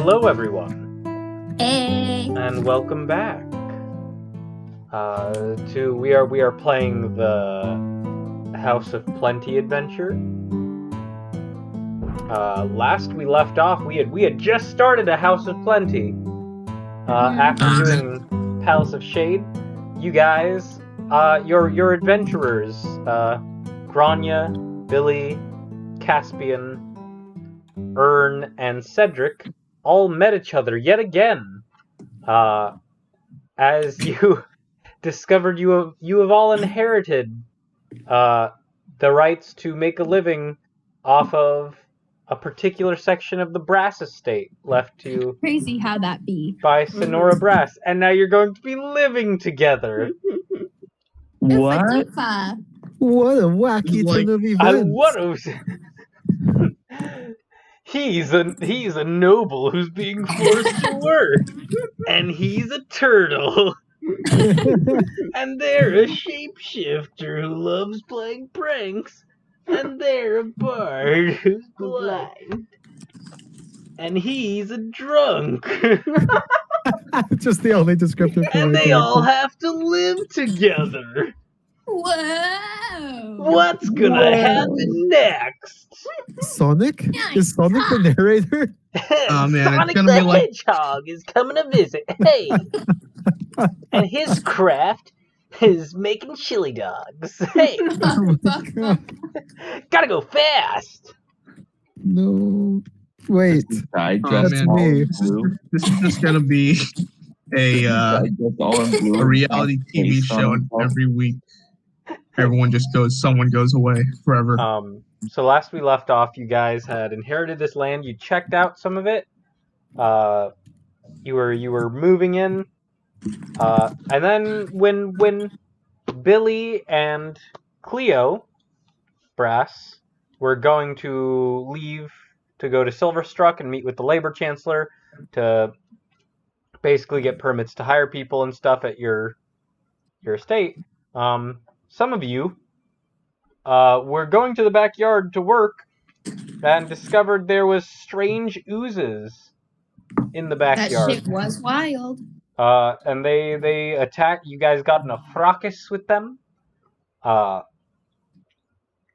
Hello, everyone. Hey. And welcome back. We are playing the House of Plenty adventure. Last we left off, we had just started a House of Plenty. After doing Palace of Shade, you guys, your adventurers, Grania, Billy, Caspian, Ern, and Cedric all met each other yet again. As you discovered you have all inherited the rights to make a living off of a particular section of the Brass estate left to you Crazy how that be. by Sonora Brass, and now you're going to be living together. What? What a wacky turn of events! He's a noble who's being forced to work, and he's a turtle. And they're a shapeshifter who loves playing pranks, and they're a bard who's blind, and he's a drunk. Just the only descriptor for And my they all character. have to live together. Whoa! What's gonna happen next? Sonic? Is Sonic the narrator? Oh, man, Sonic it's gonna the be like- Hedgehog is coming to visit. Hey! And his craft is making chili dogs. Hey! Gotta go fast! No. Wait. That's me. This is just gonna be a reality TV show, and every week someone goes away forever. So last we left off, you guys had inherited this land. You checked out some of it. You were moving in. And then when Billy and Cleo Brass were going to leave to go to Silverstruck and meet with the Labor Chancellor to basically get permits to hire people and stuff at your estate, some of you were going to the backyard to work and discovered there was strange oozes in the backyard. That shit was wild. And they attacked. You guys got in a fracas with them.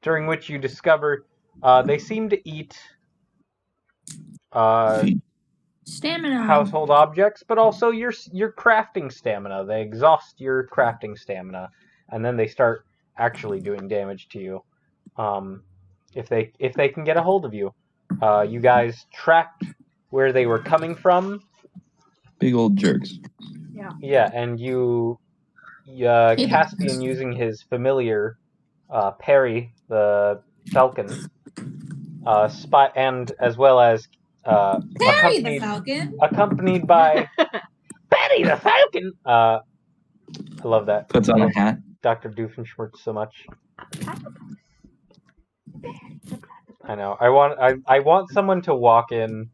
During which you discover they seem to eat Stamina. household objects, but also your crafting stamina. They exhaust your crafting stamina, and then they start actually doing damage to you. If they can get a hold of you. You guys tracked where they were coming from. Big old jerks. Yeah, and Caspian using his familiar, Perry the Falcon, and as well as Perry the Falcon, accompanied by Perry the Falcon. I love that. Puts on a hat. Dr. Doofenshmirtz so much. I know. I want someone to walk in.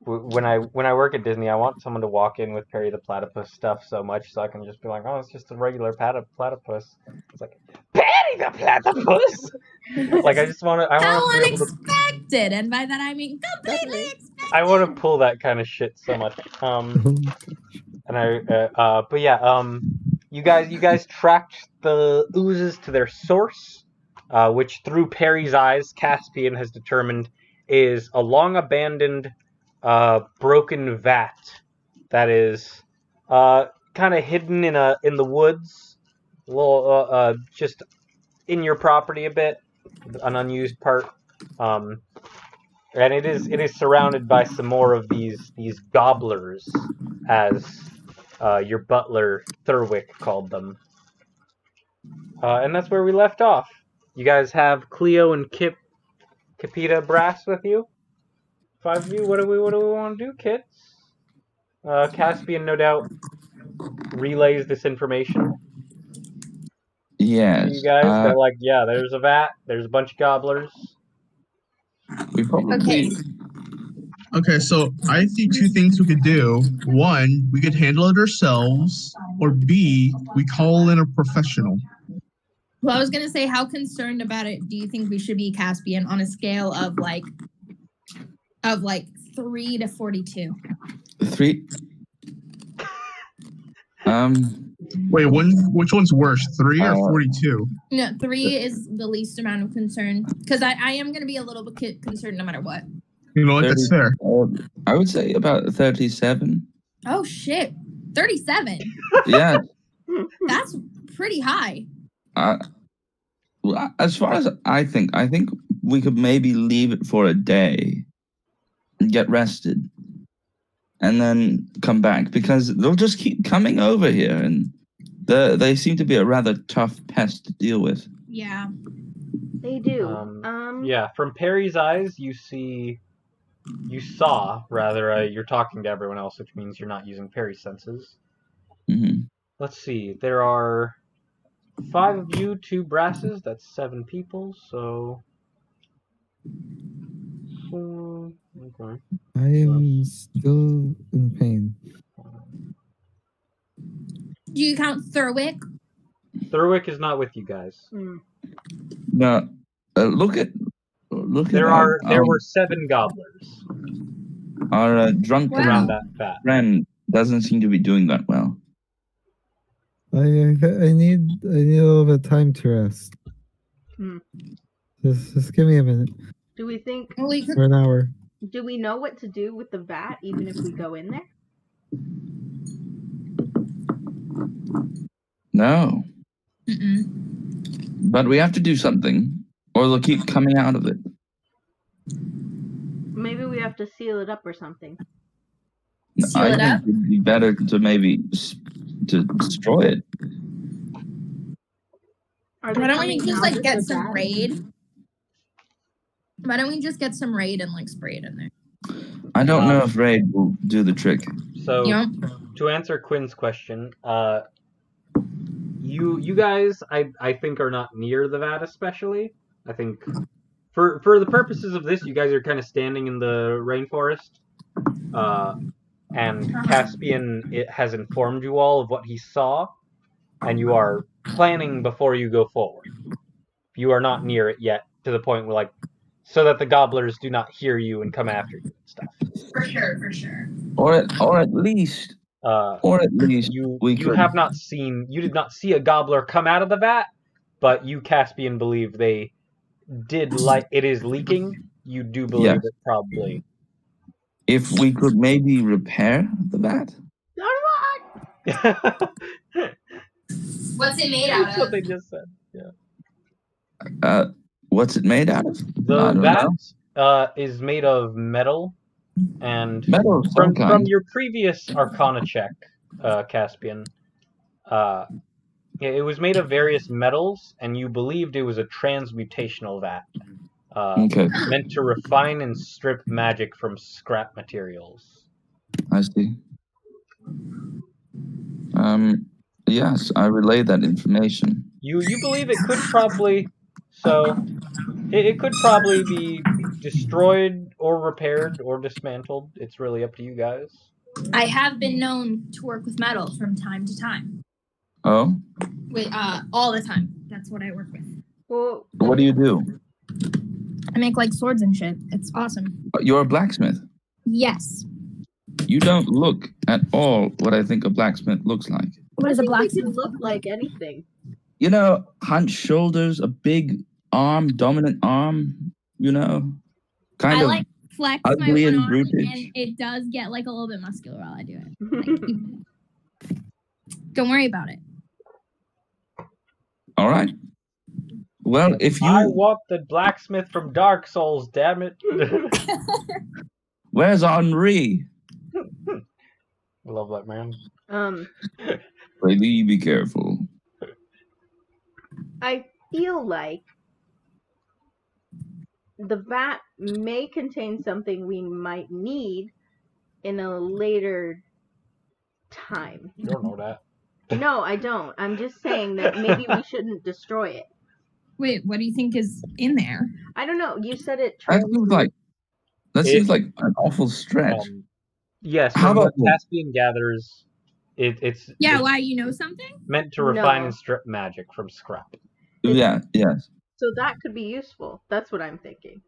When I work at Disney, I want someone to walk in with Perry the Platypus stuff so much so I can just be like, oh, it's just a regular platypus. It's like, Perry the Platypus! Like, I want how to be able to... unexpected, and by that I mean completely expected. I want to pull that kind of shit so much. You guys tracked the oozes to their source, which through Perry's eyes, Caspian has determined is a long-abandoned broken vat that is kind of hidden in the woods, a little just in your property a bit, an unused part, and it is surrounded by some more of these gobblers, as your butler Thurwick called them, and that's where we left off. You guys have Cleo and Capita Brass with you. 5 of you. What do we want to do, kids? Caspian, no doubt, relays this information. Yes. You guys, they're like, yeah, there's a vat. There's a bunch of gobblers. We probably. Okay, so I see two things we could do. One, we could handle it ourselves, or B, we call in a professional. Well, I was gonna say, how concerned about it do you think we should be, Caspian, on a scale of like Of like 3 to 42. 3. Wait, which one's worse, 3 or 42? No, 3 is the least amount of concern. Because I am going to be a little bit concerned no matter what. You know what? That's fair. I would say about 37. Oh, shit. 37? Yeah. That's pretty high. Well, as far as I think we could maybe leave it for a day and get rested and then come back, because they'll just keep coming over here, and they seem to be a rather tough pest to deal with. Yeah. They do. Yeah, from Perry's eyes, you saw, you're talking to everyone else, which means you're not using Perry's senses. Mm-hmm. Let's see, there are 5 of you, 2 brasses, that's 7 people, so okay. I am still in pain. Do you count Thurwick? Thurwick is not with you guys. Now, look at There were 7 gobblers. Our drunken around that vat. friend doesn't seem to be doing that well. I need a little bit of time to rest. Just give me a minute. Do we think Or an hour? Do we know what to do with the vat, even if we go in there? No. Mm-mm. But we have to do something, or they'll keep coming out of it. Maybe we have to seal it up or something. Seal I it think up? it'd be better to maybe to destroy it. Are they Why don't we coming just out like of get the some vat? raid? Why don't we just get some raid and like spray it in there? I don't know if Raid will do the trick. So, Yeah. to answer Quinn's question, you guys, I think, are not near the vat especially. I think, for the purposes of this, you guys are kind of standing in the rainforest, and Caspian has informed you all of what he saw, and you are planning before you go forward. You are not near it yet, to the point where, like, so that the gobblers do not hear you and come after you and stuff. For sure. Or at least you have not seen, you did not see a gobbler come out of the vat, but you, Caspian, believe they did, like, it is leaking. You do believe it probably. If we could maybe repair the vat. What's it made That's out what of? they just said. Yeah. What's it made out of? The vat is made of metal, and metal of some kind. From your previous Arcana check, Caspian, it was made of various metals, and you believed it was a transmutational vat, meant to refine and strip magic from scrap materials. I see. Yes, I relay that information. You believe it could probably, so it could probably be destroyed or repaired or dismantled. It's really up to you guys. I have been known to work with metal from time to time. Oh? All the time. That's what I work with. Well, what do you do? I make like swords and shit. It's awesome. You're a blacksmith? Yes. You don't look at all what I think a blacksmith looks like. What is a blacksmith? It look like anything. You know, hunched shoulders, a big arm, dominant arm, you know? Kind I of like flex ugly my one and arm, brutish. and it does get like a little bit muscular while I do it. Like, don't worry about it. All right. Well, if you... I want the blacksmith from Dark Souls, damn it. Where's Henri? I love that man. Really be careful. I feel like the vat may contain something we might need in a later time. You don't know that. No, I don't. I'm just saying that maybe we shouldn't destroy it. Wait, what do you think is in there? I don't know. You said it. That seems like an awful stretch. Yes, How about Caspian gathers? It's why, you know something? Meant to refine and strip magic from scrap. Yeah, yes. So that could be useful. That's what I'm thinking.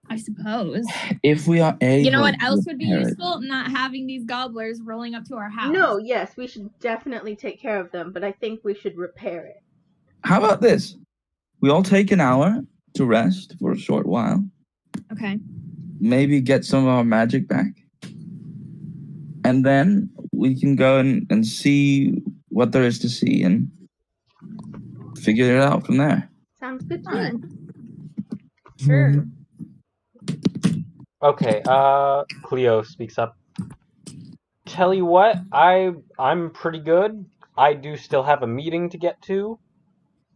I suppose. If we are able You know what to else would be repair it. useful? Not having these gobblers rolling up to our house. No, yes, we should definitely take care of them, but I think we should repair it. How about this? We all take an hour to rest for a short while. Okay. Maybe get some of our magic back. And then we can go and see what there is to see and figure it out from there. Sounds good to Alright. me. Sure. Okay, Cleo speaks up. Tell you what, I'm pretty good. I do still have a meeting to get to.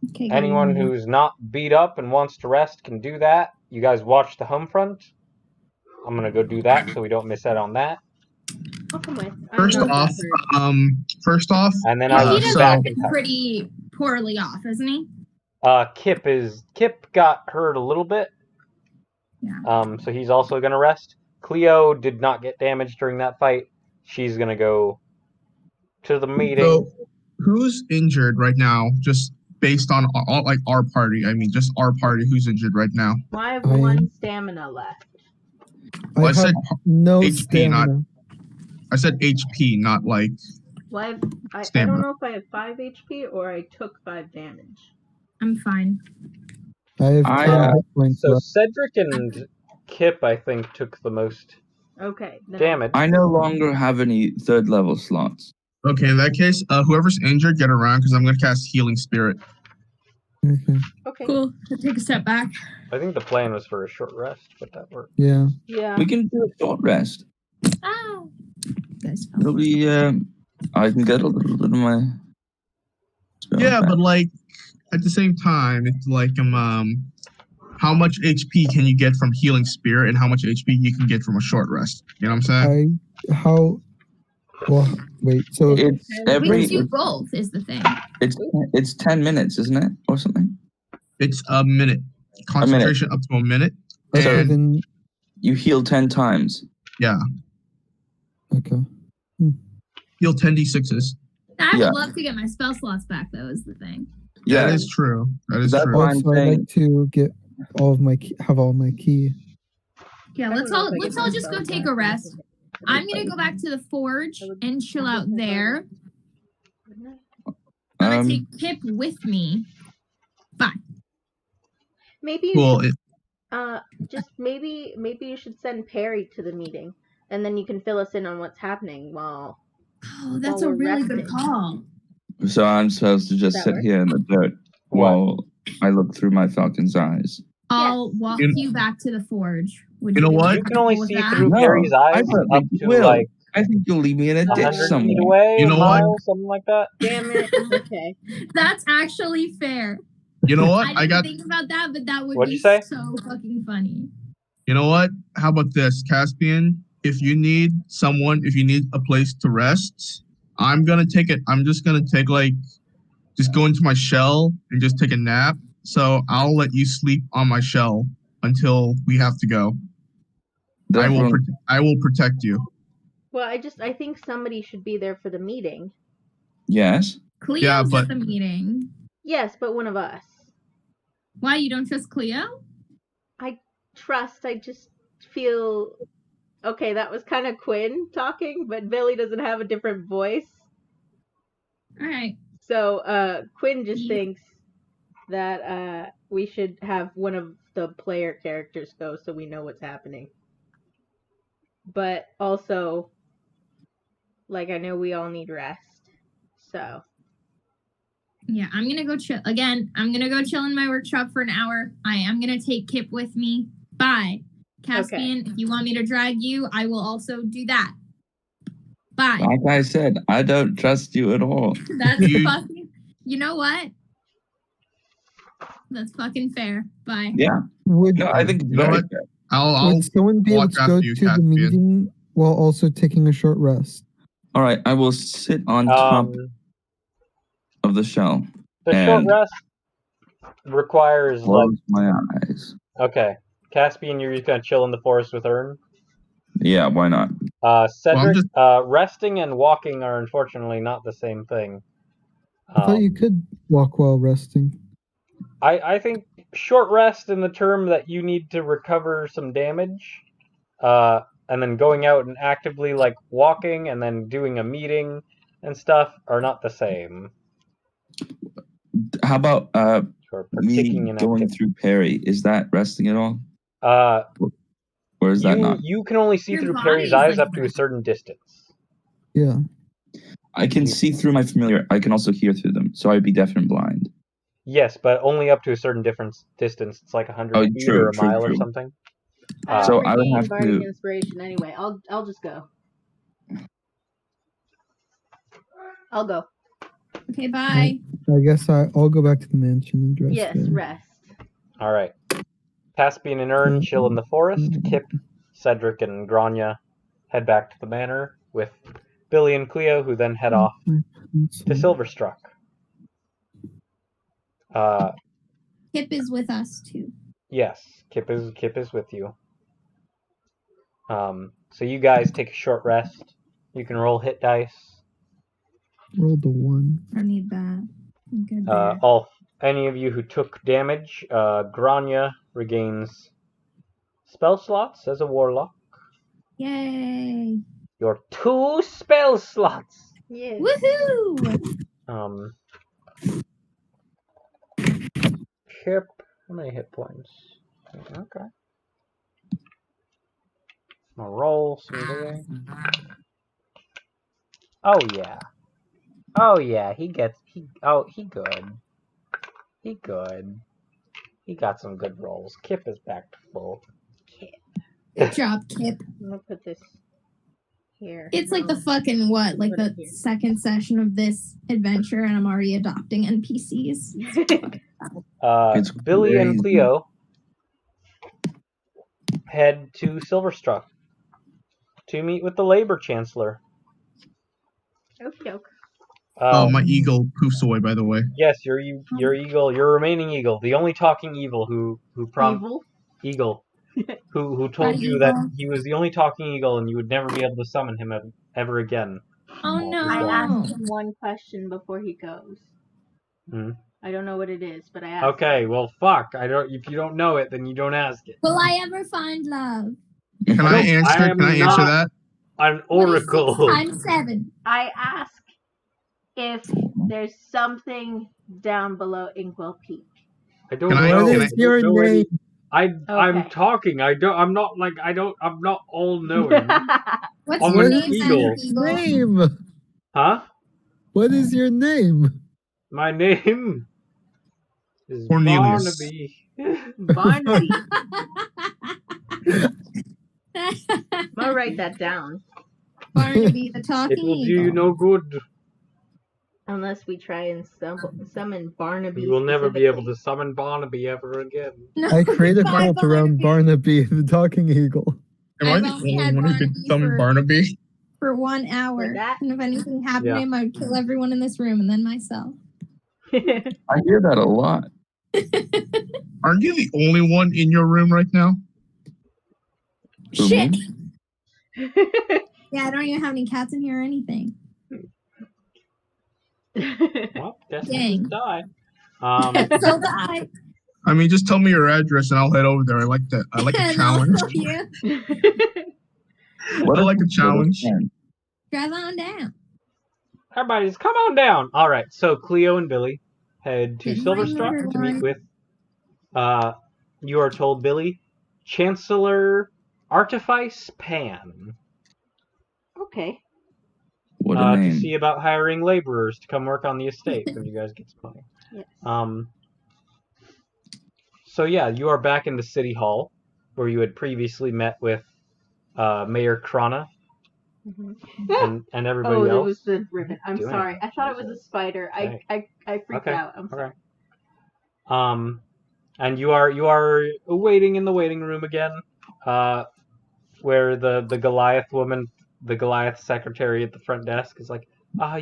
Okay. Anyone good. who's not beat up and wants to rest can do that. You guys watch the home front. I'm gonna go do that so we don't miss out on that. I'll come with. First off, And then Well, I will he be does back look in time. pretty poorly off, isn't he? Kip got hurt a little bit. Yeah. So he's also gonna rest. Cleo did not get damaged during that fight. She's gonna go to the meeting. So, who's injured right now? Just based on all, like our party. I mean, just our party. Who's injured right now? Well, I have I am- 1 stamina left. Well, I I said have no HP, not- stamina. I said HP, not like. Well, I Stamina. don't know if I have 5 HP or I took 5 damage. I'm fine. I have I, 10 hit points So left. Cedric and Kip, I think, took the most Okay. Then damage. I no longer have any 3rd level slots. Okay, in that case, whoever's injured, get around because I'm gonna cast Healing Spirit. Okay. Okay. Cool. I'll take a step back. I think the plan was for a short rest, but that worked. Yeah. Yeah. We can do a short rest. Oh. Guys, It'll be, I can get a little bit of my spell Yeah, back. but like at the same time, it's like how much HP can you get from Healing Spirit and how much HP you can get from a short rest? You know what I'm saying? Well, wait, so It's we every, can do both is the thing. it's 10 minutes, isn't it? Or something? It's a minute. Concentration up to a minute. okay, And then You heal 10 times. yeah, okay. heal 10d6s. I Yeah. would love to get my spell slots back, though, is the thing. Yeah, That is true. That is That's true. why I'm Also, I'd saying- like to get all of my have all my key. Yeah, I let's don't know all if I let's get all my just go spells take back. a rest. I'm gonna go back to the forge and chill out there. I'm gonna take Kip with me. Bye. Maybe you Well, should, just maybe you should send Perry to the meeting, and then you can fill us in on what's happening while. Oh, that's While a we're really good resting. call. So I'm supposed to just That sit work? here in the dirt while I look through my falcon's eyes. I'll walk You- you back to the forge. Would You know be what? You can only comfortable with see that? through No, Perry's I eyes don't up think you to will. like I think you'll leave me in a ditch 100 feet somewhere. away, You a know what? mile, something like that. Damn it. Okay. That's actually fair. You know what? I didn't think about that, but that would What'd be you say? so fucking funny. You know what? How about this, Caspian? If you need a place to rest, I'm gonna take it. I'm just gonna take just go into my shell and just take a nap. So I'll let you sleep on my shell until we have to go. I will protect you. Well, I think somebody should be there for the meeting. Yes. Cleo's Yeah, but- at the meeting. Yes, but one of us. Why, you don't trust Cleo? I just feel. Okay, that was kind of Quinn talking, but Billy doesn't have a different voice. Alright. So Quinn just Yeah. thinks that we should have one of the player characters go so we know what's happening. But also, like, I know we all need rest. So, Yeah, I'm gonna go chill. Again, I'm gonna go chill in my workshop for an hour. I am gonna take Kip with me. Bye. Caspian, if you want me to drag you, I will also do that. Bye. Like I said, I don't trust you at all. That's You- fucking. You know what? That's fucking fair. Bye. Yeah. Would No, I think it's You know very what? fair. I'll would someone be able watch to go after you, to the Caspian. meeting while also taking a short rest? All right, I will sit on top of the shell. The short And- rest requires like Close my eyes. Caspian, you're just gonna chill in the forest with Ern. Yeah, why not? Cedric, just- resting and walking are unfortunately not the same thing. I thought you could walk while resting. I think short rest in the term that you need to recover some damage, and then going out and actively like walking and then doing a meeting and stuff are not the same. How about You're me partaking in going activity. through Perry? Is that resting at all? Or is that not? You can only see Your through body's Perry's eyes like up to a certain distance. Yeah. I can see through my familiar. I can also hear through them, so I'd be deaf and blind. Yes, but only up to a certain distance. It's like 100 feet or a mile or something. So I would have bardic to. inspiration anyway. I'll just go. I'll go. Okay, bye. I guess I'll go back to the mansion and rest. Yes, there. rest. All right. Caspian and Ern chill in the forest. Kip, Cedric, and Grania head back to the manor with Billy and Cleo, who then head off to Silverstruck. Kip is with us too. Yes, Kip is with you. So you guys take a short rest. You can roll hit dice. Roll the 1. I need that. I'm good there. Any of you who took damage, Grania regains spell slots as a warlock. Yay! Your 2 spell slots. Yeah. Woohoo! Kip, how many hit points? Okay. I'll roll some damage. Oh yeah. Oh yeah, he good. He good. He got some good rolls. Kip is back to full. Good job, Kip. I'm gonna put this here. It's like the fucking what? Like the second session of this adventure, and I'm already adopting NPCs. It's Billy and crazy. Cleo head to Silverstruck to meet with the Labor Chancellor. Okie doke. My eagle poofs away, by the way. Yes, your eagle, your remaining eagle, the only talking evil who eagle, who told you that he was the only talking eagle and you would never be able to summon him ever again. Oh no! I asked him one question before he goes. Hmm? I don't know what it is, but I asked. Okay, well, fuck. If you don't know it, then you don't ask it. Will I ever find love? Can I answer that? An oracle. What is 6 times 7? I asked if there's something down below Inkwell Peak. I don't know. What is your name? I'm talking. I'm not all knowing. What's I'm your an name? eagle. Name? Huh? What is your name? My name is Cornelius. Barnaby. I'll write that down. Barnaby, the talking It will do eagle. you no good. Unless we try and summon Barnaby. You will never be able to summon Barnaby ever again. No, I created a bye, cult around Barnaby, the talking eagle. Am I I've the only only had one who could Barnaby summon Barnaby? for 1 hour. Like that? And if anything happened to him, I would kill everyone in this room and then myself. I hear that a lot. Aren't you the only one in your room right now? Who, Shit! me? Yeah, I don't even have any cats in here or anything. Well, guess I Dang. just die. So die. I mean, just tell me your address and I'll head over there. I like that. I like a And challenge. I'll kill you. I like a challenge. Drive on down. Everybody, just come on down. All right, so Cleo and Billy head to Good morning, Silverstruck to meet everyone. with. You are told, Billy, Chancellor Artifice Pan. Okay. What a To name. see about hiring laborers to come work on the estate when you guys get some money. Yes. So yeah, you are back in the city hall where you had previously met with Mayor Krana and everybody else. Oh, it was the ribbon. I'm Doing sorry. it. I thought it was a spider. Okay. I freaked out. I'm sorry. And you are waiting in the waiting room again, where the Goliath woman, the Goliath secretary at the front desk is like,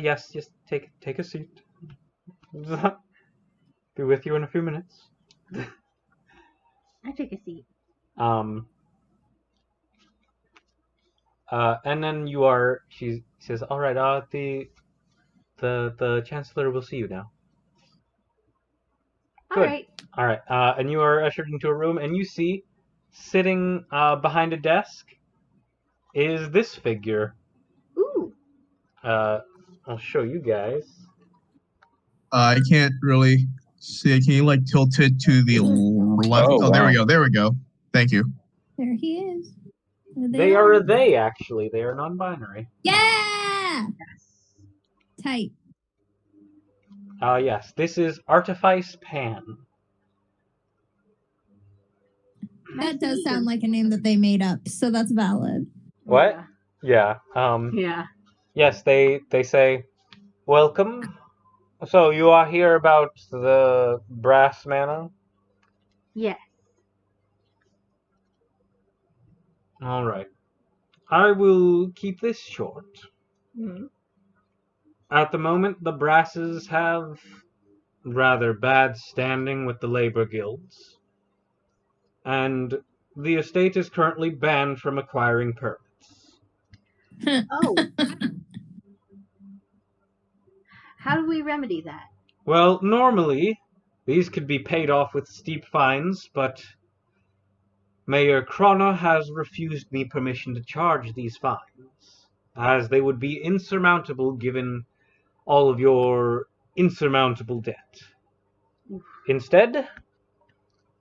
yes, just take a seat. Be with you in a few minutes. I take a seat. And then she says, all right, the Chancellor will see you now. All right. All right, and you are ushered into a room, and you see, sitting behind a desk, is this figure. Ooh. I'll show you guys. I can't really see. Can you like tilt it to the left? Oh, There we wow. go. There we go. Thank you. There he is. There They are a they, actually. They are non-binary. Yeah! Tight. Yes, this is Artifice Pan. That does sound like a name that they made up, so that's valid. What? Yeah. Yeah. Yes, they say, welcome. So you are here about the brass mana? Yes. All right. I will keep this short. Mm-hmm. At the moment, the brasses have rather bad standing with the labor guilds, and the estate is currently banned from acquiring permits. Oh. How do we remedy that? Well, normally, these could be paid off with steep fines, but Mayor Krona has refused me permission to charge these fines, as they would be insurmountable given all of your insurmountable debt. Instead,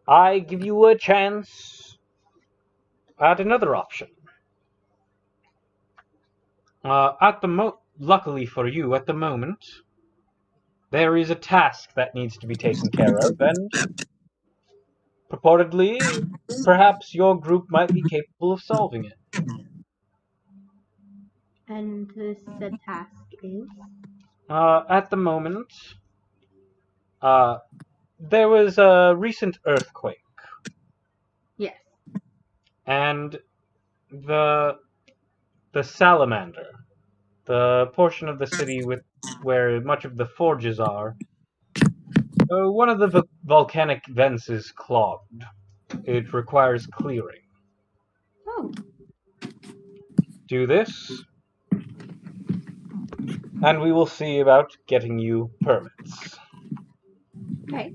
I give you a chance at another option. Luckily for you, at the moment, there is a task that needs to be taken care of, and purportedly, perhaps your group might be capable of solving it. And this said task is? At the moment, there was a recent earthquake, Yes. and the salamander, the portion of the city where much of the forges are, one of the volcanic vents is clogged. It requires clearing. Oh. Do this, and we will see about getting you permits. Okay.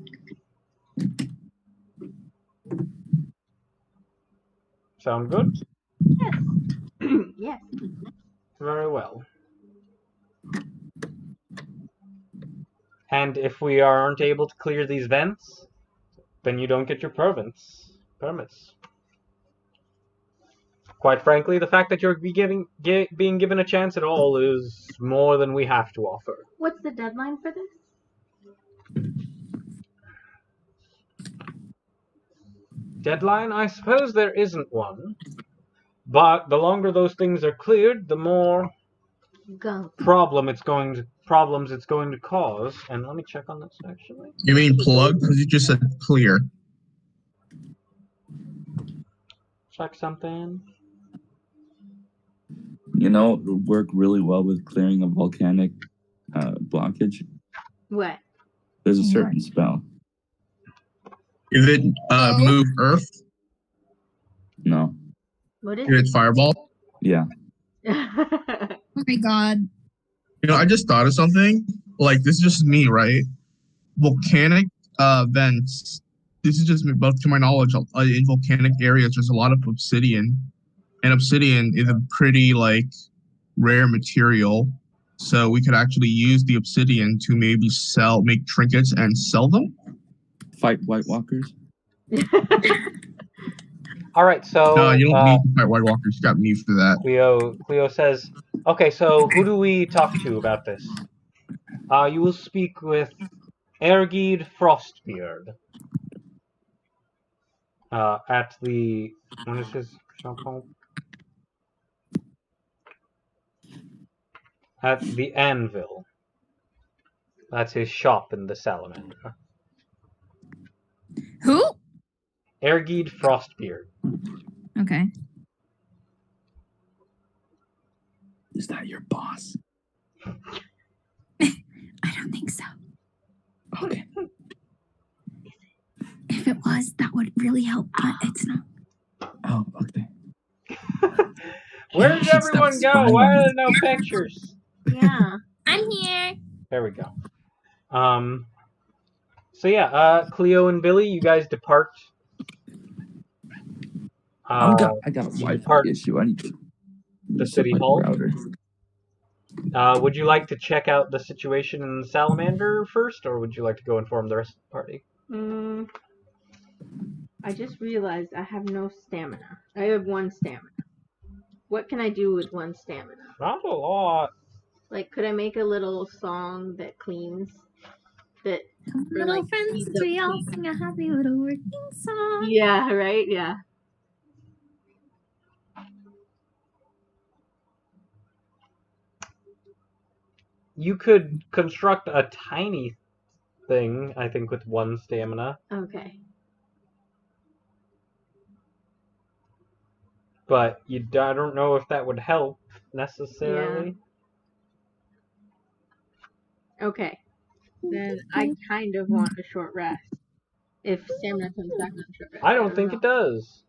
Sound good? Yes. Yes. Very well. And if we aren't able to clear these vents, then you don't get your permits. Quite frankly, the fact that you're being given a chance at all is more than we have to offer. What's the deadline for this? Deadline? I suppose there isn't one. But the longer those things are cleared, the more problems it's going to cause. And let me check on this actually. You mean plug? Because you just said clear. Check something. You know, it would work really well with clearing a volcanic blockage. What? There's a certain spell. Is it move earth? No. What is Is it fireball? Yeah. it? Oh my god. You know, I just thought of something. Like, this is just me, right? Volcanic vents. This is just both to my knowledge. In volcanic areas, there's a lot of obsidian, and obsidian is a pretty like rare material. So we could actually use the obsidian to maybe make trinkets and sell them. Fight White Walkers. All right, so No, you don't need to fight White Walkers. You got me for that. Cleo says, "Okay, so who do we talk to about this?" You will speak with Ergid Frostbeard at the what is his shop called? At the Anvil. That's his shop in the Salamander. Who? Ergid Frostbeard. Okay. Is that your boss? I don't think so. Okay. If it was, that would really help, but it's not. Oh, okay. Where did everyone go? Why are there no pictures? Yeah. I'm here. There we go. So yeah, Cleo and Billy, you guys depart. I got a you Wi-Fi depart issue. I need to the set city my hall. router. Would you like to check out the situation in the Salamander first, or would you like to go inform the rest of the party? I just realized I have no stamina. I have 1 stamina. What can I do with 1 stamina? Not a lot. Like, could I make a little song that cleans? That Little like, friends, speeds up we all cleaning? sing a happy little working song. Yeah, right? Yeah. You could construct a tiny thing, I think, with 1 stamina. Okay. But I don't know if that would help necessarily. Yeah. Okay. Then I kind of want a short rest. If stamina comes back on short rest. I don't think it does.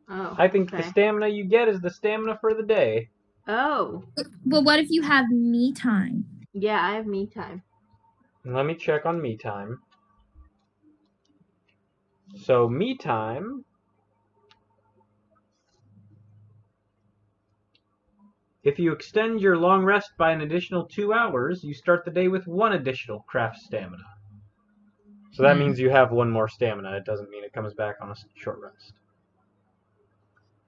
Oh. I think okay. the stamina you get is the stamina for the day. Oh. Well, what if you have me time? Yeah, I have me time. Let me check on me time. So me time. If you extend your long rest by an additional 2 hours, you start the day with 1 additional craft stamina. So that means you have 1 more stamina. It doesn't mean it comes back on a short rest.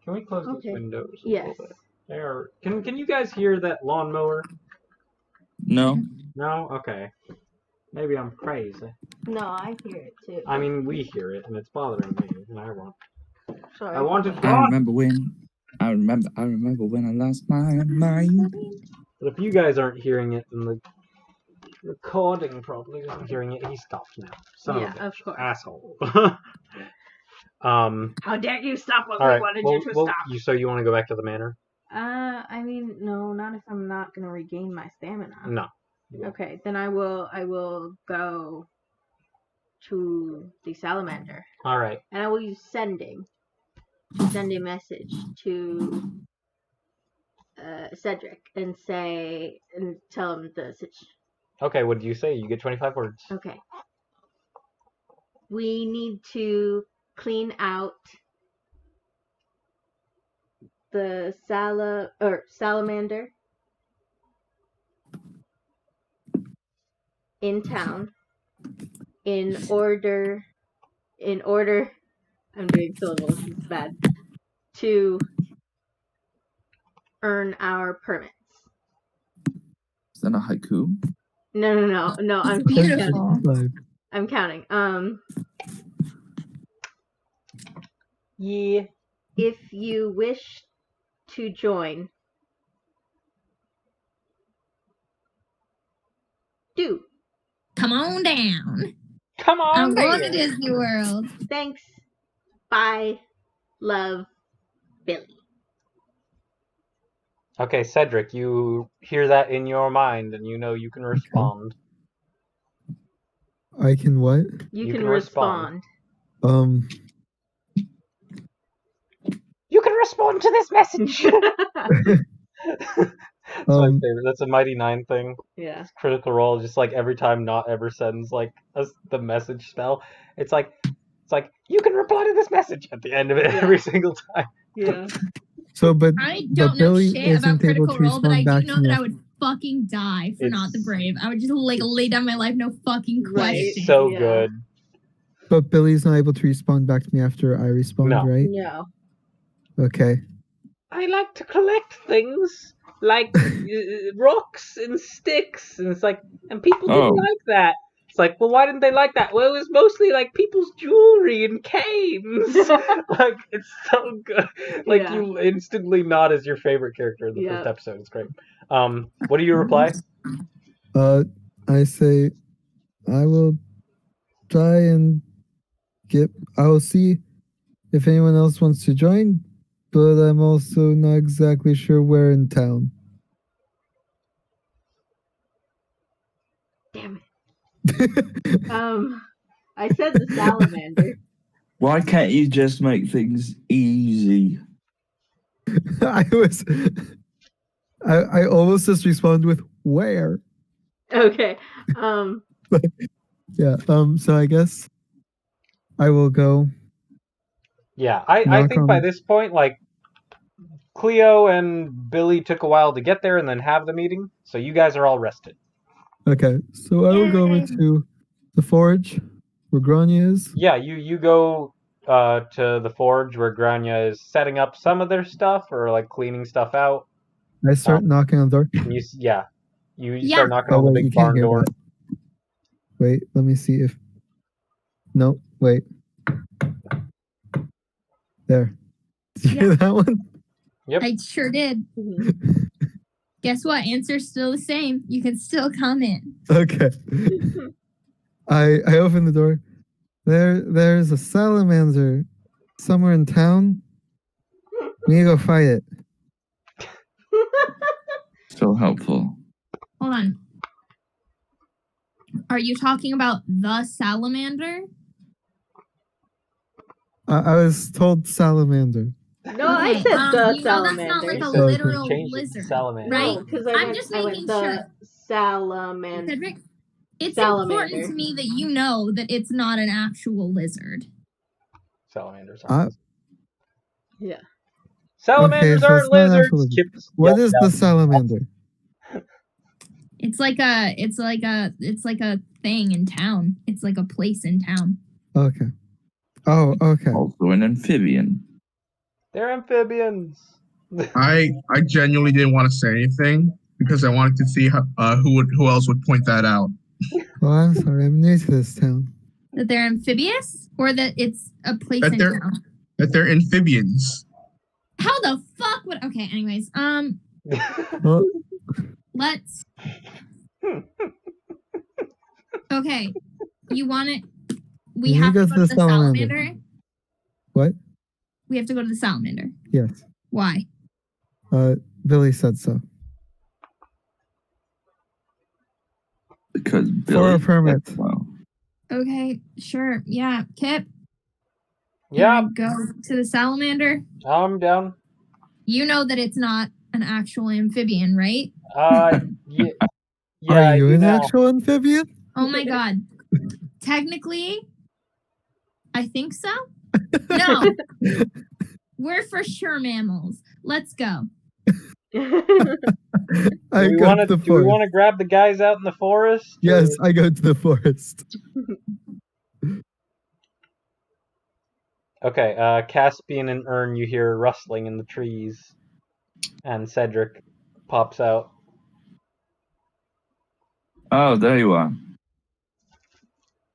Can we close these windows a little bit? Can you guys hear that lawnmower? No. No? Okay. Maybe I'm crazy. No, I hear it too. I mean, we hear it, and it's bothering me, and I want it I gone. remember when I lost my mind. But if you guys aren't hearing it, then the recording probably isn't hearing it. He stopped now. Son of course. Asshole. How dare you stop what we wanted you to stop? So you want to go back to the manor? I mean, no, not if I'm not gonna regain my stamina. No. Okay, then I will go to the salamander. All right. And I will use send a message to Cedric and tell him the situation. Okay, what do you say? You get 25 words. Okay. We need to clean out the salamander in town in order I'm doing syllables, it's bad, to earn our permits. Is that a haiku? No, I'm Beautiful. counting. I'm counting. Yeah. If you wish to join, do. Come on down. Come on I'm going to down. Disney World. Thanks. Bye. Love, Billy. Okay, Cedric, you hear that in your mind, and you know you can respond. I can what? You can respond. You can respond to this message. That's my favorite. That's a Mighty Nine thing. Yeah. It's Critical Role, just like every time Not ever sends like the message spell, it's like you can reply to this message at the end of it every single time. Yeah. So, but I don't know Billy shit about isn't able Critical to Role, but I respond do back know to that me. I would fucking die for Not the Brave. I would just lay down my life, no fucking question. It's so good. But Billy's not able to respond back to me after I respond, right? No. Okay. I like to collect things like rocks and sticks, and it's like, and people didn't like that. It's like, well, why didn't they like that? Well, it was mostly like people's jewelry and canes. Like, it's so good. Like, you instantly nod as your favorite character in the first episode. It's great. What do you reply? I say, I will try and I will see if anyone else wants to join, but I'm also not exactly sure where in town. Damn it. I said the salamander. Why can't you just make things easy? I almost just responded with where. Okay. Yeah. So I guess I will go. Yeah, I Knock think by on- this point, like, Cleo and Billy took a while to get there and then have the meeting, so you guys are all rested. Okay. So I will go over Yay. to the forge where Grania is. Yeah, you go to the forge where Grania is setting up some of their stuff or like cleaning stuff out. I start knocking on the door. And you start Yeah. knocking Oh on the wait, you big can't barn hear door. that. Wait, let me see if. No, wait. There. Did you hear that one? Yep. I sure did. Guess what? Answer's still the same. You can still come in. Okay. I open the door. There's a salamander somewhere in town. We need to go fight it. So helpful. Hold on. Are you talking about the salamander? I was told salamander. No, I said the you know, that's not salamander. like a Okay. literal Changed it to lizard, salamander. right? No, because I'm just making the sure. salamander. Cedric, it's Salamander. important to me that you know that it's not an actual lizard. Salamanders Uh, aren't. Yeah. Salamanders Okay, so aren't it's not an lizards. actual lizard. Chip just What yelled is out. the salamander? It's like a thing in town. It's like a place in town. Okay. Oh, okay. Also an amphibian. They're amphibians. I genuinely didn't want to say anything because I wanted to see who else would point that out. Oh, I'm sorry. I'm new to this town. That they're amphibious, or that it's a place That in they're- town. That they're amphibians. How the fuck would? Okay. Anyways, Well, let's. Okay, you want it? We You have go to go to the salamander. salamander. What? We have to go to the salamander. Yes. Why? Billy said so. Because For Billy. a permit. Well, Okay, sure. Yeah, Kip. Yeah, Go to the salamander. I'm down. You know that it's not an actual amphibian, right? Yeah, Are I you do an now. actual amphibian? Oh my god. Technically, I think so. No. We're for sure mammals. Let's go. I Do we go want to the to forest. grab the guys out in the forest? Yes, or- I go to the forest. Okay, Caspian and Ern, you hear rustling in the trees, and Cedric pops out. oh, there you are.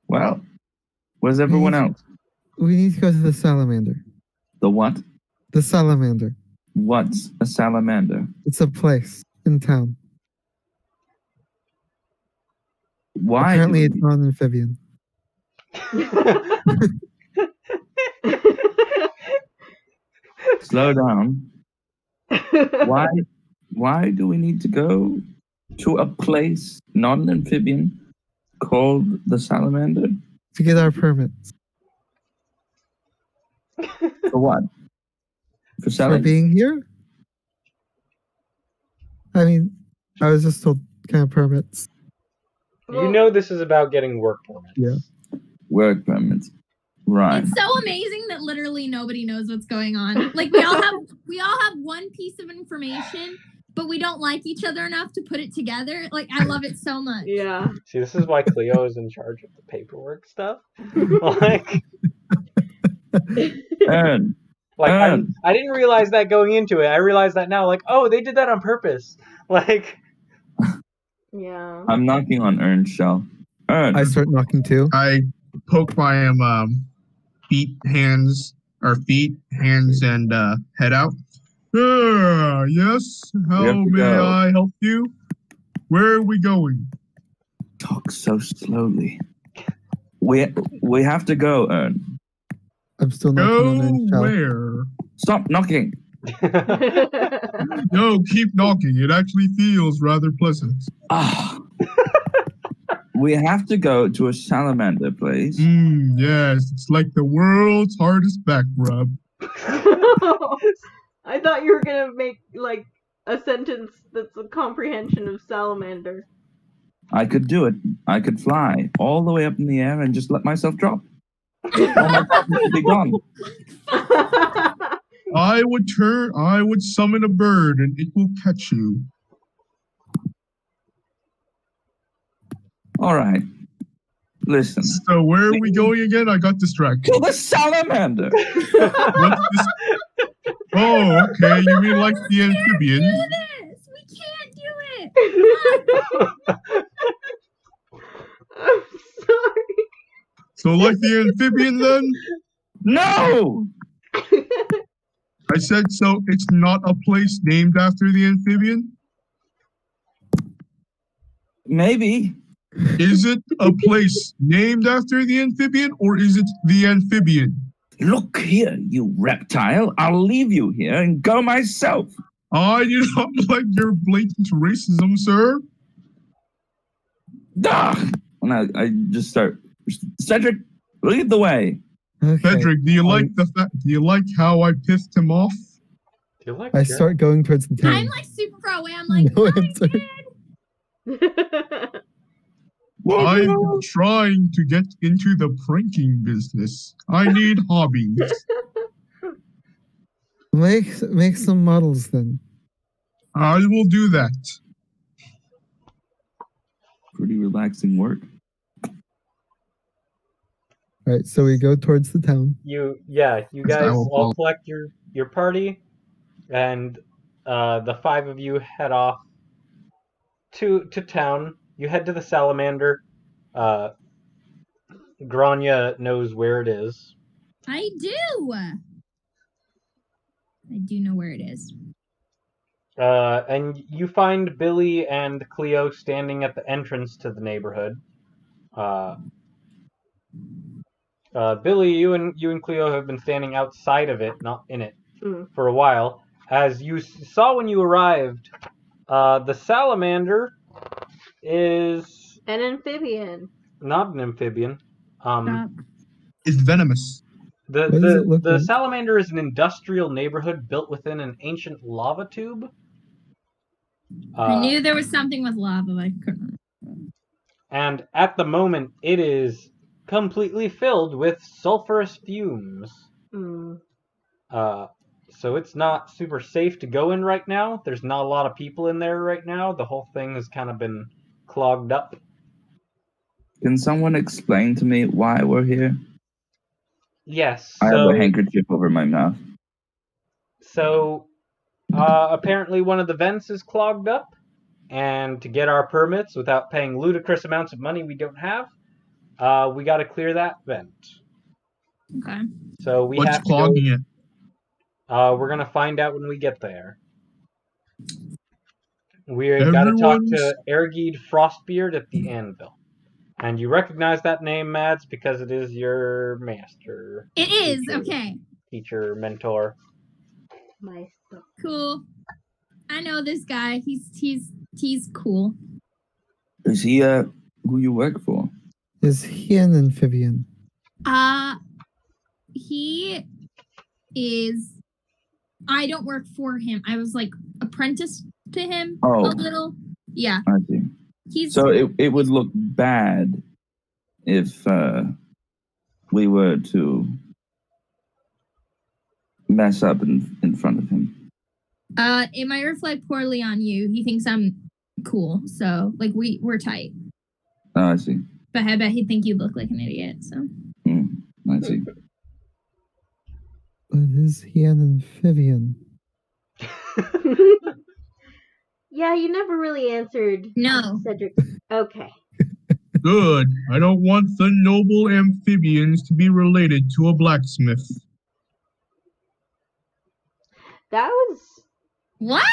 Well, where's everyone else? We need to go to the salamander. The what? The salamander. What's a salamander? It's a place in town. Why? Apparently, do it's not an amphibian. Slow down. Why do we need to go to a place, not an amphibian, called the salamander? To get our permits. For what? For selling? For being here? I mean, I was just told kind of permits. You know this is about getting work permits. Yeah. Work permits. Right. It's so amazing that literally nobody knows what's going on. Like we all have one piece of information, but we don't like each other enough to put it together. Like I love it so much. Yeah. See, this is why Cleo is in charge of the paperwork stuff. Like, Ern, I didn't realize that going into it. I realized that now. Like, oh, they did that on purpose. Like, Yeah. I'm knocking on Ern's shell. Ern, I start knocking too. I poke my feet, hands, and head out. Yes. How We have to may go. I help you? Where are we going? talk so slowly. We have to go, Ern. I'm still knocking on Go Ern's shell. where? Stop knocking. No, keep knocking. It actually feels rather pleasant. Ah. We have to go to a salamander place. Yes, it's like the world's hardest back rub. I thought you were gonna make like a sentence that's a comprehension of salamander. I could do it. I could fly all the way up in the air and just let myself drop. All my problems would be gone. I would summon a bird and it will catch you. All right. Listen. So where are we going again? I got distracted. Kill the salamander. What's this? Oh, okay. You mean like the amphibian? We can't do it. I'm sorry. So like the amphibian then? No! I said so it's not a place named after the amphibian? Maybe. Is it a place named after the amphibian or is it the amphibian? Look here, you reptile. I'll leave you here and go myself. I do not like your blatant racism, sir. Ah! And I just start. Cedric, lead the way. Okay. Cedric, do you like how I pissed him off? Do you like I Jared? start going towards the town. I'm like super far away. I'm like, No I answer. did. I'm trying to get into the pranking business. I need hobbies. Make some models then. I will do that. Pretty relaxing work. All right, so we go towards the town. You I guys will all follow. collect your party, and the 5 of you head off to town. You head to the salamander. Grania knows where it is. I do. I do know where it is. And you find Billy and Cleo standing at the entrance to the neighborhood. Billy, you and Cleo have been standing outside of it, not in it, for a while. As you saw when you arrived, the salamander is An amphibian. not an amphibian. Stop. It's venomous. The What does it look like? salamander is an industrial neighborhood built within an ancient lava tube. I knew there was something with lava, but I couldn't. And at the moment, it is completely filled with sulfurous fumes. So it's not super safe to go in right now. There's not a lot of people in there right now. The whole thing has kind of been clogged up. Can someone explain to me why we're here? Yes. I have a handkerchief over my mouth. So apparently one of the vents is clogged up, and to get our permits without paying ludicrous amounts of money we don't have, we got to clear that vent. Okay. So we What's have to go. clogging it? We're gonna find out when we get there. We've got to talk to Ergid Frostbeard at the anvil. And you recognize that name, Mads, because it is your master. It is, teacher, okay. Teacher, mentor. Cool. I know this guy. He's cool. Is he who you work for? Is he an amphibian? He is. I don't work for him. I was like apprentice to him a little. Yeah. I see. So it would look bad if we were to mess up in front of him. It might reflect poorly on you. He thinks I'm cool, so like we're tight. Oh, I see. But I bet he'd think you look like an idiot. So. I see. But is he an amphibian? Yeah, you never really answered. No. Cedric. Okay. Good. I don't want the noble amphibians to be related to a blacksmith. That was. What?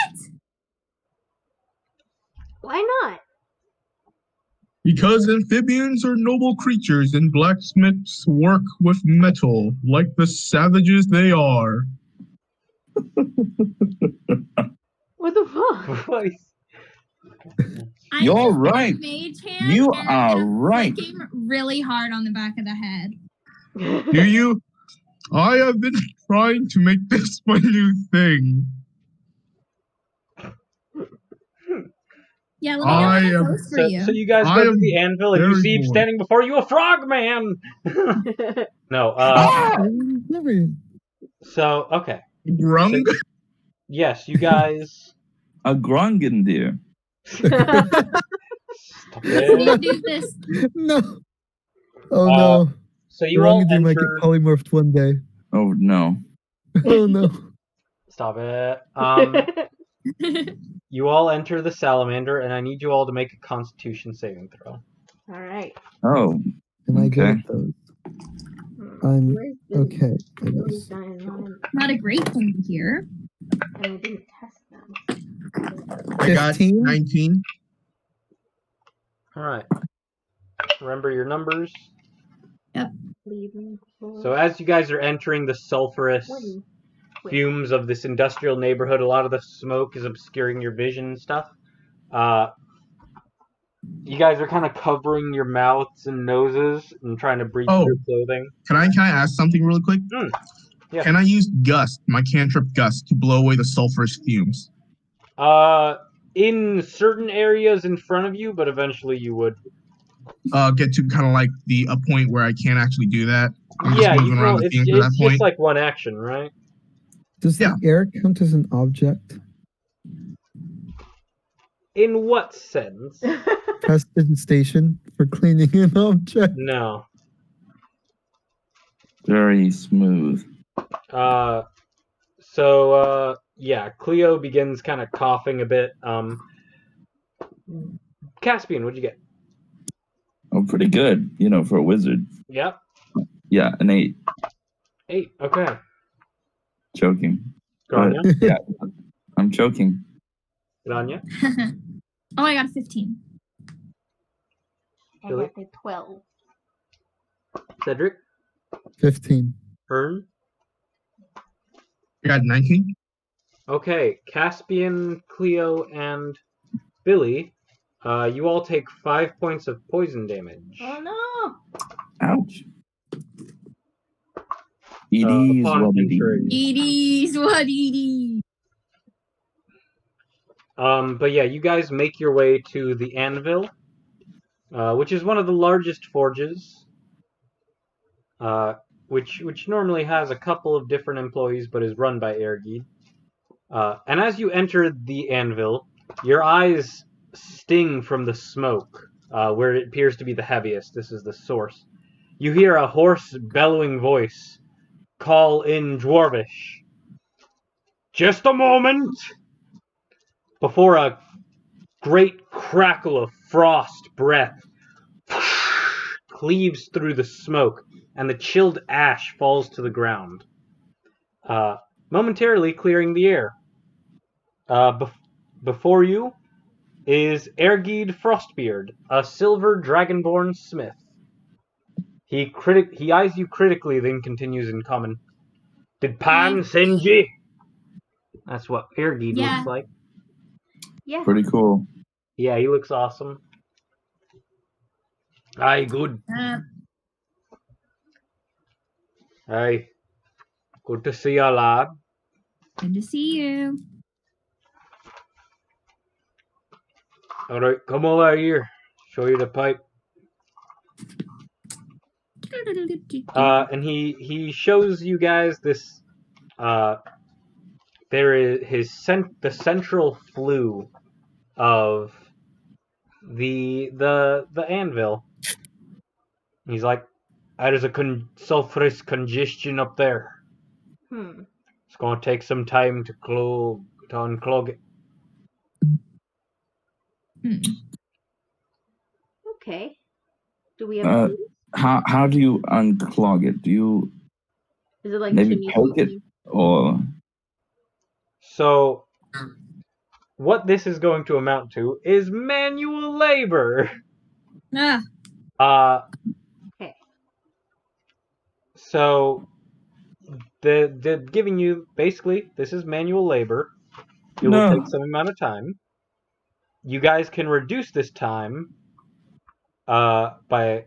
Why not? Because amphibians are noble creatures and blacksmiths work with metal like the savages they are. What the fuck? You're right. You are right. Him really hard on the back of the head. Do you? I have been trying to make this my new thing. Yeah, let me know when it goes for So, you. so you guys I go to am the anvil and you very see bored. standing before you a frogman. No. So okay. Grung? So, yes, you guys. A Grongan deer. Stop We it. need to do this. No. Oh Uh, no. So you all Orangutan might get enter. polymorphed one day. Oh no. Oh no. Stop it. You all enter the salamander, and I need you all to make a Constitution saving throw. All right. Oh. Am I good Okay. at those? I'm Where's the okay. I ability guess. sign line? Not a great thing here. And I didn't test them. I got 15? 19. All right. Remember your numbers. Leaving for So as you guys are entering the sulfurous 20. fumes of this industrial neighborhood, a lot of the smoke is obscuring your vision and stuff. You guys are kind of covering your mouths and noses and trying to breathe through clothing. Can I ask something really quick? Yeah. Can I use Gust, my cantrip Gust, to blow away the sulfurous fumes? In certain areas in front of you, but eventually you would. Get to kind of like a point where I can't actually do that. I'm Yeah, just you moving can. around the fumes at that It's point. just like one action, right? Does the air count as an object? In what sense? Prestidigitation for cleaning an object? No. Very smooth. Yeah, Cleo begins kind of coughing a bit. Caspian, what'd you get? Oh, pretty good. You know, for a wizard. Yep. Yeah, an 8. 8. Okay. Choking. Grania? Yeah, I'm choking. Grania? Oh, I got a 15. I got a 12. Cedric? 15. Hearn? I got 19. Okay, Caspian, Cleo, and Billy, you all take 5 points of poison damage. Oh no! Ouch. It is upon what it entering. is. It is what it is. But yeah, you guys make your way to the anvil, which is one of the largest forges, which normally has a couple of different employees, but is run by Ergid. And as you enter the anvil, your eyes sting from the smoke, where it appears to be the heaviest. This is the source. You hear a hoarse, bellowing voice call in Dwarvish. Just a moment! Before a great crackle of frost breath cleaves through the smoke, and the chilled ash falls to the ground, momentarily clearing the air. Before you is Ergid Frostbeard, a silver dragonborn smith. He eyes you critically, then continues in common. Did Pan send ye? That's what Ergid looks like. Yeah. Pretty cool. Yeah, he looks awesome. Aye, good. Aye. Good to see you, lad. Good to see you. Alright, come over here. Show you the pipe. And he shows you guys this. There is the central flue of the anvil. He's like, there's a sulfurous congestion up there. It's gonna take some time to unclog it. Okay. Do we have food? How do you unclog it? Do you Is it like maybe chimney poke it sweeping? or? So, what this is going to amount to is manual labor. Okay. So, they're giving you, basically, this is manual labor. It will take some amount of time. You guys can reduce this time by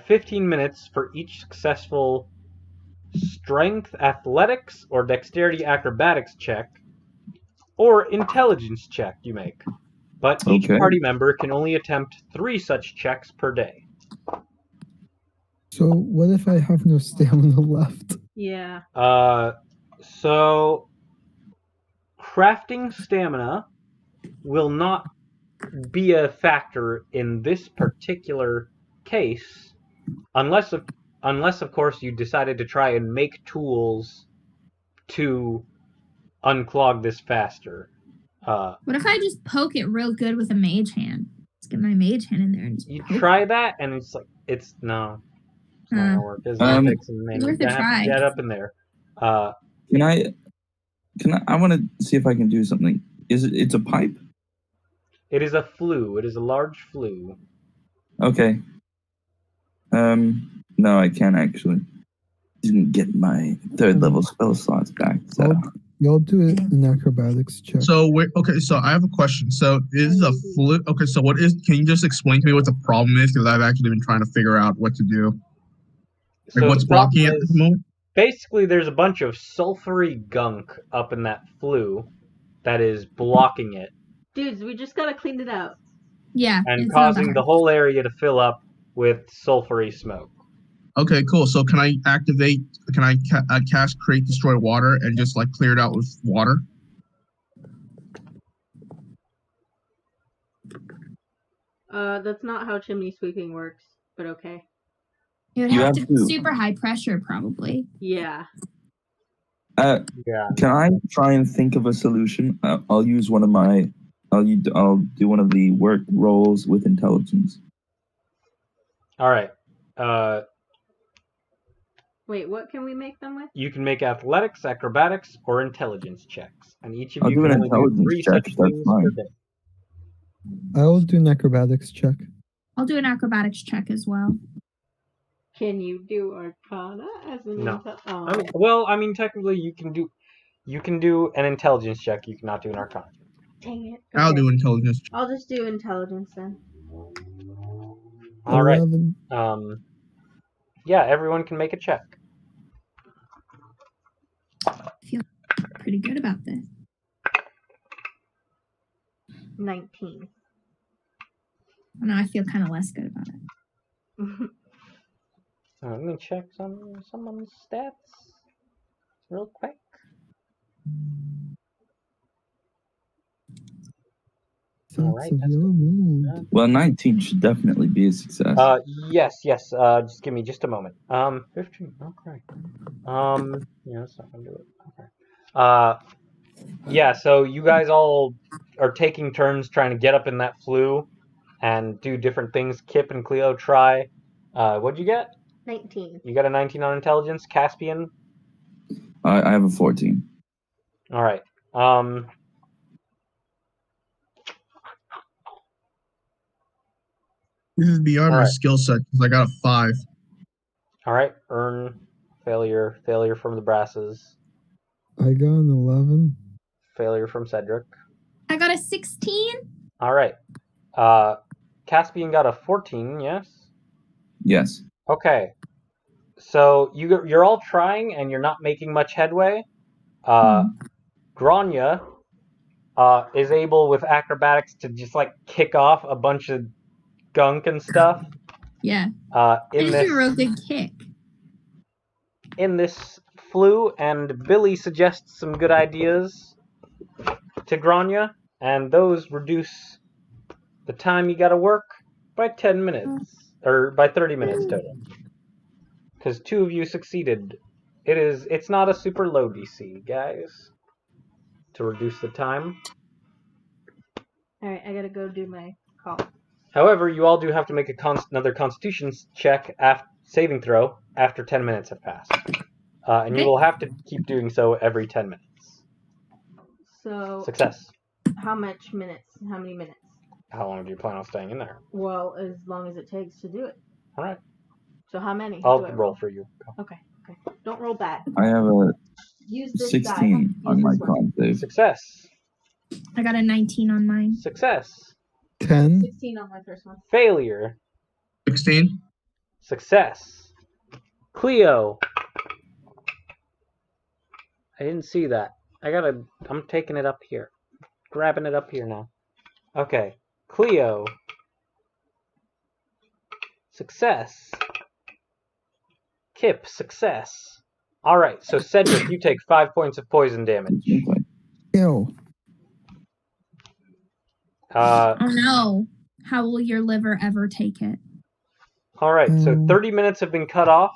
15 minutes for each successful strength, athletics, or dexterity acrobatics check, or intelligence check you make. but each Okay. party member can only attempt 3 such checks per day. So what if I have no stamina left? Yeah. So crafting stamina will not be a factor in this particular case, unless of course you decided to try and make tools to unclog this faster. What if I just poke it real good with a mage hand? Let's get my mage hand in there and just You poke try that, and it's like it's not gonna work. It's not fixing, man. You're worth a gonna have try. to get up in there. Can I want to see if I can do something. It's a pipe? It is a flue. It is a large flue. Okay. No, I can't actually. Didn't get my 3rd level spell slots back. So. Y'all do it an acrobatics check. So wait, okay. So I have a question. So is a flute? Okay. So what is? Can you just explain to me what the problem is? Because I've actually been trying to figure out what to do. Like So what's the problem blocking it at is, the moment? basically, there's a bunch of sulfury gunk up in that flue that is blocking it Dudes, we just gotta clean it out. Yeah. and it's not that causing the hard. whole area to fill up with sulfury smoke. Okay, cool. So can I activate? Can I cast Create Destroy Water and just like clear it out with water? That's not how chimney sweeping works, but okay. It would You have have to be to. super high pressure, probably. Yeah. Yeah. Can I try and think of a solution? I'll use one of my. I'll do one of the work rolls with intelligence. All right. Wait, what can we make them with? You can make athletics, acrobatics, or intelligence checks, and each of I'll you do can an only do intelligence 3 check, such that's things per fine. day. I will do an acrobatics check. I'll do an acrobatics check as well. Can you do Arcana as an No. Oh. Well, I mean, technically, you can do an intelligence check. You cannot do an arcana. Dang it. I'll Okay. do intelligence. I'll just do intelligence then. All right. 11. Yeah, everyone can make a check. I feel pretty good about this. 19. No, I feel kind of less good about it. Let me check someone's stats real quick. All right, Thoughts of your wound. Well, 19 should definitely be a success. Yes. Just give me just a moment. 15. Okay. Yeah, that's not gonna do it. Okay. Yeah. So you guys all are taking turns trying to get up in that flue and do different things. Kip and Cleo try. What'd you get? 19. You got a 19 on intelligence. Caspian. I have a 14. All right. This is beyond my skill set because I got a 5. All right. Earn failure. Failure from the brasses. I got an 11. Failure from Cedric. I got a 16. All right. Caspian got a 14. Yes. Yes. Okay. So you're all trying and you're not making much headway. Grania is able with acrobatics to just like kick off a bunch of gunk and stuff. Yeah. In I this do a real good kick. in this flue, and Billy suggests some good ideas to Grania, and those reduce the time you gotta work by 10 minutes, or by 30 minutes total. Because 2 of you succeeded. It's not a super low DC, guys, to reduce the time. Alright, I gotta go do my call. However, you all do have to make another Constitution check saving throw after 10 minutes have passed. And you will have to keep doing so every 10 minutes. So, Success. how much minutes? How many minutes? How long do you plan on staying in there? Well, as long as it takes to do it. All right. So how many? I'll do I roll for you. Okay. Don't roll bad. I have a Use this 16 die. on Use my this one. con save. Success. I got a 19 on mine. Success. 10. 16 on my first one. Failure. 16. Success. Cleo. I didn't see that. I'm taking it up here. Grabbing it up here now. Okay. Cleo. Success. Kip, success. Alright, so Cedric, you take 5 points of poison damage. Ew. Oh no. How will your liver ever take it? Alright, so 30 minutes have been cut off.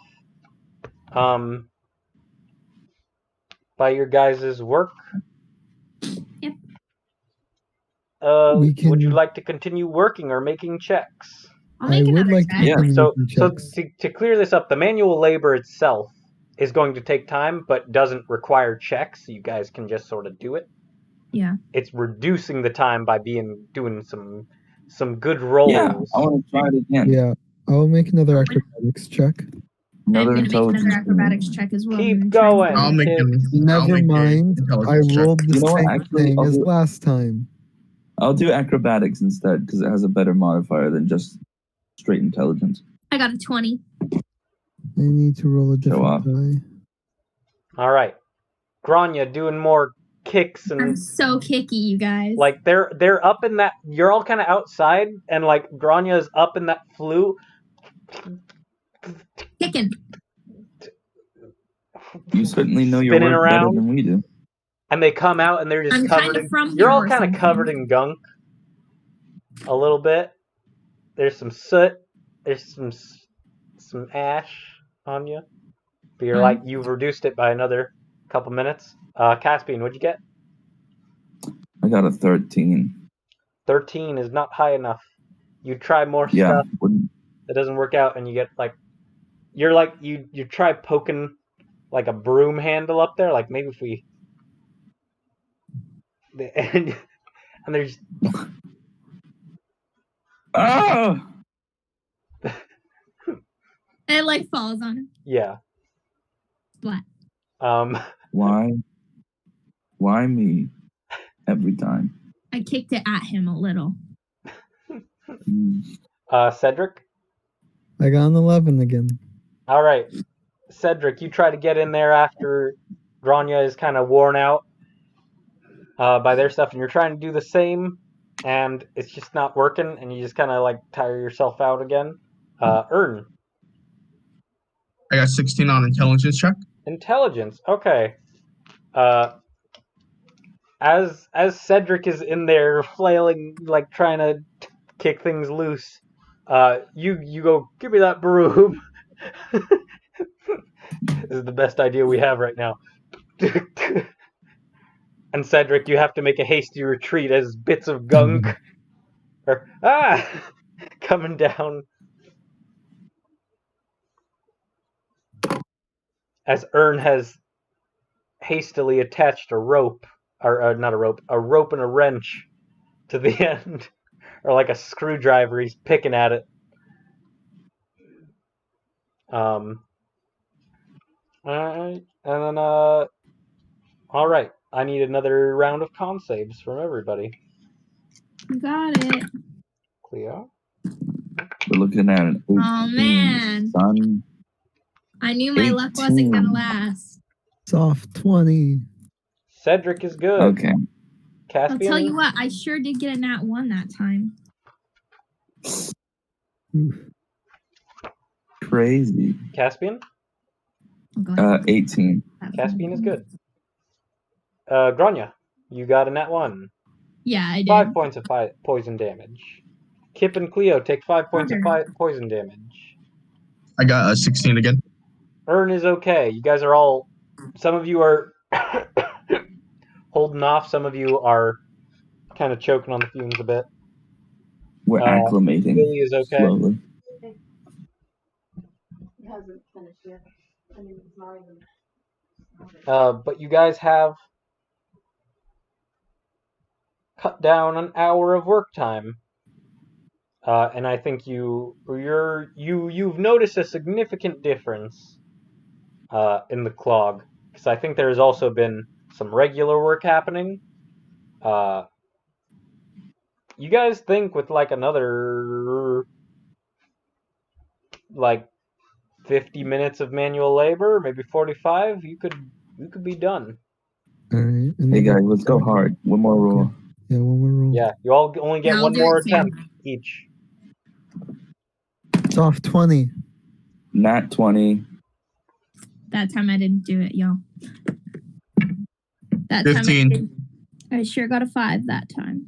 By your guys' work. Yep. Would you like to continue working or making checks? I'll make another like check. to Yeah. continue So making checks. to clear this up, the manual labor itself is going to take time, but doesn't require checks. So you guys can just sort of do it. Yeah. It's reducing the time by doing some good rolls. Yeah, I want to try it again. Yeah, I'll make another acrobatics check. Another I'm gonna make another intelligence. acrobatics check as well. Keep I'm gonna try and going. get I'll it. make Never mind. I rolled the You know what, same actually, thing I'll as do- last time. I'll do acrobatics instead because it has a better modifier than just straight intelligence. I got a 20. I need to roll a off. different die. All right, Grania doing more kicks I'm and so kicky, you guys. like they're up in that. You're all kind of outside, and like Grania is up in that flue. Kicking. You certainly know your Spinning work better around. than we do. And they come out and they're just I'm covered kind of in. from You're here all or kind of something. covered in gunk. A little bit. There's some soot. There's some ash on you. But you're like you've reduced it by another couple minutes. Caspian, what'd you get? I got a 13. 13 is not high enough. You try more Yeah. stuff. It doesn't work out, and you get like you try poking like a broom handle up there. Like maybe if we and there's Oh! It like falls on him. yeah. Splat. Why me every time? I kicked it at him a little. Cedric. I got an 11 again. All right, Cedric, you try to get in there after Grania is kind of worn out by their stuff, and you're trying to do the same, and it's just not working, and you just kind of like tire yourself out again. Ern. I got 16 on intelligence check. Intelligence. Okay. As Cedric is in there flailing, like trying to kick things loose, you go, give me that broom. This is the best idea we have right now. And Cedric, you have to make a hasty retreat as bits of gunk are coming down. As Ern has hastily attached a rope, or not a rope, a rope and a wrench to the end, or like a screwdriver. He's picking at it. And then all right. I need another round of con saves from everybody. You got it. Cleo. We're looking at an 18, Oh man. son. I knew my luck wasn't gonna last. Soft 20. Cedric is good. Okay. Caspian. I'll tell you what, I sure did get a nat 1 that time. Crazy. Caspian. 18. Caspian is good. Grania, you got a nat 1. Yeah, I did. 5 points of poison damage. Kip and Cleo take 5 points of poison damage. I got a 16 again. Ern is okay. You guys are all. Some of you are holding off. Some of you are kind of choking on the fumes a bit. We're acclimating. Billy is okay. Slowly. It hasn't finished yet. I mean, it's not even. But you guys have cut down an hour of work time. And I think you've noticed a significant difference in the clog, because I think there has also been some regular work happening. You guys think with like another like 50 minutes of manual labor, maybe 45, you could be done. All right. Hey guys, let's go hard. One more roll. Yeah, one more roll. Yeah, you all only get Yeah, I'll one do more it too. attempt each. It's off 20. Nat 20. That time I didn't do it, y'all. That 15. time I sure got a 5 that time.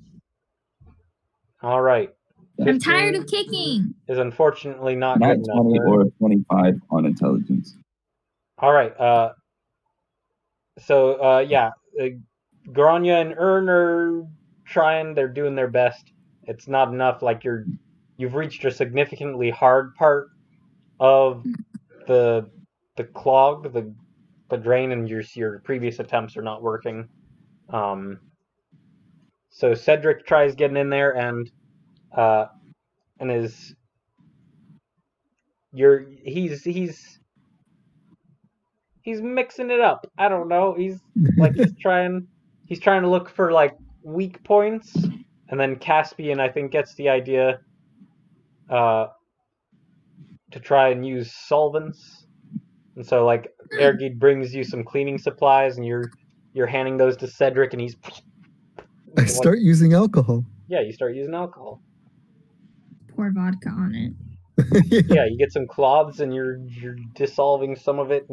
All right. I'm tired 15 of kicking. is unfortunately not Nat good enough. 20 Ern. or 25 on intelligence. All right. Grania and Ern are trying. They're doing their best. It's not enough. Like you've reached a significantly hard part of the clog, the drain, and your previous attempts are not working. So Cedric tries getting in there and is he's mixing it up. I don't know. He's trying to look for like weak points, and then Caspian I think gets the idea to try and use solvents. And so like Ergid brings you some cleaning supplies, and you're handing those to Cedric, and he's I start using alcohol. Yeah, you start using alcohol. Pour vodka on it. Yeah, you get some cloths and you're dissolving some of it.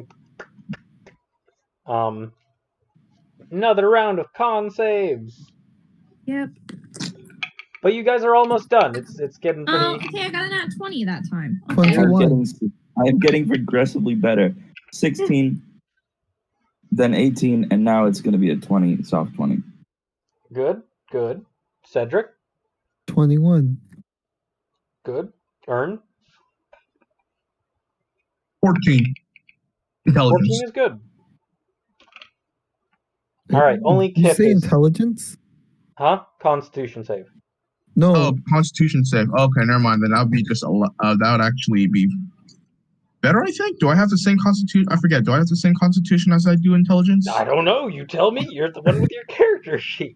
Another round of con saves. Yep. But you guys are almost done. It's getting pretty. Oh, okay, I got a nat 20 that time. Okay. 21. I'm getting progressively better. 16, then 18, and now it's going to be a 20, soft 20. Good. Cedric. 21. Good. Ern. 14. Intelligence. 14 is good. All right, only Did you Kip say is. intelligence? Huh? Constitution save. No. Oh, Constitution save. Okay, never mind. Then that would be just that would actually be better. I think. Do I have the same Constitution? I forget. Do I have the same Constitution as I do Intelligence? I don't know. You tell me. You're the one with your character sheet.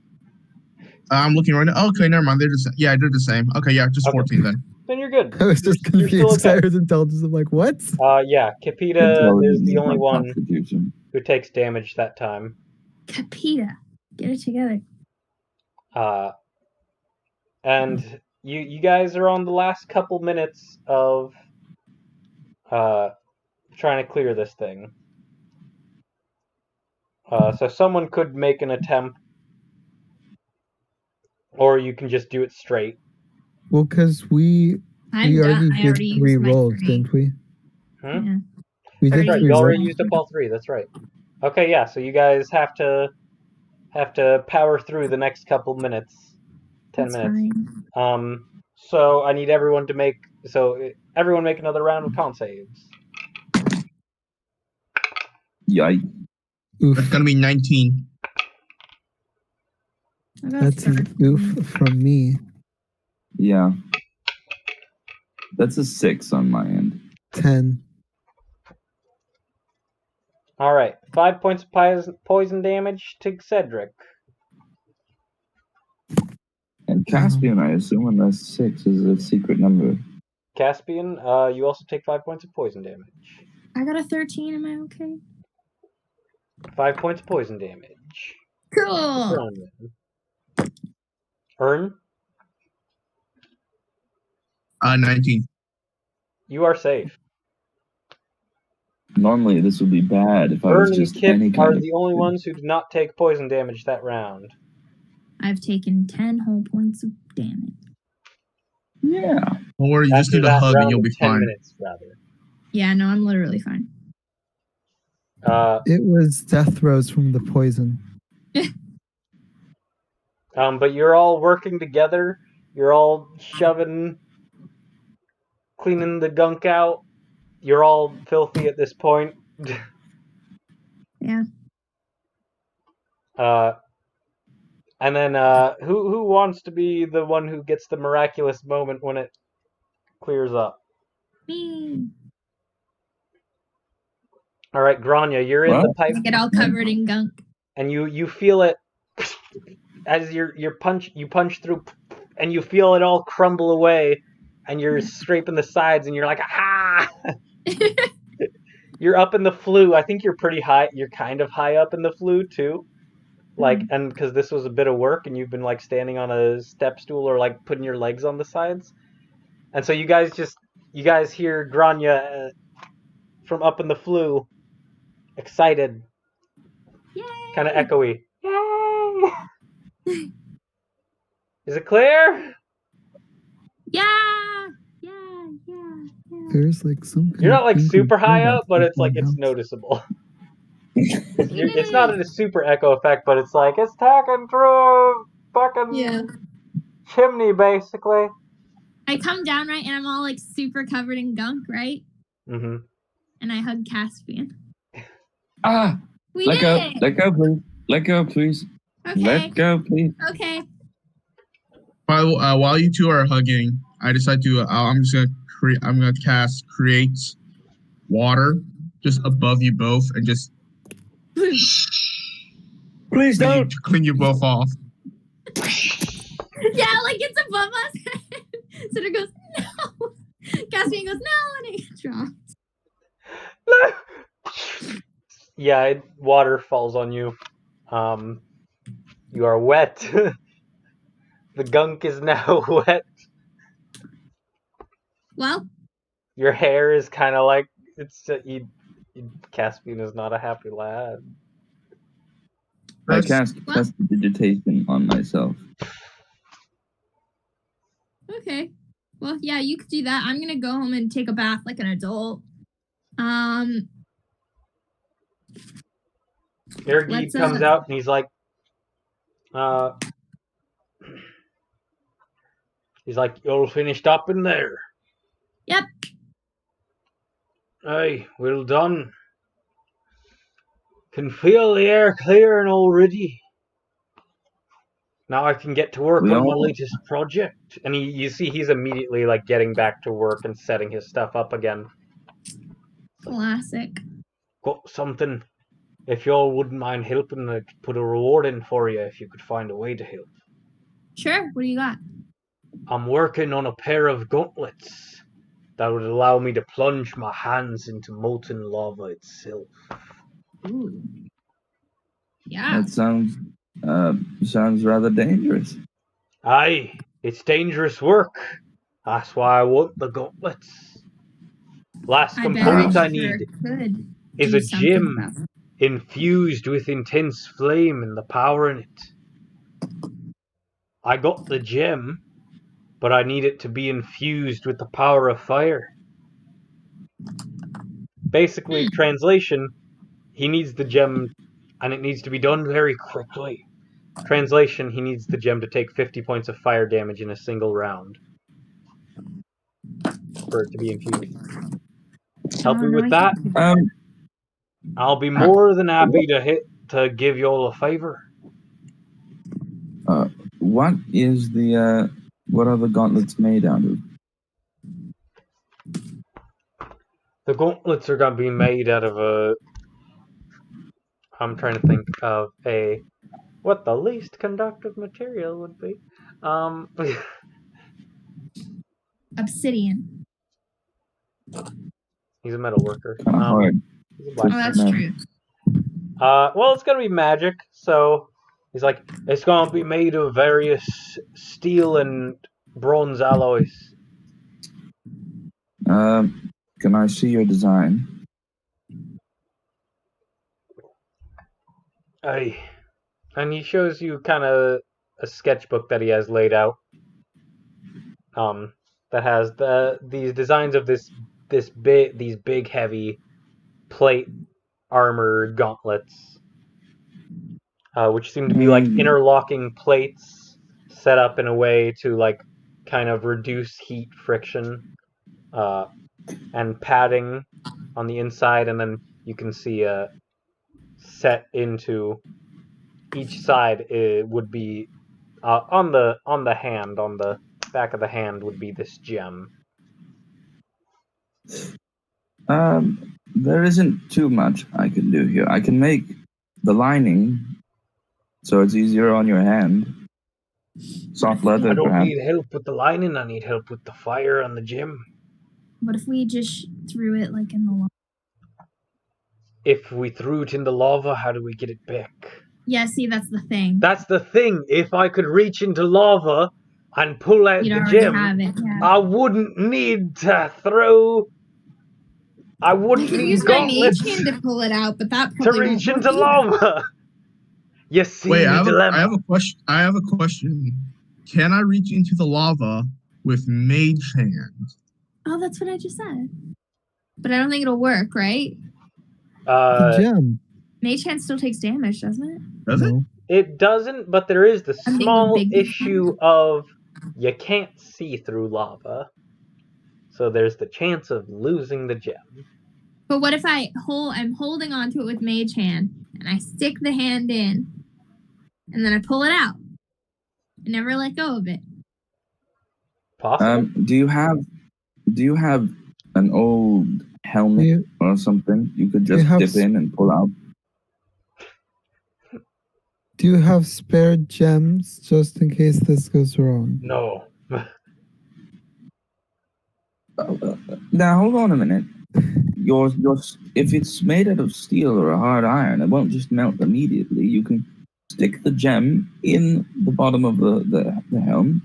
I'm looking right now. Okay, never mind. They're the same. Yeah, they're the same. Okay, yeah, just 14 then. Then you're good. I was just You're still confused. okay. I heard intelligence. I'm like, what? Yeah, Capita is the only my one constitution. who takes damage that time. Capita. Get it together. And you guys are on the last couple minutes of trying to clear this thing. So someone could make an attempt, or you can just do it straight. Well, because we I'm already done. I did already 3 used my rolls, 3. didn't we? Hmm? Yeah. We That's did Right, 3 you already rolls. used up all 3. That's right. Okay, yeah. So you guys have to power through the next couple minutes. 10 That's minutes. fine. So I need everyone to make another round of con saves. Yikes. Oof. That's gonna be 19. I got That's an 13. oof from me. Yeah. That's a 6 on my end. 10. All right, 5 points of poison damage to Cedric. And Caspian, I assume, unless 6 is a secret number. Caspian, you also take 5 points of poison damage. I got a 13. Am I okay? 5 points of poison damage. Cool. Ern, 19. you are safe. Normally, this would be bad if I was Ern and just Kip any are kind of. the only ones who did not take poison damage that round. I've taken 10 whole points of damage. Yeah. Don't worry, you just After need a that hug round and you'll of be 10 fine. minutes, rather. Yeah, no, I'm literally fine. It was death throes from the poison. But you're all working together. You're all cleaning the gunk out. You're all filthy at this point. Yeah. And then who wants to be the one who gets the miraculous moment when it clears up? Me. All right, Grania, you're in the pipe, I get all covered in gunk. and you feel it as you punch through, and you feel it all crumble away, and you're scraping the sides, and you're like, ah! You're up in the flue. I think you're pretty high. You're kind of high up in the flue too. Like, and because this was a bit of work, and you've been like standing on a step stool or like putting your legs on the sides, and so you guys hear Grania from up in the flue, excited, Yay! kind of echoey. Yay! Is it clear? Yeah. There's like some kind You're not of like angry super high bird up, but outside it's like my it's house. noticeable. We It's did not it. a super echo effect, but it's like it's talking through a fucking Yeah. chimney, basically. I come down, right, and I'm all like super covered in gunk, right? Mm-hmm. And I hug Caspian. Ah! We Let did go. it. Let go, please. Let go, please. Okay. Let go, please. Okay. While you two are hugging, I decide to. I'm gonna cast create water just above you both and just Please don't. clean you both off. Yeah, like it's above us. Cinder goes, no. Caspian goes, no, and it drops. Yeah, water falls on you. You are wet. The gunk is now wet. Well, Your hair is kind of like Caspian is not a happy lad. I cast prestidigitation on myself. okay. Well, yeah, you could do that. I'm gonna go home and take a bath like an adult. Irgi comes out and he's like, you all finished up in there? Yep. Aye, well done. Can feel the air clearing already. Now I can get to work on my latest project. And you see he's immediately like getting back to work and setting his stuff up again. Classic. Got something. If y'all wouldn't mind helping, I'd put a reward in for you if you could find a way to help. Sure. What do you got? I'm working on a pair of gauntlets that would allow me to plunge my hands into molten lava itself. Ooh. Yeah. That sounds rather dangerous. Aye, it's dangerous work. That's why I want the gauntlets. Last component I need is a gem infused with intense flame and the power in it. I got the gem, but I need it to be infused with the power of fire. Basically, translation, he needs the gem, and it needs to be done very quickly. Translation, he needs the gem to take 50 points of fire damage in a single round for it to be infused. Help me with that? I'll be more than happy to give you all a favor. What are the gauntlets made out of? The gauntlets are going to be made out of I'm trying to think of what the least conductive material would be. Obsidian. He's a metal worker. Kind of hard. Oh, that's true. Well, it's going to be magic, so he's like, it's going to be made of various steel and bronze alloys. Can I see your design? Aye. And he shows you kind of a sketchbook that he has laid out. That has these designs of these big heavy plate armor gauntlets, which seem to be like interlocking plates set up in a way to like kind of reduce heat friction, and padding on the inside, and then you can see set into each side. It would be on the hand, on the back of the hand would be this gem. There isn't too much I can do here. I can make the lining so it's easier on your hand. Soft leather, I don't perhaps. need help with the lining. I need help with the fire on the gem. What if we just threw it like in the lava? If we threw it in the lava, how do we get it back? Yeah, see, that's the thing. That's the thing. If I could reach into lava and pull out You'd the already gem, have it. Yeah. I wouldn't need to throw. I I wouldn't could need use my mage gauntlets hand to pull it out, but that to probably reach won't into work either. lava. You see Wait, the I dilemma. have a question. I have a question. Can I reach into the lava with mage hand? Oh, that's what I just said. But I don't think it'll work, right? The gem. Mage hand still takes damage, doesn't it? Does it? No. It doesn't, but there is the I'm thinking small big issue of you can't see through lava. So there's the chance of losing the gem. But what if I'm holding onto it with mage hand and I stick the hand in and then I pull it out? I never let go of it. Possible? Do you have an old helmet or something you could just dip in and pull out? Do you have spare gems just in case this goes wrong? No. Now hold on a minute. Your if it's made out of steel or a hard iron, it won't just melt immediately. You can stick the gem in the bottom of the helm,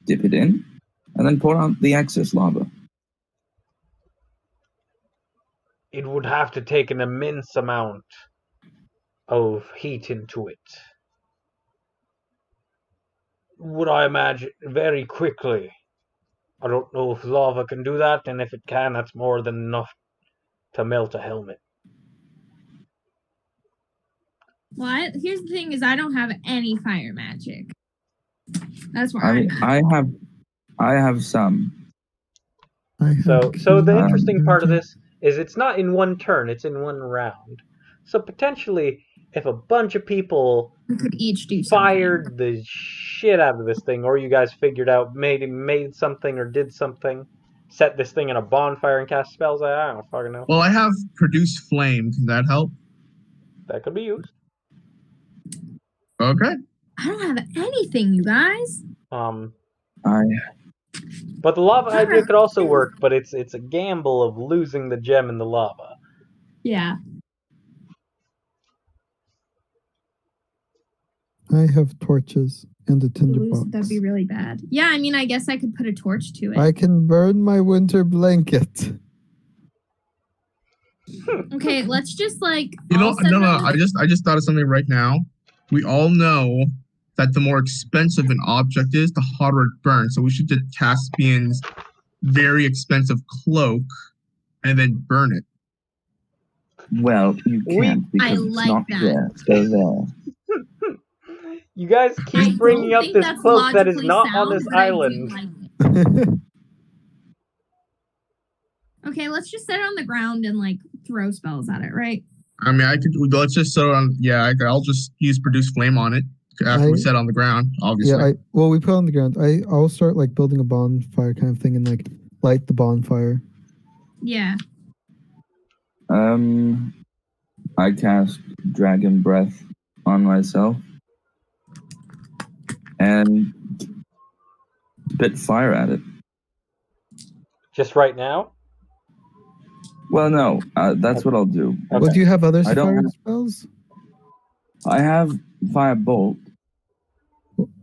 dip it in, and then pour out the excess lava. It would have to take an immense amount of heat into it. Would I imagine very quickly. I don't know if lava can do that, and if it can, that's more than enough to melt a helmet. Well, here's the thing: is I don't have any fire magic. That's why I have some. So the interesting part of this is it's not in one turn; it's in one round. So potentially, if a bunch of people we could each do fired the shit out of this thing, or you guys figured out made something or did something, set this thing in a bonfire and cast spells, I don't fucking know. Well, I have produce flame. Can that help? That could be used. Okay. I don't have anything, you guys. But the lava idea could also work, but it's a gamble of losing the gem in the lava. Yeah. I have torches and a tinderbox. That'd be really bad. Yeah, I mean, I guess I could put a torch to it. I can burn my winter blanket. Okay, let's just like. No. I just thought of something right now. We all know that the more expensive an object is, the hotter it burns. So we should get Caspian's very expensive cloak and then burn it. Well, you can't because it's not there. So there. You guys keep bringing up this cloak that is not on this island. Okay, let's just set it on the ground and like throw spells at it, right? I mean, let's just set it on. Yeah, I'll just use produce flame on it after we set it on the ground. Obviously. Yeah, we put it on the ground. I'll start like building a bonfire kind of thing and like light the bonfire. Yeah. I cast Dragon Breath on myself and spit fire at it. Just right now? Well, no, that's what I'll do. Okay. Well, do you have other fire spells? I have Firebolt.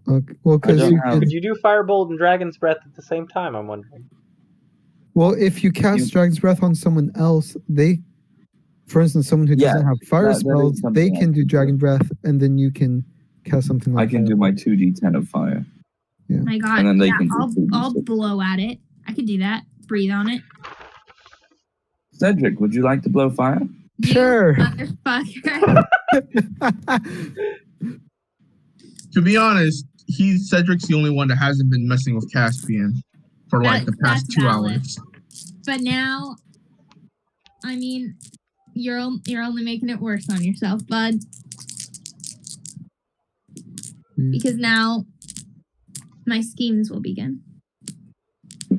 Okay. Well, could you do Firebolt and Dragon's Breath at the same time, I'm wondering? Well, if you cast Dragon's Breath on someone else, for instance, someone who doesn't have fire spells, they can do Dragon Breath, and then you can cast something like I can do my 2d10 of fire. Yeah. My God. And then they can I'll blow at it. I could do that. Breathe on it. Cedric, would you like to blow fire? Sure. Motherfucker. To be honest, Cedric's the only one that hasn't been messing with Caspian for like the past 2 hours. But now, I mean, you're only making it worse on yourself, bud. Because now my schemes will begin.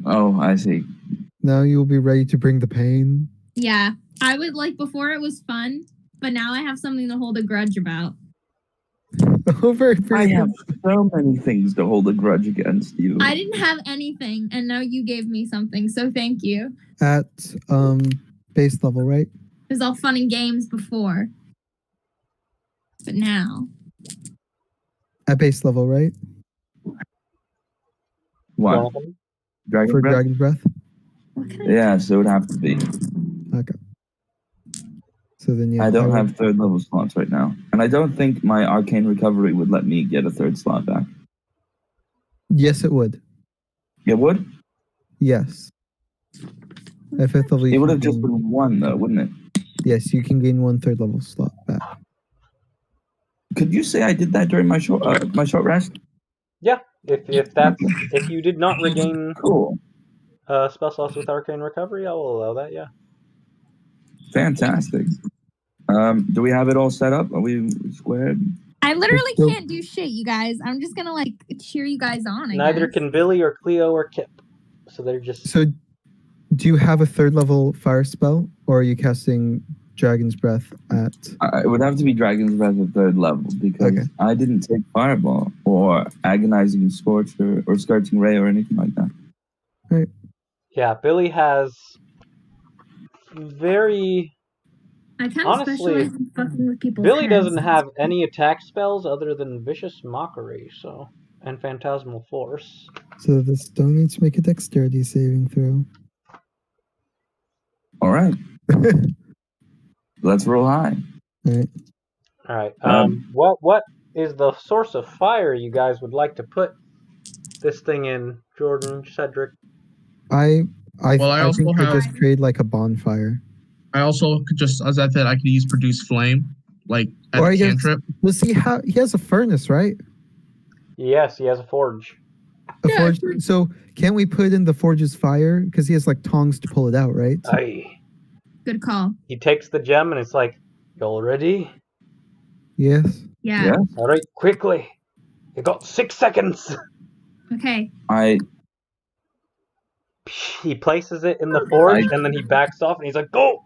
Oh, I see. Now you'll be ready to bring the pain. Yeah. I would before it was fun, but now I have something to hold a grudge about. I have so many things to hold a grudge against you. I didn't have anything, and now you gave me something, so thank you. At base level, right? It was all fun and games before. But now... at base level, right? What? Jonathan? Dragon For breath? Dragon Breath? What can I Yeah, so it would have to be. Okay. So then, yeah. I don't would- have third level slots right now. And I don't think my arcane recovery would let me get a third slot back. Yes, it would. It would? Yes. At 5th level, It you would can have just gain- been one though, wouldn't it? Yes, you can gain 1 third level slot back. Could you say I did that during my short rest? Yeah. If you did not regain Cool. spell slots with arcane recovery, I will allow that. Yeah. Fantastic. Do we have it all set up? Are we squared? I literally Nope. can't do shit, you guys. I'm just gonna like cheer you guys on. I Neither guess. can Billy or Cleo or Kip. So they're just. So, do you have a 3rd level fire spell, or are you casting Dragon's Breath at? It would have to be Dragon's Breath at 3rd level because Okay. I didn't take Fireball or Agonizing Scorch or Scorching Ray or anything like that. Yeah, Billy has very. I kind of Honestly, specialize in fucking with people's Billy heads. doesn't have any attack spells other than Vicious Mockery, and Phantasmal Force. So the stone needs to make a dexterity saving throw. All right. Let's roll high. Alright. All right. What is the source of fire you guys would like to put this thing in, Jordan, Cedric? I also think we have- just create like a bonfire. I also could just, as I said, I could use produce flame, like as Or a I guess- cantrip. Well, see how he has a furnace, right? Yes, he has a forge. A Yeah, forge. So can't we put in the forge's fire because he has like tongs to pull it out, right? Aye. Good call. He takes the gem and it's like, y'all ready? Yes. Yeah. Yeah. All right, quickly. You got 6 seconds. Okay. He places it in the forge and then he backs off and he's like, go!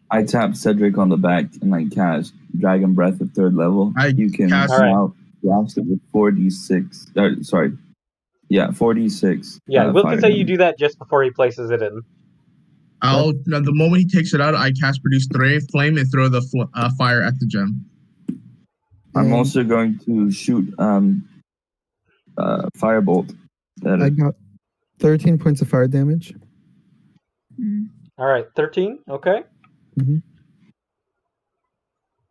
I tap Cedric on the back and I cast Dragon Breath at 3rd level. You can cast- now blast it with 4d6. Sorry. Yeah, 4d6. Yeah, we'll fire just say you damage. do that just before he places it in. The moment he takes it out, I cast produce flame and throw the fire at the gem. I'm And also going to shoot firebolt. I got 13 points of fire damage. Mm. All right, 13. Okay. Mhm.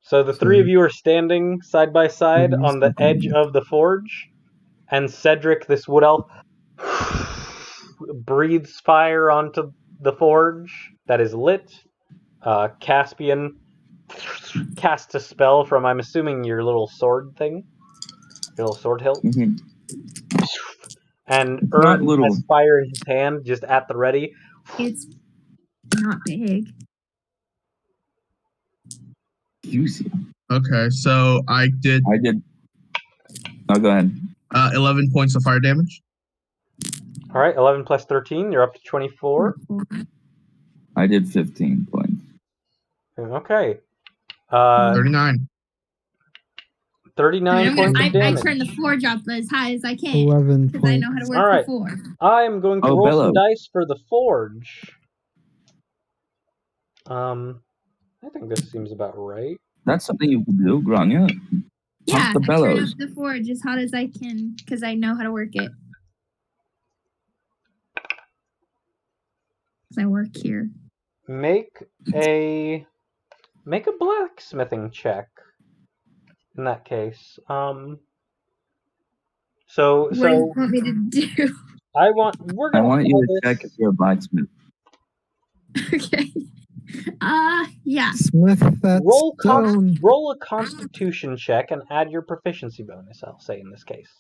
So the three of you are standing side by side on the edge of the forge, and Cedric, this wood elf, breathes fire onto the forge that is lit. Caspian casts a spell from, I'm assuming, your little sword thing, your little sword hilt, Mm-hmm. and not Ern little. has fire in his hand, just at the ready. It's not big. Juicy. Okay, so I did I did. Oh, go ahead. 11 points of fire damage. All right, 11 plus 13, you're up to 24. I did 15 points. Okay. 39. 39 points of I damage. turn the forge up as high as I can 11 because I points. know how to work All right. the forge. I am going to Oh, roll bellow. some dice for the forge. I think this seems about right. That's something you can do, Grania. Yeah, the I turn bellows. up the forge as hot as I can because I know how to work it. Because I work here. Make a blacksmithing check. In that case, What do you want me to do? I I want want you to check if you're a blacksmith. Okay. Yeah. Smith that stone. roll a Constitution check and add your proficiency bonus. I'll say in this case.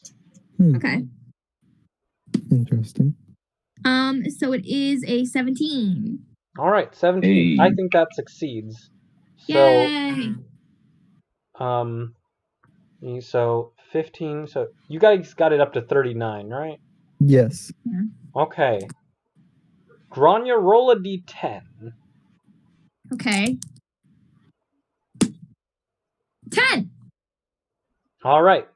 Okay. Interesting. So it is a 17. All right, 17. Hey. I think that succeeds. Yay! So 15. So you guys got it up to 39, right? Yes. Okay. Grania, roll a d10. Okay. 10. All right.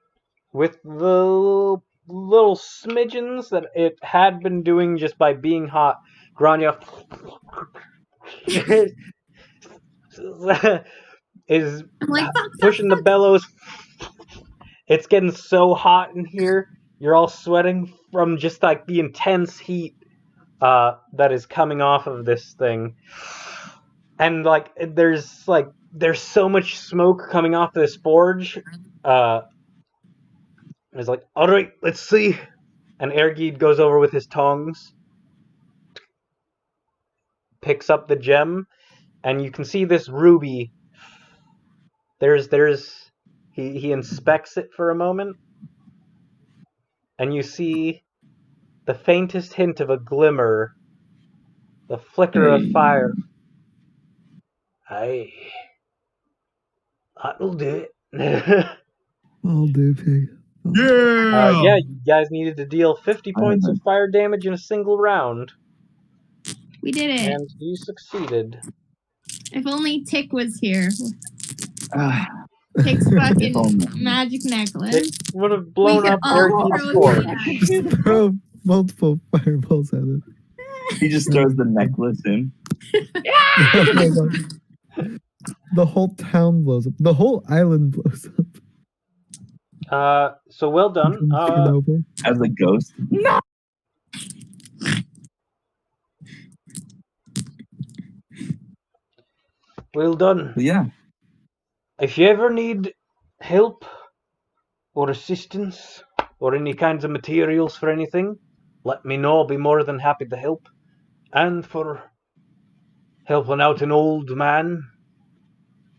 With the little smidgens that it had been doing just by being hot, Grania is I'm like, fuck, pushing fuck, the bellows It's getting so hot in here. You're all sweating from just like the intense heat that is coming off of this thing. And like there's so much smoke coming off this forge. It's like, all right, let's see. And Ergid goes over with his tongs, picks up the gem, and you can see this ruby. He inspects it for a moment, and you see the faintest hint of a glimmer, the flicker of fire. Aye, that'll do it. I'll do, pig. Yeah, you guys needed to deal 50 points of fire damage in a single round. We did it. And you succeeded. If only Tick was here. Ah, Tick's If fucking only. magic necklace. It would have blown could up all Ergid's throw forge. it Just throw multiple fireballs at it. he just throws the necklace in. The whole town blows up. The whole island blows up. So well done. From Chernobyl. As a ghost. Well done. But yeah. If you ever need help or assistance or any kinds of materials for anything, let me know. I'll be more than happy to help. And for helping out an old man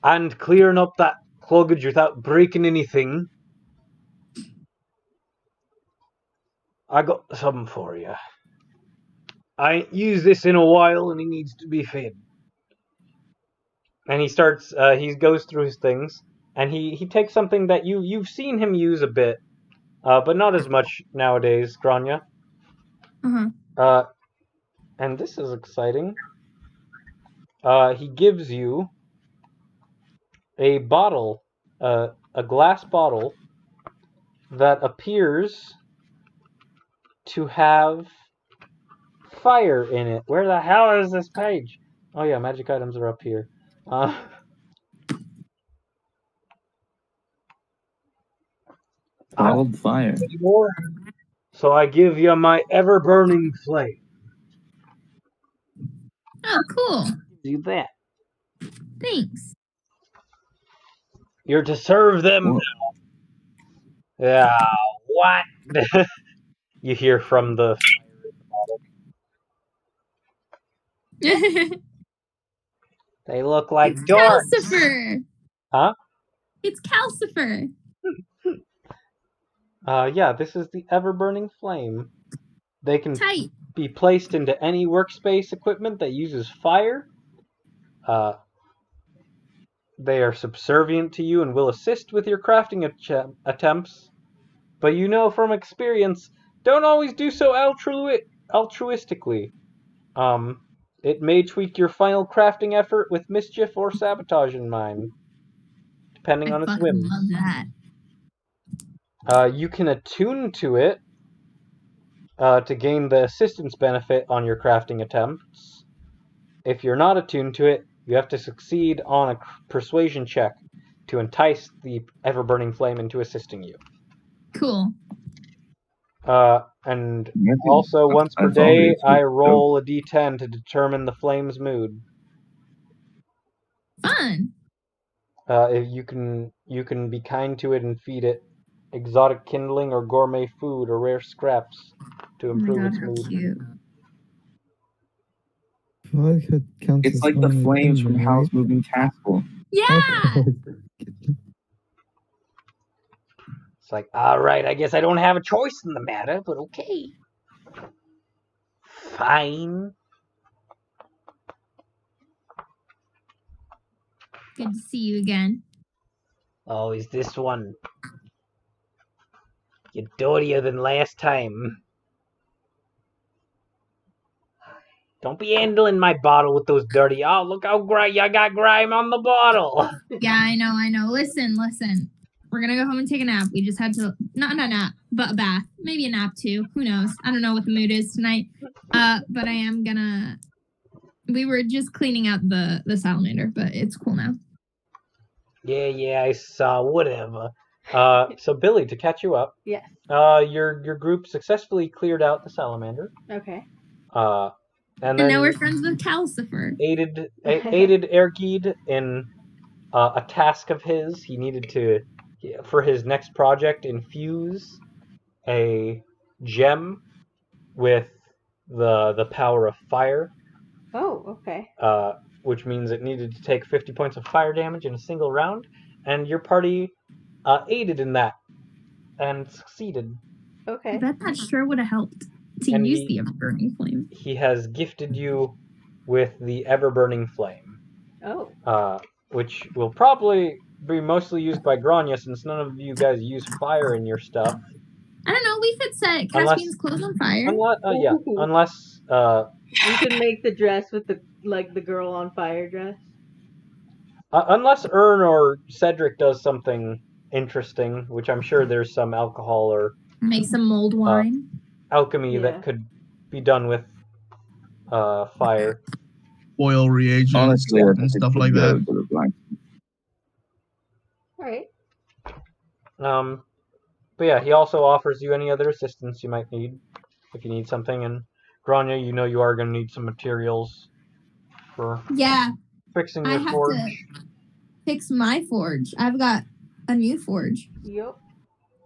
and clearing up that cloggage without breaking anything, I got something for you. I ain't used this in a while and he needs to be fed. And he starts, he goes through his things, and he takes something that you've seen him use a bit, but not as much nowadays, Grania. And this is exciting. He gives you a bottle, a glass bottle, that appears to have fire in it. Where the hell is this page? Oh yeah, magic items are up here. Bottled fire. Anymore? So I give you my ever-burning flame. Oh, cool. Do that. Thanks. You're to serve them. Yeah, what? You hear from the They look like It's darts. Calcifer. Huh? It's Calcifer. Yeah, this is the ever-burning flame. They can Tight. be placed into any workspace equipment that uses fire. They are subservient to you and will assist with your crafting attempts. But you know from experience, don't always do so altruistically. It may tweak your final crafting effort with mischief or sabotage in mind, depending on its whims. Love that. You can attune to it to gain the assistance benefit on your crafting attempts. If you're not attuned to it, you have to succeed on a persuasion check to entice the ever-burning flame into assisting you. Cool. And also once per day, I roll a d10 to determine the flame's mood. Fun. You can be kind to it and feed it exotic kindling or gourmet food or rare scraps to improve its mood. Cute. It's like the flames from Howl's Moving Castle. Yeah. It's like, all right, I guess I don't have a choice in the matter, but okay. Fine. Good to see you again. Oh, is this one? You're dirtier than last time. Don't be handling my bottle with those dirty... Oh, look how you got grime on the bottle. Yeah, I know. Listen. We're gonna go home and take a nap. We just had to... Not a nap, but a bath. Maybe a nap, too. Who knows? I don't know what the mood is tonight. But I am gonna... We were just cleaning out the salamander, but it's cool now. Yeah, I saw. Whatever. So Billy, to catch you up, Yes. your group successfully cleared out the salamander. Okay. And And now then we're friends with Calcifer. aided Ergid in a task of his. He needed to, for his next project, infuse a gem with the power of fire. Oh, okay. Which means it needed to take 50 points of fire damage in a single round, and your party aided in that and succeeded. I Okay. bet that sure would have helped to And use the ever-burning flame. He has gifted you with the ever-burning flame. Oh. Which will probably be mostly used by Grania, since none of you guys use fire in your stuff. I don't know. We could set Caspian's clothes on fire. Unless we could make the dress with the girl on fire dress. Unless Ern or Cedric does something interesting, which I'm sure there's some alcohol or make some mulled wine. Alchemy that could be done with fire. Oil reagents, honestly, and stuff like that. Alright. But yeah, he also offers you any other assistance you might need if you need something. And Grania, you know you are going to need some materials for fixing your forge. I have to fix my forge. I've got a new forge. Yep.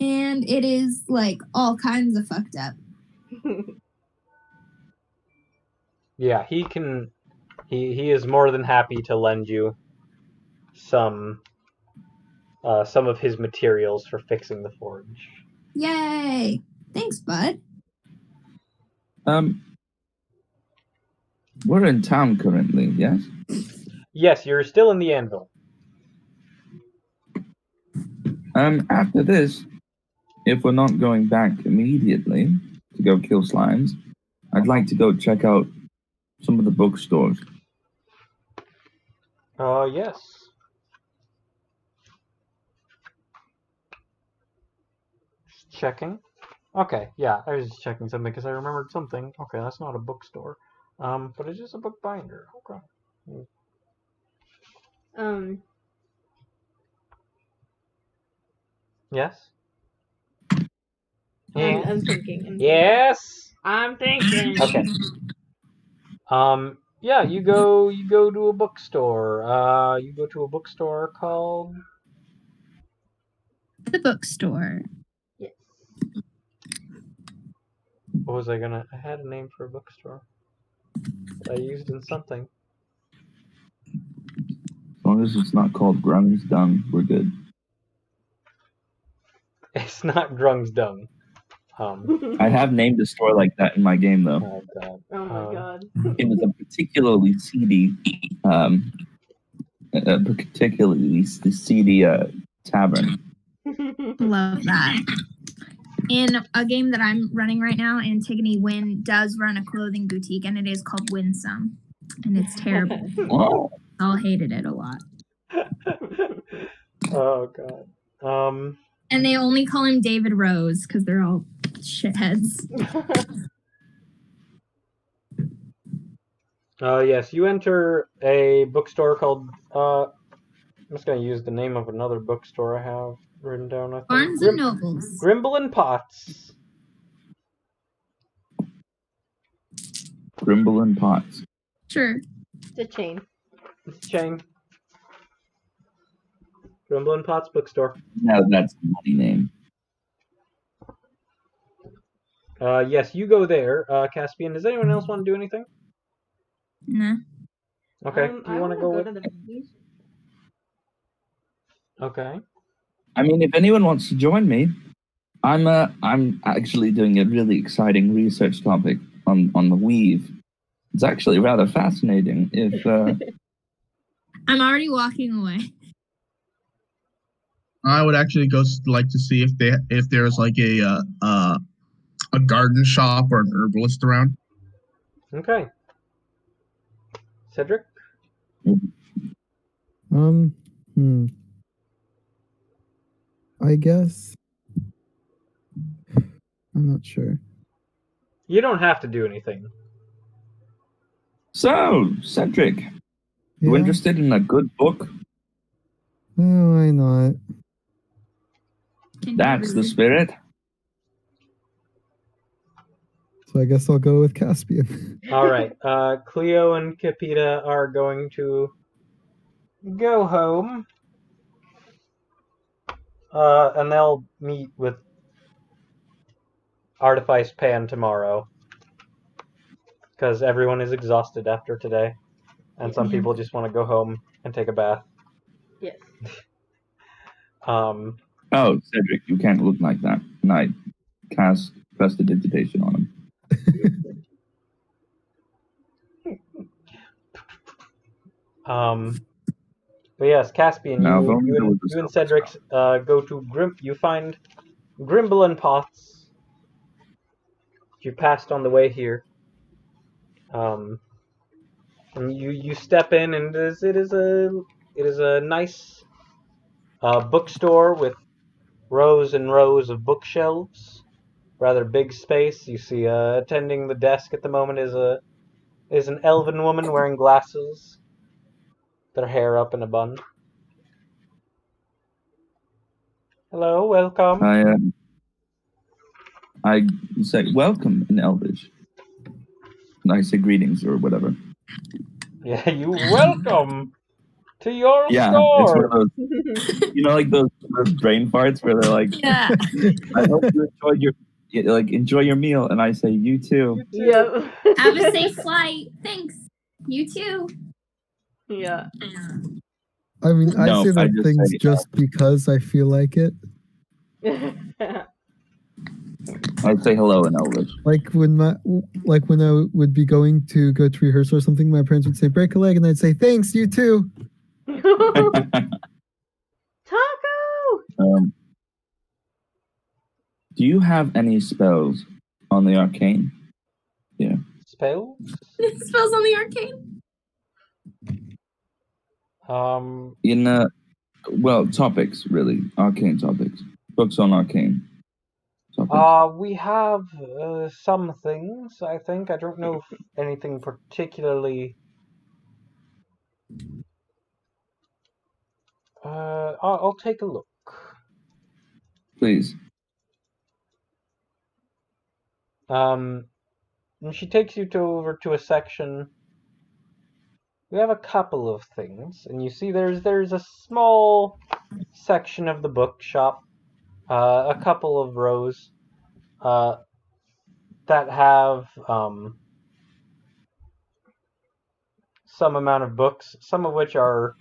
And it is like all kinds of fucked up. Yeah, he can. He is more than happy to lend you some of his materials for fixing the forge. Yay! Thanks, bud. We're in town currently, yes? Yes, you're still in the anvil. After this, if we're not going back immediately to go kill slimes, I'd like to go check out some of the bookstores. Yes. Just checking. Okay, yeah, I was just checking something because I remembered something. Okay, that's not a bookstore. But it is a bookbinder. Okay. Yes? I'm thinking. Yes? I'm thinking. Okay. Yeah, you go to a bookstore. You go to a bookstore called The Bookstore. Yes. What was I had a name for a bookstore that I used in something. As long as it's not called Grung's Dung, we're good. It's not Grung's Dung. I have named a store like that in my game, though. Oh god. Oh my god. It was a particularly seedy, tavern. Love that. In a game that I'm running right now, Antigone Wynn does run a clothing boutique, and it is called Winsome, and it's terrible. Oh. I hated it a lot. Oh god. And they only call him David Rose because they're all shitheads. Yes, you enter a bookstore called I'm just gonna use the name of another bookstore I have written down. I think. Barnes and Nobles. Grimble and Potts. Grimble and Potts. Sure. It's a chain. It's a chain. Grimble and Potts bookstore. No, that's the bloody name. Yes, you go there, Caspian. Does anyone else want to do anything? Nah. Okay. Do you want to go with? To the movies. Okay. I mean, if anyone wants to join me, I'm actually doing a really exciting research topic on the weave. It's actually rather fascinating. If I'm already walking away. I would actually like to see if there's like a garden shop or an herbalist around. Okay. Cedric? I guess. I'm not sure. You don't have to do anything. So, Cedric, you interested in a good book? Oh, why not? Continue That's the reading. spirit. So I guess I'll go with Caspian. All right. Cleo and Capita are going to go home. And they'll meet with Artifice Pan tomorrow. Because everyone is exhausted after today. And some Yeah. people just want to go home and take a bath. Yes. Oh, Cedric, you can't look like that. And I cast prestidigitation on him. But yes, Caspian, Now, if you only there was a and silver Cedric go to you find Grimble and Pots. You passed on the way here. And you step in, and it is a nice bookstore with rows and rows of bookshelves. Rather big space. You see, attending the desk at the moment is an elven woman wearing glasses, their hair up in a bun. Hello, welcome. I say welcome in Elvish. And I say greetings or whatever. Yeah, you welcome to your Yeah, store. it's one of those, like those brain farts where they're like, Yeah. I hope you enjoy your meal, and I say you too. Yep. Have a safe flight. Thanks. You too. Yeah. I mean, I No, say I that just things say, just because I feel like it. I'd say hello in Elvish. Like when I would be going to go to rehearsal or something, my parents would say break a leg, and I'd say thanks, you too. Taco. Do you have any spells on the arcane? Yeah. Spells? Spells on the arcane? Topics, really. Arcane topics. Books on arcane topics. We have some things, I think. I don't know if anything particularly... I'll take a look. Please. And she takes you over to a section. We have a couple of things, and you see there's a small section of the bookshop, a couple of rows, that have some amount of books, some of which are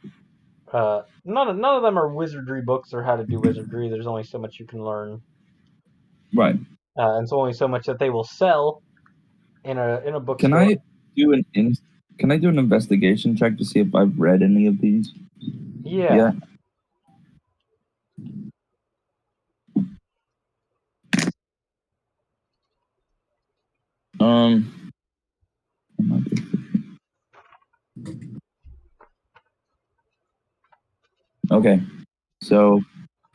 none of them are wizardry books or how to do wizardry. There's only so much you can learn, Right. and it's only so much that they will sell in a bookstore. Can I do an investigation check to see if I've read any of these? Yeah. Okay, so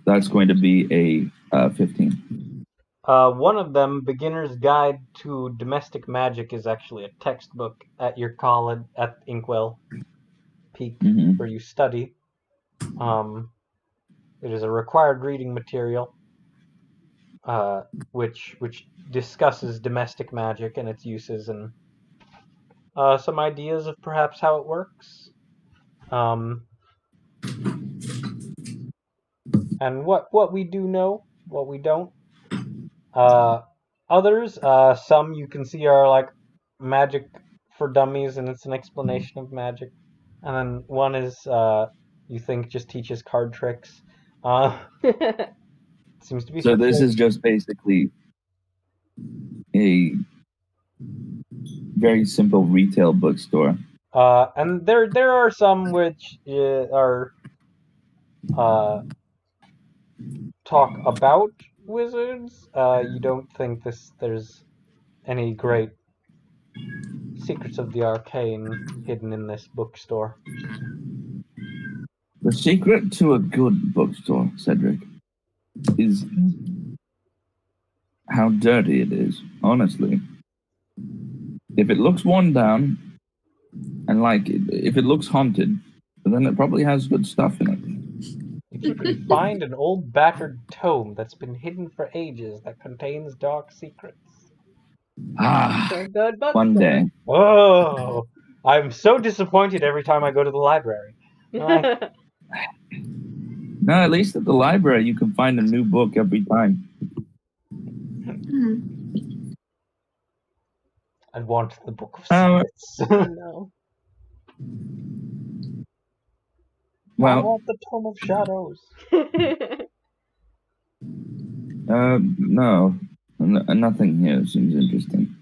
that's going to be a 15. One of them, Beginner's Guide to Domestic Magic, is actually a textbook at your college at Inkwell Peak, where you study. It is a required reading material, which discusses domestic magic and its uses and some ideas of perhaps how it works. And what we do know, what we don't. Others, some you can see are like magic for dummies, and it's an explanation of magic. And then one is you think just teaches card tricks. Seems to be. So this is just basically a very simple retail bookstore. And there are some which are talk about wizards. You don't think there's any great secrets of the arcane hidden in this bookstore. The secret to a good bookstore, Cedric, is how dirty it is, honestly. If it looks worn down, and if it looks haunted, then it probably has good stuff in it. You find an old battered tome that's been hidden for ages that contains dark secrets. Ah, Good book. one day. Oh, I'm so disappointed every time I go to the library. Like, No, at least at the library you can find a new book every time. I want the Book of Oh, Secrets. No. I Well, want the Tome of Shadows. no. Nothing here seems interesting.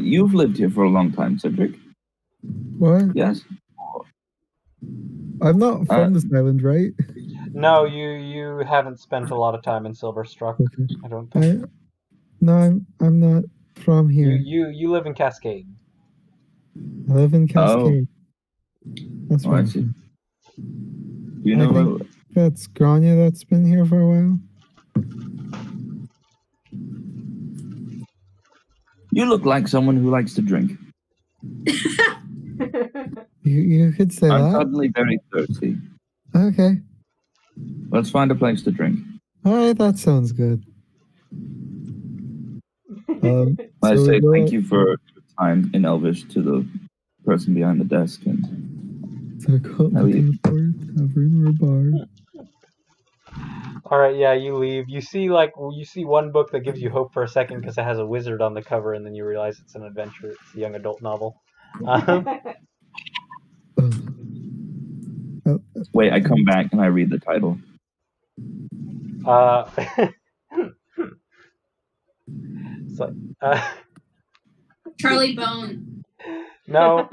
You've lived here for a long time, Cedric. What? Yes? I'm not from this island, right? No, you haven't spent a lot of time in Silverstruck. Okay. I don't think. No, I'm not from here. You live in Cascade. I live in Cascade. That's Oh, where I I'm see. from. You I know, think that's Grania that's been here for a while. you look like someone who likes to drink. You could say I'm that. suddenly very thirsty. Okay. Let's find a place to drink. All right, that sounds good. I So say we go thank you for your time in Elvish to the person behind the desk. And to go looking for a tavern or bar. All right, yeah, you leave. You see one book that gives you hope for a second because it has a wizard on the cover, and then you realize it's an adventure. It's a young adult novel. wait, I come back and I read the title. It's like, Charlie Bone. no.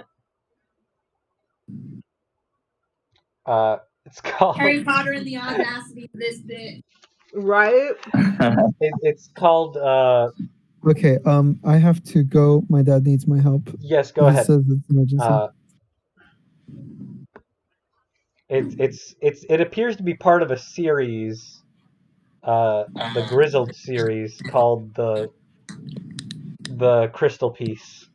It's called Harry Potter and the Audacity of this bit. Right? it's called Okay, I have to go. My dad needs my help. yes, go He ahead. says it's an emergency. It appears to be part of a series, the Grizzled series called the Crystal Piece.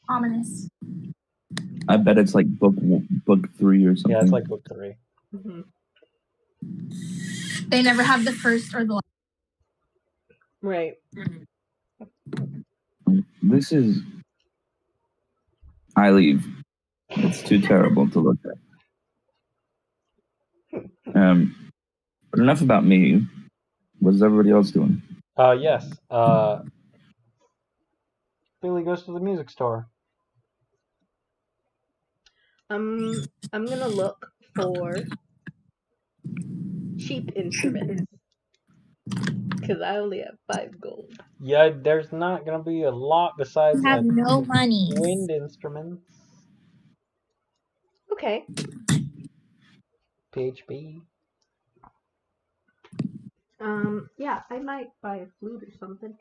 Ominous. I bet it's like book 3 or something. Yeah, it's like book 3. Mm-hmm. They never have the first or the last. Right. This is. I leave. It's too terrible to look at. But enough about me. What is everybody else doing? Yes. Billy goes to the music store. I'm gonna look for cheap instruments because I only have 5 gold. Yeah, there's not gonna be a lot besides You have no money. wind instruments. Okay. PHP. Yeah, I might buy a flute or something,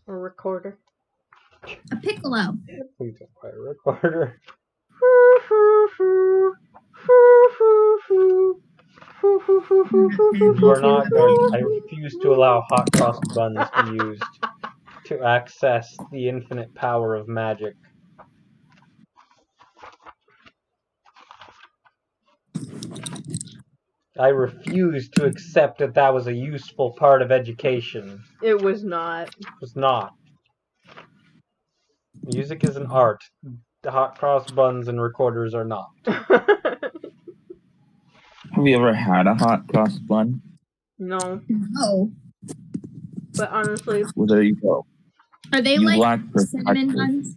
or a recorder. A piccolo. Please don't buy a recorder. You are not going. I refuse to allow hot cross buns to be used to access the infinite power of magic. I refuse to accept that was a useful part of education. It was not. It was not. Music is an art. Hot cross buns and recorders are not. Have you ever had a hot cross bun? No. No. But honestly. Well, there you go. Are they You like lack cinnamon perspective. buns?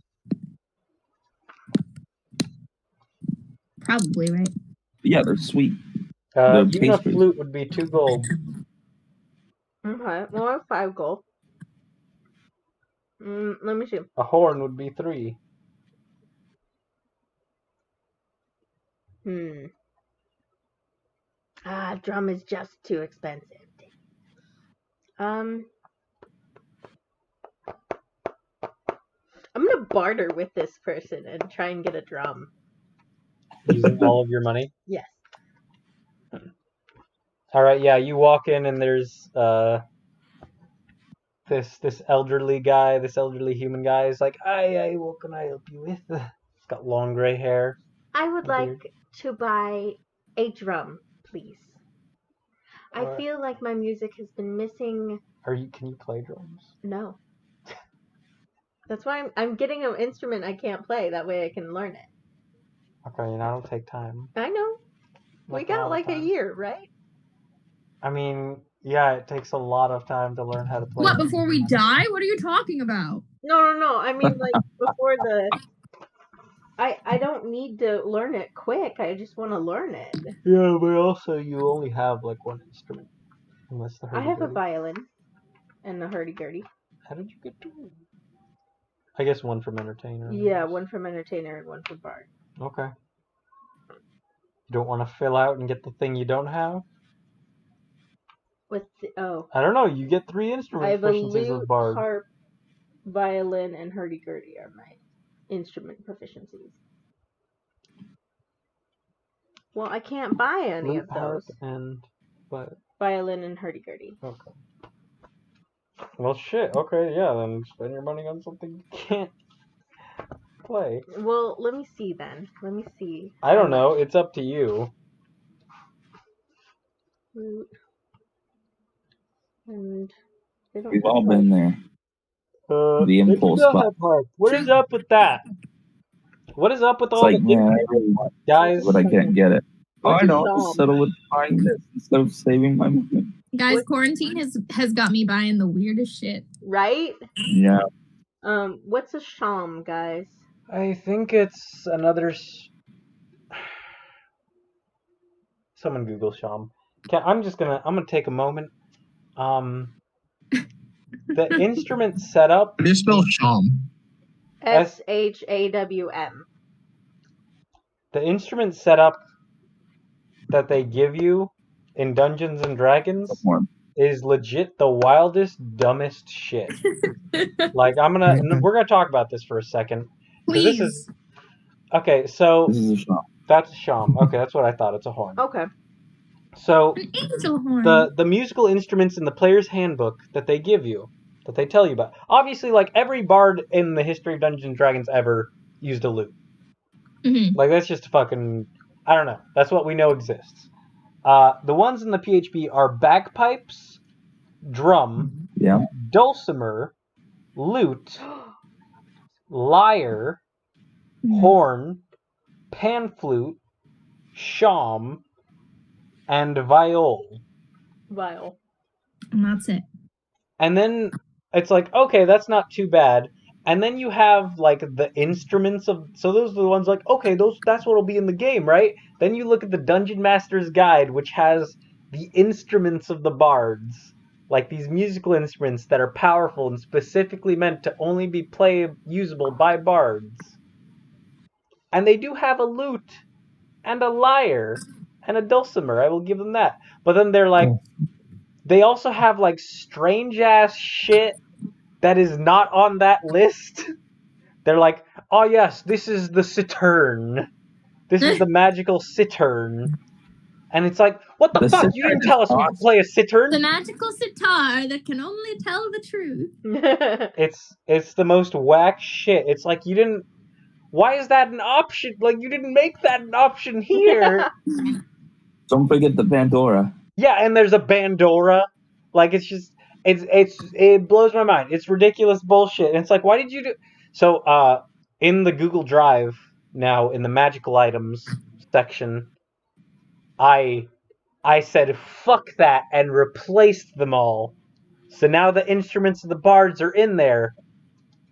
Probably, right? Yeah, they're sweet. Even a flute would be 2 gold. Okay, well, I have 5 gold. Let me see. A horn would be 3. Drum is just too expensive. I'm gonna barter with this person and try and get a drum. Using all of your money? Yes. Alright, yeah, you walk in and there's this elderly human guy is like, "Aye, what can I help you with?" He's got long gray hair. I would Weird. like to buy a drum, please. I Alright. feel like my music has been missing. Can you play drums? No. That's why I'm getting an instrument I can't play. That way I can learn it. Okay, that'll take time. I know. We Like, got lot like of a time. year, right? I mean, yeah, it takes a lot of time to learn how to play. What, before we die? What are you talking about? No. I mean, like, before the... I don't need to learn it quick. I just want to learn it. Yeah, but also you only have like one instrument. Unless the I have a hurdy-gurdy. violin and a hurdy-gurdy. How did you get two? I guess one from entertainer. Yeah, one from entertainer and one from bard. Okay. You don't want to fill out and get the thing you don't have? I don't know. You get 3 instrument I have a proficiencies lute, with bard. harp, violin, and hurdy-gurdy are my instrument proficiencies. Well, I can't buy any Lute, of harp, those. and what? Violin and hurdy-gurdy. Okay. Well, shit. Okay, yeah. Then spend your money on something you can't play. Well, let me see then. Let me see. I don't know. It's up to you. Lute. And they don't We've have all been harp. there. The impulse buy. What is up with that? What is up with It's all like, the man, I really want guys? it, but I can't get it. What's I a know. I'll sham? just settle with buying this instead of saving my money. Guys, What- quarantine has got me buying the weirdest shit. Right? Yeah. What's a sham, guys? I think it's another. Someone Google Sham. I'm gonna take a moment. The instrument setup. It is spelled Sham. SHAWM. The instrument setup that they give you in Dungeons and Dragons is legit the wildest, dumbest shit. Like we're gonna talk about this for a second. Please. This is okay. So This is a sham. that's a sham. Okay, that's what I thought. It's a horn. Okay. So An angel horn. the musical instruments in the player's handbook that they give you, that they tell you about. Obviously, like every bard in the history of Dungeons and Dragons ever used a lute. Mm-hmm. Like that's just fucking. I don't know. That's what we know exists. The ones in the PHB are bagpipes, drum, Yeah. dulcimer, lute, lyre, horn, pan flute, sham, and viol. Vial. And that's it. And then it's like, okay, that's not too bad. And then you have like the instruments of, so those are the ones like, okay, that's what'll be in the game, right? Then you look at the Dungeon Master's Guide, which has the instruments of the bards, like these musical instruments that are powerful and specifically meant to only be usable by bards. And they do have a lute and a lyre and a dulcimer. I will give them that. But then they're like, they also have like strange ass shit that is not on that list. They're like, oh yes, this is the cittern. This is the magical cittern. And it's like, what the fuck? You didn't tell us we could play a cittern. The magical sitar that can only tell the truth. It's the most whack shit. It's like you didn't. Why is that an option? Like you didn't make that an option here. Don't forget the Pandora. Yeah, and there's a Bandora. Like it's just it blows my mind. It's ridiculous bullshit. And it's like, why did you do? So in the Google Drive now in the magical items section, I said fuck that and replaced them all. So now the instruments of the bards are in there.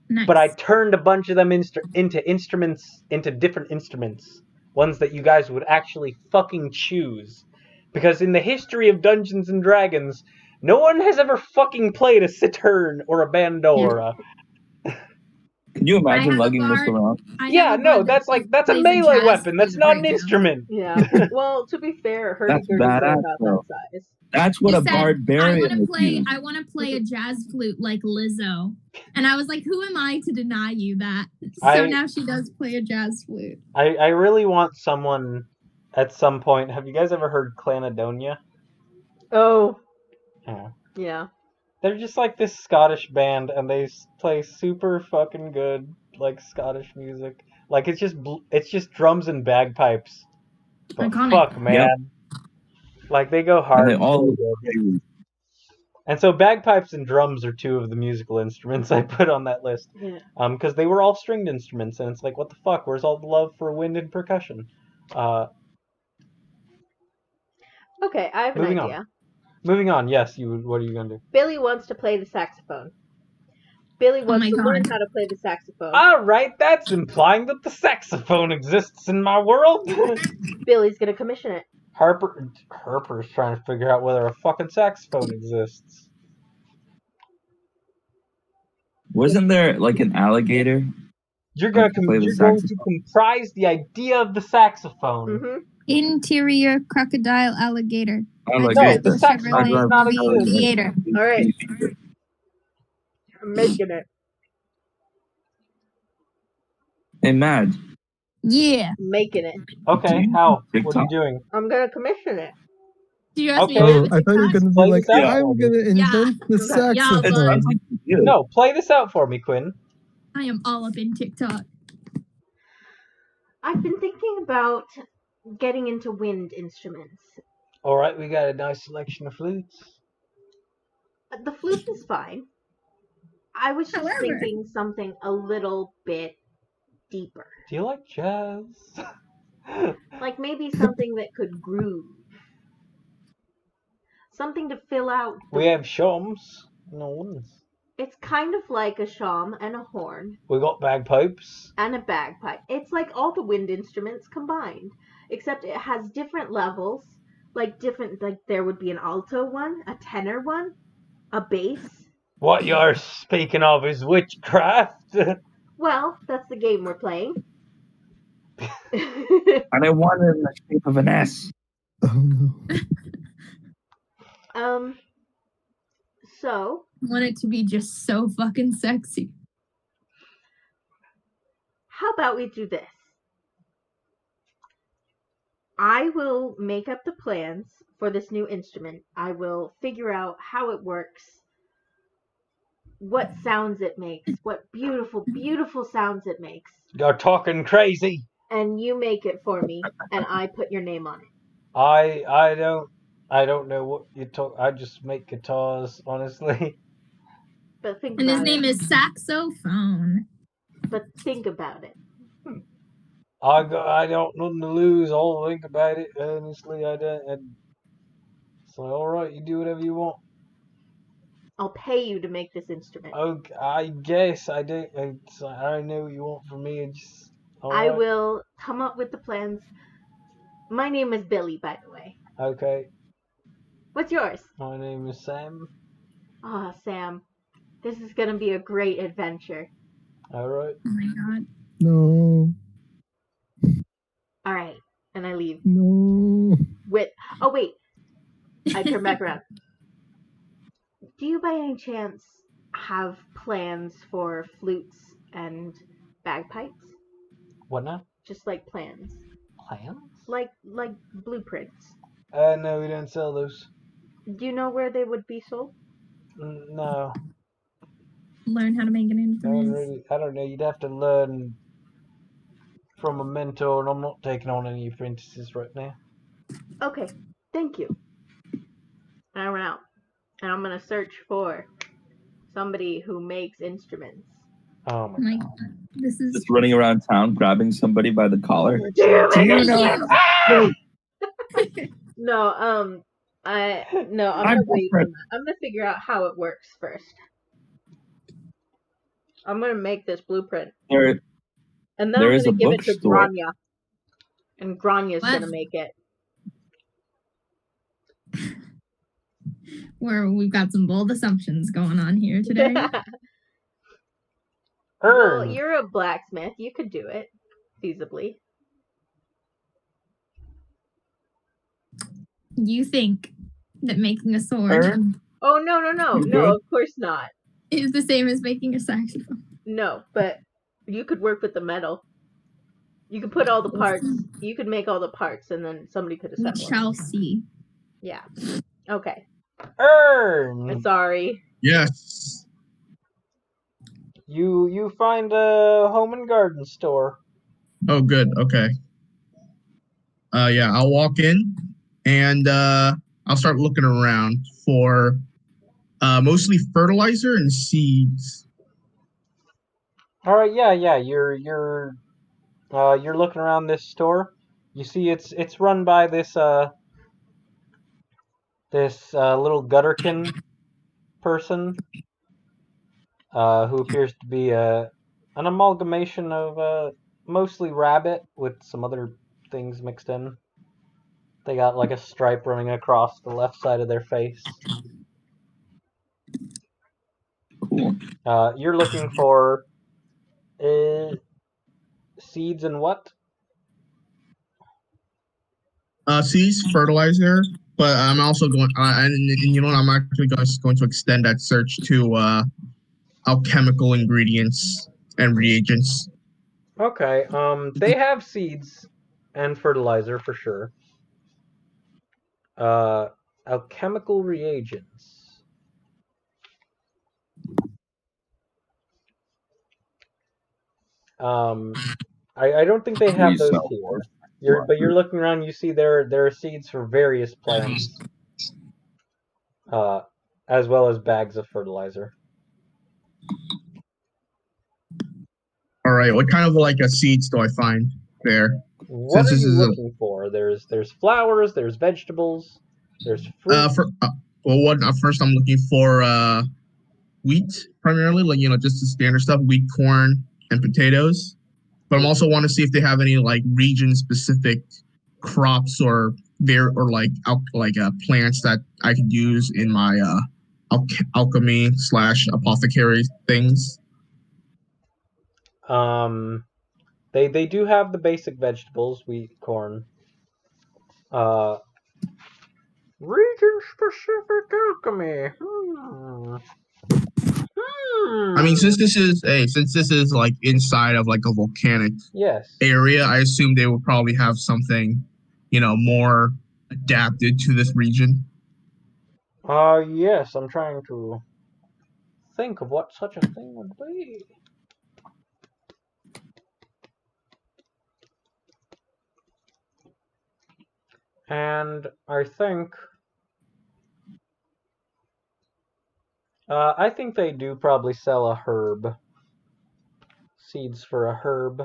Nice. But I turned a bunch of them into different instruments, ones that you guys would actually fucking choose. Because in the history of Dungeons and Dragons, no one has ever fucking played a cittern or a bandora. Can you imagine lugging this around? Yeah, no, that's a melee weapon. That's not an instrument. Yeah. Well, to be fair, That's hurdy-gurdies are badass, about though. that size. That's what He a said, barbarian would use. I want to play a jazz flute like Lizzo. And I was like, who am I to deny you that? So now she does play a jazz flute. I really want someone at some point. Have you guys ever heard Clanadonia? Oh. Yeah. Yeah. They're just like this Scottish band, and they play super fucking good, like, Scottish music. Like it's just drums and bagpipes. But Iconic. fuck, man. Yep. Like they go And hard. they all so good. And so bagpipes and drums are two of the musical instruments I put on that list. Yeah. Because they were all stringed instruments, and it's like, what the fuck? Where's all the love for wind and percussion? Okay, I have an Moving idea. Moving on. Yes, what are you gonna do? Billy wants to play the saxophone. Billy wants to learn how to play the saxophone. All right, that's implying that the saxophone exists in my world. Billy's gonna commission it. Harper's trying to figure out whether a fucking saxophone exists. Wasn't there like an alligator? You're going play the to saxophone. comprise the idea of the saxophone. Mm-hmm. Interior crocodile alligator. Alligator. No, the saxophone does not exist. Theater. All right. I'm making it. Hey, Mad. Yeah. I'm making it. Okay, how? What are you TikTok? doing? I'm gonna commission it. Do you ask me? Okay. Oh, I thought you were gonna Play be like, this out. I'm gonna invent the Okay. Yeah, It saxophone. sounds like you do. No, play this out for me, Quinn. I am all up in TikTok. I've been thinking about getting into wind instruments. All right, we got a nice selection of flutes. The flute is fine. I was just However. thinking something a little bit deeper. Do you like jazz? Like maybe something that could groove. Something to fill out. We have shawms. No ones. It's kind of like a shawm and a horn We got bagpipes. and a bagpipe. It's like all the wind instruments combined, except it has different levels. Like there would be an alto one, a tenor one, a bass. What you're speaking of is Witch+craft. Well, that's the game we're playing. And I want it in the shape of an S. Oh no. So I want it to be just so fucking sexy. how about we do this? I will make up the plans for this new instrument. I will figure out how it works, what sounds it makes, what beautiful, beautiful sounds it makes. You're talking crazy. And you make it for me, and I put your name on it. I don't know what you talk. I just make guitars, honestly. But think And his about name it. is Saxophone. But think about it. I don't nothing to lose. I'll think about it. Honestly, I don't. So all right, you do whatever you want. I'll pay you to make this instrument. Okay, I guess I do. I don't know what you want from me. I will come up with the plans. My name is Billy, by the way. Okay, What's yours? my name is Sam. Ah, Sam. This is gonna be a great adventure. All right. Oh my god. No. All right, and I leave. No. Oh wait, I turn back around. Do you, by any chance, have plans for flutes and bagpipes? What now? Just like plans, Plans? like blueprints. No, we don't sell those. Do you know where they would be sold? No, Learn how to make an instrument. I don't know. You'd have to learn from a mentor, and I'm not taking on any apprentices right now. Okay, thank you. And I went out, and I'm gonna search for somebody who makes instruments. Oh Oh my my god. god. This is Just running around town, grabbing somebody by the collar. Do you Do you make know? No, I'm gonna wait on that. I'm gonna figure out how it works first. I'm gonna make this blueprint, There, and then There I'm is gonna a give it to bookstore. Grania, and Grania's What? gonna make it. where we've got some bold assumptions going on here today. Well, Earn. you're a blacksmith. You could do it feasibly. You think that making a sword Earn? Oh no, You no! good? Of course not. is the same as making a saxophone? No, but you could work with the metal. You could put all the parts. You could make all the parts, and then somebody could We assemble them. shall see. Yeah. Okay. Earn. Sorry. Yes. You find a home and garden store. Oh, good. Okay. Yeah, I'll walk in and I'll start looking around for mostly fertilizer and seeds. All right, yeah. You're looking around this store. You see, it's run by this little gutterkin person who appears to be an amalgamation of mostly rabbit with some other things mixed in. They got like a stripe running across the left side of their face. Cool. You're looking for seeds and what? Seeds, fertilizer, but I'm also going, and you know what? I'm actually going to extend that search to alchemical ingredients and reagents. Okay. They have seeds and fertilizer for sure. Alchemical reagents. I don't think they have We those sell here. But you're looking around. You see there are seeds for various plants, as well as bags of fertilizer. All right, what kind of like a seeds do I find there? What Since are this you is looking for? There's flowers. There's vegetables. There's fruit. first I'm looking for wheat primarily, like just the standard stuff, wheat, corn, and potatoes. But I'm also want to see if they have any like region specific crops or plants that I could use in my alchemy / apothecary things. They do have the basic vegetables: wheat, corn. Region specific alchemy. I mean, since this is like inside of like a volcanic Yes. area, I assume they would probably have something, more adapted to this region. Yes, I'm trying to think of what such a thing would be. And I think they do probably sell a herb. Seeds for a herb.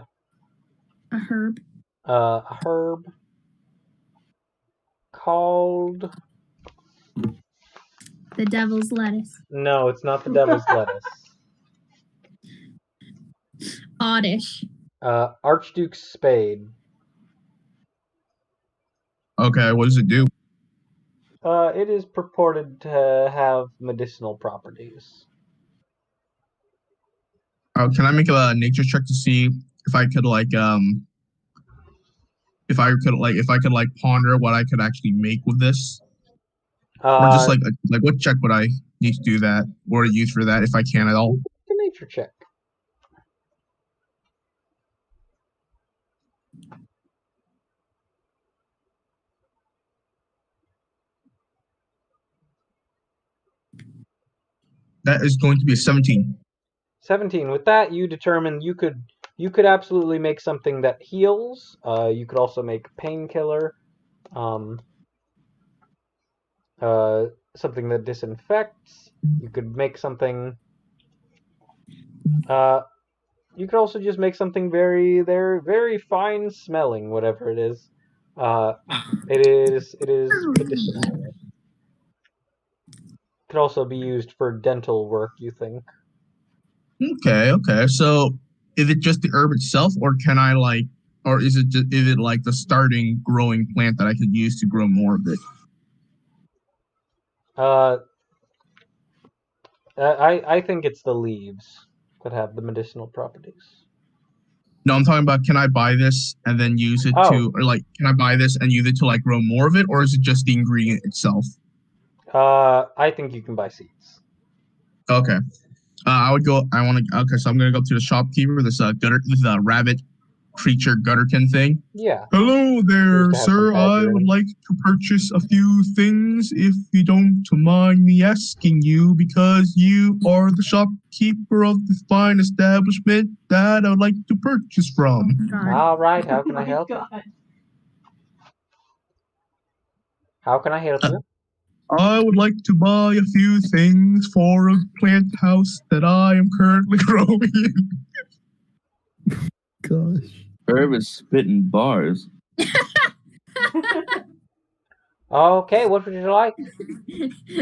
A herb. A herb called... The devil's lettuce. No, it's not the devil's lettuce. Oddish. Archduke's spade. Okay, what does it do? It is purported to have medicinal properties. Can I make a nature check to see if I could ponder what I could actually make with this, or just like what check would I need to do that or use for that if I can at all? A nature check. That is going to be a 17. 17. With that, you determine you could absolutely make something that heals. You could also make a painkiller. Something that disinfects. You could make something. You could also just make something very fine smelling, whatever it is. It is medicinal. Could also be used for dental work, you think? Okay. So is it just the herb itself, or can I or is it like the starting growing plant that I could use to grow more of it? I think it's the leaves that have the medicinal properties. No, I'm talking about, can I buy this and then use it can I buy this and use it to grow more of it, or is it just the ingredient itself? I think you can buy seeds. Okay. So I'm gonna go to the shopkeeper, this rabbit creature gutterkin thing. Yeah. Hello there, Used to have some sir. I badger in would it. like to purchase a few things if you don't mind me asking you, because you are the shopkeeper of the fine establishment that I would like to purchase from. God. All right. How can I help you? God. How can I help you? I would like to buy a few things for a plant house that I am currently growing in. Gosh. Herb is spitting bars. Okay. What would you like?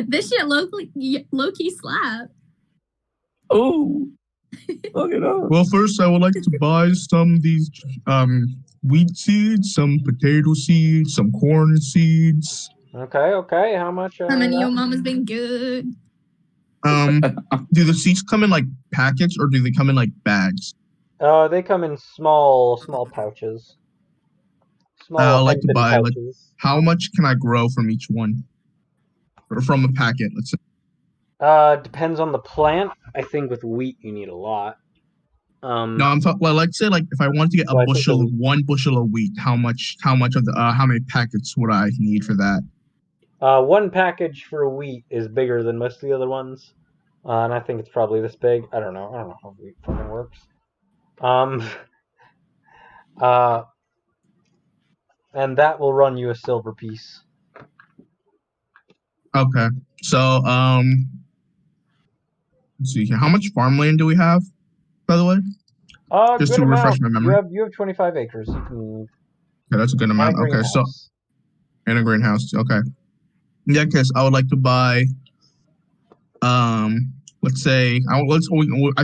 This shit low-key slap. Oh, look it up. Well, first I would like to buy some of these wheat seeds, some potato seeds, some corn seeds. Okay. How much? How many your mama's been good? Do the seeds come in like packets or do they come in like bags? They come in small pouches. I'd Small like to hempen buy like pouches. how much can I grow from each one? Or from a packet, let's say. Depends on the plant. I think with wheat you need a lot. No, I'm talking. Well, let's say like if I want to get a So I think bushel, one bushel of wheat, how much of the how many packets would I need for that? One package for wheat is bigger than most of the other ones, and I think it's probably this big. I don't know how wheat fucking works. And that will run you a silver piece. Okay, so let's see here. How much farmland do we have, by the way? Just Good to amount. refresh my memory. You have 25 acres. You can, Okay, that's a good and amount. a Okay, so greenhouse. and a greenhouse. Okay. In that case, I would like to buy. Let's say I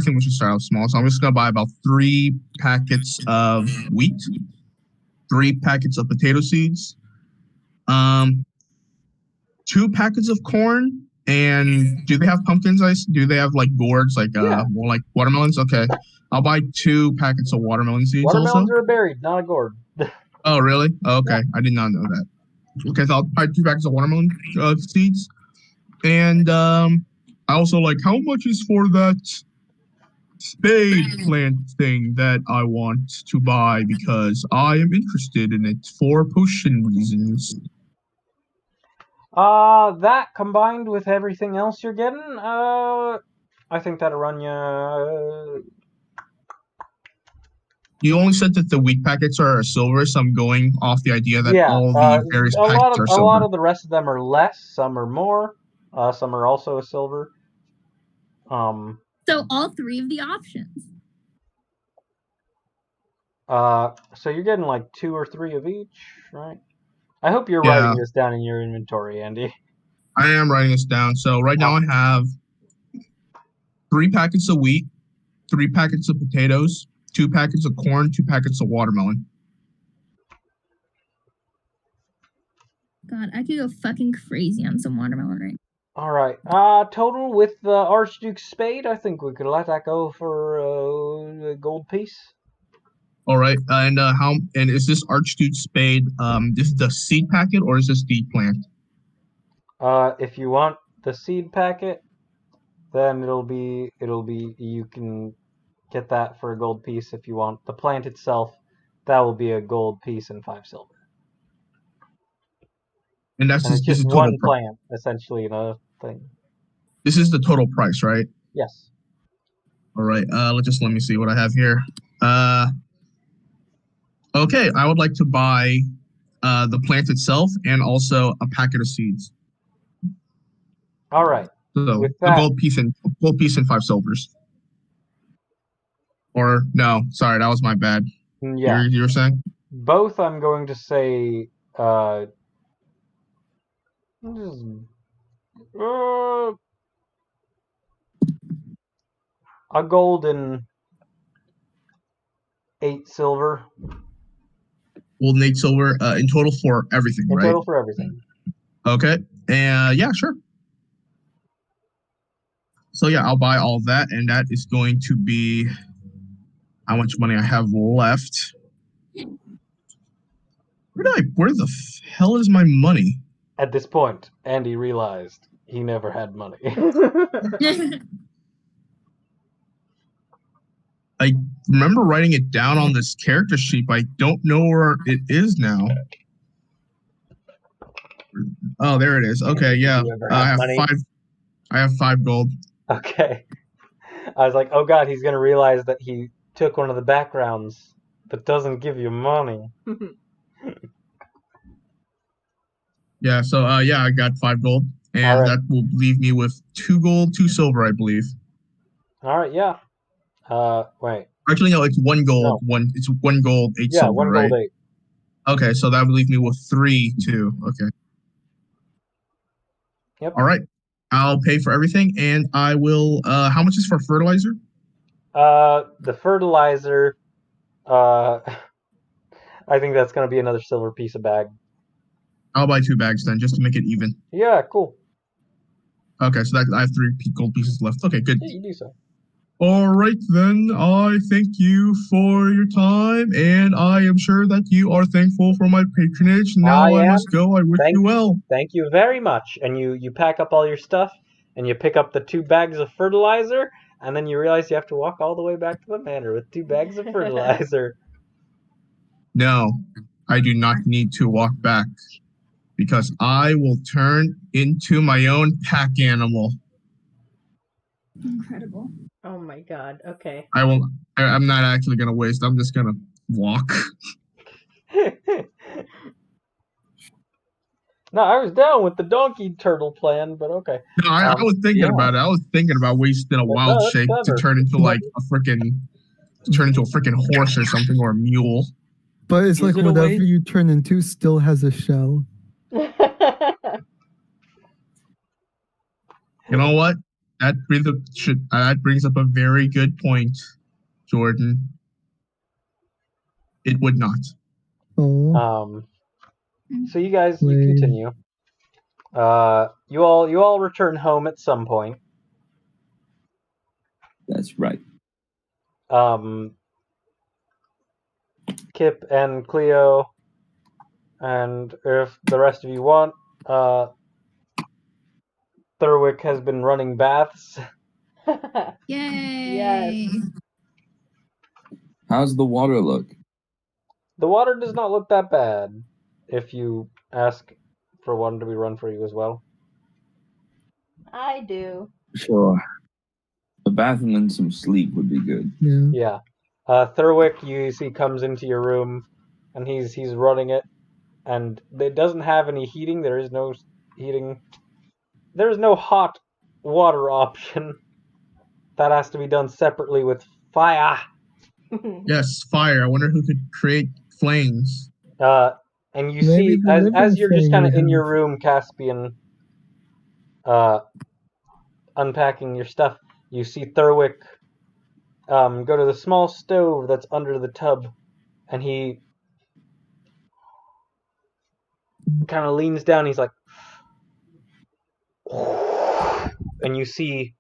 think we should start out small. So I'm just gonna buy about 3 packets of wheat, 3 packets of potato seeds, 2 packets of corn. And do they have pumpkins? Do they have like gourds, like Yeah. like watermelons? Okay, I'll buy 2 packets of watermelon seeds. Watermelons also. are beried, not a gourd. Oh, really? Oh, okay, I did not know that. Okay, so I'll buy 2 packets of watermelon seeds, and I also like how much is for that spade plant thing that I want to buy because I am interested in it for potion reasons. That combined with everything else you're getting, I think that'll run you. You only said that the wheat packets are silver, so I'm going off the idea that Yeah, all the various packets are a silver. lot of the rest of them are less. Some are more. Some are also a silver. So all 3 of the options. So you're getting like 2 or 3 of each, right? I hope you're Yeah. writing this down in your inventory, Andy. I am writing this down. So right now I have 3 packets of wheat, 3 packets of potatoes, 2 packets of corn, 2 packets of watermelon. God, I could go fucking crazy on some watermelon right now. All right. Total with the Archduke's spade, I think we could let that go for a gold piece. All right, and is this Archduke spade? This is the seed packet or is this the plant? If you want the seed packet, then it'll be you can get that for a gold piece. If you want the plant itself, that will be a gold piece and 5 silver. And it's just one plant, essentially, in a thing. This is the total price, right? Yes. All right. Let me see what I have here. Okay, I would like to buy the plant itself and also a packet of seeds. All right. So with a that, gold piece and 5 silvers. Or no, sorry, that was my bad. Yeah. You were saying? Both, I'm going to say a gold and 8 silver. Gold and 8 silver in total for everything, right? In total for everything. Okay. And yeah, sure. So yeah, I'll buy all that, and that is going to be how much money I have left. Where the hell is my money? At this point, Andy realized he never had money. remember writing it down on this character sheet, but I don't know where it is now. Oh, there it is. Okay, yeah. Do you ever have money? I have 5 gold. Okay. I was like, oh god, he's gonna realize that he took one of the backgrounds, but doesn't give you money. Yeah, so yeah, I got 5 gold, and All right. that will leave me with 2 gold, 2 silver, I believe. All right, yeah. Wait. Actually, no, it's 1 gold, No. it's 1 gold, 8 silver, 1 right? gold, 8. Okay, so that would leave me with 3 too. Okay. Yep. All right, I'll pay for everything, and I will. How much is for fertilizer? The fertilizer. I think that's gonna be another silver piece of bag. I'll buy 2 bags then, just to make it even. Yeah, cool. Okay, so I have 3 gold pieces left. Okay, good. Yeah, you do so. All right, then. I thank you for your time, and I am sure that you are thankful for my patronage. Now I must go. I wish you well. Thank you very much. And you pack up all your stuff, and you pick up the 2 bags of fertilizer, and then you realize you have to walk all the way back to the manor with 2 bags of fertilizer. No, I do not need to walk back, because I will turn into my own pack animal. Incredible. Oh my god. Okay. I'm not actually gonna waste. I'm just gonna walk. No, I was down with the donkey turtle plan, but okay. No, I was thinking about it. I was thinking about wasting a wild that's shape to clever. turn into like a freaking horse or something, or a mule. But it's Is like it a whatever way- you turn into still has a shell. You know what? That brings up a very good point, Jordan. It would not. Oh, So you guys, you Wait. continue. You all return home at some point. That's right. Kip and Cleo, and if the rest of you want, Thurwick has been running baths. Yay! Yes. How's the water look? The water does not look that bad, if you ask for one to be run for you as well. I do. Sure. A bath and then some sleep would be good. yeah. Yeah. Thurwick, you see, comes into your room, and he's running it, and it doesn't have any heating. There is no heating. There is no hot water option. That has to be done separately with fire. Yes, fire. I wonder who could create flames. And you Maybe see, the as living you're just flame kind of we in your have. room, Caspian, unpacking your stuff, you see Thurwick go to the small stove that's under the tub, and he kind of leans down. He's like, and you see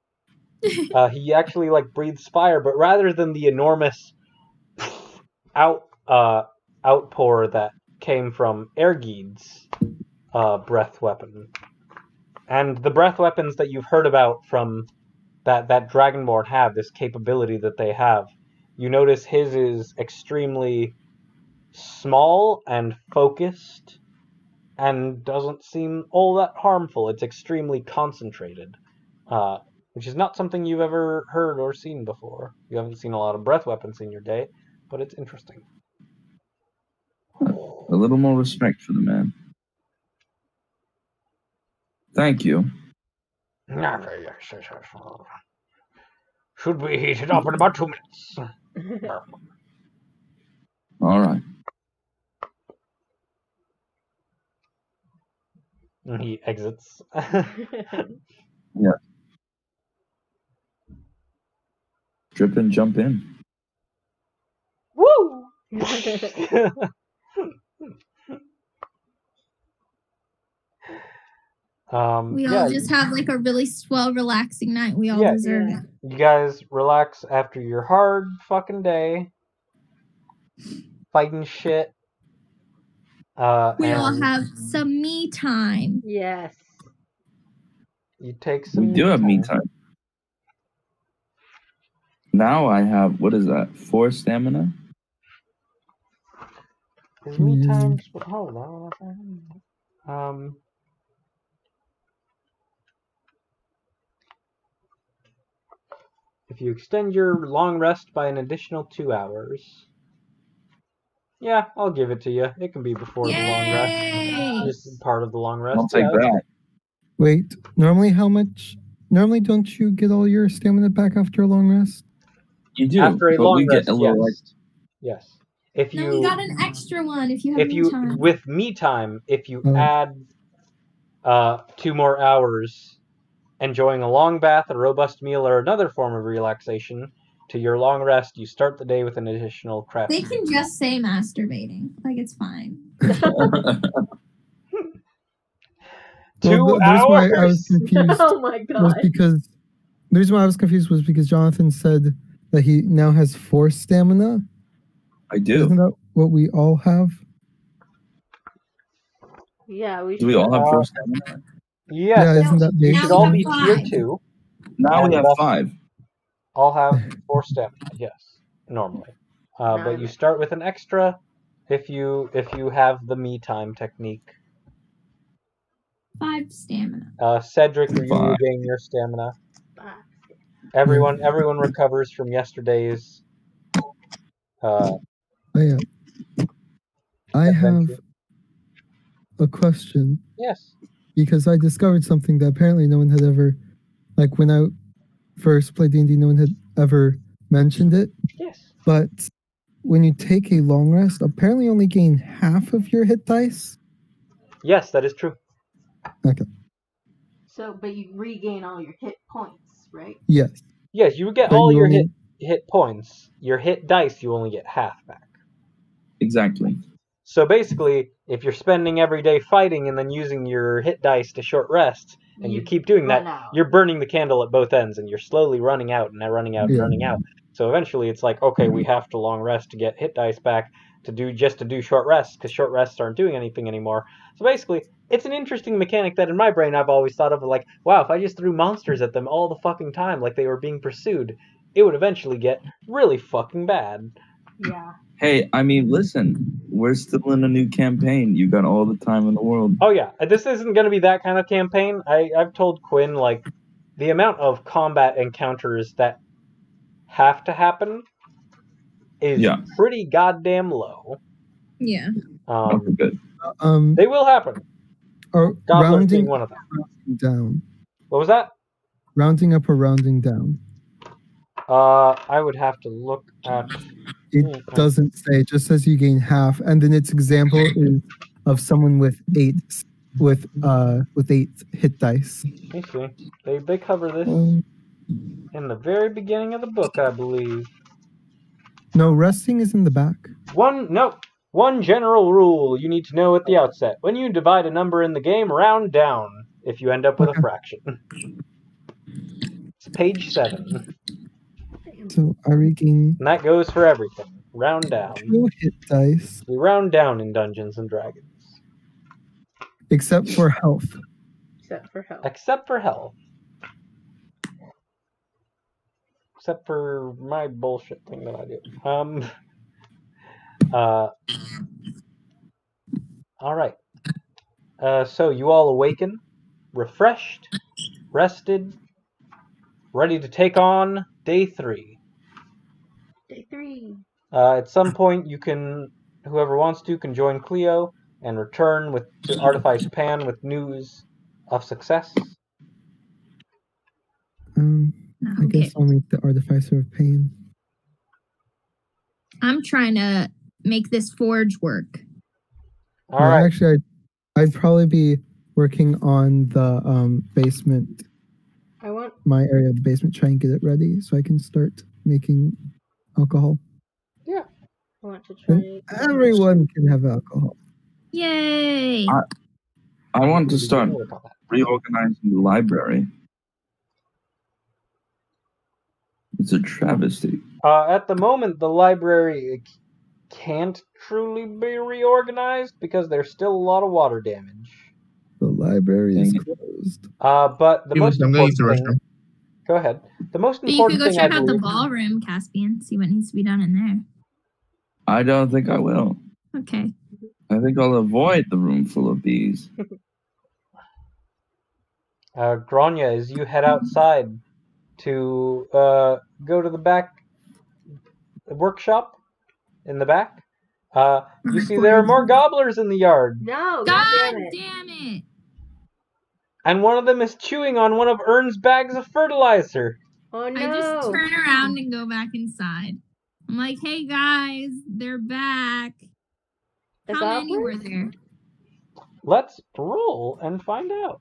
he actually like breathes fire, but rather than the enormous outpour that came from Ergid's breath weapon, and the breath weapons that you've heard about from that Dragonborn have, this capability that they have, you notice his is extremely small and focused and doesn't seem all that harmful. It's extremely concentrated, which is not something you've ever heard or seen before. You haven't seen a lot of breath weapons in your day, but it's interesting. A little more respect for the man. Thank you. Should be heated up in about 2 minutes. All right. And he exits. Drip and jump in. Woo! We all just have like a really swell, relaxing night. We all deserve it. You guys relax after your hard fucking day, fighting shit. We all have some me time. Yes. You take some. We do have me time. Now I have, what is that, 4 stamina? Is me times... Hold on. If you extend your long rest by an additional 2 hours... Yeah, I'll give it to you. It can be before the long rest. Yay! Just part of the long rest. I'll take Yeah, that. Wait, normally how much? Normally, don't you get all your stamina back after a long rest? You do, after a but long we rest, get a little yes. Yes. If No, you we got an extra one if you have me time. with me time, if you Oh. add 2 more hours, enjoying a long bath, a robust meal, or another form of relaxation to your long rest, you start the day with an additional craft. They can just say masturbating. Like, it's fine. 2 Well, the reason why I was hours? confused Oh my was god. because the reason why I was confused was because Jonathan said that he now has 4 stamina. I do. Isn't that what we all have? Yeah, we Do we should. all have 4 stamina? Yes. Yeah, isn't that You base? should Now we all have be tier 5. 2. Now And we have thus 5. All have 4 stamina, yes, normally. But you start with an extra if you have the me time technique. 5 stamina. Cedric, you 5. regain your stamina. 5. Everyone recovers from yesterday's. Oh, yeah. I have a question. Yes. Because I discovered something that apparently no one had ever, like when I first played D&D, no one had ever mentioned it. Yes. But when you take a long rest, apparently you only gain half of your hit dice. Yes, that is true. Okay. So, but you regain all your hit points, right? Yes. Yes, you get But all you your only- hit points. Your hit dice, you only get half back. Exactly. So basically, if you're spending every day fighting and then using your hit dice to short rest, and you keep doing that, you're burning the candle at both ends, and you're slowly running out and running out and Yeah. running out. So eventually, it's like, okay, we have to long rest to get hit dice back to do short rests, because short rests aren't doing anything anymore. So basically, it's an interesting mechanic that in my brain I've always thought of like, wow, if I just threw monsters at them all the fucking time like they were being pursued, it would eventually get really fucking bad. Yeah. Hey, I mean, listen, we're still in a new campaign. You got all the time in the world. Oh yeah, this isn't going to be that kind of campaign. I've told Quinn, like, the amount of combat encounters that have to happen is pretty goddamn low. Yeah. Okay, good. They will happen. Gobbler being one of them. Down. What was that? Rounding up or rounding down? I would have to look at... It doesn't say. It just says you gain half, and then its example is of someone with 8 hit dice. Let me see. They cover this in the very beginning of the book, I believe. No, resting is in the back. One general rule you need to know at the outset. When you divide a number in the game, round down if you end up with a fraction. It's page 7. So I regain... And that goes for everything. Round down. 2 hit dice. We round down in Dungeons and Dragons. Except for health. Except for health. Except for health. Except for my bullshit thing that I do. Alright. So you all awaken, refreshed, rested, ready to take on day 3. Day 3. At some point, whoever wants to, can join Cleo and return to Artifice Pan with news of success. I guess I'll make the Artificer of Pain. I'm trying to make this forge work. All right. Actually, I'd probably be working on the basement. My area of the basement, try and get it ready so I can start making alcohol. Yeah. I want to try. Everyone can have alcohol. Yay! I want to start reorganizing the library. It's a travesty. At the moment, the library can't truly be reorganized because there's still a lot of water damage. The library is closed. But the most important thing... Go ahead. The most But you could important go thing I check out the believe. ballroom, Caspian. See what needs to be done in there. I don't think I will. Okay. I think I'll avoid the room full of bees. Grania, as you head outside to go to the back workshop in the back, you see there are more gobblers in the yard, No, God damn it. damn it! and one of them is chewing on one of Ern's bags of fertilizer. Oh I just no. turn around and go back inside. I'm like, hey guys, they're back. The How many goblins? were there? Let's roll and find out.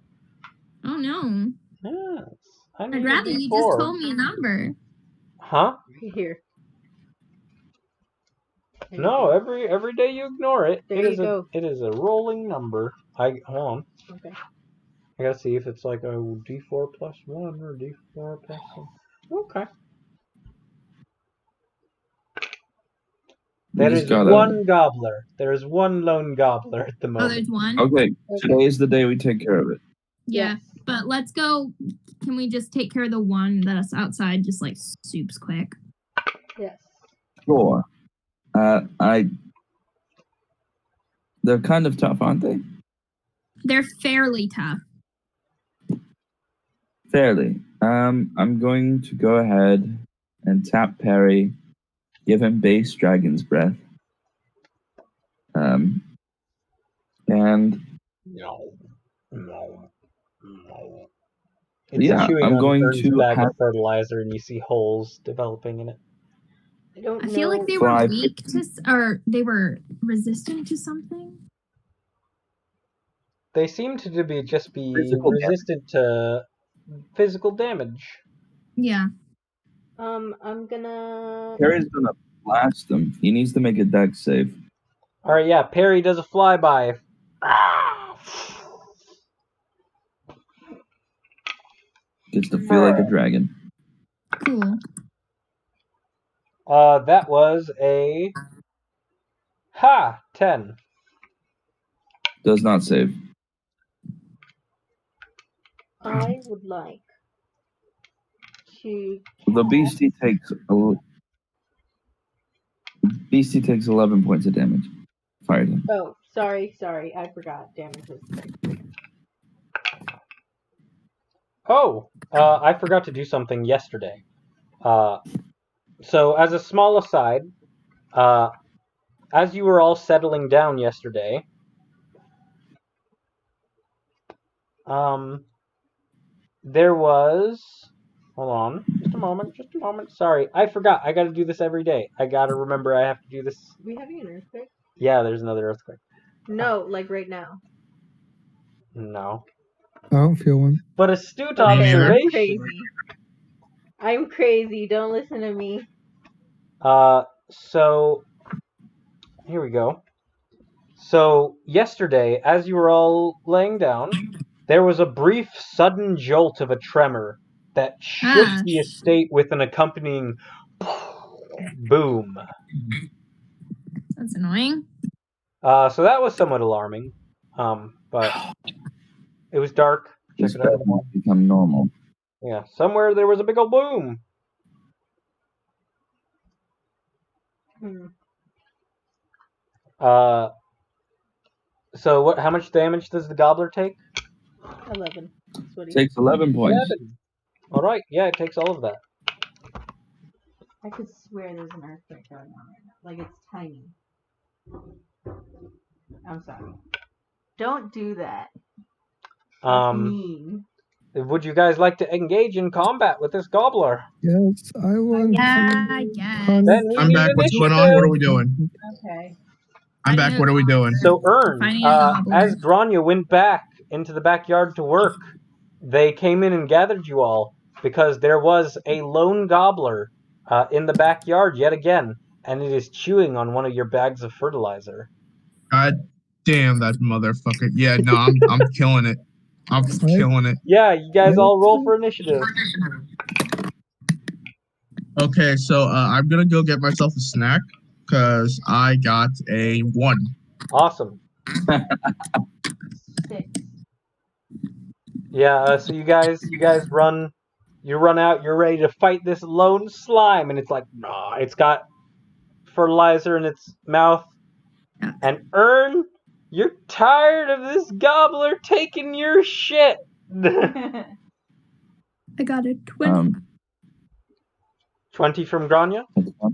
Oh no. Yes. I need I'd a rather you D4. just told me a number. Huh? Right here. There you No, go. every day you ignore it. There It you is go. it is a rolling number. Hold on. Okay. I gotta see if it's like a D4 plus 1 or D4 plus 1. Okay. There He's is got one gobbler. There is one lone gobbler at the Oh, moment. there's one? Okay, today is the day we take care of it. Yeah. Yes. But let's go. Can we just take care of the one that's outside, just like soups quick? Yes. Sure. They're kind of tough, aren't they? They're fairly tough. Fairly. I'm going to go ahead and tap Perry, give him base dragon's breath. And No. Yeah, chewing I'm on going Ern's to bag have- of fertilizer, and you see holes developing in it. I don't I know. feel like they were Five. weak to, or they were resistant to something. They seem to be Physical damage. resistant to physical damage. Yeah. I'm gonna. Perry's gonna blast them. He needs to make a dex save. All right, yeah. Perry does a flyby. Gets to feel like a dragon. Cool. That was a 10. Does not save. I would like to. The beastie takes 11 points of damage. Fire damage. Oh, sorry. I forgot. Damages. Oh, I forgot to do something yesterday. So as a small aside, as you were all settling down yesterday, there was. Hold on, just a moment. Sorry, I forgot. I got to do this every day. I got to remember I have to do this. Are we having an earthquake? Yeah, there's another earthquake. No, like right now. No, I don't feel one. but astute Okay, neither. I'm observation. crazy. I'm crazy. Don't listen to me. So here we go. So yesterday, as you were all laying down, there was a brief, sudden jolt of a tremor that shook the estate with an accompanying boom. That's annoying. So that was somewhat alarming. But it was dark. This Check it out. better not become normal. Yeah, somewhere there was a big old boom. So what? How much damage does the gobbler take? 11. That's what he. Takes 11 points. 11. All right. Yeah, it takes all of that. I could swear there's an earthquake going on right now. Like it's tiny. I'm sorry. Don't do that. That's mean. Would you guys like to engage in combat with this gobbler? Yes, I want. Yeah, I guess. Then we I'm need back. What's going on? initiative. What are we doing? Okay. I'm back. What are we doing? So Ern, Finding a gobbler. as Grania went back into the backyard to work, they came in and gathered you all because there was a lone gobbler in the backyard yet again, and it is chewing on one of your bags of fertilizer. God damn that motherfucker. Yeah, no, I'm killing it. I'm killing it. Yeah, you guys all roll for initiative. Okay, so I'm gonna go get myself a snack because I got a 1. Awesome. 6. Yeah, so you guys run You run out, you're ready to fight this lone slime, and it's like, nah, it's got fertilizer in its mouth. Okay. And Ern, you're tired of this gobbler taking your shit. I got a 20. 20 from Grania? Yep.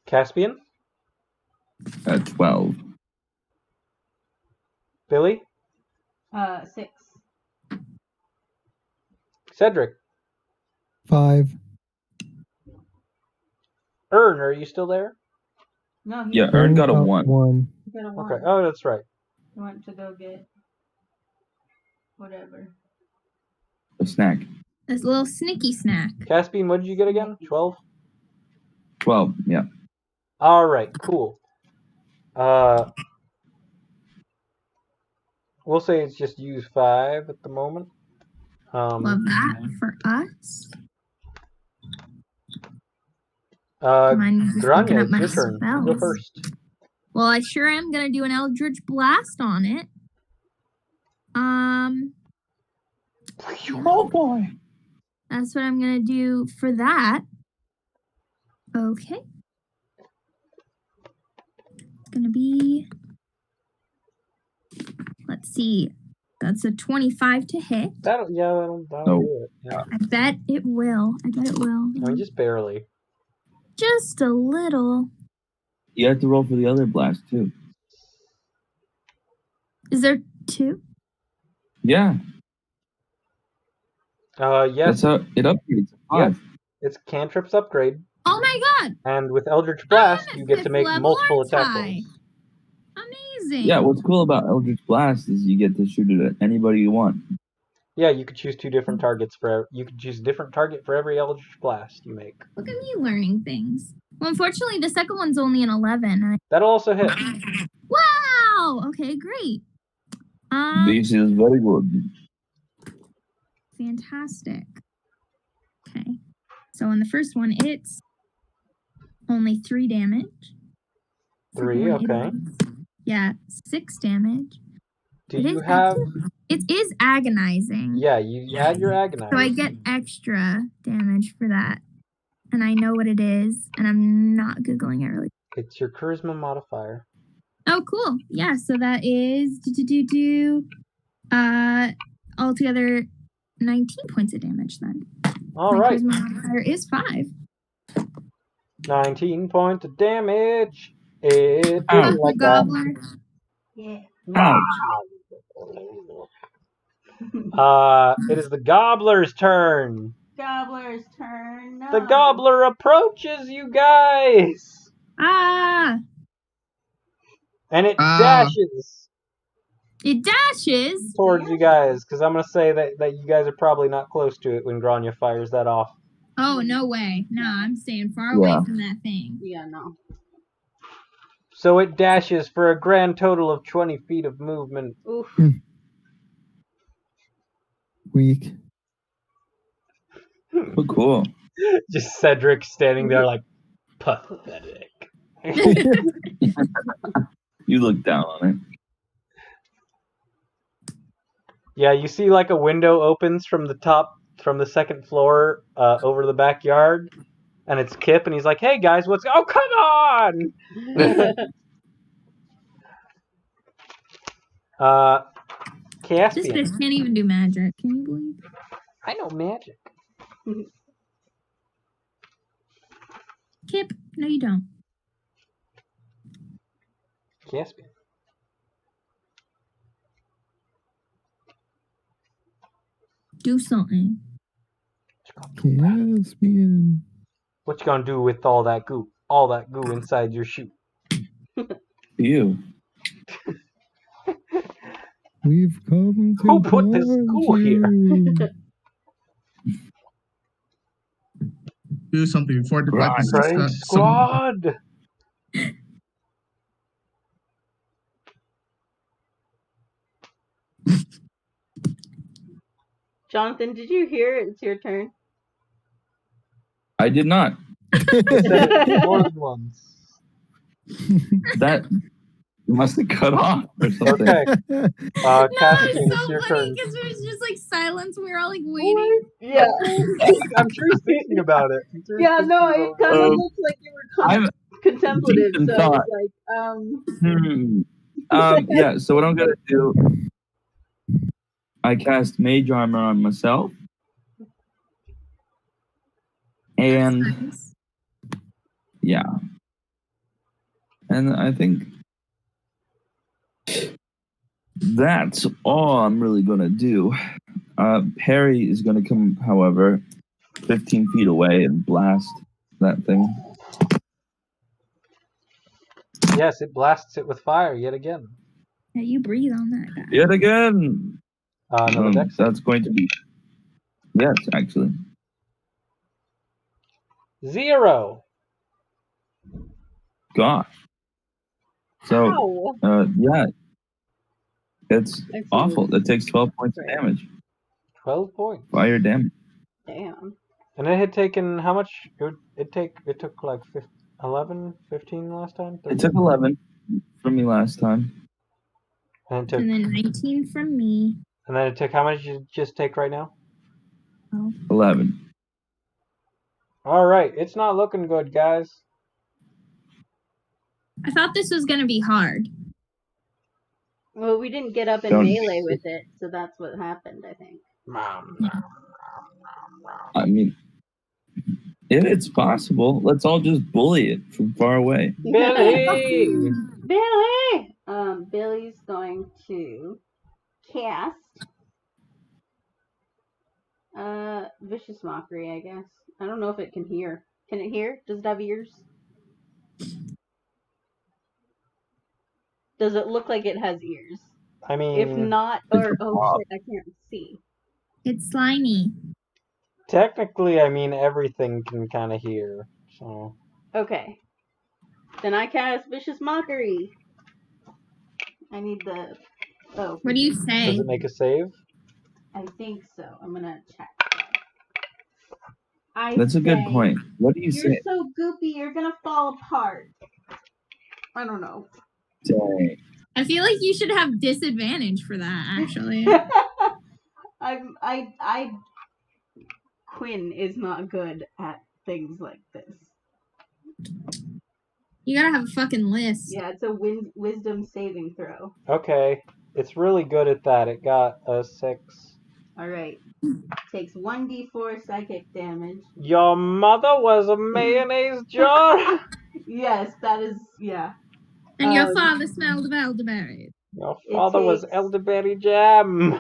Caspian? 12. Billy? 6. Cedric? 5. Ern, are you still there? No, he Yeah, Ern got a 1. got a 1. Okay. Oh, that's right. He went to go get whatever. A snack. This little sneaky snack. Caspian, what did you get again? 12? 12, yeah. All right, cool. We'll say it's just use 5 at the moment. Love that for us. Mine just looking Grania, up my it's your turn. You go spells. first. Well, I sure am gonna do an Eldritch Blast on it. Oh boy. That's what I'm gonna do for that. Okay. It's gonna be. Let's see. That's a 25 to hit. That'll do it. Yeah. I bet it will. I I mean, just barely. Just a little. You have to roll for the other blast, too. Is there 2? Yeah. Yes. That's how it upgrades. 5. It's cantrips upgrade. Oh my god! And with Eldritch Blast, I'm you at get to 5th make level, multiple aren't attack I? rolls. Amazing. Yeah, what's cool about Eldritch Blast is you get to shoot it at anybody you want. Yeah, you could choose 2 different targets you could choose a different target for every Eldritch Blast you make. Look at me learning things. Well, unfortunately, the second one's only an 11. That'll also hit. Wow! Okay, great. This is very good. Fantastic. Okay. So on the first one, it's only 3 damage. 3, Second one, okay. Yeah, 6 damage. Do you have... It is agonizing. Yeah, you add your agonize. So I get extra damage for that. And I know what it is, and I'm not Googling it really. It's your charisma modifier. Oh, cool. Yeah, so that is altogether 19 points of damage then. All My right. charisma modifier is 5. 19 points of damage. It Ow. is like Gobbler. Yeah. Ouch. It is the Gobbler's turn. Gobbler's turn. No. The Gobbler approaches you guys. Ah! And it dashes It dashes. towards you guys, because I'm going to say that you guys are probably not close to it when Grania fires that off. Oh, no way. Nah, I'm staying far away from that thing. Yeah, no. So it dashes for a grand total of 20 feet of movement. Oof. Weak. Oh, cool. Just Cedric standing there like, pathetic. You look down on it. Yeah, you see like a window opens from the second floor over the backyard, and it's Kip, and he's like, "Hey guys, oh, come on!" This Caspian. fish can't even do magic. Can you believe? I know magic. Kip, no you don't. Caspian. Do something. Caspian. What you gonna do with all that goo? All that goo inside your shoe? You. We've come to Who put this find goo here? you. Do something before the Right. Prank squad. Jonathan, did you hear it? It's your turn. I did not. More than once. That You must have cut off or something. Okay. No, Caspian, it's it's so your funny turn. because it was just like silence. We were all like waiting. Yeah. I'm sure he's thinking about it. I'm sure he's Yeah, thinking no, about it kind of Um, looks like you were I'm contemplative, deep in so thought. it's like, Yeah, so what I'm going to do, I cast Mage Armor on myself. And, Nice. yeah. And I think that's all I'm really going to do. Harry is going to come, however, 15 feet away and blast that thing. Yes, it blasts it with fire yet again. Yeah, you breathe on that guy. Yet again! Another dex save. That's going to be... Yes, actually. 0. Gosh. So, ow. yeah. It's I see. awful. It takes 12 points of Right. damage. 12 points. Fire damage. Damn. And it had taken how much? It took like 11, 15 last time? It took 11 from me last time. And it took, And then 19 from me. and then it took how much did you just take right now? 11. Alright, it's not looking good, guys. I thought this was gonna be hard. Well, we didn't get up in Don't- melee with it, so that's what happened, I think. I mean, if it's possible, let's all just bully it from far away. Billy! Billy! Billy's going to cast Vicious Mockery, I guess. I don't know if it can hear. Can it hear? Does it have ears? Does it look like it has ears? I mean, If not, or oh shit, I can't see. It's slimy. technically, I mean, everything can kind of hear, so... Okay. Then I cast Vicious Mockery. I need the... Oh. What do you say? Does it make a save? I think so. I'm gonna check. That's a good say, point. What do you You're say? so goopy, you're gonna fall apart. I don't know. Dang. I feel like you should have disadvantage for that, actually. Quinn is not good at things like this. You gotta have a fucking list. Yeah, it's a wisdom saving throw. Okay, it's really good at that. It got a 6. Alright. Takes 1d4 psychic damage. Your mother was a mayonnaise jar? Yes, that is, yeah. And your father smelled of elderberries. Your father was takes- elderberry jam.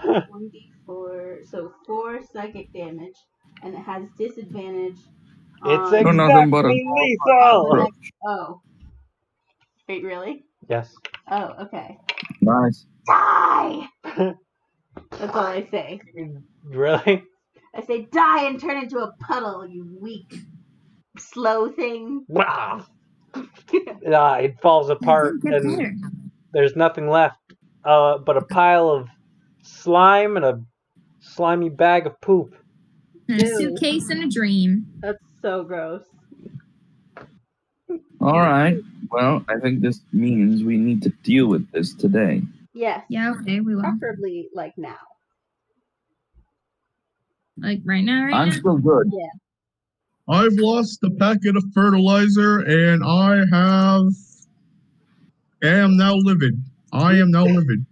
1d4, so 4 psychic damage, and it has disadvantage. It's on- nothing but a- exactly lethal. Oh. Wait, really? Yes. Oh, okay. Nice. Die! That's all I say. Really? I say, die and turn into a puddle, you weak, slow thing. Wow. It falls apart and there's nothing left but a pile of slime and a slimy bag of poop. And a Ew. suitcase and a dream. That's so gross. All right. Well, I think this means we need to deal with this today. Yes. Yeah, okay, we will. Preferably, like, now. Like right now, I'm still good. I've lost a packet of fertilizer and I am now livid. I am now livid.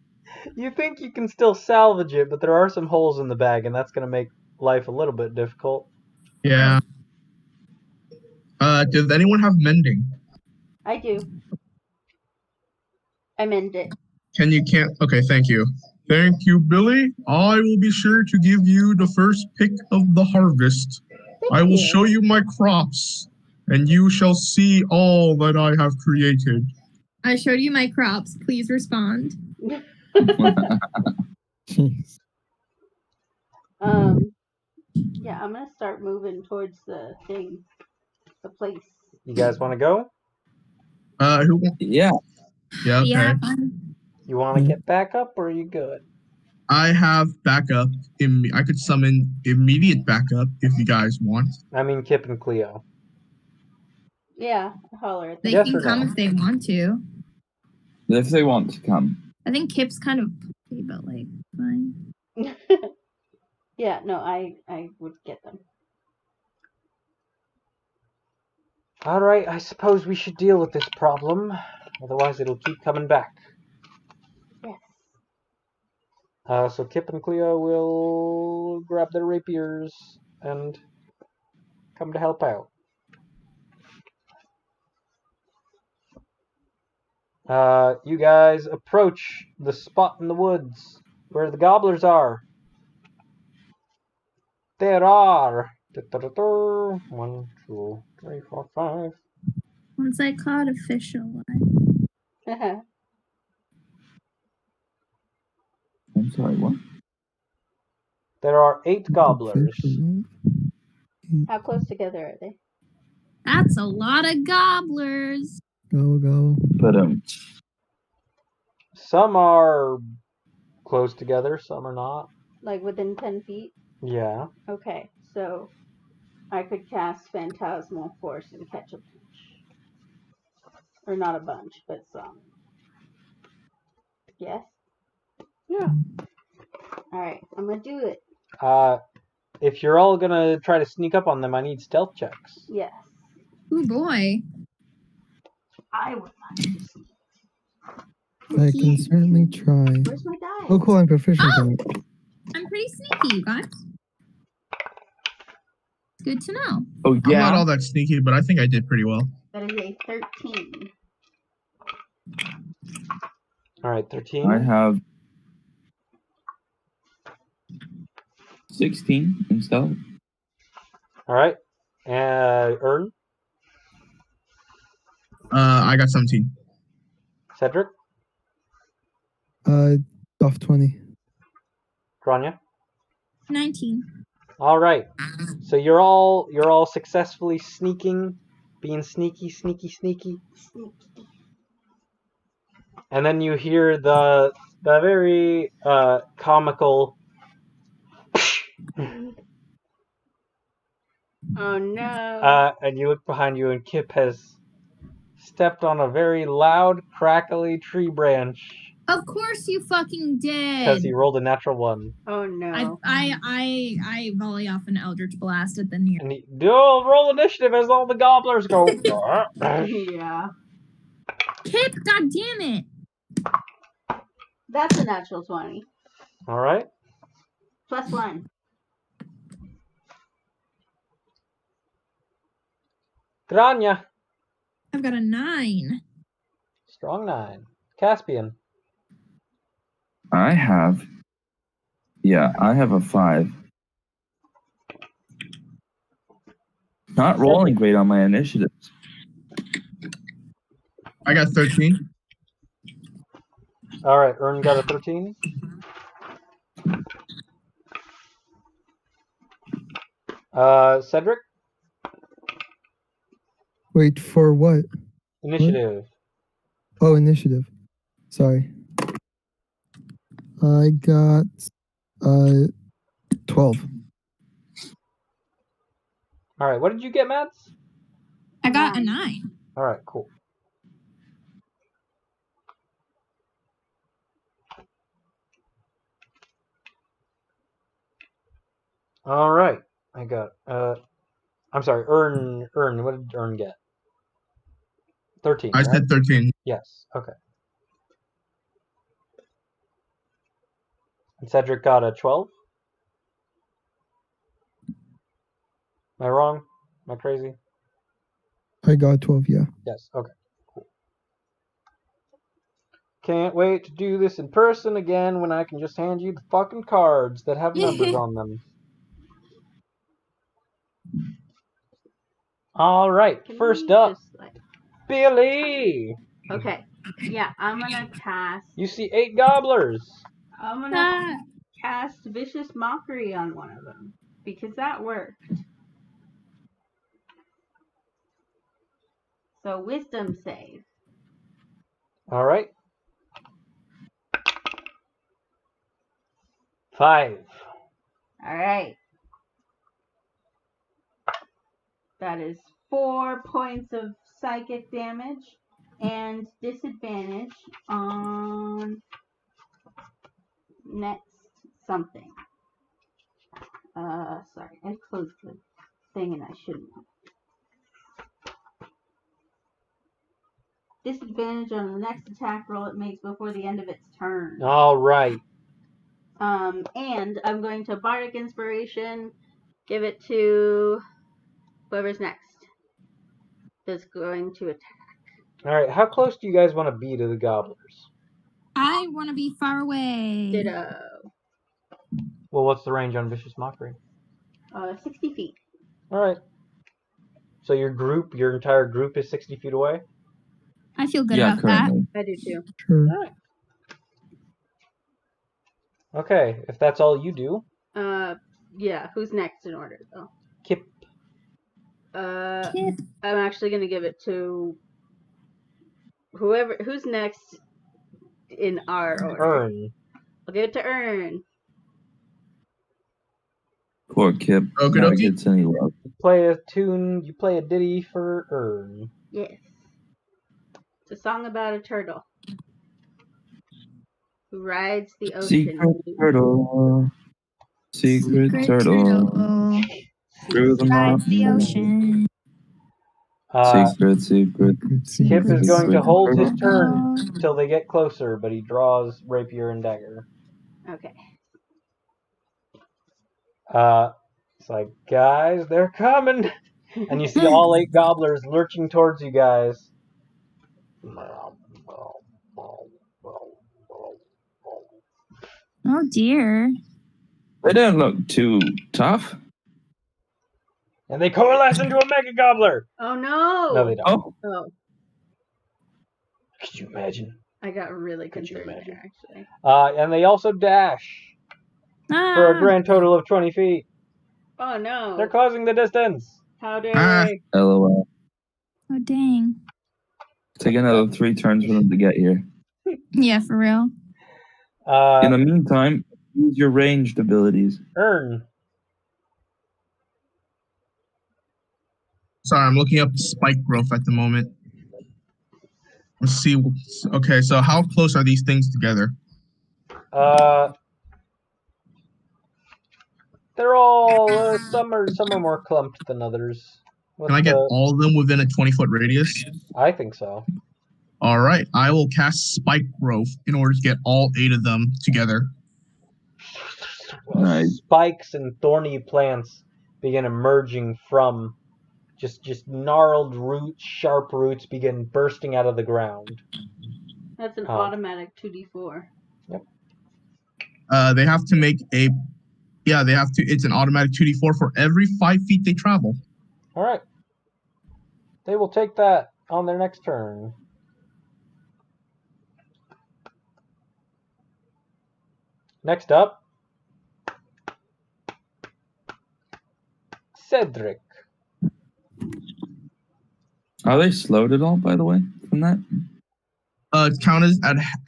You think you can still salvage it, but there are some holes in the bag, and that's going to make life a little bit difficult. Yeah. Does anyone have mending? I do. I mend it. Okay, thank you. Thank you, Billy. I will be sure to give you the first pick of the harvest. I will show you my crops, and you shall see all that I have created. I showed you my crops. Please respond. Jeez. Yeah, I'm gonna start moving towards the thing, the place. You guys want to go? Who? Yeah. Yeah, okay. Yeah, fine. You want to get back up, or are you good? I have backup. I could summon immediate backup if you guys want. I mean, Kip and Cleo. Yeah, holler at They them. Yes can or come no? if they want to. If they want to come. I think Kip's kind of pussy, but like, fine. Yeah, no, I would get them. Alright, I suppose we should deal with this problem. Otherwise it'll keep coming back. Yes. So Kip and Cleo will grab their rapiers and come to help out. You guys approach the spot in the woods where the gobblers are. There are 1, 2, 3, 4, 5. Once I caught a fish alive. I'm sorry, what? There are 8 gobblers. How close together are they? That's a lot of gobblers. Go. But Some are close together, some are not. Like within 10 feet? Yeah. Okay, so I could cast Phantasmal Force and catch a bunch. Or not a bunch, but some. Yes? Yeah. Alright, I'm gonna do it. If you're all gonna try to sneak up on them, I need stealth checks. Yes. Oh boy. I would like to see. I can certainly try. Where's my die? Oh, cool! I'm proficient Oh! in it. I'm pretty sneaky, you guys. Good to know. oh I'm not yeah. all that sneaky, but I think I did pretty well. That is a 13. Alright, 13. I have 16 in stealth. Alright. Ern, I got 17. Cedric, Off 20. Grania. 19. Alright. So you're all successfully sneaking, being sneaky. And then you hear the very comical Oh no. and you look behind you and Kip has stepped on a very loud, crackly tree branch Of course you fucking because did. he rolled a natural 1. Oh no. I volley off an Eldritch Blast at the near. And he roll initiative as all the gobblers go. Yeah. Kip, god damn it. That's a natural 20. Alright. +1. Grania. I've got a 9. Strong 9. Caspian. I have a 5. Not rolling great on my initiatives. I got 13. Alright, Ern got a 13. Cedric? Wait, for what? Initiative. Oh, initiative. Sorry. I got 12. Alright, what did you get, Mads? I got a 9. Alright, cool. Alright, I got, I'm sorry, Ern, what did Ern get? 13, I right? said 13. Yes, okay. And Cedric got a 12? Am I wrong? Am I crazy? I got 12, yeah. Yes, okay. Cool. Can't wait to do this in person again when I can just hand you the fucking cards that have numbers on them. Alright, Can first we up, just, like... Billy! Okay. Yeah, I'm gonna cast... You see 8 gobblers! I'm gonna cast Vicious Mockery on one of them. Because that worked. So, Wisdom save. Alright. 5. Alright. That is 4 points of psychic damage. and disadvantage on next something. Sorry, I closed the thing and I shouldn't have. Disadvantage on the next attack roll it makes before the end of its turn. All right. And I'm going to Bardic Inspiration, give it to whoever's next. That's going to attack. All right. How close do you guys want to be to the gobblers? I want to be far away. Ditto. Well, what's the range on Vicious Mockery? 60 feet. All right. So your entire group is 60 feet away? I feel good Yeah, about that. currently. I do too. Sure. All right. Okay, if that's all you do. Yeah, who's next in order though? Kip. Kip. I'm actually gonna give it to who's next in our order. Earn. I'll give it to Earn. Poor Kip. Okie Never dokie. gets any love. You play a tune, you play a ditty for Earn. Yes. It's a song about a turtle who rides the ocean. Secret turtle. Secret turtle. Through the Rides the mountain. ocean. Secret. Kip is going to hold his Secret. turn till they get closer, but he draws rapier and dagger. Okay. It's like, guys, they're coming! And you see all 8 gobblers lurching towards you guys. Oh dear. They don't look too tough. And they coalesce into a mega gobbler! Oh no! No, they don't. Oh, Oh, Could you imagine? I got really Could you concerned imagine? there, actually. And they also dash for a grand total of 20 feet. Oh no! They're closing the distance. How dare Ah. they? LOL. Oh dang. Take another 3 turns for them to get here. Yeah, for real. In the meantime, use your ranged abilities. Earn. Sorry, I'm looking up spike growth at the moment. Let's see. Okay, so how close are these things together? They're all some are more clumped than others. Can I get all of them within a 20-foot radius? I think so. All right, I will cast spike growth in order to get all 8 of them together. Nice. Spikes and thorny plants begin emerging from just gnarled roots, sharp roots begin bursting out of the ground. That's an automatic 2d4. Yep. They have to make a. Yeah, they have to. It's an automatic 2d4 for every 5 feet they travel. All right. They will take that on their next turn. Next up, Cedric. Are they slowed at all, by the way, from that? It's counted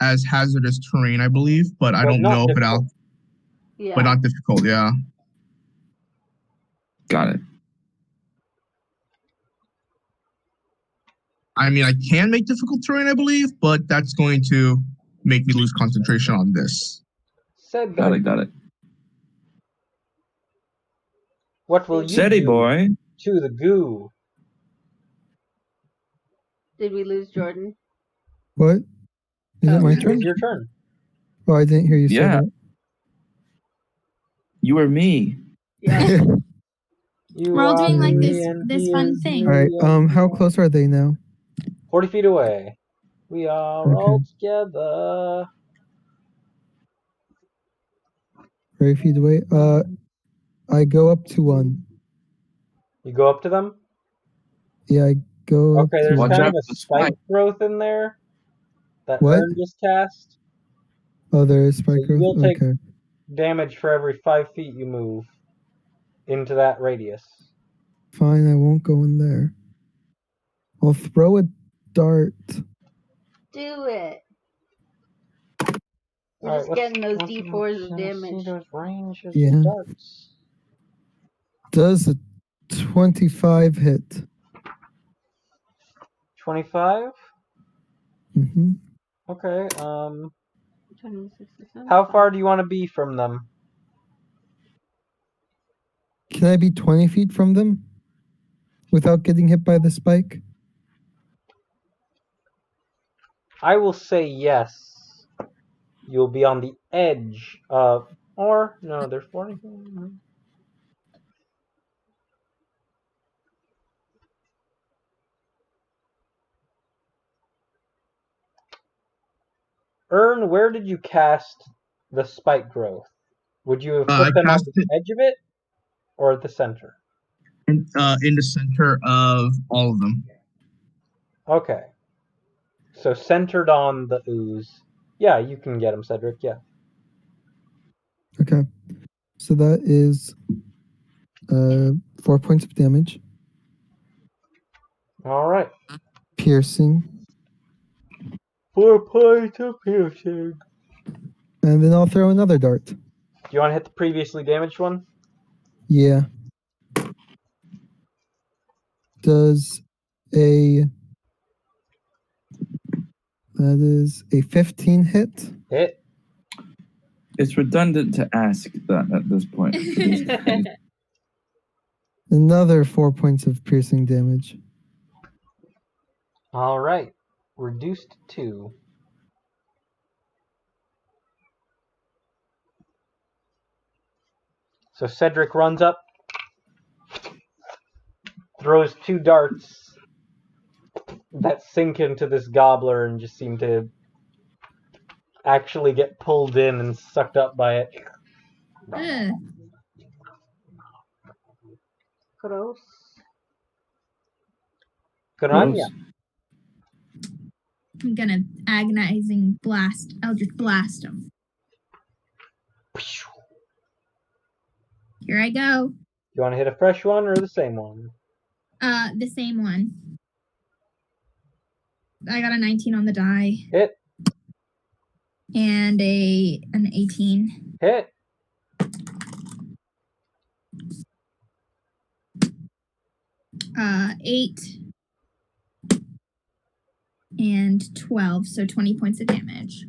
as hazardous terrain, I believe, but I don't know if it out. Yeah. But not difficult, yeah. Got it. I mean, I can make difficult terrain, I believe, but that's going to make me lose concentration on this. Cedric. Got it. What will you Ceddy do boy. to the goo? Did we lose Jordan? What? Is it my It turn? is your turn. Oh, I didn't hear you say Yeah. that. You or me. Yeah. We're all doing like this fun thing. All right. How close are they now? 40 feet away. We are all together. 30 feet away. I go up to 1. You go up to them? Yeah, I go up Okay, to there's 1. kind out of a for the spike spike. growth in there that What? Ern just cast. Oh, there is spike So you will growth? take Okay. damage for every 5 feet you move into that radius. Fine, I won't go in there. I'll throw a dart. Do it. We're All just right, getting those let's d4s of see damage. those ranges Yeah. darts. Does a 25 hit? 25? Mm-hmm. Okay. 26 to 7. How far do you want to be from them? Can I be 20 feet from them without getting hit by the spike? I will say yes. You'll be on the edge of, or no, there's 40. Ern, where did you cast the spike growth? Would you have I put them on cast the it edge of it or at the center? in the center of all of them. Okay. So centered on the ooze. Yeah, you can get him, Cedric. Yeah. Okay. So that is 4 points of damage. All right. Piercing. 4 points of piercing. And then I'll throw another dart. Do you want to hit the previously damaged one? Yeah. Does a... That is a 15 hit. Hit. It's redundant to ask that at this point. Another 4 points of piercing damage. All right. Reduced to. So Cedric runs up, throws 2 darts that sink into this gobbler and just seem to actually get pulled in and sucked up by it. Ugh. Gross. Grania. I'm gonna agonizing blast. Eldritch blast him. Here I go. You want to hit a fresh one or the same one? The same one. I got a 19 on the die. Hit. And an 18. Hit. Uh, 8 and 12, so 20 points of damage.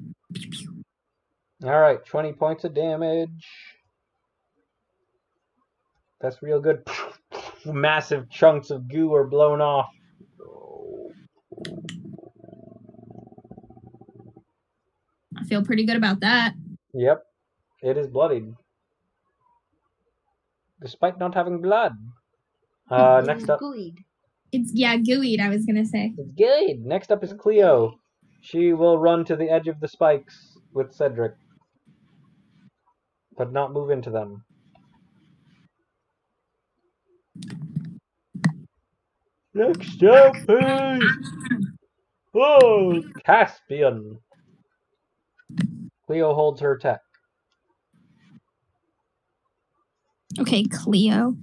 All right, 20 points of damage. That's real good. Massive chunks of goo are blown off. I feel pretty good about that. Yep, it is bloodied. Despite not having blood. Next up. It's, yeah, gooeyed, I was gonna say. It's good. Next up is Cleo. She will run to the edge of the spikes with Cedric, but not move into them. Next up is Caspian. Cleo holds her attack. Okay, Cleo.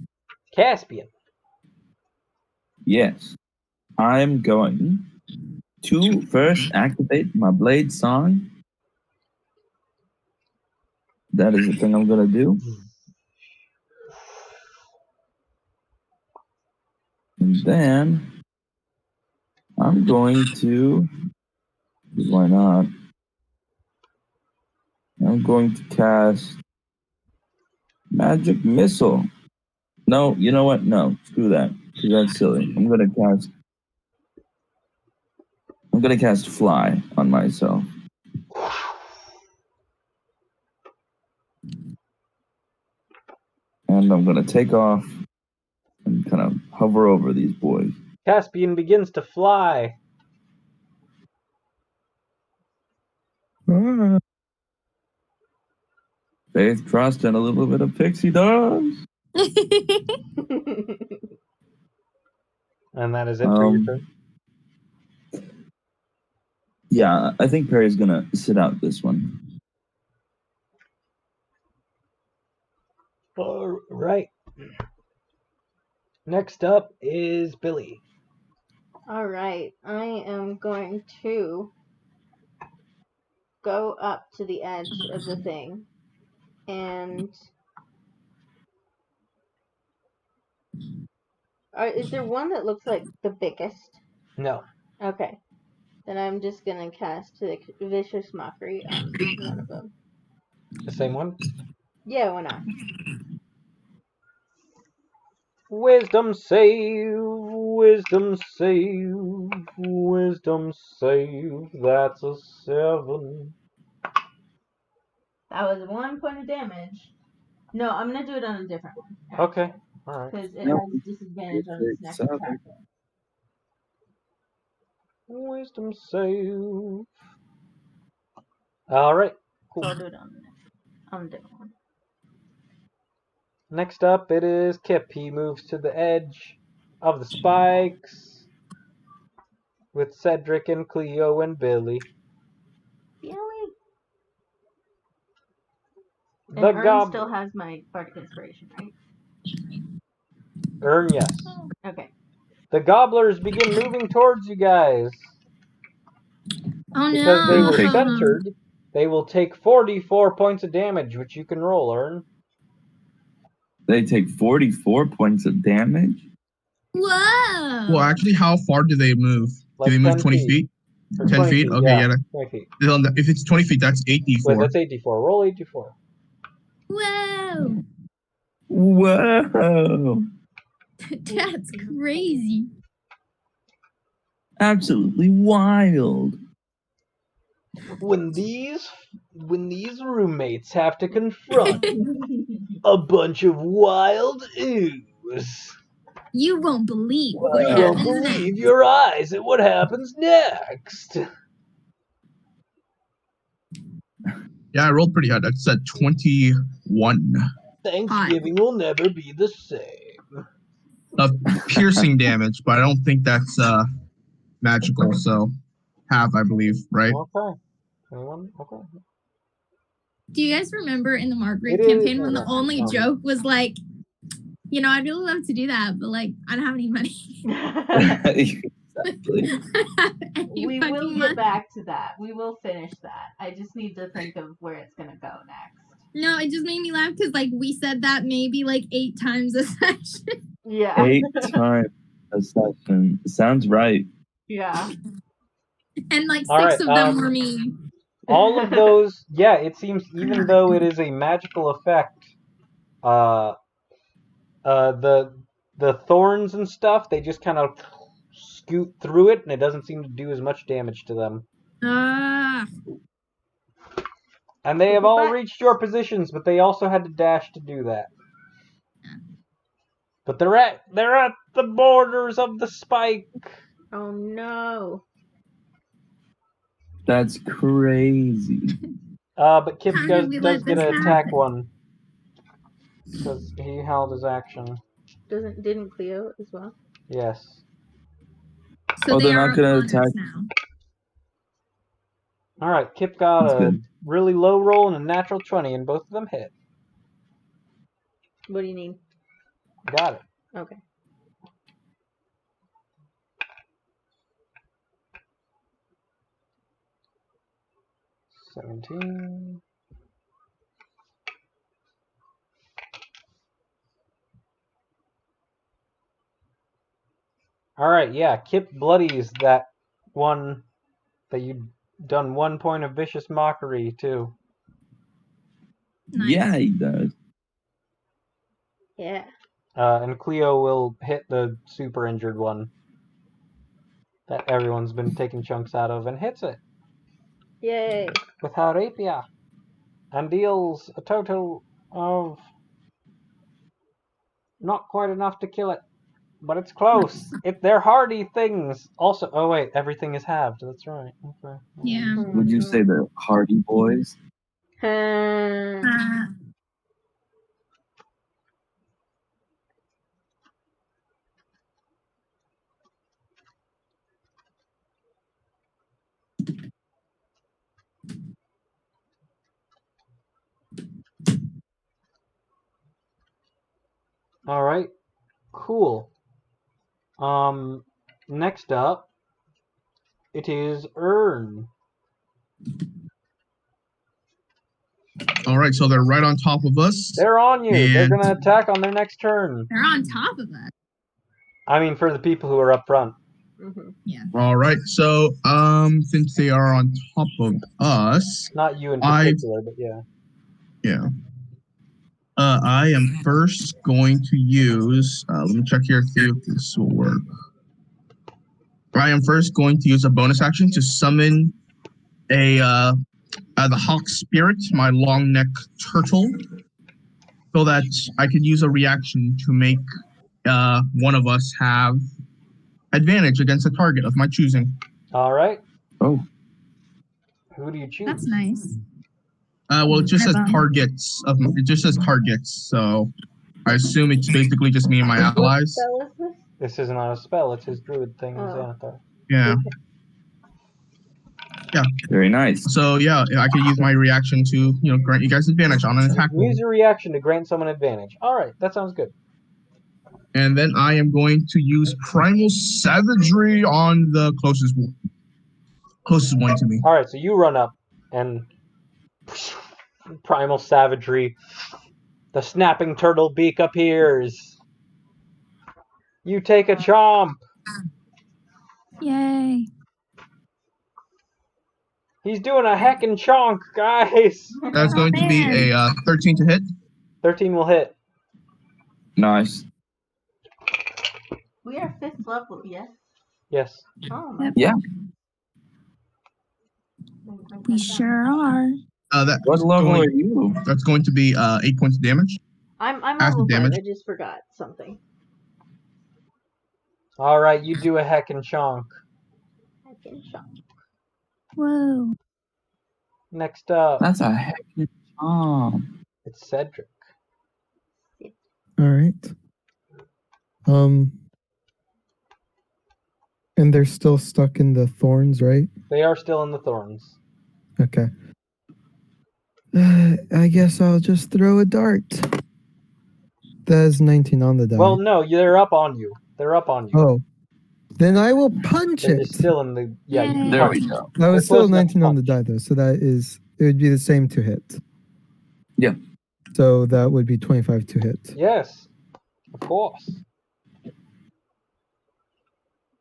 Caspian. Yes. I'm going to first activate my blade song. That is the thing I'm going to do. And then I'm going to, why not? I'm going to cast Magic Missile. No, you know what? No, screw that. Because that's silly. I'm gonna cast Fly on myself. And I'm gonna take off and kind of hover over these boys. Caspian begins to fly. Ah. Faith, trust, and a little bit of pixie dust. And that is it for your turn. Yeah, I think Perry's gonna sit out this one. All right. Next up is Billy. All right, I am going to go up to the edge of the thing, and is there one that looks like the biggest? No. Okay, Then I'm just gonna cast the Vicious Mockery on one of them. The same one? Yeah, why not? Wisdom save, wisdom save, wisdom save. That's a 7. That was 1 point of damage. No, I'm gonna do it on a different one. Okay, alright. Because it Nope. has disadvantage on its next attack. Wisdom save. Alright, So I'll cool. do it on a different one. Next up, it is Kip. He moves to the edge of the spikes with Cedric and Cleo and Billy. Billy. The And Ern Gobbler. still has my Bardic Inspiration, right? Ern, yes. Okay. The Gobblers begin moving towards you guys. Oh Because they were no! centered, they will take 44 points of damage, which you can roll, Ern. They take 44 points of damage? Whoa! Well, actually, how far do they move? Like Do they move 10 20 feet? Or 10 20 feet? Okay, yeah. 20 feet. If it's 20 feet, that's 8d4. Wait, that's 8d4. Roll 8d4. Whoa! Whoa! That's crazy. Absolutely wild. When these roommates have to confront a bunch of wild ooze, You won't believe you what won't happens believe next. your eyes at what happens next. Yeah, I rolled pretty high. That's a 21 Thanksgiving will never be the same. of piercing damage, but I don't think that's magical. So half, I believe, right? Okay. 21? Okay. Do you guys remember in the Margaret It campaign is- when the only joke was like, you know, I'd really love to do that, but like, I don't have any money. Exactly. We will get back to that. We will finish that. I just need to think of where it's gonna go next. No, it just made me laugh because like we said that maybe like 8 times a session. Yeah. 8 times a session. Sounds right. Yeah. And like 6 All right, of them were me. All of those, yeah, it seems even though it is a magical effect, the thorns and stuff, they just kind of scoot through it, and it doesn't seem to do as much damage to them. And they have all reached your positions, but they also had to dash to do that. But they're at the borders of the spike. Oh no. That's crazy. But Kip How does did we let get this an attack happen? one because he held his action. Didn't Cleo as well? Yes. So Oh, they they're are not gonna upon us attack? now. All right, Kip got That's a good. really low roll and a natural 20, and both of them hit. What do you need? Got it. Okay. $17. All right, yeah. Kip bloodies that one that you'd done 1 point of vicious mockery to. Nice. Yeah, he does. Yeah. And Cleo will hit the super injured one that everyone's been taking chunks out of and hits it Yay. with her rapier and deals a total of not quite enough to kill it, but it's close. They're hardy things. Also, oh wait, everything is halved. That's right. Okay. Yeah. Would you say they're Hardy Boys? All right. Cool. Next up, it is Ern. All right, so they're right on top of us. They're on you. They're And- gonna attack on their next turn. They're on top of us. I mean, for the people who are up front. All right. So, since they are on top of us, Not you in I particular, but yeah. yeah. I am first going to use. Let me check here, see if this will work. I am first going to use a bonus action to summon the hawk spirit, my long neck turtle, so that I could use a reaction to make one of us have advantage against a target of my choosing. All right. Oh, Who do you choose? That's nice. Well, it just says targets of. It just says targets, so I assume it's basically just me and my allies. What spell is this? This isn't on a spell. It's his druid thing, Xanathar. Yeah. very nice. So yeah, I could use my reaction to grant you guys advantage on an attack roll. Use your reaction to grant someone advantage. All right, that sounds good. And then I am going to use primal savagery on the closest one to me. All right, so you run up and primal savagery. The snapping turtle beak appears. You take a chomp. Yay. He's doing a heckin' chonk, guys. That's going to be a 13 to hit. 13 will hit. Nice. We are 5th level, yes? Yes. Oh, Yep. Yeah. We sure are. What level are you? That's going to be 8 points of damage. I'm Acid level 5. damage. I just forgot something. All right, you do a heckin' chonk. I can shot. Whoa. Next up, That's a heckin' it's Cedric. All right. And they're still stuck in the thorns, right? They are still in the thorns. Okay. I guess I'll just throw a dart. That is 19 on the die. Well, no, they're up on you. They're up on you. Oh. Then I will punch They're it. still in the. Yeah, you can There punch. we go. That was They're still close enough 19 to on the punch. die, though. So it would be the same to hit. Yeah. So that would be 25 to hit. Yes, of course.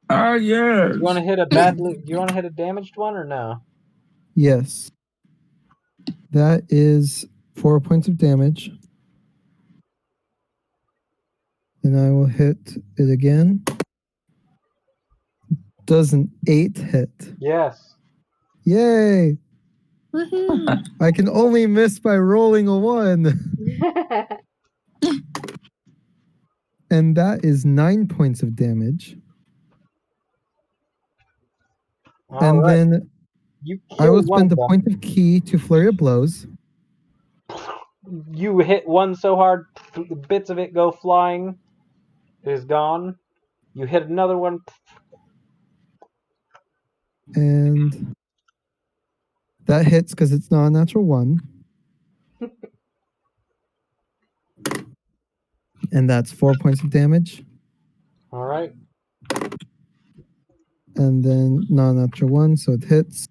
Ah, yes. Do you want to hit a badly? Do you want to hit a damaged one or no? Yes. That is 4 points of damage. And I will hit it again. Does an 8 hit? Yes. Yay! Woohoo. I can only miss by rolling a 1. And that is 9 points of damage. All right. Then You I will kill one spend a of them. point of key to flurry of blows. You hit one so hard, bits of it go flying. It is gone. You hit another one. And that hits because it's not a natural 1. And that's 4 points of damage. All right. And then non-natural 1, so it hits.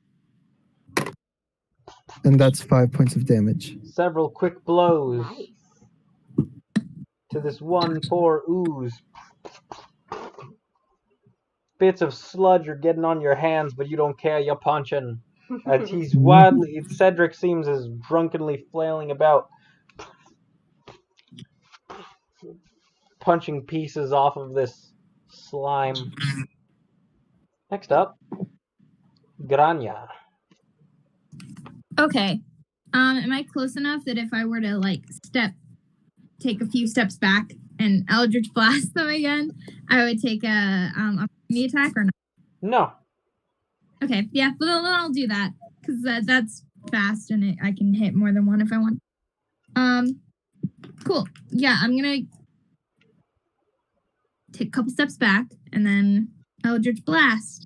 And that's 5 points of damage. Several quick blows Nice. to this one poor ooze. Bits of sludge are getting on your hands, but you don't care. You're punching. As he's wildly, Cedric seems as drunkenly flailing about, punching pieces off of this slime. Next up, Grania. Okay. Am I close enough that if I were to take a few steps back and Eldritch Blast them again, I would take a opportunity attack or not? No. Okay, yeah, well, then I'll do that because that's fast and I can hit more than one if I want. Cool. Yeah, I'm gonna take a couple steps back and then Eldritch Blast.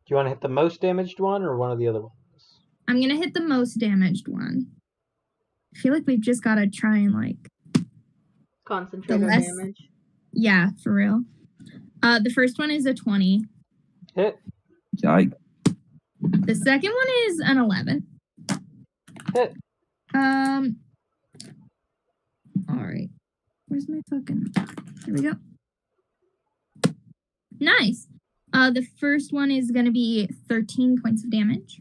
Do you want to hit the most damaged one or one of the other ones? I'm gonna hit the most damaged one. I feel like we've just gotta try and Concentrate on less- damage. Yeah, for real. The first one is a 20. Hit. Yikes. The second one is an 11. Hit. All right. Where's my fucking... Here we go. Nice. The first one is going to be 13 points of damage.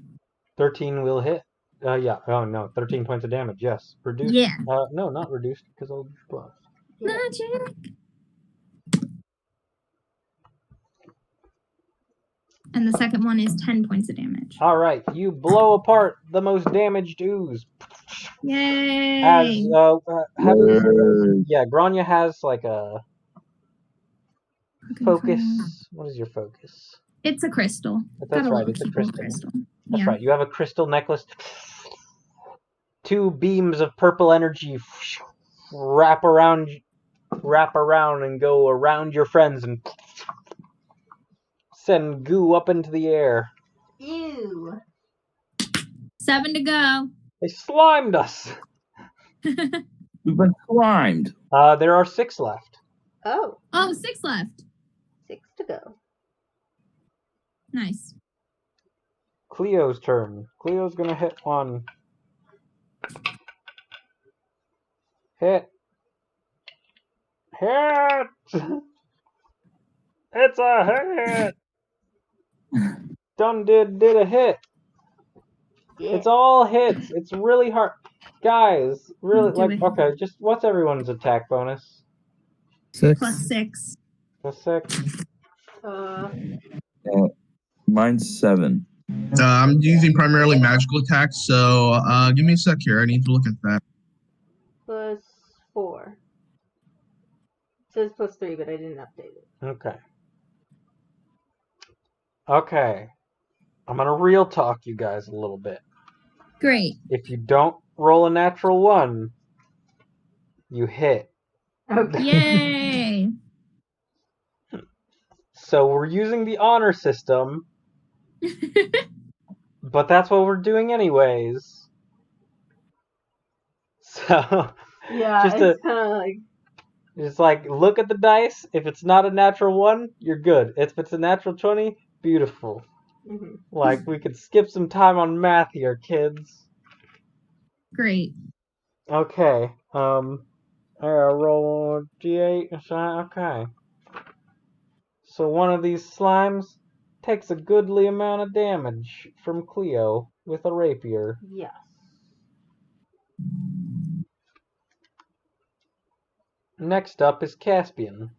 13 will hit. Yeah. Oh no, 13 points of damage. Yes. Reduced. Yeah. No, not reduced because I'll buff. Magic. And the second one is 10 points of damage. All right, you blow apart the most damaged ooze. Yay! As yeah, Grania has like a focus. What is your focus? It's a crystal. That's Got right. a It's a cool crystal. Yeah. That's right. You have a crystal necklace. 2 beams of purple energy wrap around and go around your friends and send goo up into the air. Ew. 7 to go. They slimed us. We've been slimed. There are 6 left. Oh. Oh, 6 left. 6 to go. Nice. Cleo's turn. Cleo's gonna hit one. Hit. Hit! It's a hit! Done did a hit. Yeah. It's all hits. It's really hard. Guys, really, Do like, it. okay, just what's everyone's attack bonus? 6. Plus 6. A 6? Mine's 7. I'm using primarily magical attacks, so give me a sec here. I need to look at that. Plus 4. It says plus 3, but I didn't update it. Okay. Okay. I'm gonna real talk you guys a little bit. Great. If you don't roll a natural 1, you hit. Okay. Yay! So we're using the honor system, but that's what we're doing anyways. So Yeah, just it's kind of like... it's like, look at the dice. If it's not a natural 1, you're good. If it's a natural 20, beautiful. Mm-hmm. Like, we could skip some time on math here, kids. Great. Okay. I'll roll D8. Okay. So one of these slimes takes a goodly amount of damage from Cleo with a rapier. Yes. Next up is Caspian.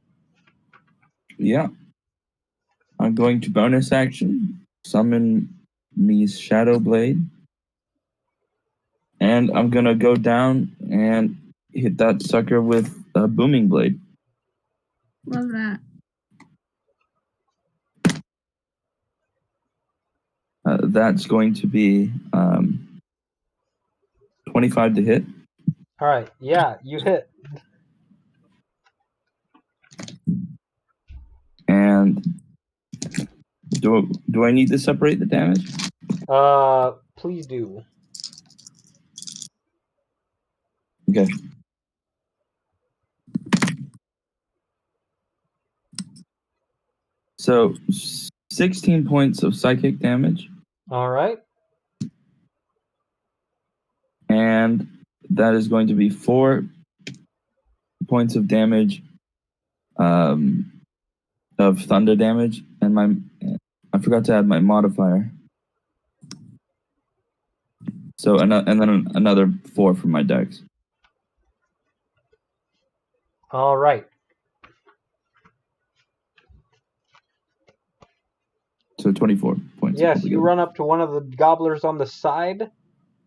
Yeah. I'm going to bonus action, summon me's Shadow Blade. And I'm going to go down and hit that sucker with a Booming Blade. Love that. That's going to be 25 to hit. All right. Yeah, you hit. And do I need to separate the damage? Please do. Okay. So 16 points of psychic damage. All right. And that is going to be 4 points of damage of thunder damage. And I forgot to add my modifier. So and then another 4 from my dex. All right. So 24 points. Yes, you run up to one of the gobblers on the side,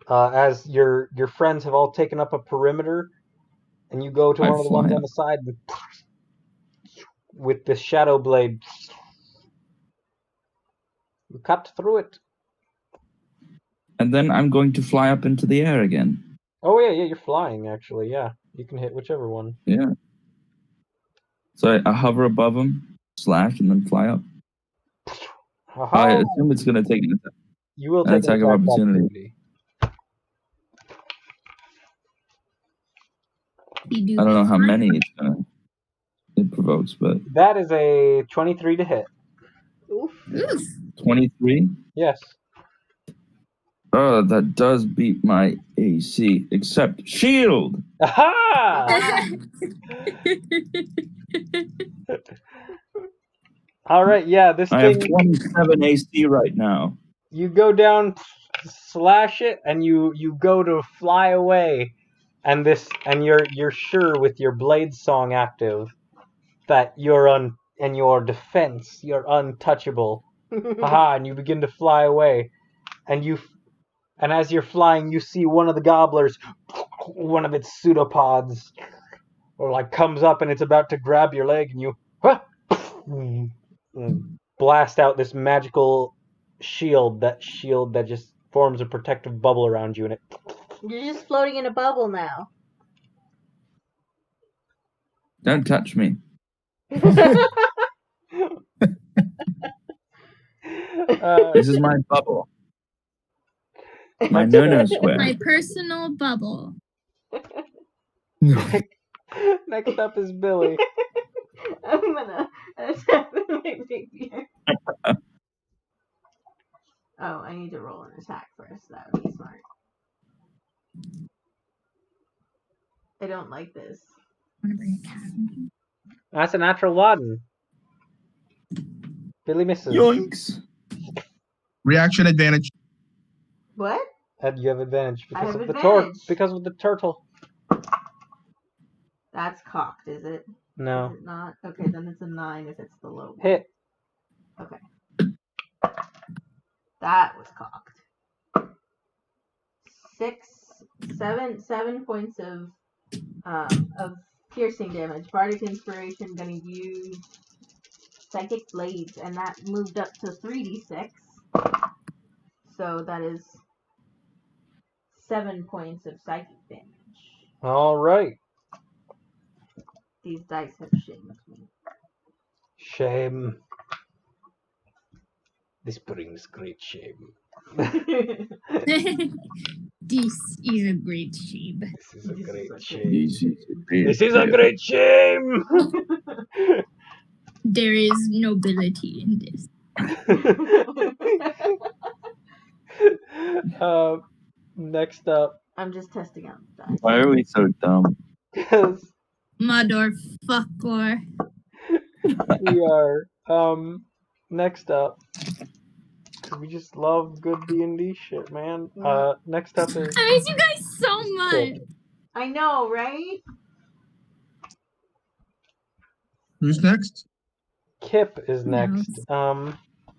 as your friends have all taken up a perimeter, and you go to one of the ones on the side with the shadow blade. You cut through it. And then I'm going to fly up into the air again. Oh yeah, you're flying actually. Yeah, you can hit whichever one. Yeah. So I hover above him, slash, and then fly up. Aha. I assume it's going to take an attack. You will take an attack of opportunity. I don't know how many it provokes, but that is a 23 to hit. Oof. 23? Yes. Oh, that does beat my AC, except shield. Aha! All right, yeah, this I have thing. 27 AC right now. You go down, slash it, and you go to fly away, and you're sure with your blade song active that in your defense you're untouchable. Haha! And you begin to fly away, and as you're flying, you see one of the gobblers, one of its pseudopods, or like comes up and it's about to grab your leg, and you blast out this magical shield that just forms a protective bubble around you, and it. You're just floating in a bubble now. Don't touch me. This is my bubble. My no-no square. My personal bubble. Next up is Billy. I'm gonna attack with my rapier. Oh, I need to roll an attack first. That would be smart. I don't like this. I'm gonna bring a cat. That's a natural one. Billy misses. Yoinks. Reaction advantage. What? And you have advantage I because have of the advantage. because of the turtle. That's cocked, is it? No. Is it not? Okay, then it's a 9 if it's the low one. Hit. Okay. That was cocked. 7 points of piercing damage. Bardic Inspiration, gonna use Psychic Blades, and that moved up to 3d6. So that is 7 points of psychic damage. All right. These dice have shamed me. Shame. This brings great shame. This is a great shame. This is a great shame. This This is a great shame. There is nobility in this. Next up, I'm just testing out the dice. Why are we so dumb? because Motherfucker. we are next up. We just love good D&D shit, man. Next up is I miss you guys so much. I know, right? Who's next? Kip is Who next. knows?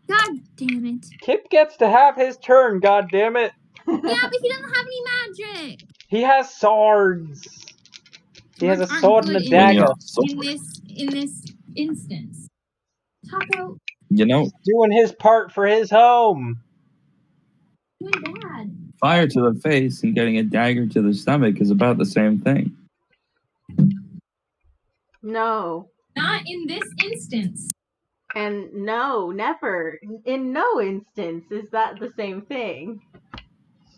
God damn it. Kip gets to have his turn, god damn it. Yeah, but he doesn't have any magic. He has swords. He has a Swords sword aren't and a good dagger. in this instance. Taco, You know, Doing his part for his home. doing bad. fire to the face and getting a dagger to the stomach is about the same thing. No. Not in this instance. And no, never. In no instance is that the same thing.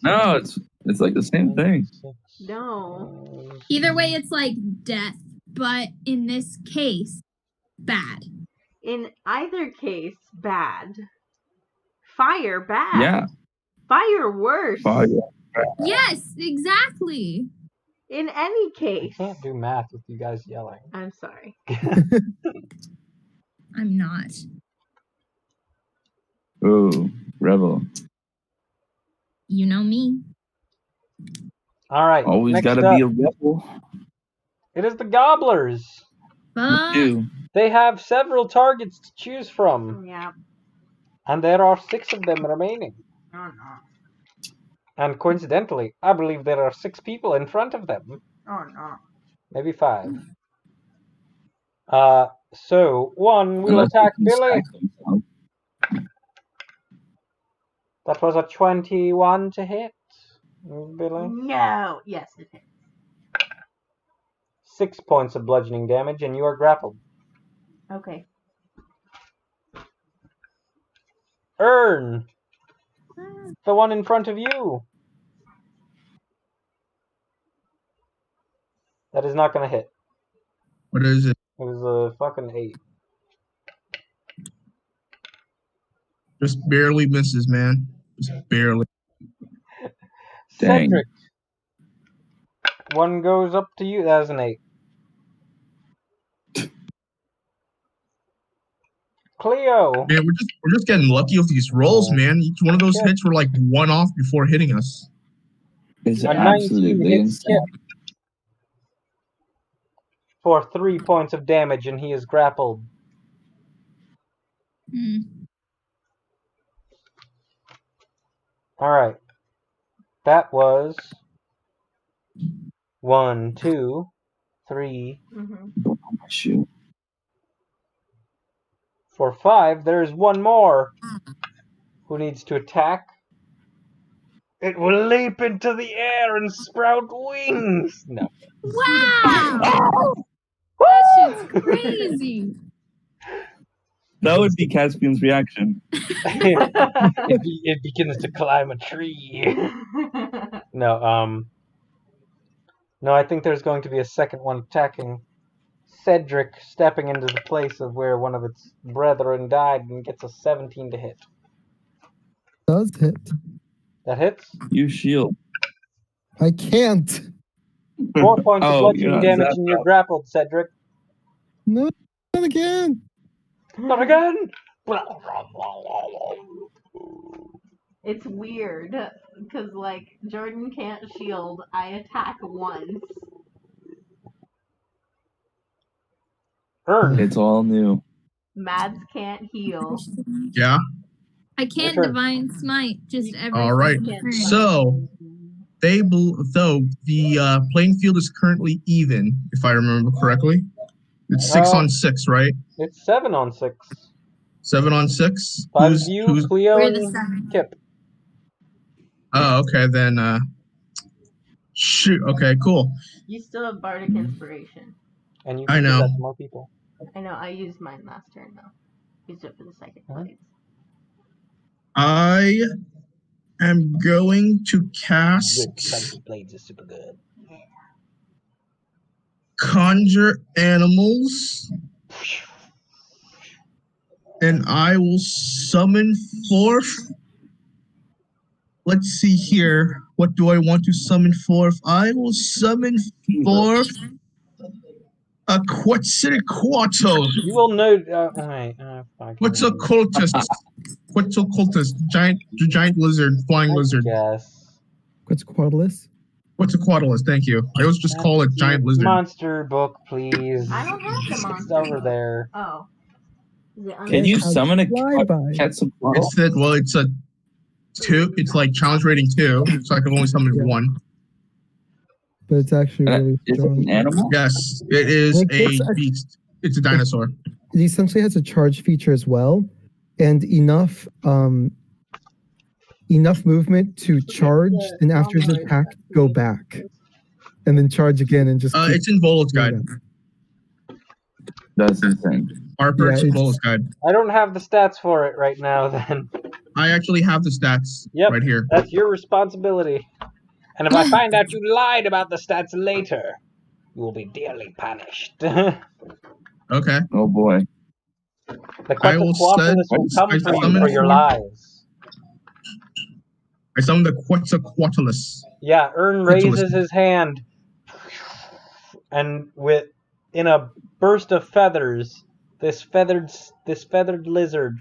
No, it's like the same thing. No. Either way, it's like death, but in this case, bad. In either case, bad. Fire, bad. Yeah, Fire, worse. fire. Yes, exactly. In any I case. can't do math with you guys yelling. I'm sorry. I'm not. Ooh, rebel. You know me. All right. Always next gotta up, be a rebel. It is the Gobblers. But You. They have several targets to choose from, Yeah. and there are 6 of them remaining. Oh, no. And coincidentally, I believe there are 6 people in front of them. Oh, no. Maybe 5. So one will Unless attack you can Billy. stack them. That was a 21 to hit. Billy. No. Yes, it hit. 6 points of bludgeoning damage, and you are grappled. Okay. Earn. The one in front of you. That is not going to hit. What is it? It was a fucking 8. Just barely misses, man. Just barely. Dang. Cedric. One goes up to you. That is an 8. Cleo. Man, we're just getting lucky with these rolls, man. Each one of those hits were like one off before hitting us. It's A 19 absolutely hits insane. Kip for 3 points of damage, and he is grappled. Hmm. All right. That was 1, 2, 3, Shoot. 4, 5. There's one more. Who needs to attack? It will leap into the air and sprout wings. No. Wow! That shit's crazy. That would be Caspian's reaction. It begins to climb a tree. No, no, I think there's going to be a second one attacking Cedric, stepping into the place of where one of its brethren died, and gets a 17 to hit. Does hit. That hits. You shield. I can't. 4 points of Oh, bludgeoning you're not damage, zapped and you're up. grappled, Cedric. No, not again. Not again. It's weird because like Jordan can't shield. I attack once. Earn. It's all new. Mads can't heal. Yeah. I can't Your turn. divine smite just every All right. fucking turn. So the playing field is currently even, if I remember correctly. It's 6 on 6, right? It's 7 on 6. 7 on 6. 5 of you, Cleo, We're the and seven. Kip. Oh, okay, then shoot, okay, cool. You still have bardic inspiration. And you I can do know. that to more people. I know. I used mine last turn though. Used it for the second blades. I am going to Good. cast Chunky blades is super good. Conjure Animals, and I will summon forth. Let's see here. What do I want to summon forth? I will summon forth a Quetzalcoatl. You will know. Wait. Quetzalcoatlus. Quetzalcoatlus. The giant lizard, flying lizard. Yes. Quetzalcoatlus. Quetzalcoatlus, thank you. I always just call it giant lizard. Monster book, please. I don't have the monster. It's over there. Oh. Is it Can you Has summon a flyby. Quetzalcoatl? It's a 2. It's like challenge rating 2, so I can only summon Yeah. 1. But it's actually really Is it strong. an animal? Yes, it is Like, a beast. It's a dinosaur. It essentially has a charge feature as well, and enough movement to charge, and after its attack, go back, and then charge again, and just. keep It's in Volo's guide. doing That's insane. Harper, Yeah, it's in it's- Volo's guide. I don't have the stats for it right now. Then I actually have the stats Yep. right here. that's your responsibility. And if I find out you lied about the stats later, you will be dearly punished. The Okay. Oh boy. I will Quetzalcoatlus will come I for you summon for your for- lies. I summoned the Quetzalcoatlus. Yeah, Ern raises his hand, and in a burst of feathers, this feathered lizard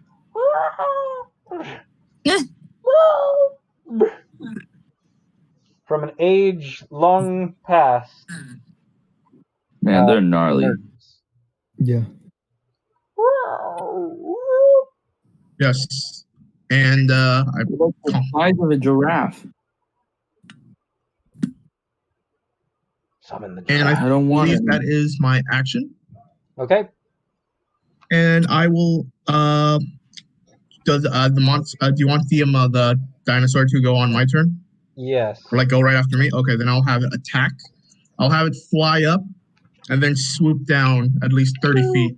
from an age long past. Man, they're gnarly. emerges. Yeah. Yes. And Look, the size of a giraffe. Summon the and giraffe. I don't want believe it. that is my action. Okay. And I will do you want the dinosaur to go on my turn? Yes. Or like go right after me? Okay, then I'll have it attack. I'll have it fly up and then swoop down at least 30 feet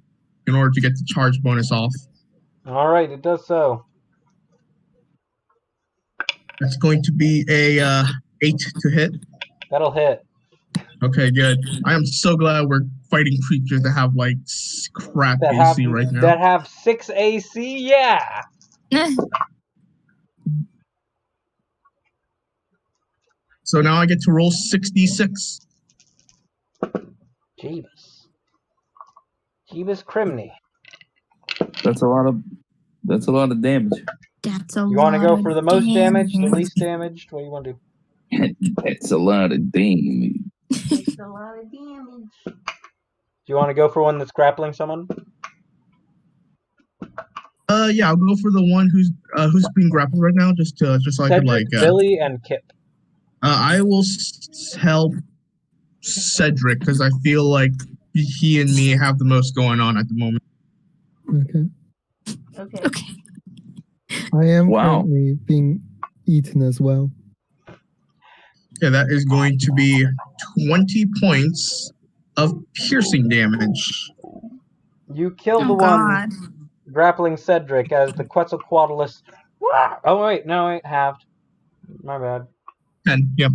in order to get the charge bonus off. All right, it does so. That's going to be a 8 to hit. That'll hit. Okay, good. I am so glad we're fighting creatures that have like crap That AC have right now. that have 6 AC. Yeah. So now I get to roll 66. Jeebus. Jeebus Criminy. That's a lot of damage. That's a You lot want to go of for the most damage, the least damaged? What do you want to do? That's a lot of damage. It's a lot of damage. Do you want to go for one that's grappling someone? Yeah, I'll go for the one who's being grappled right now, just so I could Cedric, like. Billy, and Kip. I will help Cedric because I feel like he and me have the most going on at the moment. Okay. I am Wow. currently being eaten as well. Yeah, that is going to be 20 points of piercing damage. You kill the Oh one God. grappling Cedric as the Quetzalcoatlus. Oh wait, no, wait, halved. My bad. 10, yeah.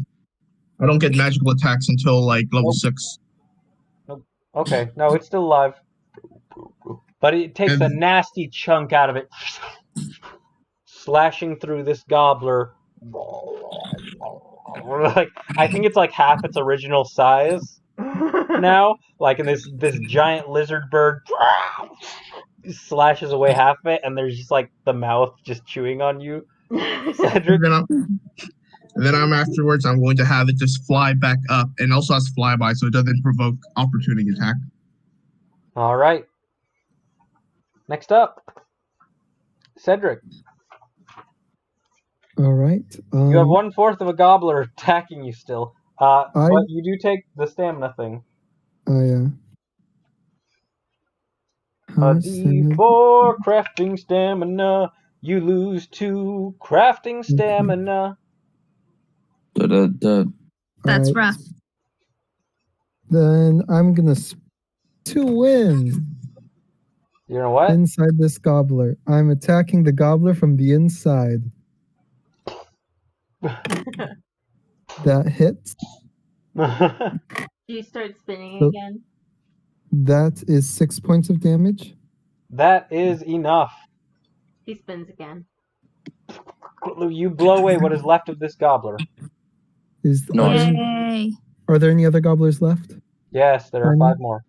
I don't get magical attacks until like level 6. Nope. Okay, no, it's still alive. But it takes a nasty chunk out of it, slashing through this gobbler. Like, I think it's like half its original size now. Like, in this giant lizard bird slashes away half of it, and there's just like the mouth just chewing on you, Cedric. And then I'm afterwards, I'm going to have it just fly back up, and also has flyby, so it doesn't provoke opportunity attack. All right. Next up, Cedric. All right. You have 1/4 of a gobbler attacking you still. But you do take the stamina thing. Oh yeah. A D4 crafting stamina. You lose 2 crafting stamina. That's right. rough. Then I'm gonna to win. You know what? Inside this gobbler. I'm attacking the gobbler from the inside. That hits. Do you start spinning again? That is 6 points of damage. That is enough. He spins again. You blow away what is left of this gobbler. Yay. Are there any other gobblers left? Yes, there are 5 more.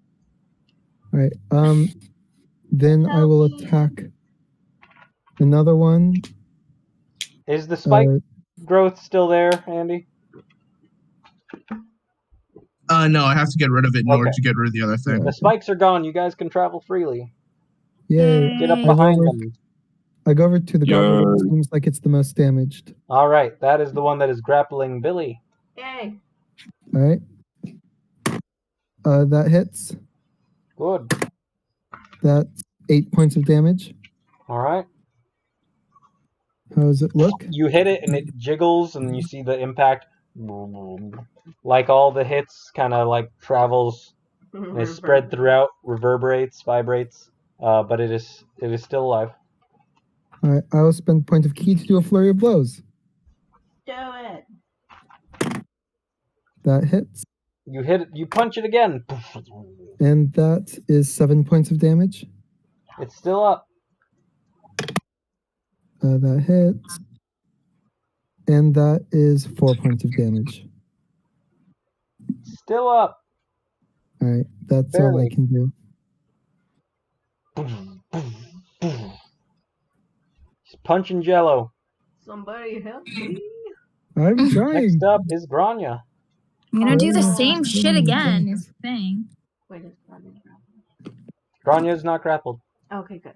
All right. Then I will attack another one. Is the spike growth still there, Andy? No, I have to get rid of it in order to get rid of the other thing. The spikes are gone. You guys can travel freely. Yay. Get up behind them. I go over to the gobbler that seems like it's the most damaged. All right, that is the one that is grappling Billy. Yay. All right. That hits. Good. That's 8 points of damage. All right. How does it look? You hit it and it jiggles, and you see the impact. Like all the hits, kind of like travels and is spread throughout, reverberates, vibrates, but it is still alive. All right, I will spend point of key to do a flurry of blows. Do it. That hits. You hit it. You punch it again. And that is 7 points of damage. It's still up. That hits. And that is 4 points of damage. Still up. All right, that's all I can do. He's punching jello. Somebody help me. I'm trying. Next up is Grania. I'm gonna do the same shit again, is the thing. Wait, is Grania grappled? Grania is not grappled. Okay, good.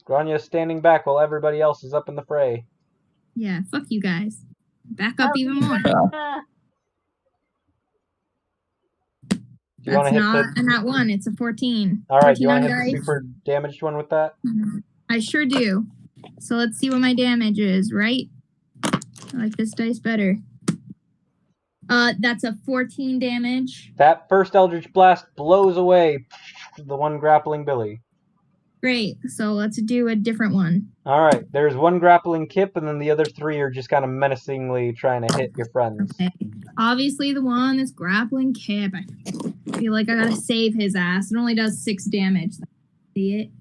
Grania is standing back while everybody else is up in the fray. Yeah, fuck you guys. Back up even more. That's not a nat 1, it's a 14. All right, do you 14 want to on hit the dice. super damaged one with that? I sure do. So let's see what my damage is, right? I like this dice better. That's a 14 damage. That first Eldritch Blast blows away the one grappling Billy. Great. So let's do a different one. All right, there's one grappling Kip, and then the other 3 are just kind of menacingly trying to hit your friends. Okay. Obviously, the one that's grappling Kip. I feel like I gotta save his ass. It only does 6 damage. See it?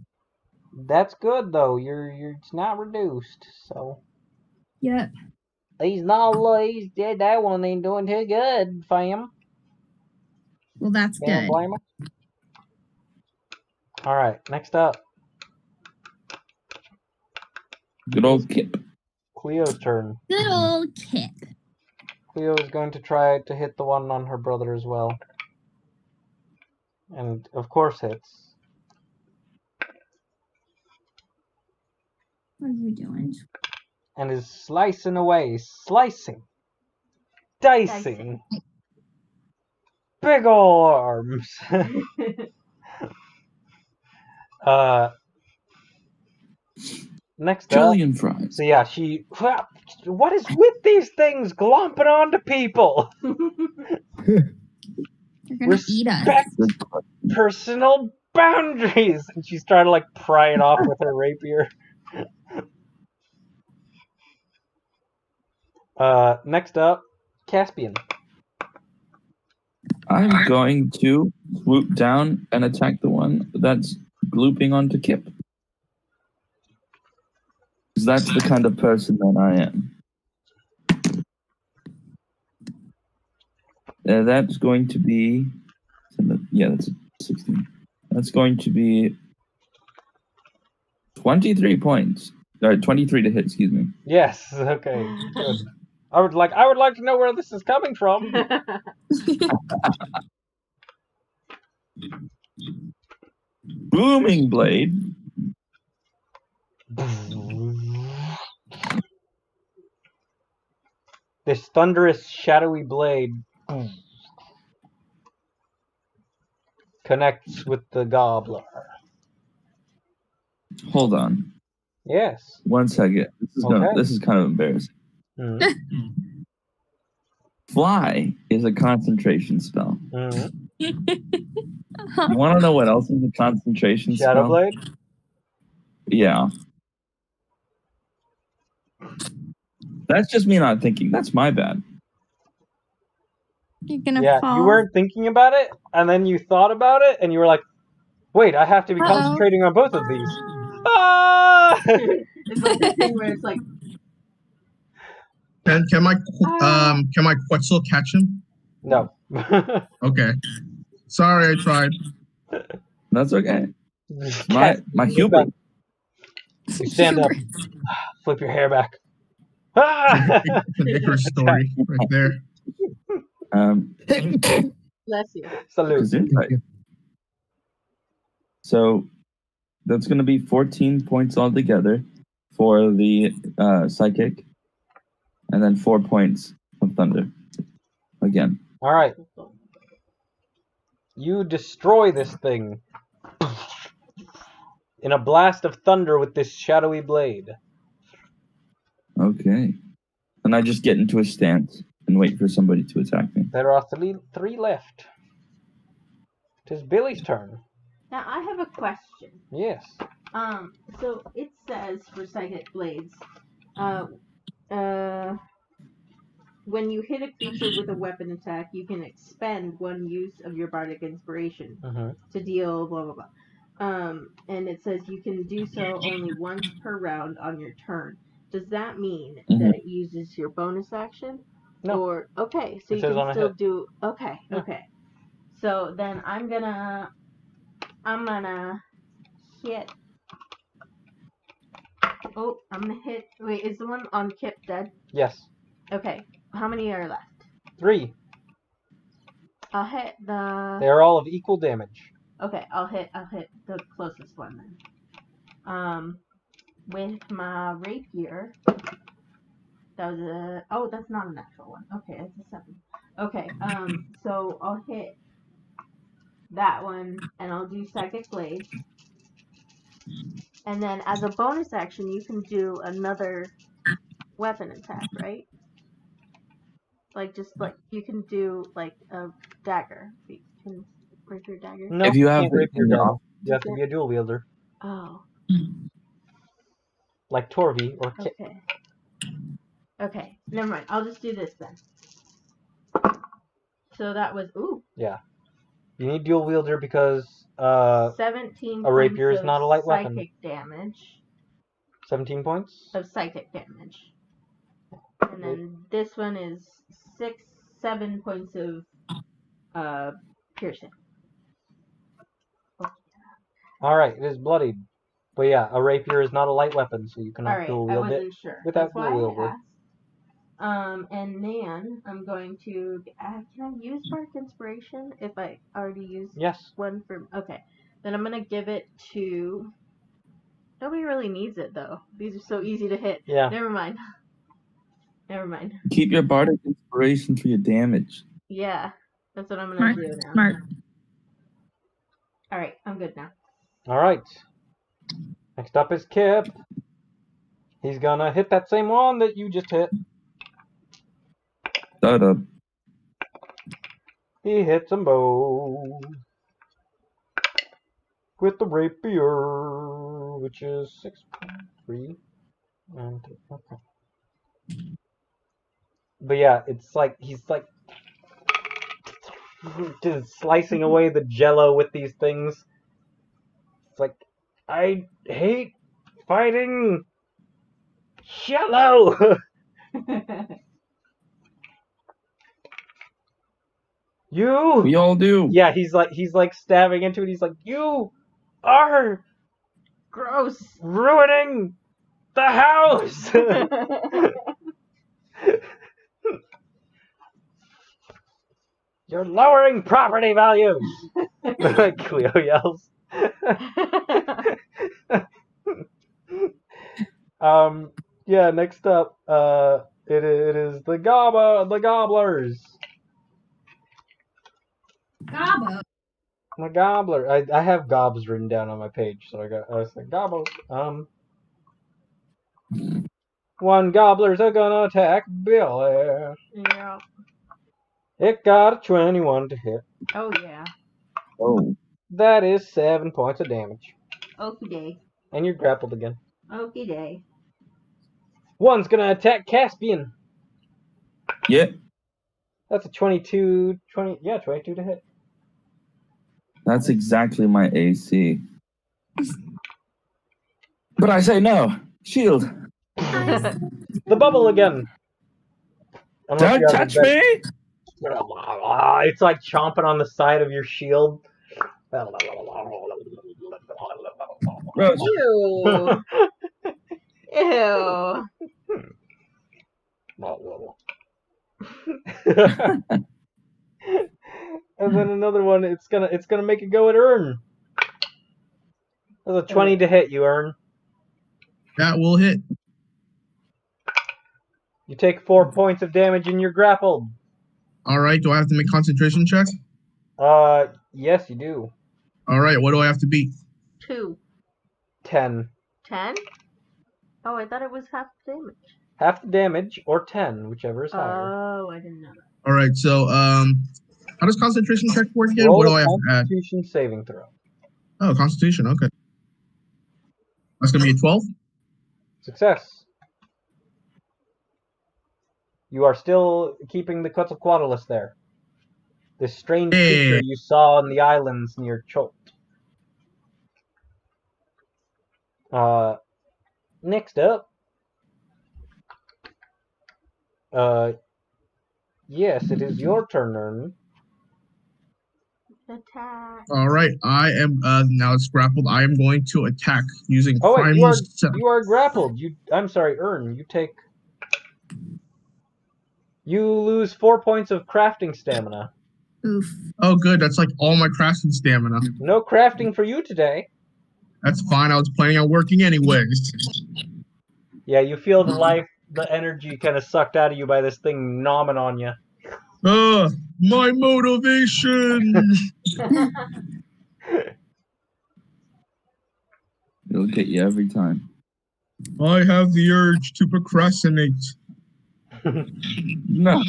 That's good though. It's not reduced, so. Yep. He's not. He's dead. That one ain't doing too good, fam. Well, that's Can't good. blame him. All right, next up. Good old Kip. Cleo's turn. Good old Kip. Cleo is going to try to hit the one on her brother as well. And, of course, hits. What are you doing? And is slicing away. Slicing. Dicing. Big ol' arms. Next up. Trillion fries. So yeah, she... What is with these things glomping onto people? They're gonna eat us. Respect personal boundaries! And she's trying to, like, pry it off with her rapier. Next up, Caspian. I'm going to swoop down and attack the one that's glooping onto Kip. Because that's the kind of person that I am. That's going to be... Yeah, that's a 16. That's going to be 23 points. Or 23 to hit, excuse me. Yes, okay, good. I would like to know where this is coming from. Booming blade. This thunderous, shadowy blade connects with the Gobbler. Hold on. Yes. 1 second. This is kind of embarrassing. Mm-hmm. Fly is a concentration spell. Mm-hmm. You want to know what else is a concentration Shadow spell? blade? Yeah. That's just me not thinking. That's my bad. You're gonna fall. You weren't thinking about it, and then you thought about it, and you were like, wait, I have to be concentrating on both of these. Ah! It's like that thing where it's like... Can my Quetzal catch him? No. Okay. Sorry, I tried. That's okay. My hubris. You stand up. Flip your hair back. Ah! It's an Icarus story right there. Bless you. Salute. So that's going to be 14 points altogether for the psychic, and then 4 points of thunder. Again. All right. You destroy this thing in a blast of thunder with this shadowy blade. Okay. And I just get into a stance and wait for somebody to attack me. There are three left. Tis Billy's turn. Now I have a question. Yes. So it says for psychic blades, when you hit a creature with a weapon attack, you can expend 1 use of your bardic inspiration to deal blah blah blah. And it says you can do so only once per round on your turn. Does that mean that it uses your bonus action? No. Or okay, so you can still do okay. So then I'm gonna hit. Oh, I'm gonna hit. Wait, is the one on Kip dead? Yes. Okay. How many are left? 3. I'll hit the. They are all of equal damage. Okay, I'll hit the closest one then. With my rapier. That was a. Oh, that's not a natural one. Okay, it's a 7. Okay. So I'll hit that one, and I'll do psychic blade. And then as a bonus action, you can do another weapon attack, right? Like you can do like a dagger. You can rapier dagger. No, if you have rapier dagger. You have to be a dual wielder. Oh. Like Torvi or Kip. Okay. Never mind. I'll just do this then. So that was Yeah. You need dual wielder because 17 a rapier points is not a light weapon. Psychic damage. 17 points? Of psychic damage. And then this one is 7 points of piercing. Alright, it is bloodied. But yeah, a rapier is not a light weapon, so you cannot Alright, dual I wield it. wasn't sure. without That's why dual I wield. asked. And then I'm going to. Can I use Bark Inspiration if I already used Yes. one for. Okay. Then I'm going to give it to. Nobody really needs it though. These are so easy to hit. Yeah. Never mind. Never mind. Keep your bardic inspiration for your damage. Yeah. That's what I'm going Smart. to do now. Smart. Alright, I'm good now. Alright. Next up is Kip. He's gonna hit that same one that you just hit. Shut up. He hits them both. With the rapier, which is 6.3. And, okay. But yeah, it's like, he's like, just slicing away the jello with these things. It's like, I hate fighting jello! You! We all do. Yeah, he's like stabbing into it. He's like, you are Gross. ruining the house! You're lowering property values! Cleo yells. Yeah, next up, it is the Gobblers. Gobbo. The Gobbler. I have gobs written down on my page, so I was like, Gobbles. One Gobbler's gonna attack Billy. Yeah. It got a 21 to hit. Oh yeah. Oh. That is 7 points of damage. Okie day. And you're grappled again. Okie day. One's gonna attack Caspian. Yeah. That's a 22 to hit. That's exactly my AC. But I say no. Shield. The bubble again. Unless Don't you have touch a me! It's like chomping on the side of your shield. Gross. Ew. Ew. And then another one, it's gonna make it go at Earn. That's a 20 to hit you, Earn. That will hit. You take 4 points of damage and you're grappled. All right. Do I have to make concentration check? Yes, you do. All right. What do I have to beat? 2. 10. 10? Oh, I thought it was half damage. Half the damage, or 10, whichever is higher. Oh, I didn't know that. All right. So, how does concentration check work again? Roll What do a I have to add? Constitution saving throw. Oh, Constitution. Okay. That's gonna be a 12. Success. You are still keeping the Quetzalcoatlus there. This strange creature you saw on the islands near Chult. Next up. Yes, it is your turn, Ern. Attack. All right. I am now it's grappled. I am going to attack using Oh wait, primal. you are grappled. I'm sorry, Ern. You lose 4 points of crafting stamina. Oof. Oh, good. That's like all my crafting stamina. No crafting for you today. That's fine. I was planning on working anyways. Yeah, you feel the energy kind of sucked out of you by this thing nomming on you. My motivation. It'll get you every time. I have the urge to procrastinate. No.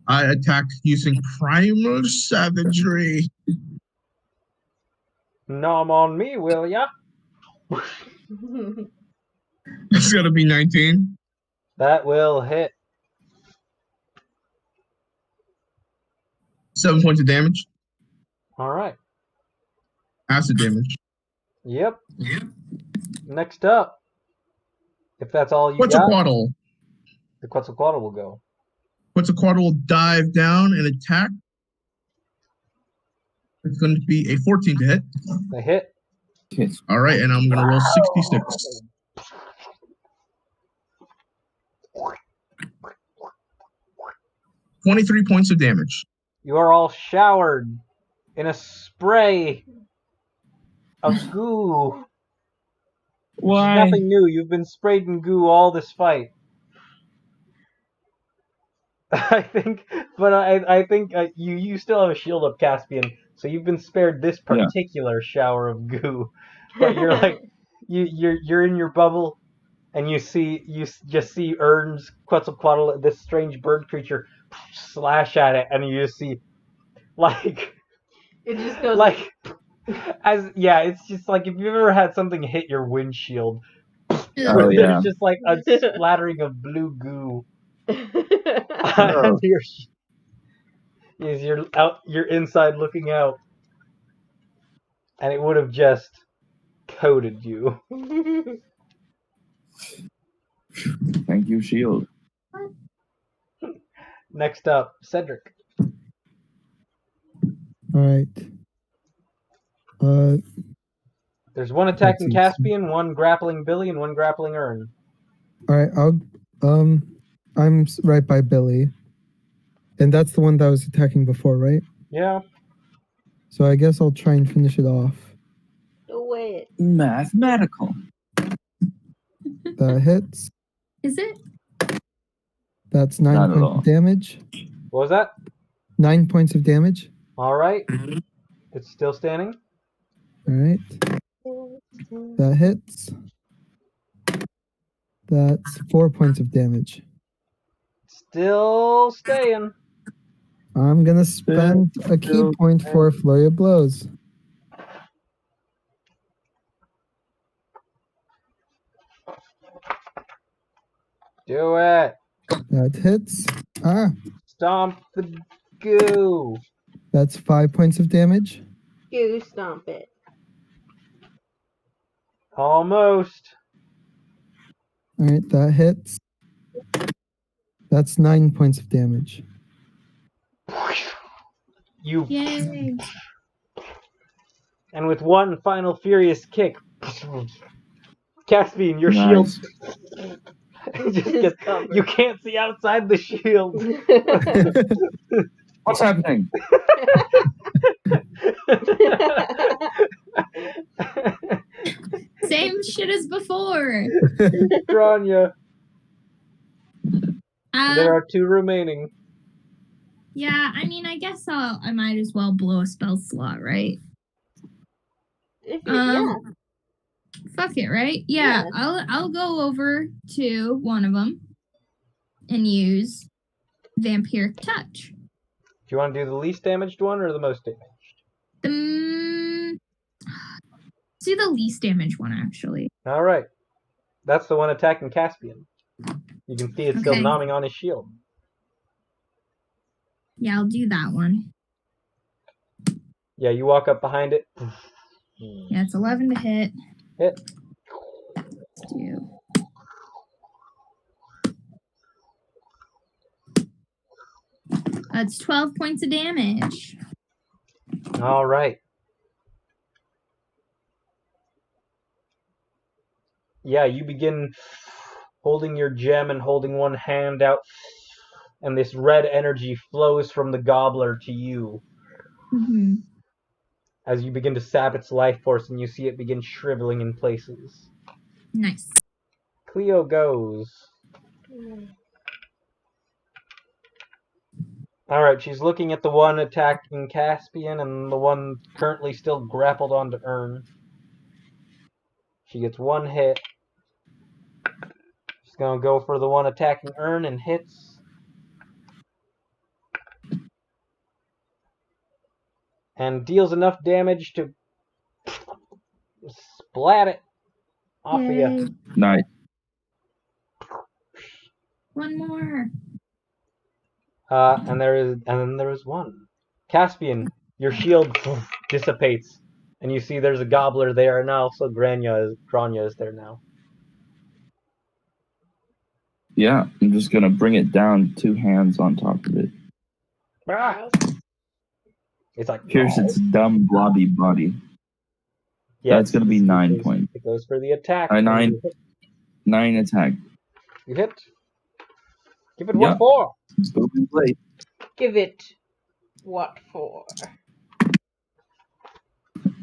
I attack using primal savagery. Nom on me, will ya? It's gonna be 19. That will hit. 7 points of damage. Alright. Acid damage. Yep. Next up. If that's all you got, Quetzalcoatl. the Quetzalcoatl will go. Quetzalcoatl will dive down and attack. It's going to be a 14 to hit. They hit. All right, and I'm gonna roll 66. 23 points of damage. You are all showered in a spray of goo. Why? Nothing new. You've been sprayed in goo all this fight. I think you still have a shield up, Caspian, so you've been spared this particular shower of goo. But you're like, you're in your bubble, and you just see Ern's Quetzalcoatl, this strange bird creature, slash at it, and you just see, like, It just goes like, it's just like if you've ever had something hit your windshield. Oh, yeah. There's just like a splattering of blue goo. And you're inside looking out, and it would have just coated you. Thank you, shield. Next up, Cedric. All right. There's one attacking Let's see. Caspian, one grappling Billy, and one grappling Ern. All right. I'm right by Billy, and that's the one that was attacking before, right? Yeah. So I guess I'll try and finish it off. Do it. Mathematical. That hits. Is it? That's 9 Not at points all. of damage. What was that? 9 points of damage. All right. It's still standing. All right. That hits. That's 4 points of damage. Still staying. I'm gonna spend a key point for a flurry of blows. Do it. That hits. Stomp the goo. That's 5 points of damage. You stomp it. Almost. All right, that hits. That's 9 points of damage. You. Yay. And with one final furious kick, Caspian, your Nice. shield. You can't see outside the shield. What's happening? Same shit as before. Grania. There are 2 remaining. Yeah, I mean, I guess I might as well blow a spell slot, right? Yeah. Fuck it, right? Yeah, I'll go over to one of them and use Vampiric Touch. Do you want to do the least damaged one or the most damaged? Do the least damaged one, actually. All right. That's the one attacking Caspian. You can see it's still Okay. nomming on his shield. Yeah, I'll do that one. Yeah, you walk up behind it. Yeah, it's 11 to hit. Hit. Let's do. That's 12 points of damage. All right. Yeah, you begin holding your gem and holding one hand out, and this red energy flows from the Gobbler to you Mm-hmm. as you begin to sap its life force, and you see it begin shriveling in places. Nice. Cleo goes. All right, she's looking at the one attacking Caspian and the one currently still grappled onto Ern. She gets one hit. She's going to go for the one attacking Ern and hits. And deals enough damage to splat it off of you. Yay. Nice. One more. And then there is one. Caspian, your shield dissipates, and you see there's a Gobbler there, and also Grania is there now. Yeah, I'm just gonna bring it down 2 hands on top of it. Ah! It's like Pierce its dumb blobby body. That's going to be 9 it points. It goes for the attack. 9 attack. You hit. Give it Yeah. what for? Spoken blade. Give it what for?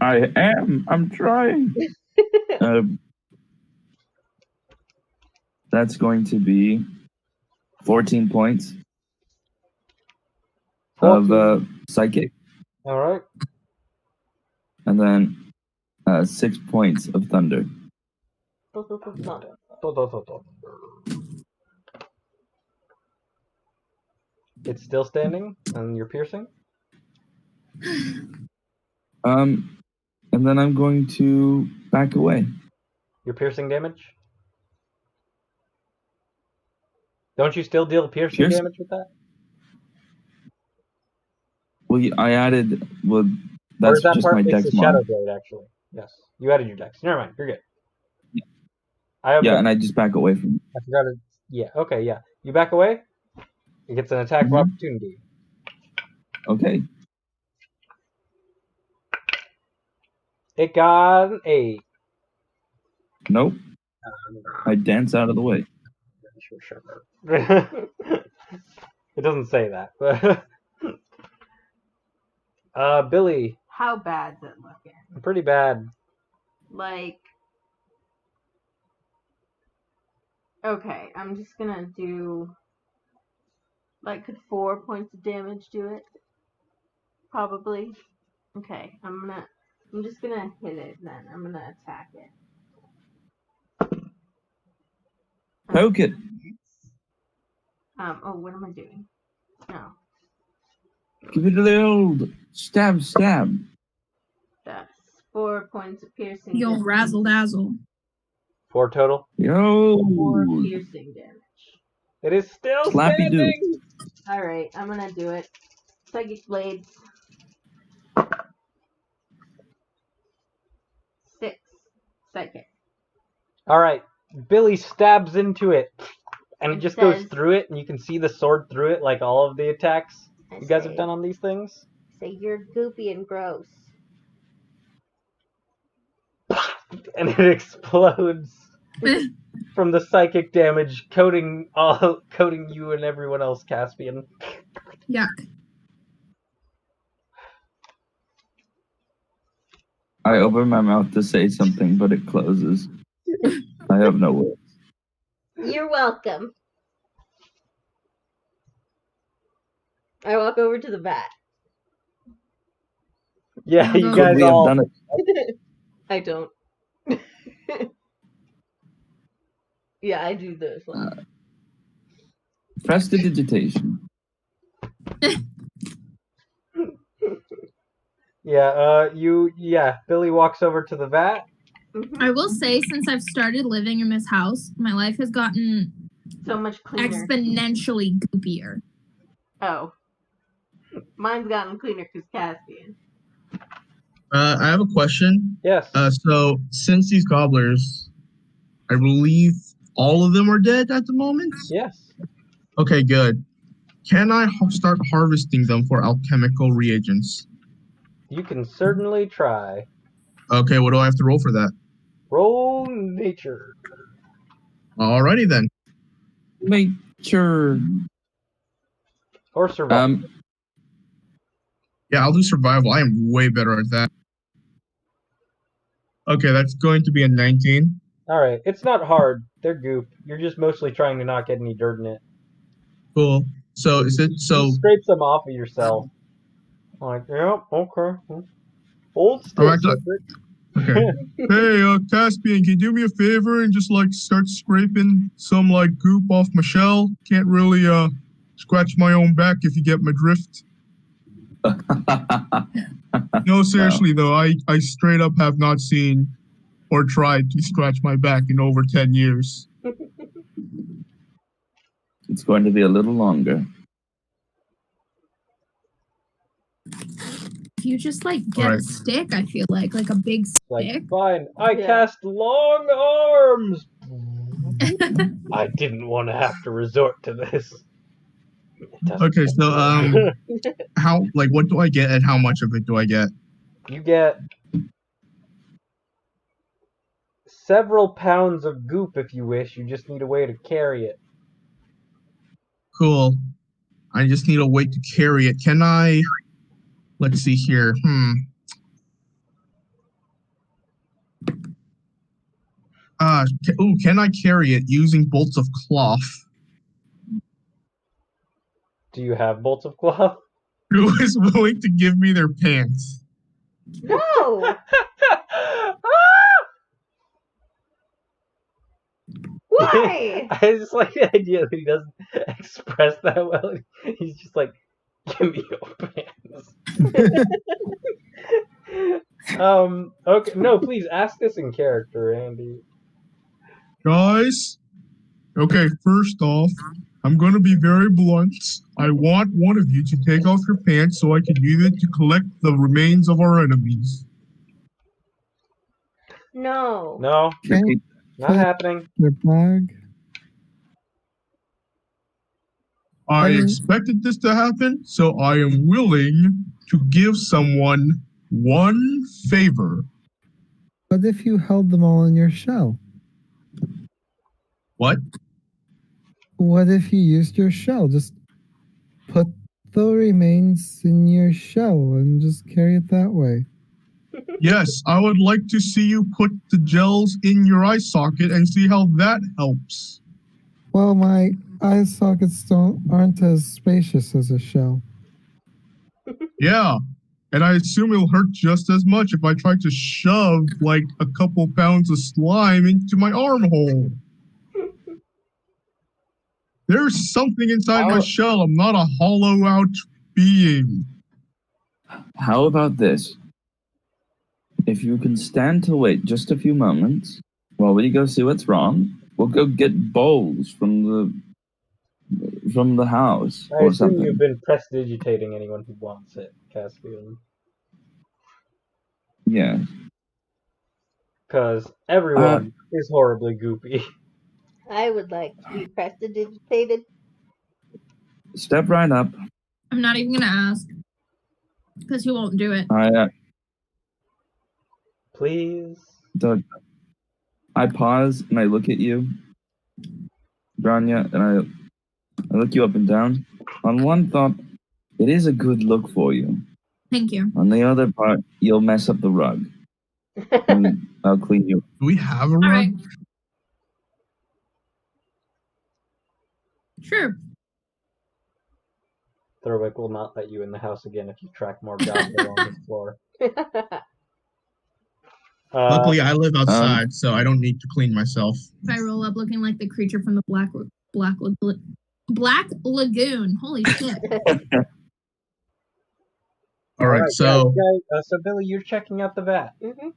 I am. I'm trying. That's going to be 14 points 14. of psychic, All right. and then 6 points of thunder. It's still standing, and you're piercing. And then I'm going to back away. Your piercing damage. Don't you still deal piercing damage with that? Well, I added. Well, Or that's is that just part? my It's dex the mod. shadow blade, actually. Yes, you added your dex. Never mind. You're good. Yeah, and I just back away from it. I forgot it. Yeah. Okay. Yeah. You back away. It gets an attack of opportunity. Okay. It got an 8. Nope. I dance out of the way. Sure. It doesn't say that, but Billy. How bad's it looking? Pretty bad. Like, okay, I'm just gonna do, like, could 4 points of damage do it? Probably. Okay, I'm just gonna hit it then. I'm gonna attack it. Poke it. Oh, what am I doing? No. Give it a little stab. That's 4 points of piercing You'll damage. razzle dazzle. 4 total. Yo. 4 piercing damage. It is still Slappy standing. Alright, I'm gonna do it. Psychic blades. 6 psychic. All right. Billy stabs into it, and it just goes says- through it, and you can see the sword through it, like all of the attacks I you guys say- have done on these things. Say you're goopy and gross. And it explodes from the psychic damage, coating you and everyone else, Caspian. Yuck. I open my mouth to say something, but it closes. I have no words. You're welcome. I walk over to the vat. Yeah, you Could guys Could we have all. done it? I don't. Yeah, I do this one. Prestidigitation. Billy walks over to the vat. I will say, since I've started living in this house, my life has gotten So much cleaner. exponentially goopier. Oh. Mine's gotten cleaner because Caspian. I have a question. Yes. So since these gobblers, I believe all of them are dead at the moment? Yes. Okay, good. Can I start harvesting them for alchemical reagents? You can certainly try. Okay, what do I have to roll for that? Roll nature. Alrighty then. Make sure. Or survival. Yeah, I'll do survival. I am way better at that. Okay, that's going to be a 19. Alright, it's not hard. They're goop. You're just mostly trying to not get any dirt in it. Cool. So is it so? You scrape some off of yourself. Like, yeah, okay. Hold still, Alright, Secret. Okay. Hey, Caspian, can you do me a favor and just like start scraping some like goop off my shell? Can't really scratch my own back if you get my drift. No, seriously though, I straight up have not seen or tried to scratch my back in over 10 years. It's going to be a little longer. If you just like get a Alright. stick, I feel like a big Like, stick. fine, I Yeah. cast long arms! I didn't want to have to resort to this. It doesn't Okay, so matter. how like what do I get and how much of it do I get? You get several pounds of goop if you wish. You just need a way to carry it. Cool. I just need a way to carry it. Can I? Let's see here. Can I carry it using bolts of cloth? Do you have bolts of cloth? Who is willing to give me their pants? No! Why? I just like the idea that he doesn't express that well. He's just like, give me your pants. Okay, no, please ask this in character, Andy. Guys, okay, first off, I'm going to be very blunt. I want one of you to take off your pants so I can use it to collect the remains of our enemies. No. No, Okay, not happening. your bag. I expected this to happen, so I am willing to give someone one favor. What if you held them all in your shell? What? What if you used your shell? Just put the remains in your shell and just carry it that way. Yes, I would like to see you put the gels in your eye socket and see how that helps. Well, my eye sockets aren't as spacious as a shell. Yeah, and I assume it'll hurt just as much if I try to shove like a couple pounds of slime into my armhole. There's something inside my shell. I'm not a hollow out being. How about this? If you can stand to wait just a few moments while we go see what's wrong, we'll go get bowls from the house I or assume something. you've been prestidigitating anyone who wants it, Caspian. Yeah. Because everyone is horribly goopy. I would like to be prestidigitated. Step right up. I'm not even gonna ask. Because he won't do it. Please. Doug, I pause and I look at you, Branya, and I look you up and down. On one thought, it is a good look for you. Thank you. On the other part, you'll mess up the rug. And I'll clean you. Do we have a rug? All right. Sure. Thorwick will not let you in the house again if you track more Gobbler on the floor. Luckily, I live outside, so I don't need to clean myself. If I roll up looking like the creature from the Black Lagoon. Holy shit. All right, so so Billy, you're checking out the vat. Mm-hmm.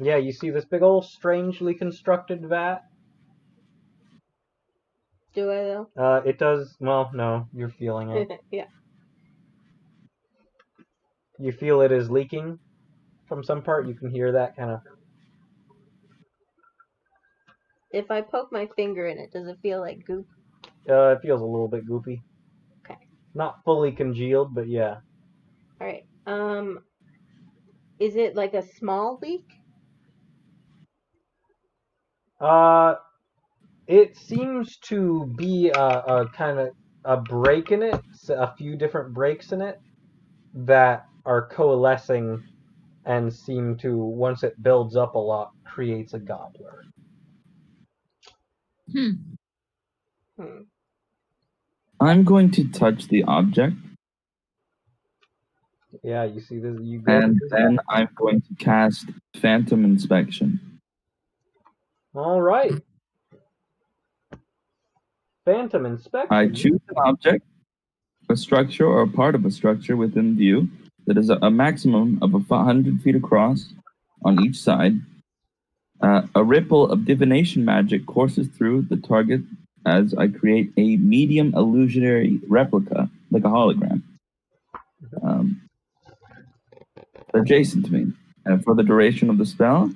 Yeah, you see this big old strangely constructed vat. Do I though? It does. Well, no, you're feeling it. Yeah. You feel it is leaking from some part. You can hear that kind of. If I poke my finger in it, does it feel like goop? It feels a little bit goopy. Okay. Not fully congealed, but yeah. All right. Is it like a small leak? It seems to be a kind of a break in it, a few different breaks in it that are coalescing and seem to, once it builds up a lot, creates a gobbler. I'm going to touch the object. Yeah, you see this. You go. And then I'm going to cast Phantom Inspection. All right. Phantom Inspection. I choose an object, a structure, or a part of a structure within view that is a maximum of 100 feet across on each side. A ripple of divination magic courses through the target as I create a medium illusionary replica, like a hologram, adjacent to me. And for the duration of the spell,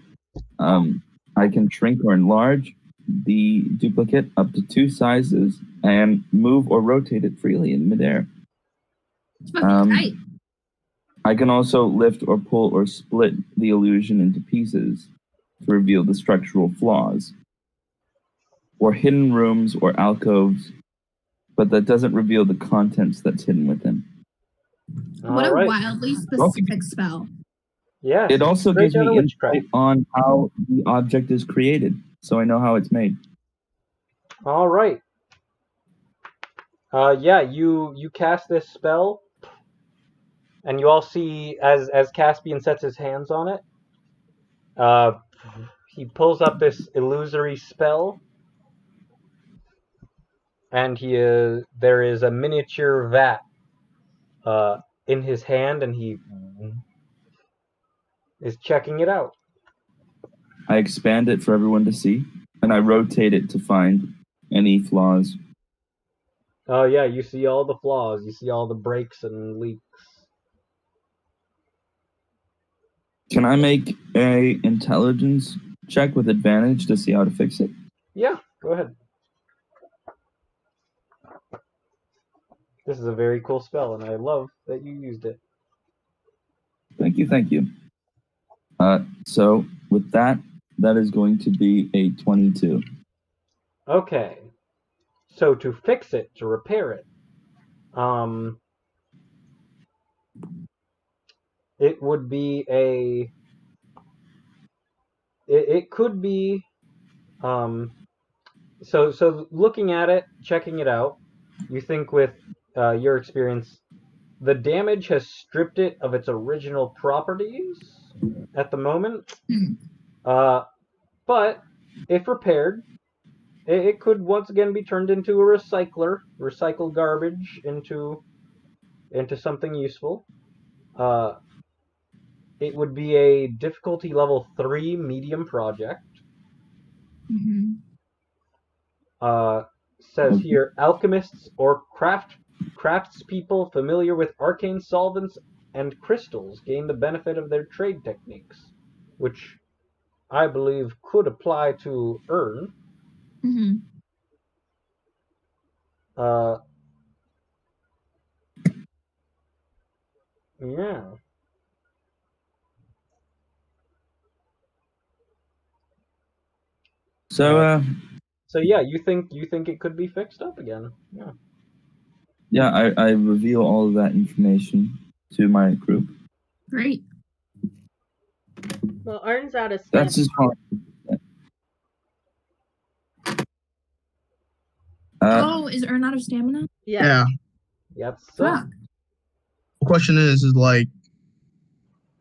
I can shrink or enlarge the duplicate up to 2 sizes and move or rotate it freely in midair. It's fucking tight. I can also lift or pull or split the illusion into pieces to reveal the structural flaws, or hidden rooms or alcoves, but that doesn't reveal the contents that's hidden within. What All a right. wildly specific spell. Yes. It also straight gives out me of Witch+craft. insight on how the object is created, so I know how it's made. All right. Yeah, you cast this spell, and you all see as Caspian sets his hands on it, he pulls up this illusory spell, and there is a miniature vat in his hand, and he is checking it out. I expand it for everyone to see, and I rotate it to find any flaws. Oh yeah, you see all the flaws, you see all the breaks and leaks. Can I make a intelligence check with advantage to see how to fix it? Yeah, go ahead. This is a very cool spell, and I love that you used it. Thank you. So with that is going to be a 22. Okay. So to fix it, to repair it, it would be it could be, so looking at it, checking it out, you think with your experience, the damage has stripped it of its original properties at the moment. But if repaired, it could once again be turned into a recycler, recycle garbage into something useful. It would be a difficulty level 3 medium project. Says here, alchemists or craftspeople familiar with arcane solvents and crystals gain the benefit of their trade techniques, which I believe could apply to Earn. Yeah. So So yeah, you think it could be fixed up again? Yeah. yeah, I reveal all of that information to my group. Great. Well, Arn's out of stamina. That's as far. Is Ern out of stamina? Yeah. Yep. Fuck. The question is like,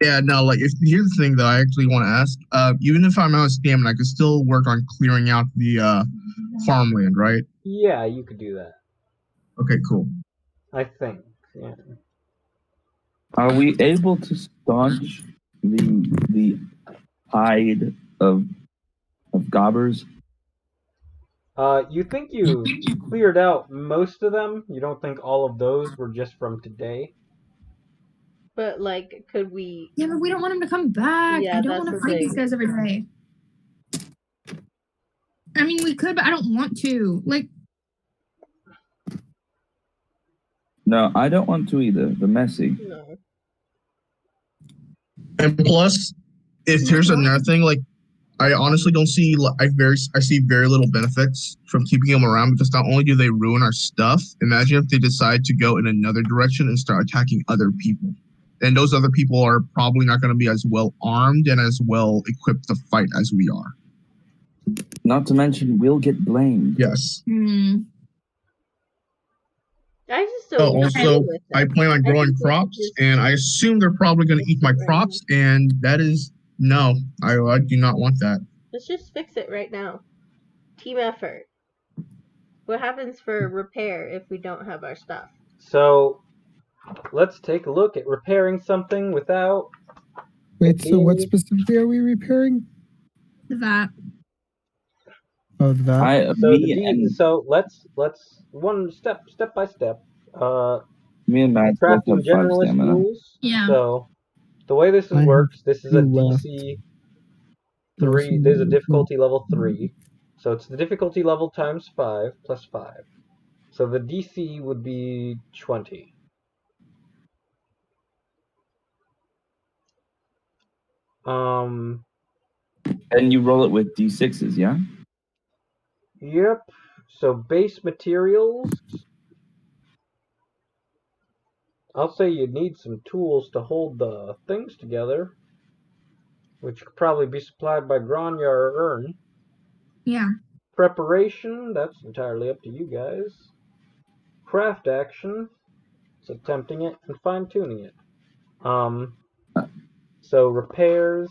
yeah, no, like, here's the thing that I actually want to ask. Even if I'm out of stamina, I can still work on clearing out the farmland, right? Yeah, you could do that. Okay, cool. I think. Yeah. Are we able to staunch the hide of gobbers? You think you cleared out most of them? You don't think all of those were just from today? But like, could we? Yeah, but we don't want him to come back. Yeah, I don't that's want to the fight these thing. guys every day. I mean, we could, but I don't want to. Like, No, I don't want to either. They're messy. No. And plus, if here's another thing, like, I honestly don't see. I see very little benefits from keeping them around because not only do they ruin our stuff. Imagine if they decide to go in another direction and start attacking other people, and those other people are probably not going to be as well armed and as well equipped to fight as we are. Not to mention, we'll get blamed. Yes. I just don't. Also, I plan on growing crops, and I assume they're probably going to eat my crops, and that is no. I do not want that. Let's just fix it right now. Team effort. What happens for repair if we don't have our stuff? So, let's take a look at repairing something without... Wait, so what specifically are we repairing? the vat. Oh, that. So let's one step by step. Me and Matt both Crafting have 5 generalist stamina. rules. Yeah. So the way this works, this is a 2 left. DC 3. There's a difficulty level 3, so it's the difficulty level times 5 plus 5. So the DC would be 20. And you roll it with d6s, yeah? Yep. So base materials. I'll say you need some tools to hold the things together, which could probably be supplied by Grania or Ern. Yeah. Preparation, that's entirely up to you guys. Craft action, it's attempting it and fine-tuning it. So repairs,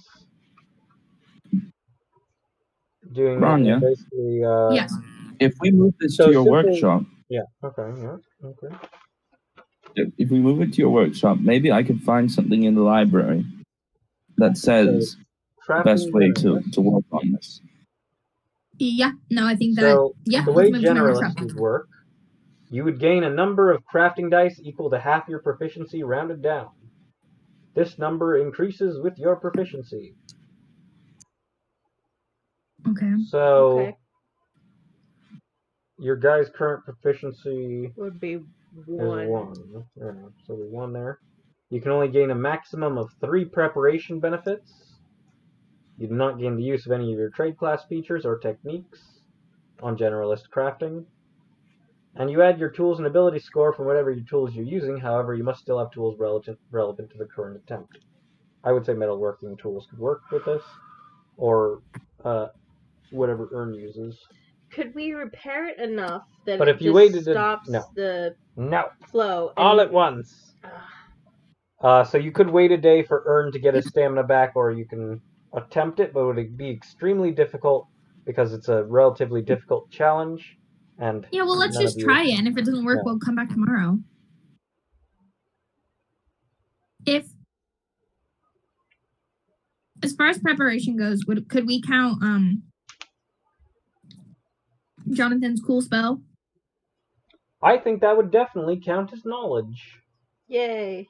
doing Grania? basically. Yes. If we move this So to your simple- workshop, Yeah. Okay. Yeah. Okay. if we move it to your workshop, maybe I could find something in the library that says the best way to work on this. Yeah. No, I think that. So Yeah. the way let's move to my workshop. generalists would work, you would gain a number of crafting dice equal to half your proficiency rounded down. This number increases with your proficiency. Okay. So Okay. your guy's current proficiency Would be is 1. 1. Yeah, so we 1 there. You can only gain a maximum of 3 preparation benefits. You do not gain the use of any of your trade class features or techniques on generalist crafting. And you add your tools and ability score from whatever your tools you're using. However, you must still have tools relevant to the current attempt. I would say metalworking tools could work with this, or whatever Ern uses. Could we repair it enough that But it if you just waited stops no. the flow? All at once. So you could wait a day for Ern to get his stamina back, or you can attempt it, but it would be extremely difficult because it's a relatively difficult challenge. And Yeah, well, let's just try it, and if it doesn't work, we'll come back tomorrow. As far as preparation goes, could we count Jonathan's cool spell? I think that would definitely count as knowledge. Yay.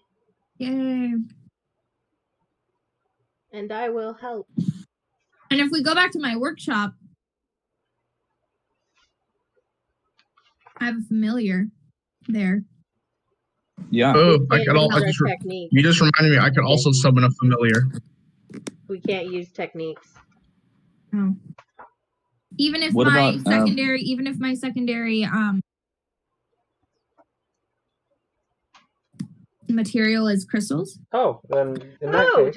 Yay. And I will help. And if we go back to my workshop, I have a familiar there. Yeah. Oh, We I can't could all. use our techniques. You just reminded me. I could also summon a familiar. We can't use techniques. Oh. Even if What my about, secondary material is crystals. Oh, then in that case,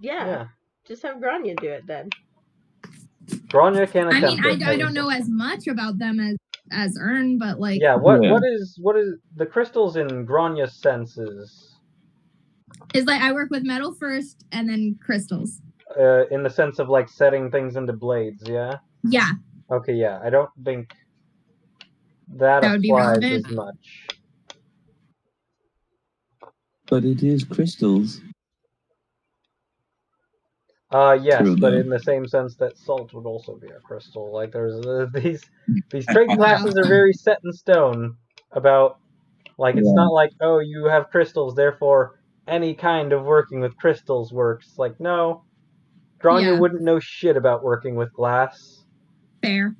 damn! Just have Grania do it then. Grania can I attempt mean, it. I don't know as much about them as Ern, but like. Yeah. What is the crystals in Grania's senses? Is like I work with metal first and then crystals. In the sense of like setting things into blades, yeah? Yeah. Okay, yeah. I don't think that would be applies relevant. as much. But it is crystals. Yes, True, but though. in the same sense that salt would also be a crystal. Like there's these trade classes are very set in stone about like it's not like, oh, you have crystals, therefore any kind of working with crystals works. Like, no. Grania wouldn't know shit about working with glass. Fair.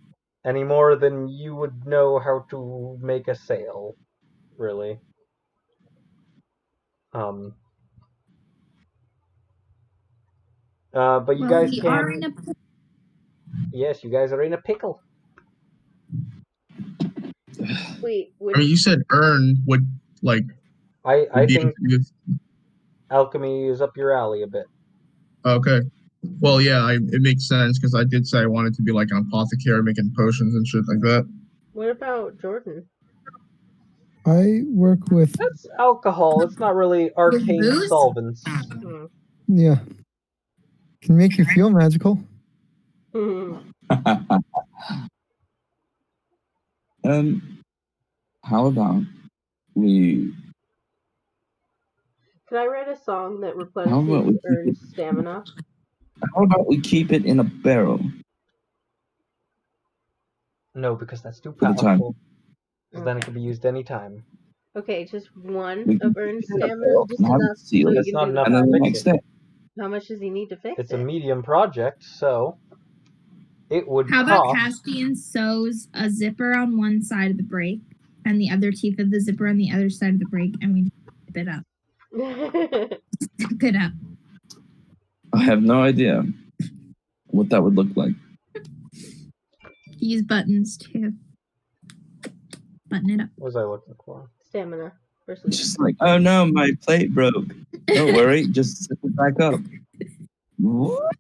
Any more than you would know how to make a sail, really. But you guys can. Yes, you guys are in a pickle. Wait, I mean, you said Ern would like. I think alchemy is up your alley a bit. Okay. Well, yeah, it makes sense because I did say I wanted to be like an apothecary making potions and shit like that. What about Jordan? I work with. That's alcohol. It's not really arcane solvents. Yeah. Can make you feel magical. How about we? Could I write a song that replenishes Ern's stamina? How about we keep it in a barrel? No, because that's too powerful. Because then it can be used anytime. Okay, just one of Ern's stamina, just enough. That's not enough to fix it. How much does he need to fix it? It's a medium project, so it would How about Caspian sews a zipper on one side of the break and the other teeth of the zipper on the other side of the break, and we zip it up. Zip it up. I have no idea. what that would look like. Use buttons too. Button it up. What was I looking for? Stamina It's versus. just like, oh no, my plate broke. Don't worry, just set it back up. What?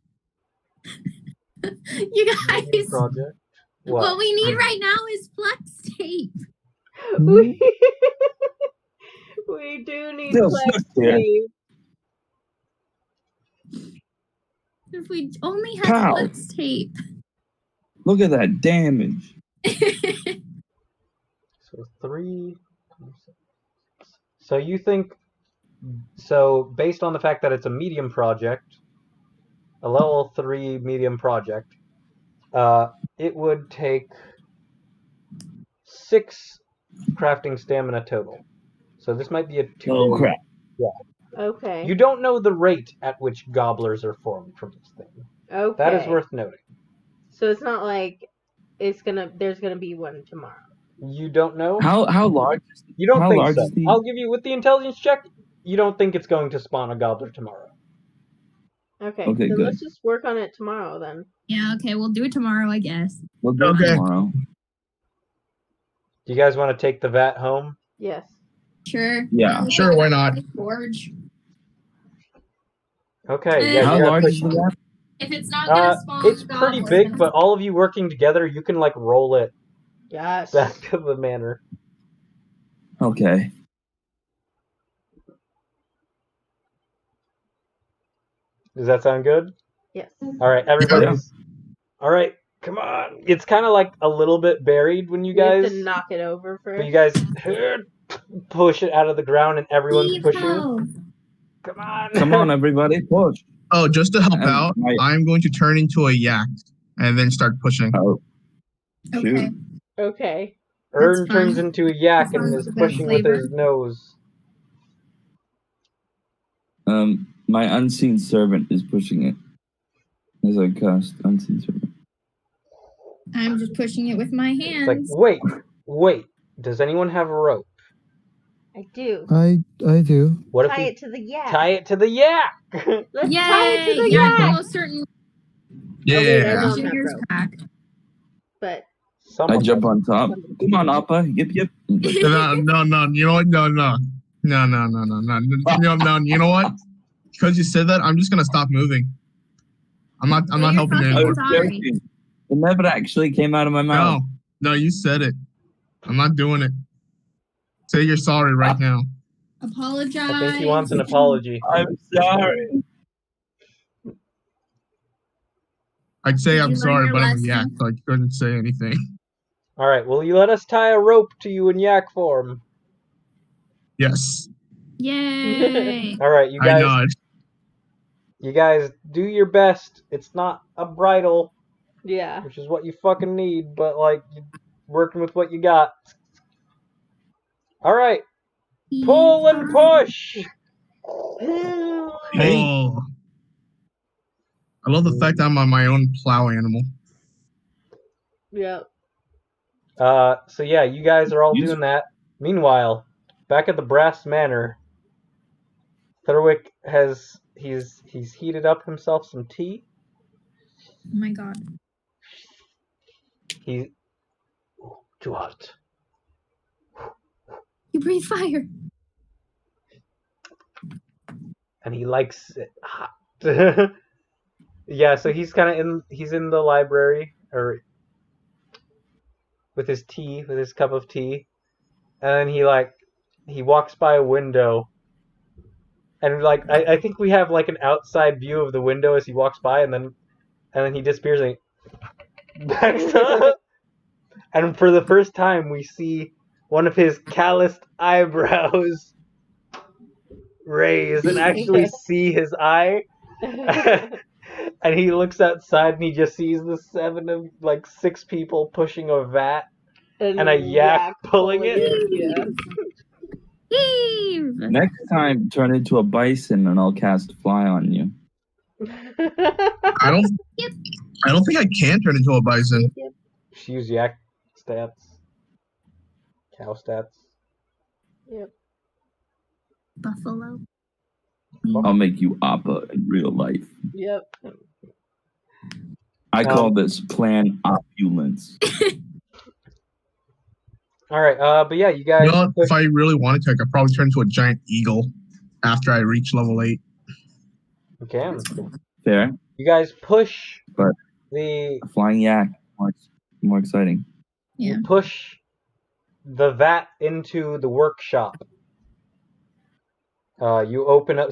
You guys, Project. what we need right now is flex tape. we do need No, flex yeah. tape. If we only had Pow. flex tape. Look at that damage. So 3. So you think? So based on the fact that it's a medium project, a level 3 medium project, it would take 6 crafting stamina total. So this might be a 2. Oh crap. Okay. You don't know the rate at which gobblers are formed from this thing. Okay. That is worth noting. So it's not like there's gonna be one tomorrow. You don't know? How large is You don't how think large so. is the I'll give you, with the intelligence check, you don't think it's going to spawn a gobbler tomorrow. Okay. Okay, so good. let's just work on it tomorrow then. Yeah, okay, we'll do it tomorrow, I guess. We'll do it Okay. tomorrow. Do you guys want to take the vat home? Yes. Sure. Yeah. Sure, why not? Forge. Okay, yeah. How you gotta large push- is the map? If it's not gonna spawn, It's pretty big, but all of you working together, you can like roll it Yes. back to the manor. Okay. Does that sound good? Yes. All right, everybody's. All right, come on. It's kind of like a little bit buried when you We have guys, to knock it over first. but you guys push it out of the ground, and everyone's Leave pushing. help. Come on. Come on, everybody, push. Oh, just to help And out, I'm going to turn into a yak and then start pushing. Oh, Okay. shoot. Okay. Ern That's fine. turns into a yak As long and as is it's got pushing with flavor. his nose. My unseen servant is pushing it. As I cast unseen servant. I'm just pushing it with my It's like, hands. wait. Does anyone have a rope? I do. I do. What Tie if we it to the yak. tie it to the yak? Let's Yay! tie it to the Yeah, yak. I'm almost certain. Yeah. I don't have Ginger's rope. pack. But I Someone jump has- on top. Come on, Appa. Yip, yip. No. You know what? No. No. You know what? Because you said that, I'm just gonna stop moving. I'm not you're helping you fucking I anymore. was Sorry. joking. It never actually came out of my mouth. No, you said it. I'm not doing it. Say you're sorry right now. Apologize. I think he wants an apology. I'm sorry. I'd say Did I'm you learn sorry, your but I'm a lesson? yak, so I couldn't say anything. All right, will you let us tie a rope to you in yak form? Yes, Yay! All right, you I guys. nod. You guys do your best. It's not a bridle, yeah. which is what you fucking need, but like you're working with what you got. All right, pull and push. Hey. Oh. I love the fact that I'm on my own plow animal. Yep. So yeah, you guys are all You- doing that. Meanwhile, back at the Brass Manor, Thurwick has he's heated up himself some tea. Oh my god. He too hot. You breathe fire. And he likes it hot. Yeah, so he's kind of in the library or with his tea, with his cup of tea, and then he walks by a window, and I think we have like an outside view of the window as he walks by, and then he disappears and he backs up, and for the first time we see one of his calloused eyebrows raise and actually see his eye. And he looks outside and he just sees the 6 people pushing a vat and a yak pulling it. Yeah. Heave! Next time, turn into a bison and I'll cast fly on you. I don't think I can turn into a bison. Just use yak stats. Cow stats. Yep. Buffalo. I'll make you Appa in real life. Yep. I call this plan opulence. All right, but yeah, you guys. You know, if I really wanted to, I could probably turn into a giant eagle after I reach level 8. You can. Fair. You guys push But the. a flying yak, more exciting. Yeah. You push the vat into the workshop. You open up.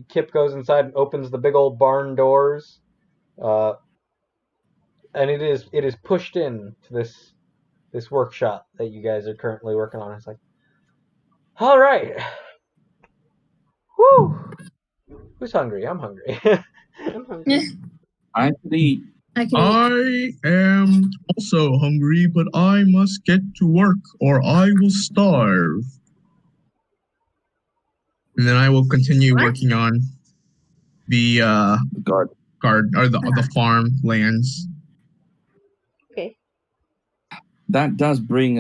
Kip goes inside and opens the big old barn doors, and it is pushed in to this workshop that you guys are currently working on. It's like, all right, whoo, who's hungry? I'm hungry. I'm hungry. I could eat. I can eat. I am also hungry, but I must get to work or I will starve. And then I will continue What? working on the Guard. or the farm lands. Okay. That does bring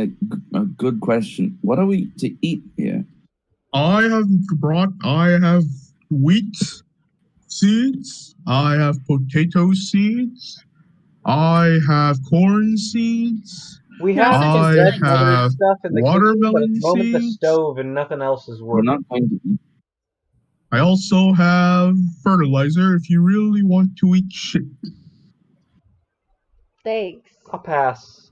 a good question. What are we to eat here? I have wheat seeds, I have potato seeds, I have corn seeds, We You have also some just, I bread like, and other have stuff in the kitchen, but at watermelon the moment the seeds. stove and nothing else is We're working. not going to eat. I also have fertilizer if you really want to eat shit. Thanks. I'll pass.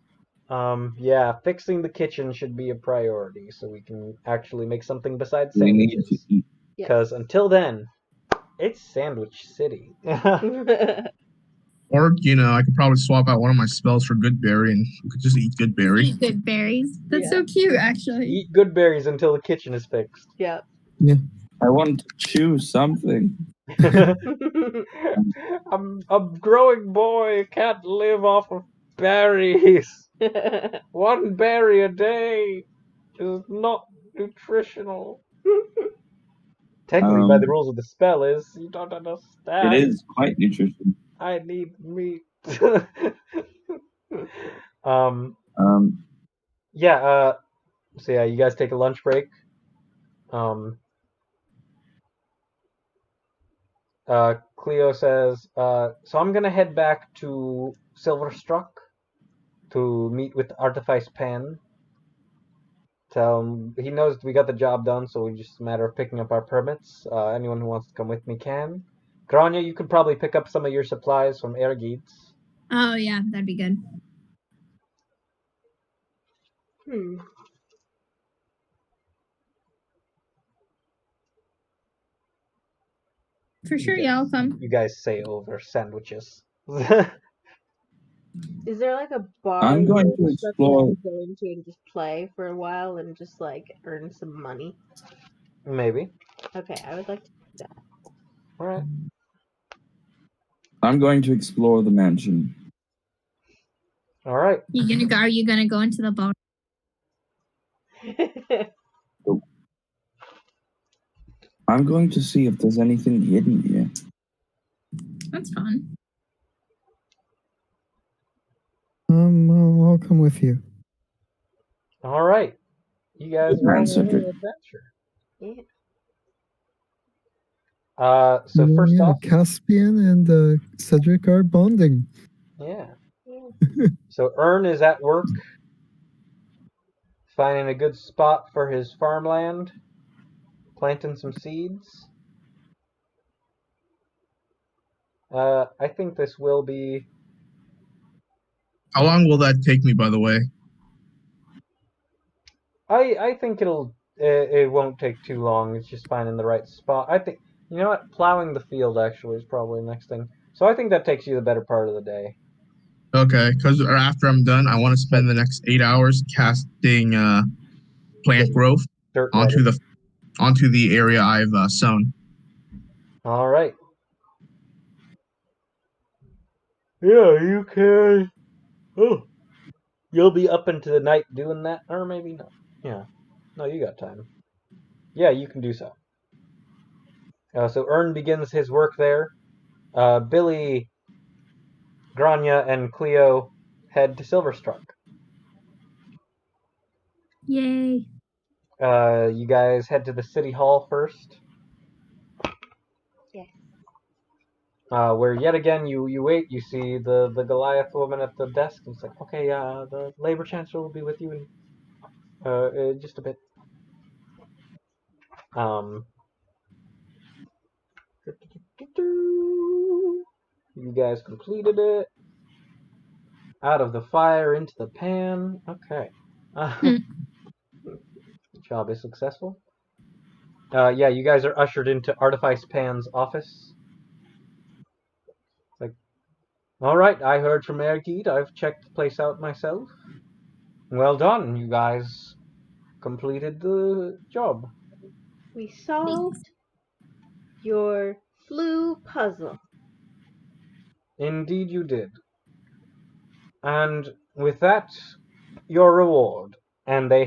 Yeah, fixing the kitchen should be a priority so we can actually make something besides We need to sandwiches. eat. Yes. Because until then, it's Sandwich City. Or, I could probably swap out one of my spells for good berry and we could just eat good berry. Eat good berries. That's Yeah. so cute, actually. Eat good berries until the kitchen is fixed. Yeah. I want to chew something. I'm a growing boy, can't live off of berries. One berry a day is not nutritional. Technically, by the rules of the spell is, you don't understand. It is quite nutritious. I need meat. Yeah, so yeah, you guys take a lunch break. Cleo says, so I'm gonna head back to Silverstruck to meet with Artifice Pan. Tell him he knows we got the job done, so it's just a matter of picking up our permits. Anyone who wants to come with me can. Grania, you could probably pick up some of your supplies from Ergeets. Oh, yeah, that'd be good. For sure, yeah, I'll come. You guys say over sandwiches. Is there like a bar I'm going to that explore. we can go into and just play for a while and just like earn some money? Maybe. Okay, I would like to do that. All right. I'm going to explore the mansion. All right. Are you gonna go into the bar? I'm going to see if there's anything hidden here. That's fun. I'll come with you. All right. You guys Good are man, on a Cedric. little adventure. Yeah. So first Yeah, off, Caspian and Cedric are bonding. yeah. So Ern is at work, finding a good spot for his farmland, planting some seeds. I think this will be. How long will that take me, by the way? I think it won't take too long. It's just finding the right spot. I think, you know what, plowing the field actually is probably the next thing. So I think that takes you the better part of the day. Okay, because after I'm done, I want to spend the next 8 hours casting plant growth Dirt onto weather. the area I've sown. All right. Yeah, you can. Oh, you'll be up into the night doing that, or maybe not. Yeah, no, you got time. Yeah, you can do so. So Ern begins his work there. Billy, Grania, and Cleo head to Silverstruck. Yay. You guys head to the city hall first. Yeah. Where yet again you wait, you see the Goliath woman at the desk, and it's like, okay, the labor chancellor will be with you in just a bit. You guys completed it. Out of the fire into the pan. Okay. Job is successful. Yeah, you guys are ushered into Artifice Pan's office. It's like, all right, I heard from Ergeed. I've checked the place out myself. Well done, you guys completed the job. We solved your flu puzzle. Indeed you did. And with that, your reward. And they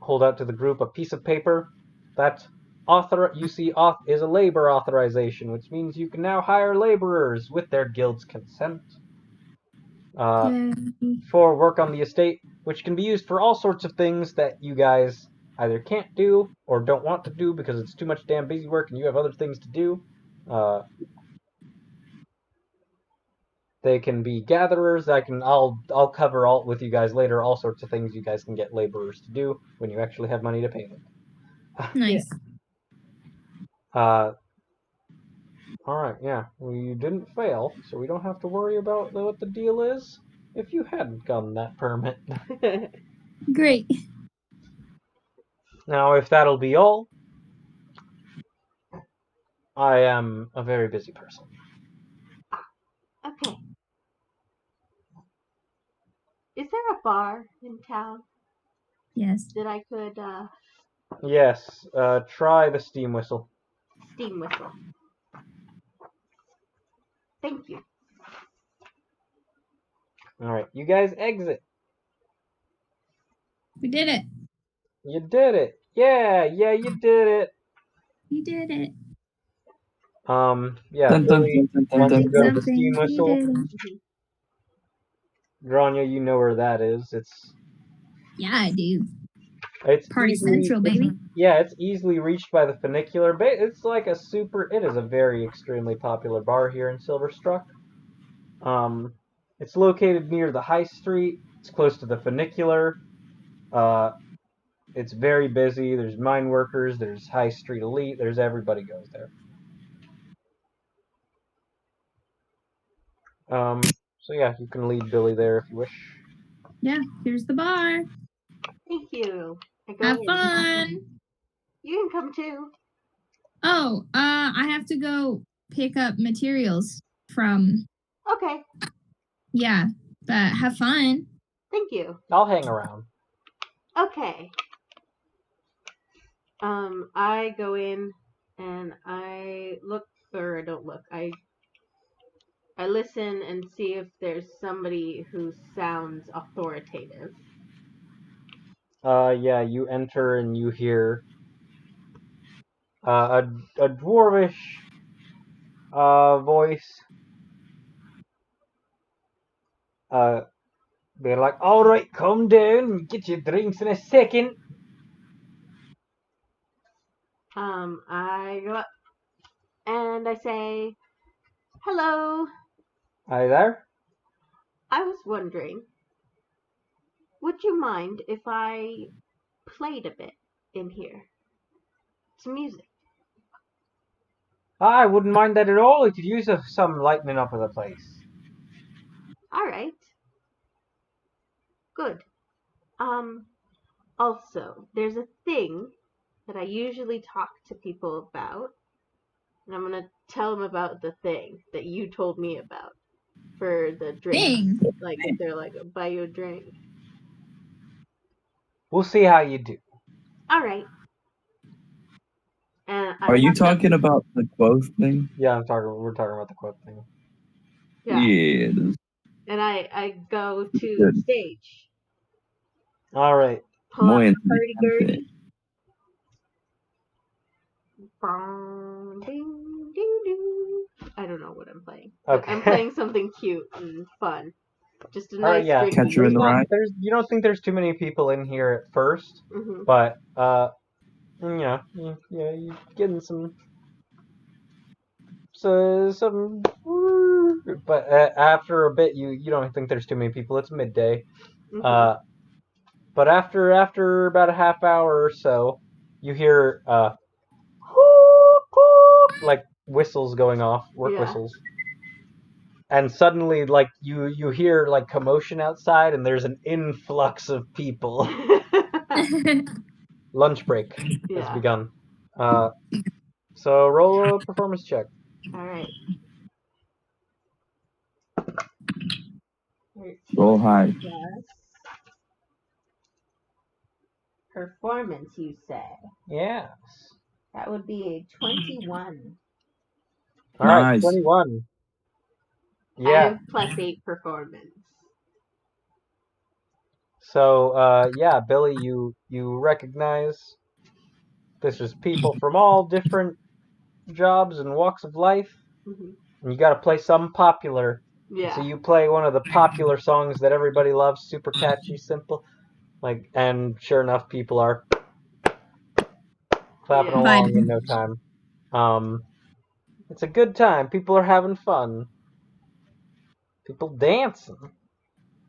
hold out to the group a piece of paper that is a labor authorization, which means you can now hire laborers with their guild's consent for work on the estate, which can be used for all sorts of things that you guys either can't do or don't want to do because it's too much damn busy work and you have other things to do. They can be gatherers. I'll cover all with you guys later. All sorts of things you guys can get laborers to do when you actually have money to pay them. Nice. All right, yeah. Well, you didn't fail, so we don't have to worry about what the deal is. If you hadn't gotten that permit. Great. Now, if that'll be all, I am a very busy person. Okay. Is there a bar in town Yes. that I could Yes, try the steam whistle. steam whistle? Thank you. All right, you guys exit. We did it. You did it. Yeah, you did it. We did it. Yeah, Dun, dun, Billy, dun, dun, once dun, you go to dun. the steam We whistle, did it. Grania, you know where that is. Yeah, I do. It's Party easily, Central, baby. it's easily reached by the funicular. It's like it is a very extremely popular bar here in Silverstruck. It's located near the high street. It's close to the funicular. It's very busy. There's mine workers. There's high street elite. There's everybody goes there. So yeah, you can lead Billy there if you wish. Yeah, here's the bar. Thank you. I go Have in. fun. You can come too. Oh, I have to go pick up materials from. Okay. Yeah, but have fun. Thank you. I'll hang around. Okay. I go in and I look, or I don't look. I listen and see if there's somebody who sounds authoritative. Yeah, you enter and you hear a dwarvish voice. They're like, all right, come down, get your drinks in a second. I go up and I say, hello. Hi there. I was wondering, would you mind if I played a bit in here? Some music. I wouldn't mind that at all. We could use some lightening up of the place. All right. Good. Also, there's a thing that I usually talk to people about, and I'm gonna tell them about the thing that you told me about for the drink. Thing. Like, they're like, buy you a drink. We'll see how you do. All right. And Are you talking about the quote thing? Yeah, we're talking about the quote thing. Yeah. Yeah. And I go to Good. the stage. All right. Pull out Muy the hurdy-gurdy. interesante. Ding, ding, ding. I don't know what I'm playing. Okay. I'm playing something cute and fun. Just a All right, nice yeah. drink. Catch you in the ride. You don't think there's too many people in here at first, Mm-hmm. but you're getting some. some. But after a bit, you don't think there's too many people. It's midday. Mhm. But after about a half hour or so, you hear like whistles going off, work Yeah. whistles. And suddenly, like you hear like commotion outside, and there's an influx of people. Lunch break has Yeah. begun. So roll a performance check. All right. Roll high. Performance, you say? Yes. That would be a 21. All right, Nice. 21. I Yeah. have +8 performance. So yeah, Billy, you recognize this is people from all different jobs and walks of life, Mhm. and you got to play some popular. Yeah. So you play one of the popular songs that everybody loves, super catchy, simple, like, and sure enough, people are clapping Yeah. along Vibing. in no time. It's a good time. People are having fun. People dancing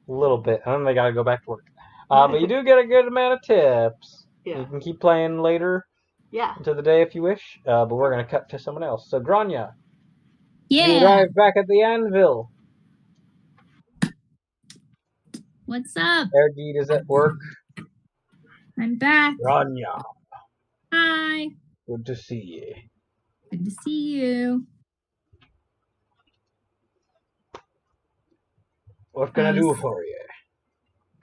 a little bit, and then they got to go back to work. But you do get a good amount of tips. Yeah. You can keep playing later Yeah. into the day if you wish, but we're going to cut to someone else. So, Grania, you Yeah. arrive back at the anvil. What's up? Erdeed is at work. I'm back. Grania, Hi. good to see you. Good to see you. What can I do for you?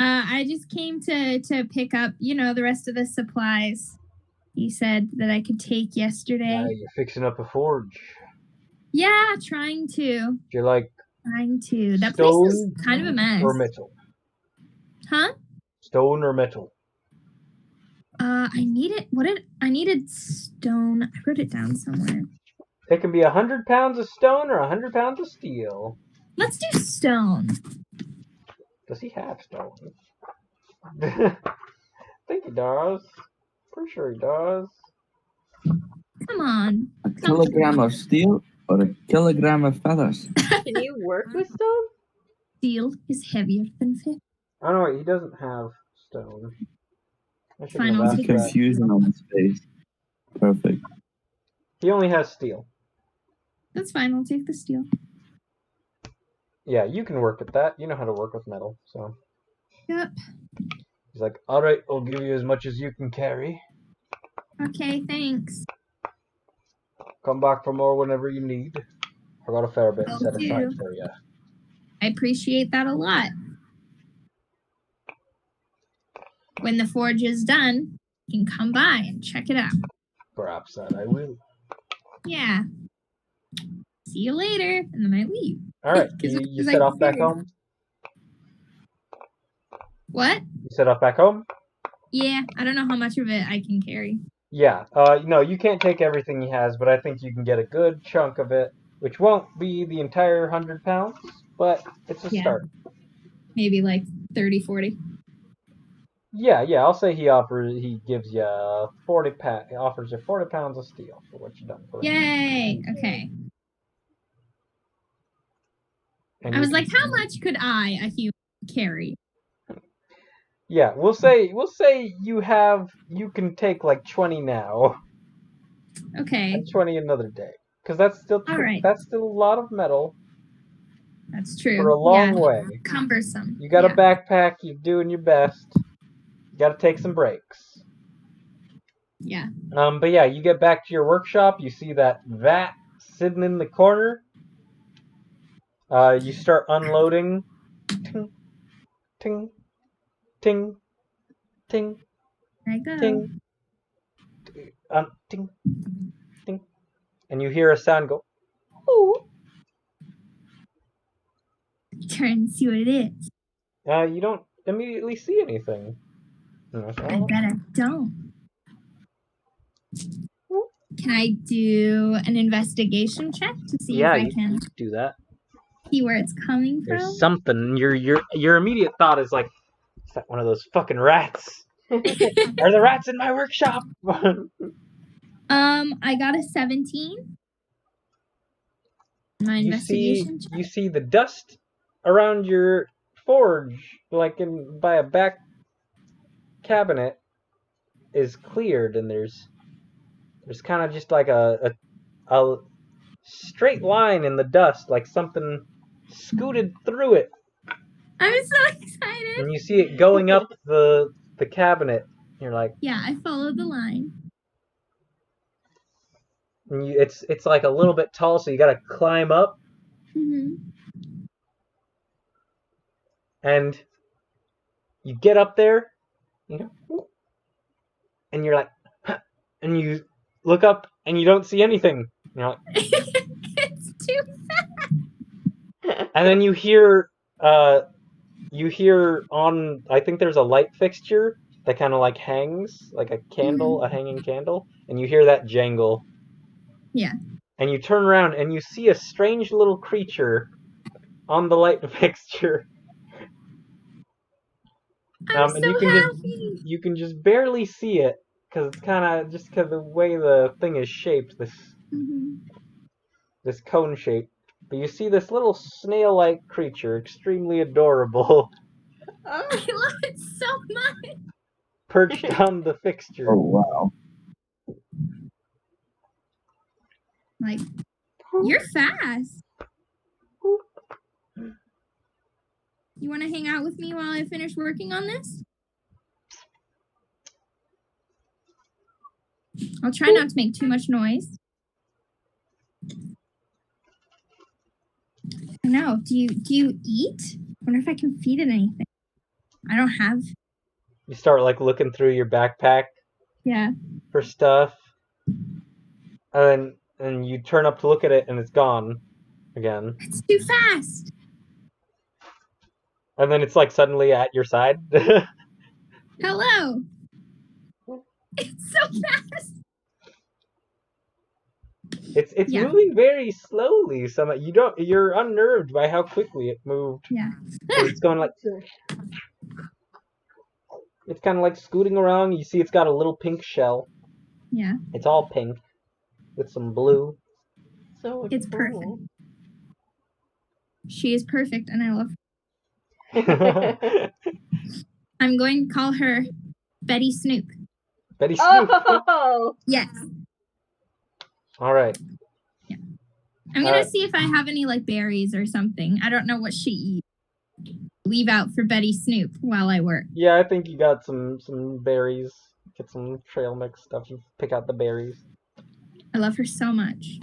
I just came to pick up, the rest of the supplies you said that I could take yesterday. You're fixing up a forge. Yeah, trying to. Do you like That place is stone kind of a mess. or metal? Huh? Stone or metal? I needed stone. I wrote it down somewhere. It can be 100 pounds of stone or 100 pounds of steel. Let's do stone. Does he have stone? I think he does. Pretty sure he does. Come on. A kilogram of steel or a kilogram of feathers? Can you work with stone? Steel is heavier than fish. Oh no, wait, he doesn't have stone. I shouldn't Fine, have I'll asked take that. Confusion on his face. Perfect. He only has steel. That's fine. I'll take the steel. Yeah, you can work with that. You know how to work with metal, so. Yep. He's like, alright, I'll give you as much as you can carry. Okay, thanks. Come back for more whenever you need. I got a fair bit Will set aside do. for you. I appreciate that a lot. When the forge is done, you can come by and check it out. Perhaps that I will. Yeah. See you later, and then I leave. Alright, 'Cause you I set off back figured- home? What? You set off back home? Yeah, I don't know how much of it I can carry. Yeah, no, you can't take everything he has, but I think you can get a good chunk of it, which won't be the entire 100 pounds, but it's a Yeah. start. Maybe like 30, 40. Yeah, I'll say he gives you 40 he offers you 40 pounds of steel for what you've done for him. Yay! Okay. And I you was can- like, how much could I, a human, carry? Yeah, we'll say you can take like 20 now Okay, and 20 another day, because that's still All right. that's still a lot of metal that's true. for a long yeah. way. Cumbersome. You got yeah. a backpack, you're doing your best. You got to take some breaks. Yeah. But yeah, you get back to your workshop, you see that vat sitting in the corner. You start unloading. Ting, ting, ting, ting, There I go. ting, ting, ting, and you hear a sound go. Ooh. Turn and see what it is. You don't immediately see anything. I bet I don't. Can I do an investigation check to see if I can do that. see where it's coming from? There's something. Your immediate thought is like, is that one of those fucking rats? Are the rats in my workshop? I got a 17. My you investigation see the dust around your forge, like by a back cabinet, is cleared, and there's kind of just like a straight line in the dust, like something scooted through it. I'm so excited. And you see it going up the cabinet. You're like, yeah, I followed the line. and it's like a little bit tall, so you got to climb up. Mm-hmm. And you get up there, you know, and you're like, huh, and you look up and you don't see anything. You're like, it's too fast. and then you hear on, I think there's a light fixture that kind of like hangs, like a candle, a hanging candle, and you hear that jangle. Yeah. And you turn around and you see a strange little creature on the light fixture. I'm And so you can happy. you can just barely see it because it's kind of just because the way the thing is shaped, this cone shape. But you see this little snail-like creature, extremely adorable, I love it so much. perched on the fixture. Oh wow. Like, you're fast. You want to hang out with me while I finish working on this? I'll try not to make too much noise. I know. Do you eat? I wonder if I can feed it anything. I don't have. You start like looking through your backpack Yeah. for stuff, and you turn up to look at it, and it's gone again. It's too fast. And then it's like suddenly at your side. Hello. It's so fast. It's Yeah. moving very slowly. You're unnerved by how quickly it moved. Yeah. It's going like, it's kind of like scooting around. You see, it's got a little pink shell. Yeah. It's all pink with some blue. So It's cool. perfect. She is perfect, and I love Betty I'm going to call her Betty Snoop. Snoop. Oh! Yes. All right. Yeah. I'm going to see if I have any, like, berries or something. I don't know what she eats. Leave out for Betty Snoop while I work. Yeah, I think you got some berries. Get some trail mix stuff. You pick out the berries. I love her so much.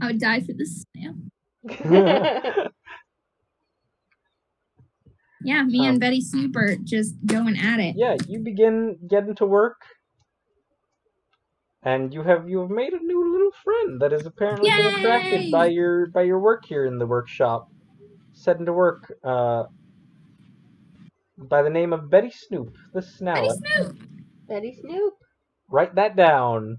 I would die for this snail. Yeah, me and Betty Snoop are just going at it. Yeah, you begin getting to work, and you have made a new little friend that has apparently been attracted by your work here in the workshop. Setting to work, by the name of Betty Snoop, the Snowlet. Betty Snoop. Betty Snoop. Write that down.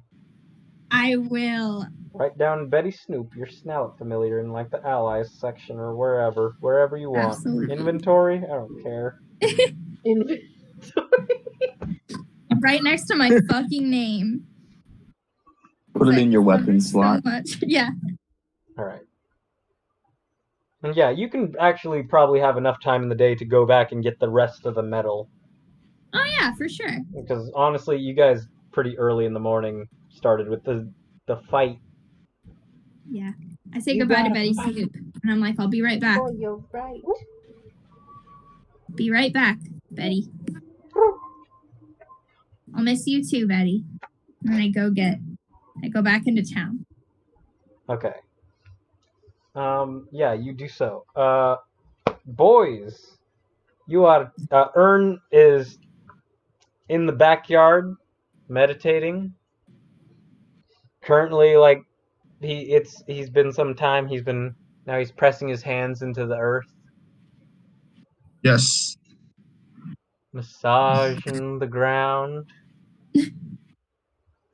I will. Write down Betty Snoop, your Snowlet familiar, in like the allies section or wherever you want. Absolutely. Inventory? I don't care. Right next to my fucking name. Put it in your weapon slot. So much. Yeah. All right. And yeah, you can actually probably have enough time in the day to go back and get the rest of the metal. Oh yeah, for sure. Because honestly, you guys pretty early in the morning started with the fight. Yeah. I say goodbye to Betty Snoop, and I'm like, I'll be right back. Oh, you're right. Be right back, Betty. I'll miss you too, Betty. And then I go back into town. Okay. Yeah, you do so. Boys, you are, Ern is in the backyard meditating. Currently, like, he's been some time, now he's pressing his hands into the earth. Yes. Massaging the ground.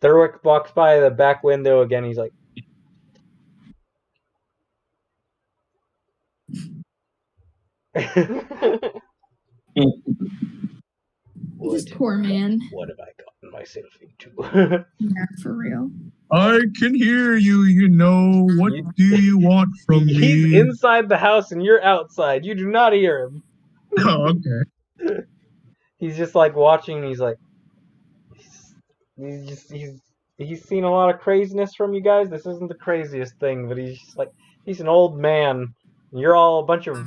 Thurwick walks by the back window again, he's like, This poor man. What have I gotten myself into. Yeah, for real. I can hear you, what do you want from He's me? inside the house and you're outside. You do not hear him. Oh, okay. He's just like watching and he's like, he's seen a lot of craziness from you guys. This isn't the craziest thing, but he's just like, he's an old man. And you're all a bunch of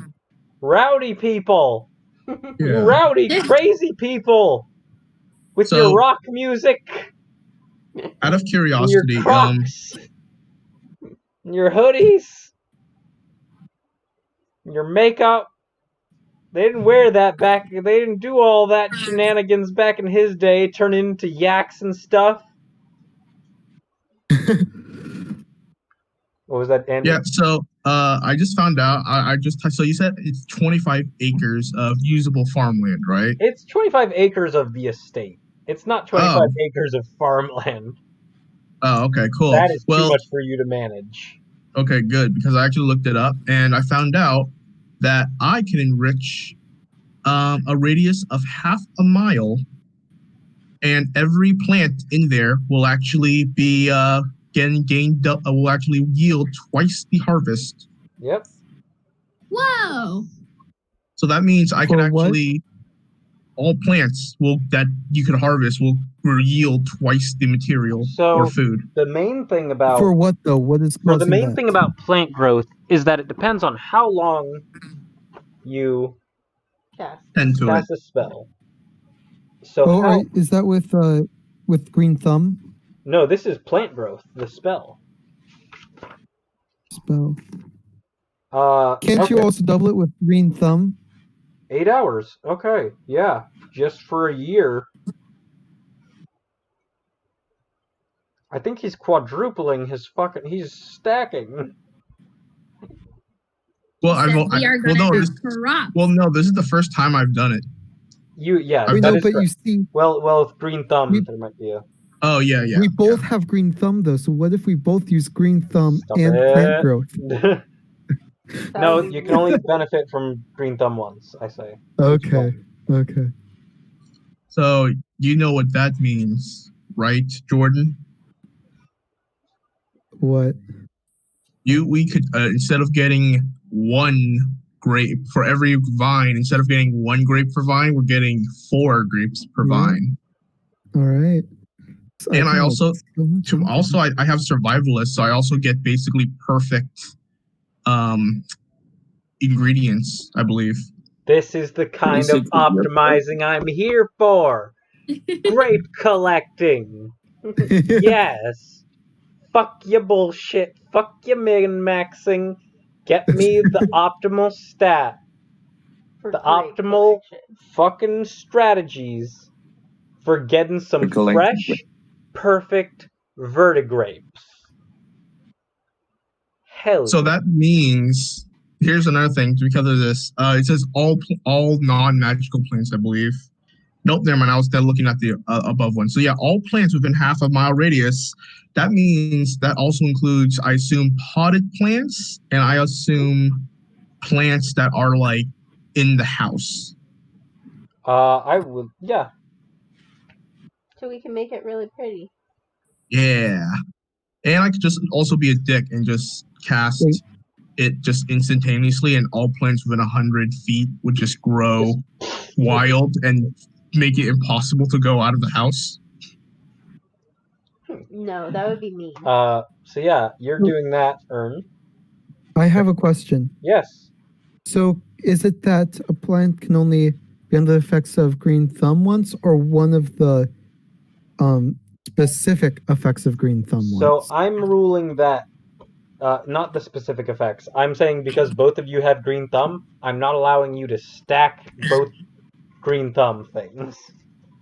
rowdy people. You Yeah. rowdy, crazy people with your So, rock music out of and your curiosity, Crocs and your hoodies and your makeup. They didn't wear that back. They didn't do all that shenanigans back in his day, turn into yaks and stuff. What was that, Andy? yeah, so I just found out. So you said it's 25 acres of usable farmland, right? It's 25 acres of the estate. It's not 25 acres of farmland. Oh, okay, cool. That is too Well, much for you to manage. okay, good, because I actually looked it up and I found out that I can enrich a radius of half a mile, and every plant in there will actually be will actually yield twice the harvest. Yep. Whoa! So that means I can For what? actually all plants that you can harvest will yield twice the material So or food. the main thing about For what though? What is for the causing main that? thing about plant growth is that it depends on how long you Tend to it. cast a spell. So Oh, is that with green thumb No, this is plant growth, the spell. spell? Can't Can't you also double it with green thumb? 8 hours. Okay, yeah. Just for a year. I think he's quadrupling his he's stacking. Well, We are well, gonna no, have crops. well, no, this is the first time I've done it. Yeah, We that know, is but correct. you see, Well, with green thumb, there might be a... Oh, yeah. we both have green thumb though. So what if we both use green thumb Stop and it. plant growth? No, you can only benefit from green thumb once, I say. Okay. Okay. So you know what that means, right, Jordan? What? We could instead of getting one grape for every vine, instead of getting one grape per vine, we're getting 4 grapes per vine. All right. And I also I have survivalist, so I also get basically perfect ingredients, I believe. This is the kind of optimizing I'm here for. Grape collecting. Yes. Fuck your bullshit. Fuck your min-maxing. Get me the optimal stat. The optimal fucking strategies for getting some fresh, perfect vertigrapes. Hell So that means, here's another thing because of this. It says all non-magical plants, I believe. Nope, never mind. I was looking at the above one. So yeah, all plants within half a mile radius. That means that also includes, I assume, potted plants, and I assume plants that are like in the house. I would, yeah. So we can make it really pretty. Yeah. And I could just also be a dick and just cast it just instantaneously, and all plants within 100 feet would just grow wild and make it impossible to go out of the house. No, that would be mean. So yeah, you're doing that, Ern. I have a question. Yes. So is it that a plant can only be under the effects of green thumb once, or one of the specific effects of green thumb once? So I'm ruling that, not the specific effects. I'm saying because both of you have green thumb, I'm not allowing you to stack both green thumb things.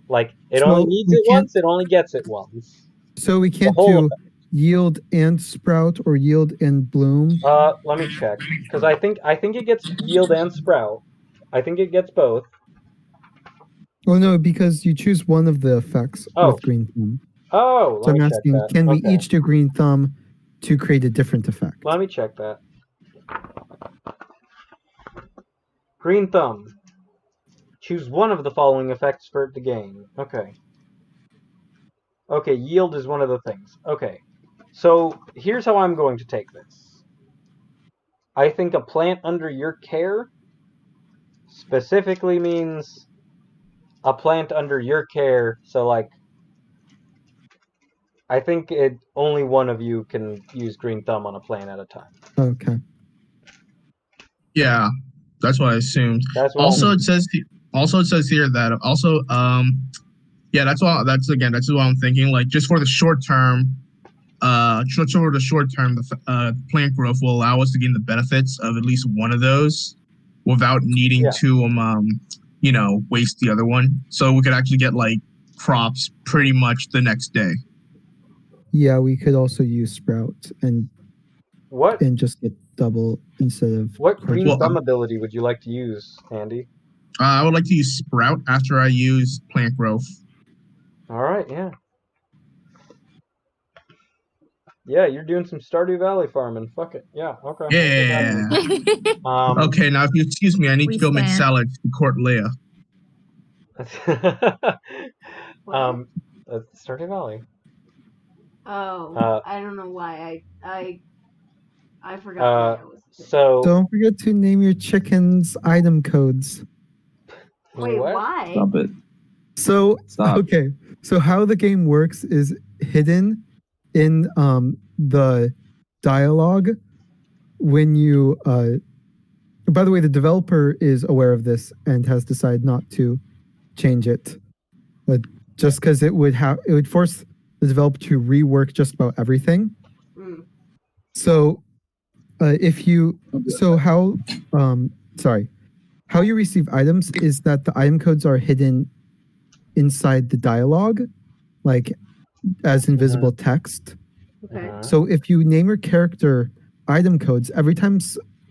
Like, it only needs it once, it only gets it once. So we can't do yield and sprout or yield and bloom? Let me check. Because I think it gets yield and sprout. I think it gets both. Well, no, because you choose one of the effects with green thumb. Oh, so I'm asking, can we each do green thumb to create a different effect? Let me check that. Green thumb. Choose one of the following effects for it to gain. Okay. Okay, yield is one of the things. Okay, so here's how I'm going to take this. I think a plant under your care specifically means a plant under your care. So, like, I think only one of you can use Green Thumb on a plant at a time. Okay. Yeah, that's what I assumed. That's what Also, it says here that also yeah, that's what I'm thinking. Like, just for the short term, the plant growth will allow us to gain the benefits of at least one of those without needing to waste the other one. So we could actually get like crops pretty much the next day. Yeah, we could also use Sprout and just get double instead of. What Green Thumb ability would you like to use, Andy? I would like to use Sprout after I use plant growth. All right, yeah. Yeah, you're doing some Stardew Valley farming. Fuck it. Yeah, okay. Yeah. Okay, now if you excuse me, I need to go make salad to court Leia. Stardew Valley. Oh, I don't know why I forgot. So don't forget to name your chickens item codes. Wait, why? Stop it. So okay, so how the game works is hidden in the dialogue when you by the way, the developer is aware of this and has decided not to change it, just because it would force the developer to rework just about everything. So how you receive items is that the item codes are hidden inside the dialogue, like as invisible text. Okay. So if you name your character item codes, every time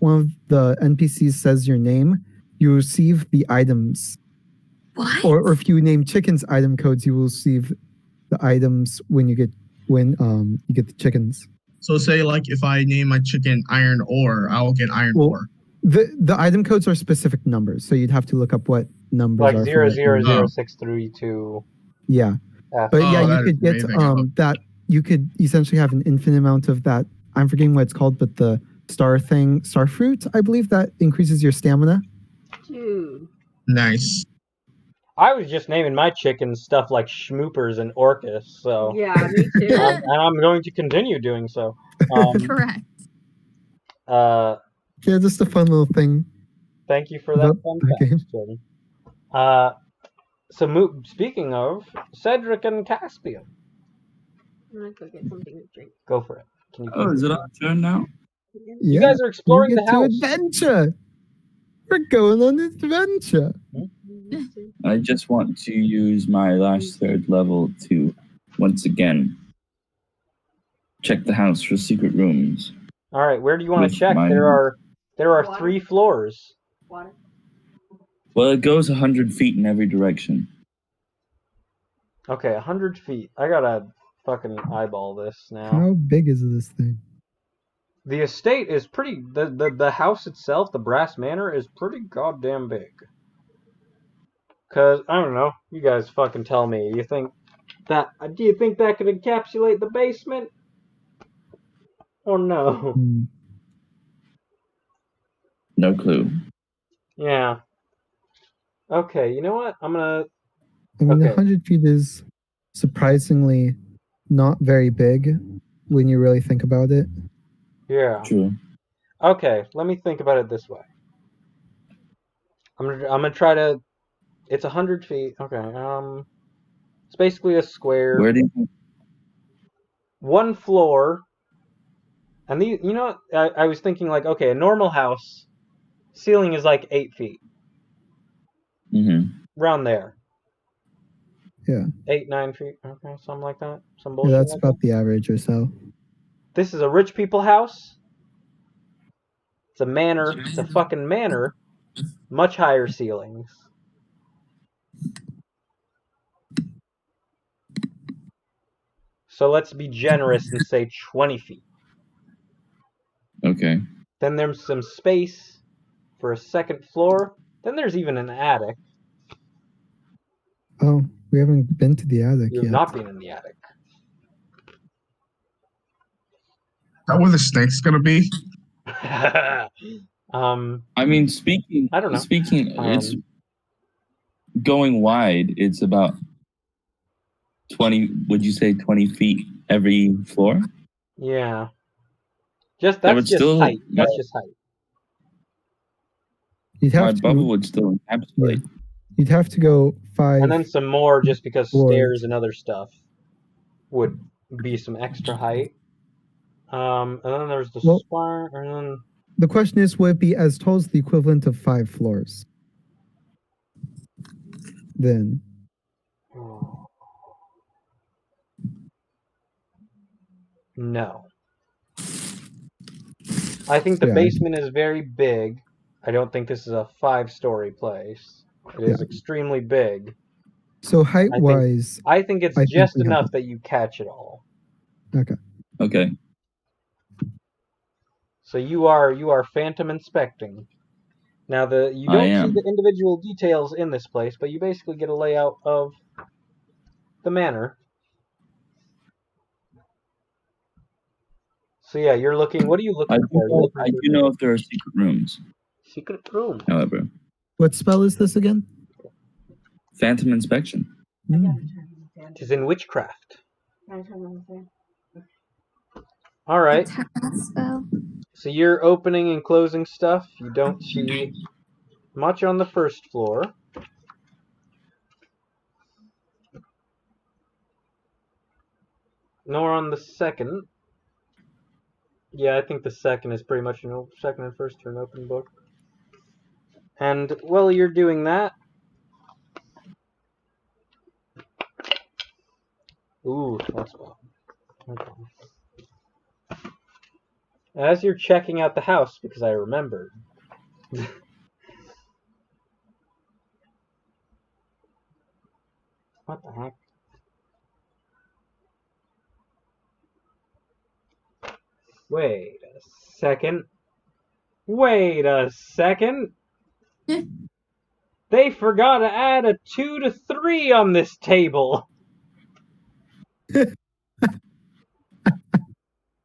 one of the NPCs says your name, you receive the items. What? Or if you name chickens item codes, you will receive the items when you get the chickens. So say like if I name my chicken iron ore, I will get iron ore. The item codes are specific numbers, so you'd have to look up what numbers like are. 00063 Yeah. But you could get that. You could essentially have an infinite amount of that. I'm forgetting what it's called, but the star fruit, I believe, that increases your stamina. Dude. Nice. I was just naming my chickens stuff like Schmoopers and Orcus, so yeah, me too. and I'm going to continue doing so. Correct. Yeah, just a fun little thing. Thank you for that fun fact, Jordan. So speaking of Cedric and Caspian, I'm gonna go get something to drink. Go for it. Can you is it our turn now? Yeah. You guys are exploring the house. Adventure. We're going on an adventure. I just want to use my last third level to once again check the house for secret rooms. All right, where do you want to check? There are 3 floors. Water. Well, it goes 100 feet in every direction. Okay, 100 feet. I gotta fucking eyeball this now. How big is this thing? The estate is pretty. The house itself, the Brass Manor, is pretty goddamn big. Cause I don't know. You guys fucking tell me. Do you think that could encapsulate the basement? Or no? No clue. Yeah. Okay, you know what? I mean, 100 feet is surprisingly not very big when you really think about it. Yeah. True. Okay, let me think about it this way. I'm gonna try to. It's 100 feet. Okay. It's basically a square. Where do you? 1 floor. And I was thinking like, okay, a normal house, ceiling is like 8 feet. Mm-hmm. Around there. Yeah. 8, 9 feet. Okay, something like that. Some bullshit. Yeah, that's about the average or so. This is a rich people house. It's a manor. It's a fucking manor. Much higher ceilings. So let's be generous and say 20 feet. Okay. Then there's some space for a 2nd floor. Then there's even an attic. Oh, we haven't been to the attic yet. You've not been in the attic. that where the snake's gonna be? I mean, speaking, I don't know. it's going wide. It's about 20. Would you say 20 feet every floor? Yeah. That That's would just still height. That's just height. You'd my have bubble to. would still encapsulate. You'd have to go 5. And then some more just because floors. stairs and other stuff would be some extra height. And then there's the Well- spire, and then The question is, would it be as tall as the equivalent of 5 floors? Then. no. I think the Yeah. basement is very big. I don't think this is a 5-story place. It is extremely big. So height-wise, I think it's I think just we have enough it. that you catch it all. okay. Okay. So you are phantom inspecting. Now you I don't see am. the individual details in this place, but you basically get a layout of the manor. So yeah, you're looking. What are you looking for? You're looking I do know if there are secret rooms. secret room. However, What spell is this again? phantom inspection. It is in witchcraft. All right. Spell. So you're opening and closing stuff. You don't see much on the first floor. Nor on the second. Yeah, I think the second is pretty much second and first are an open book. And while you're doing that, ooh, that's well. Okay. As you're checking out the house, because I remembered. What the heck? Wait a second. Wait a second. They forgot to add a 2 to 3 on this table.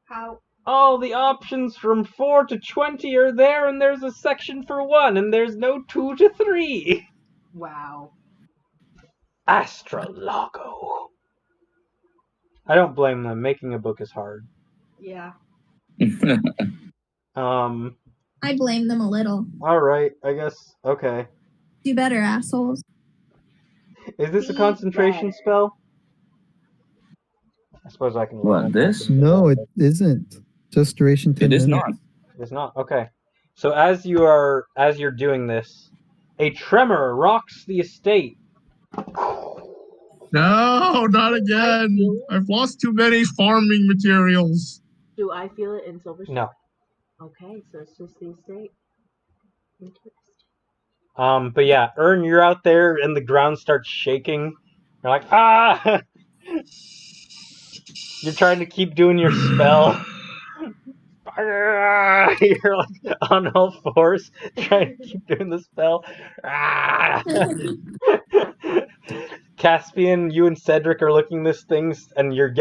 How? All the options from 4 to 20 are there, and there's a section for 1, and there's no 2 to 3. Wow. Astrolago. I don't blame them. Making a book is hard. Yeah. I blame them a little. Alright, I guess. Okay. Do better, assholes. Is this a Be concentration better. spell? I suppose I can look What, at this? No, it isn't. Just duration 10 It is minutes. not. It's not. Okay. So as you're doing this, a tremor rocks the estate. No, not again. I've lost too many farming materials. Do I feel it in Silver? No. Okay, so it's just the estate. Interesting. But yeah, Ern, you're out there and the ground starts shaking. You're like, ah! You're trying to keep doing your spell. You're like on all fours trying to keep doing the spell. Caspian, you and Cedric are looking at things, and you're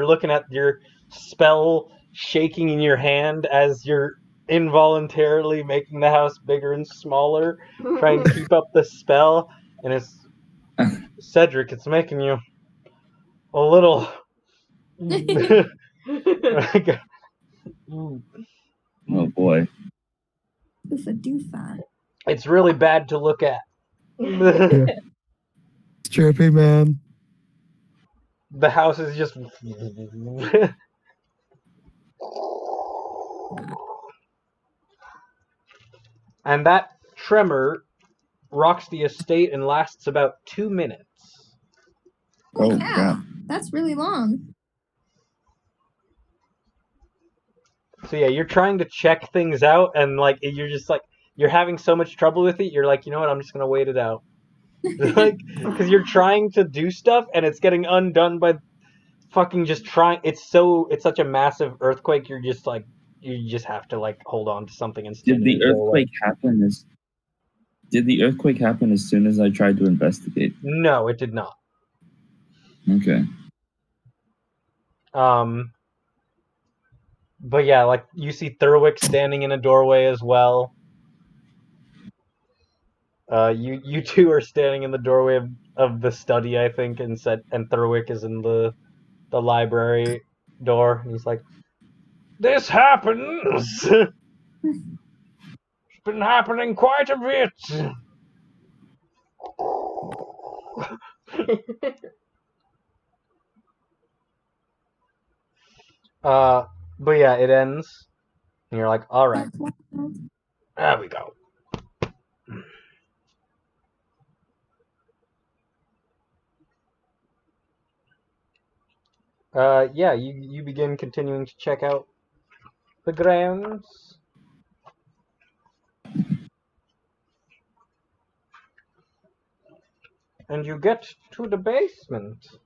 looking at your spell shaking in your hand as you're involuntarily making the house bigger and smaller, trying to keep up the spell. And it's Cedric, it's making you a little. Oh boy. Doofa. It's really bad to look at. It's trippy, man. The house is just. And that tremor rocks the estate and lasts about 2 minutes. Oh, yeah. crap. That's really long. So yeah, you're trying to check things out, and like you're just like you're having so much trouble with it. You're like, you know what? I'm just gonna wait it out, like because you're trying to do stuff and it's getting undone by fucking just trying. It's such a massive earthquake. You're just like you just have to like hold on to something and. Did the earthquake happen as soon as I tried to investigate? No, it did not. Okay. But yeah, like you see Thurwick standing in a doorway as well. You two are standing in the doorway of the study, I think, and Thurwick is in the library door, and he's like, "This happens. It's been happening quite a bit." But yeah, it ends, and you're like, "All right, there we go." Yeah, you begin continuing to check out the grounds. And you get to the basement.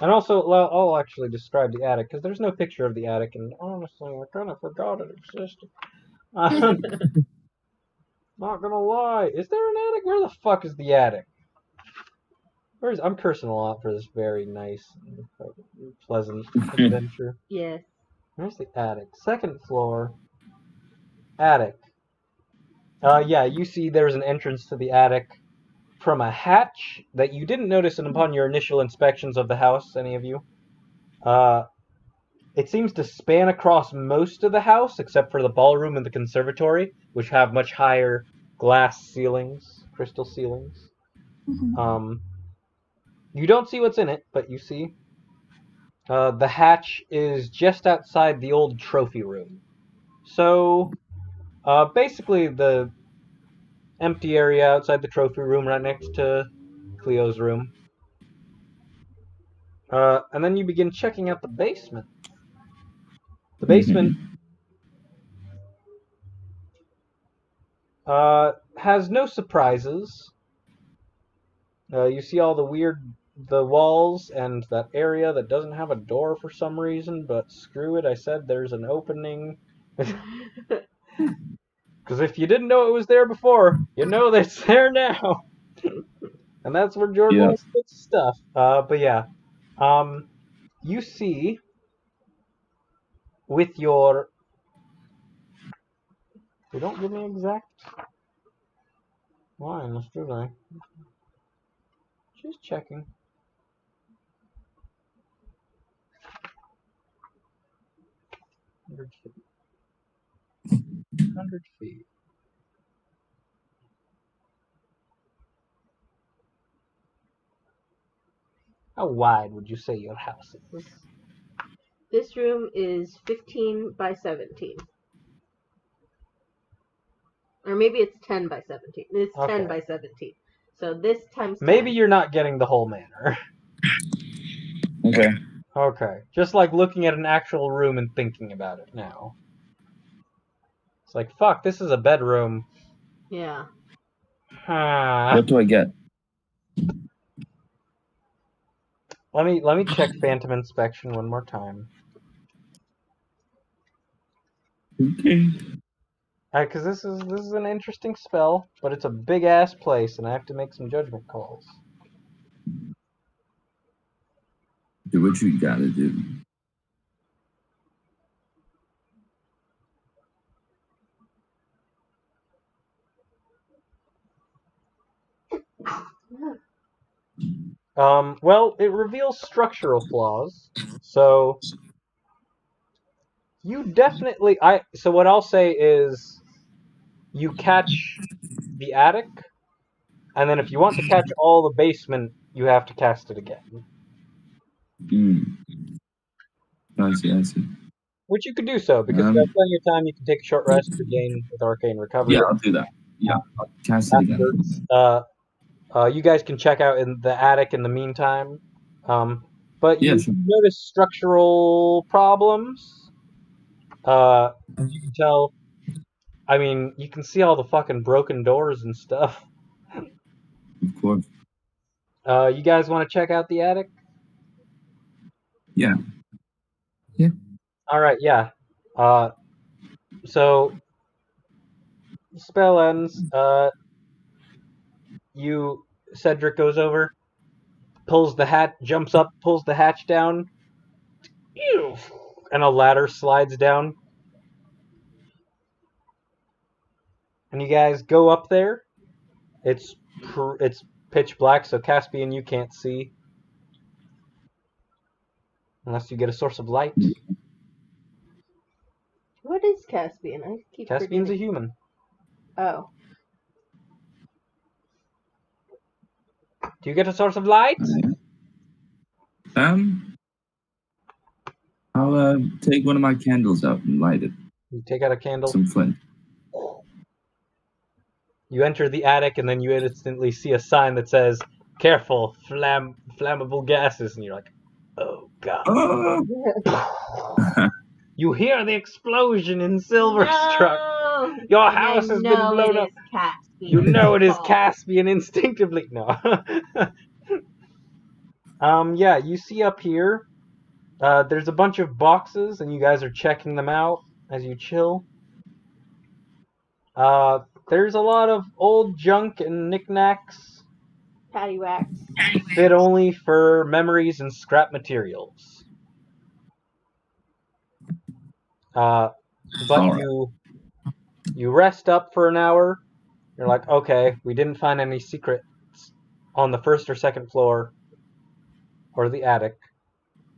And also, I'll actually describe the attic, because there's no picture of the attic, and honestly, I kind of forgot it existed. Not gonna lie. Is there an attic? Where the fuck is the attic? I'm cursing a lot for this very nice and pleasant adventure. Yes. Where's the attic? Second floor. Attic. Yeah, you see there's an entrance to the attic from a hatch that you didn't notice upon your initial inspections of the house, any of you. It seems to span across most of the house, except for the ballroom and the conservatory, which have much higher glass ceilings, crystal ceilings. You don't see what's in it, but you see. The hatch is just outside the old trophy room. So, basically the empty area outside the trophy room right next to Cleo's room. And then you begin checking out the basement. The basement has no surprises. You see all the walls and that area that doesn't have a door for some reason, but screw it, I said there's an opening. Because if you didn't know it was there before, you know that it's there now. And that's where Jordan always puts stuff. But yeah. You see with your... They don't give me exact lines, do they? Just checking. $100 feet. How wide would you say your house is? This room is 15 by 17. Or maybe it's 10 by 17. It's Okay. 10 by 17. So this times 10. Maybe you're not getting the whole manor. Okay. Okay. Just like looking at an actual room and thinking about it now. It's like, fuck, this is a bedroom. Yeah. What do I get? Let me check Phantom Inspection one more time. Okay. Because this is an interesting spell, but it's a big ass place, and I have to make some judgment calls. Do what you gotta do. Well, it reveals structural flaws, so you definitely... So what I'll say is, you catch the attic, and then if you want to catch all the basement, you have to cast it again. I see. Which you could do so, because you have plenty of time. You can take a short rest, regain with Arcane Recovery. Yeah, I'll do that. Yeah, I'll cast it again. You guys can check out in the attic in the meantime. But you notice structural problems. You can tell... I mean, you can see all the fucking broken doors and stuff. Of course. You guys want to check out the attic? Yeah. Yeah. Alright, yeah. So, spell ends. Cedric goes over, jumps up, pulls the hatch down, and a ladder slides down. And you guys go up there. It's pitch black, so Caspian, you can't see. Unless you get a source of light. What is Caspian? I keep Caspian's a forgetting. human. Oh. Do you get a source of light? I'll take one of my candles out and light it. You take out a candle. Some flint. You enter the attic, and then you instantly see a sign that says, "Careful, flammable gases." And you're like, "Oh God!" Oh! You hear the explosion in Silverstruck. No! Your house has been blown up. You know it is Caspian instinctively. No. Yeah, you see up here, there's a bunch of boxes, and you guys are checking them out as you chill. There's a lot of old junk and knickknacks. Paddywhacks. Fit only for memories and scrap materials. But you rest up for an hour. You're like, okay, we didn't find any secrets on the first or second floor or the attic.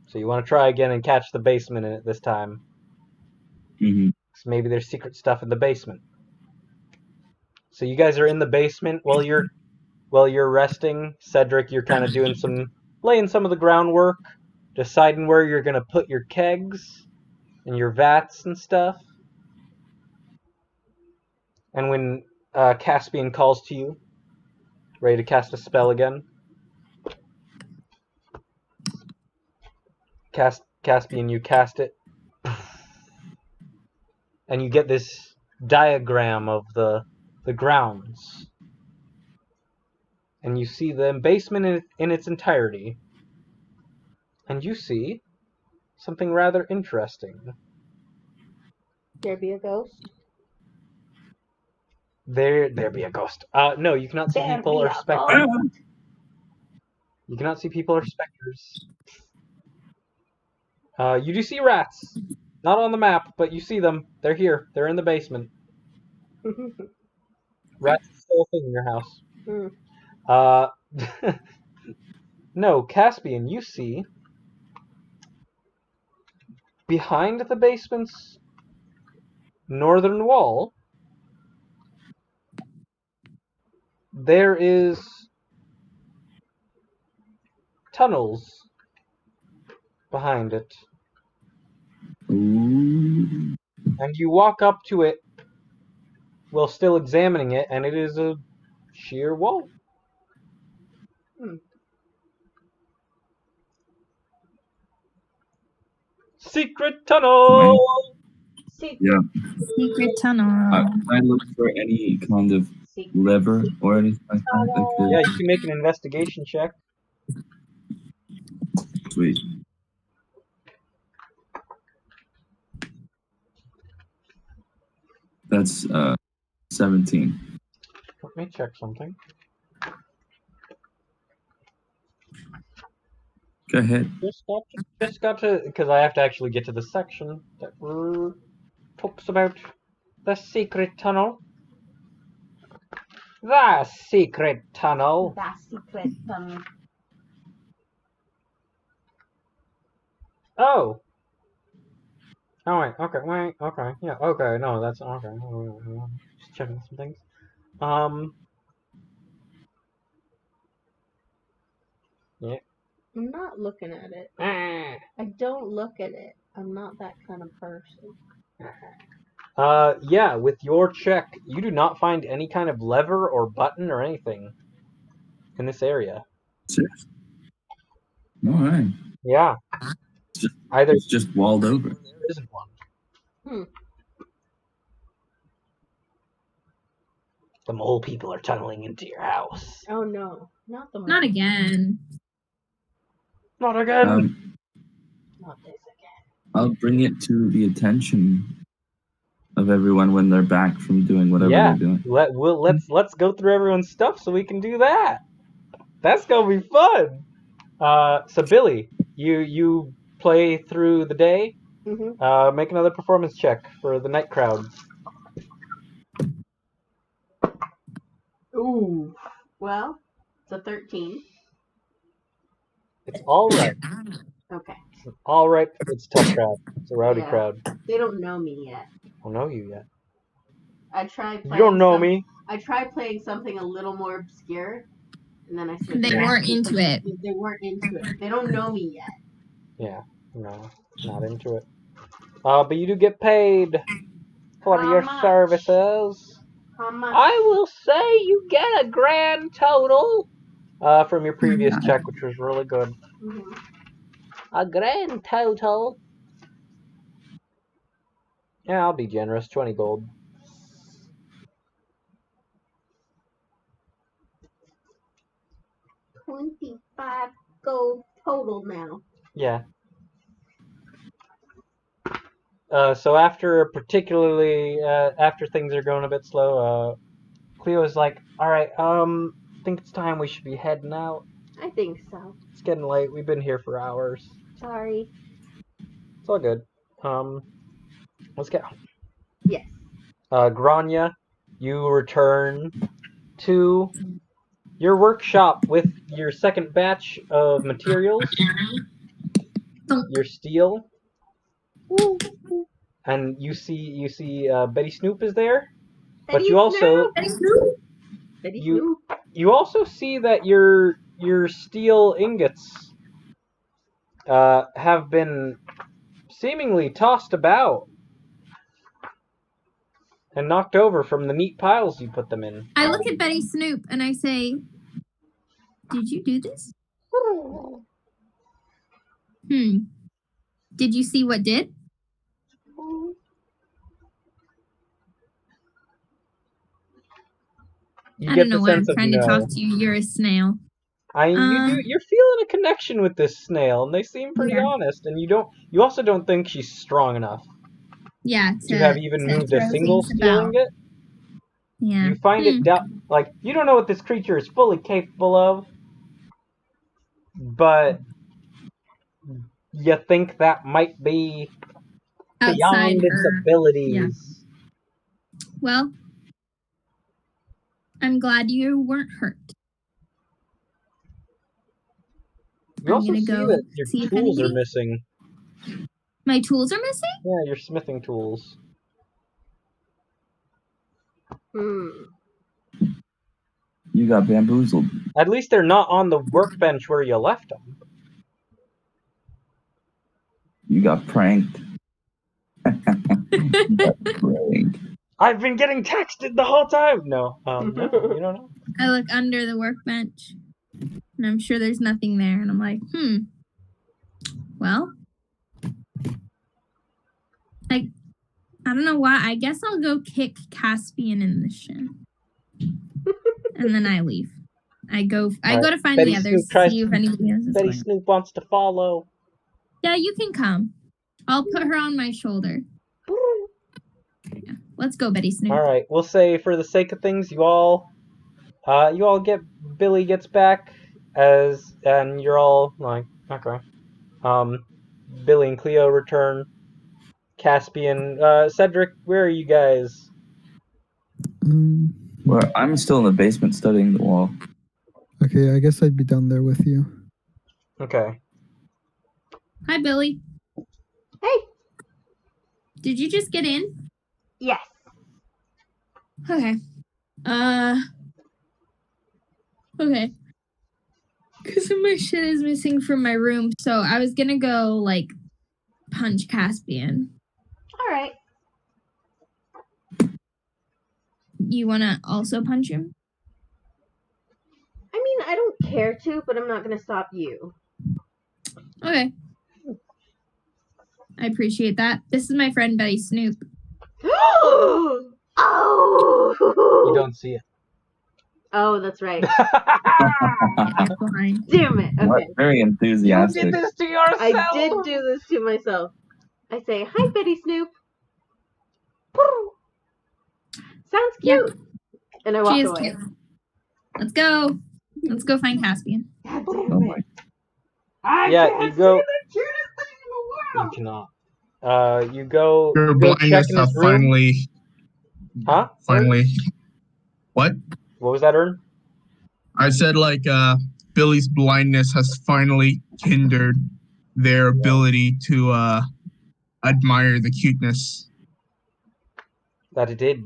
So you want to try again and catch the basement in it this time. Mm-hmm. So maybe there's secret stuff in the basement. So you guys are in the basement while you're resting. Cedric, you're kind of laying some of the groundwork, deciding where you're going to put your kegs and your vats and stuff. And when Caspian calls to you, ready to cast a spell again. Caspian, you cast it. And you get this diagram of the grounds. And you see the basement in its entirety. And you see something rather interesting. There be a ghost? There be a ghost. No, you cannot see people or specters. You cannot see people or specters. You do see rats. Not on the map, but you see them. They're here. They're in the basement. Rats is still a thing in your house. No, Caspian, you see behind the basement's northern wall, there is tunnels behind it. Ooh. And you walk up to it while still examining it, and it is a sheer wall. Secret tunnel! Yeah. Secret tunnel. I look for any kind of lever or anything like that. Yeah, you can make an investigation check. Sweet. That's 17. Let me check something. Go ahead. Just got to, because I have to actually get to the section that talks about the secret tunnel. The secret tunnel. The secret tunnel. Oh. Oh wait. Okay. Yeah. Okay. No, that's okay. Just checking some things. Yeah. I'm not looking at it. I don't look at it. I'm not that kind of person. Yeah, with your check, you do not find any kind of lever or button or anything in this area. Seriously? All right. Yeah. It's just walled over. There isn't one. The mole people are tunneling into your house. Oh no, not the mole. Not again. Not again. Not this again. I'll bring it to the attention of everyone when they're back from doing whatever they're doing. Let's go through everyone's stuff so we can do that. That's gonna be fun. So Billy, you play through the day Mm-hmm. Make another performance check for the night crowd. Ooh. Well, it's a 13. It's all right. Okay. All right. It's a tough crowd. It's a rowdy Yeah. crowd. They don't know me yet. I don't know you yet. I tried playing You don't know me. I tried playing something a little more obscure, and then I switched. They weren't into it. They weren't into it. They don't know me yet. Yeah. No, not into it. But you do get paid for How your much? services. How much? I will say you get a grand total from your previous check, which was really good. Mm-hmm. A grand total. Yeah, I'll be generous. 20 gold. $25 gold total now. Yeah. So after after things are going a bit slow, Cleo's like, all right, I think it's time we should be heading out. I think so. It's getting late. We've been here for hours. Sorry. It's all good. Let's get. Yes. Grania, you return to your workshop with your second batch of materials, your steel, and you see Betty Snoop is there, but you also you also see that your steel ingots have been seemingly tossed about and knocked over from the neat piles you put them in. I look at Betty Snoop and I say, "Did you do this?" Did you see what did? I don't know why I'm trying to talk to you. You're a snail. You're feeling a connection with this snail, and they seem pretty honest. And you also don't think she's strong enough. Yeah, to have even moved a single steel ingot. Yeah. You find it like you don't know what this creature is fully capable of, but you think that might be beyond its abilities. Yeah. Well, I'm glad you weren't hurt. You also see that your tools are missing. My tools are missing? Yeah, your smithing tools. You got bamboozled. At least they're not on the workbench where you left them. You got pranked. You got pranked. I've been getting texted the whole time. No, no, you don't know. I look under the workbench, and I'm sure there's nothing there. And I'm like, well, I don't know why. I guess I'll go kick Caspian in the shin, and then I leave. I go to find the others, see if anybody else is Betty Snoop wants to follow. Yeah, you can come. I'll put her on my shoulder. Yeah. Let's go, Betty Snoop. All right, we'll say for the sake of things, you all get Billy gets back and you're all like, okay. Billy and Cleo return. Caspian, Cedric, where are you guys? Well, I'm still in the basement studying the wall. Okay, I guess I'd be down there with you. Okay. Hi, Billy. Hey. Did you just get in? Yes. Okay. Okay. Because my shit is missing from my room, so I was gonna go, like, punch Caspian. Alright. You wanna also punch him? I mean, I don't care to, but I'm not gonna stop you. Okay. I appreciate that. This is my friend Betty Snoop. Oh! You don't see it. Oh, that's right. Yeah, behind. Damn it. Okay. Very enthusiastic. You did this to yourself. I did do this to myself. I say, hi, Betty Snoop. Sounds cute. Yeah. And I walk She is away. cute. Let's go. Let's go find Caspian. God Oh damn my. it. I Yeah, can't you go. see the cutest thing in the You world. cannot. You go Your check blindness in has his room. Huh? Finally. What? What was that, Ern? I said Billy's blindness has finally hindered their ability to admire the cuteness. That it did.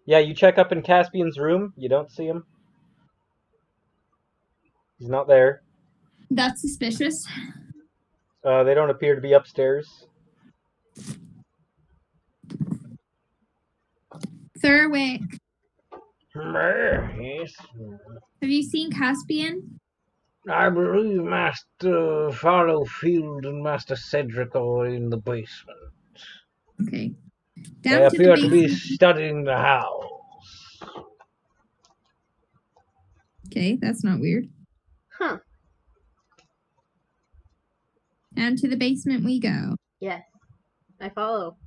Yeah, you check up in Caspian's room. You don't see him. He's not there. That's suspicious. They don't appear to be upstairs. Thurwick, Yes. have you seen Caspian? I believe Master Fallowfield and Master Cedric are in the basement. Okay. They Down to the appear to be basement. studying the house. Okay, that's not weird. Huh. Down to the basement we go. Yes. I follow.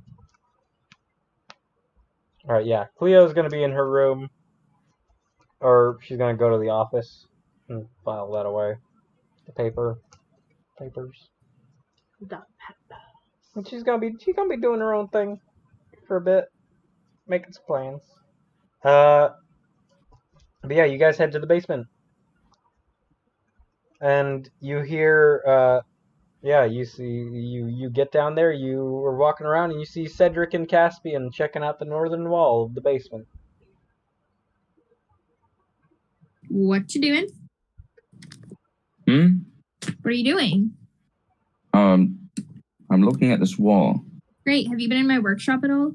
Alright, yeah. Cleo's gonna be in her room. Or she's gonna go to the office and file that away. The papers. And she's gonna be doing her own thing for a bit. Making some plans. But yeah, you guys head to the basement. And you hear you see you get down there, you are walking around and you see Cedric and Caspian checking out the northern wall of the basement. What you doing? What are you doing? I'm looking at this wall. Great. Have you been in my workshop at all?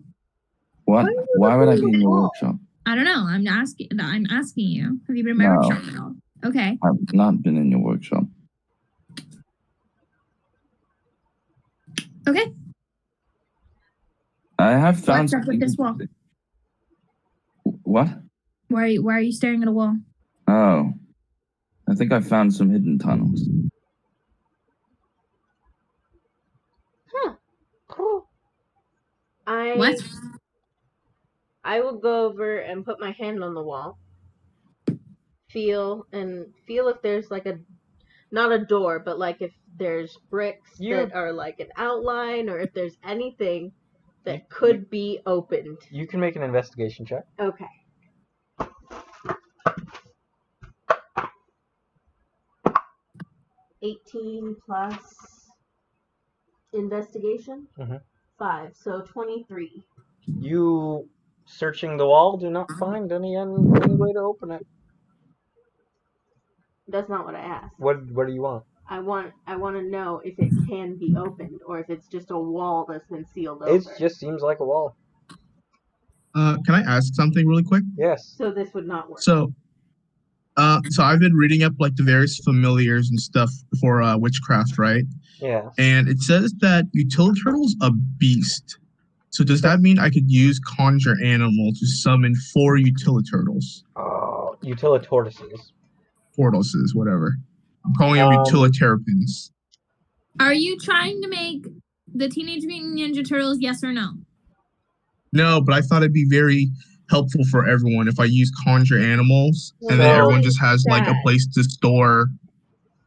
What? Why would I be in your workshop? I don't know. I'm asking you. Have you been in my workshop at all? Okay. I've not been in your workshop. Okay. I have found What's up with this wall? What? Why are you staring at a wall? Oh. I think I found some hidden tunnels. Huh. Cool. What? I will go over and put my hand on the wall. Feel if there's like not a door, but like if there's bricks that are like an outline, or if there's anything that could be opened. You can make an investigation check. Okay. $18 plus investigation? 5, so 23. You, searching the wall, do not find any way to open it. That's not what I asked. What do you want? I want to know if it can be opened, or if it's just a wall that's been sealed over. It just seems like a wall. Can I ask something really quick? Yes. So this would not work. So I've been reading up like the various familiars and stuff for Witch+craft, right? Yeah. And it says that Utiliturtle's a beast. So does that mean I could use Conjure Animal to summon 4 Utiliturtles? Oh, Utilitortises. Portals, whatever. I'm calling them Utilitarians. Are you trying to make the Teenage Mutant Ninja Turtles, yes or no? No, but I thought it'd be very helpful for everyone if I use Conjure Animals, and then everyone just has like a place to store.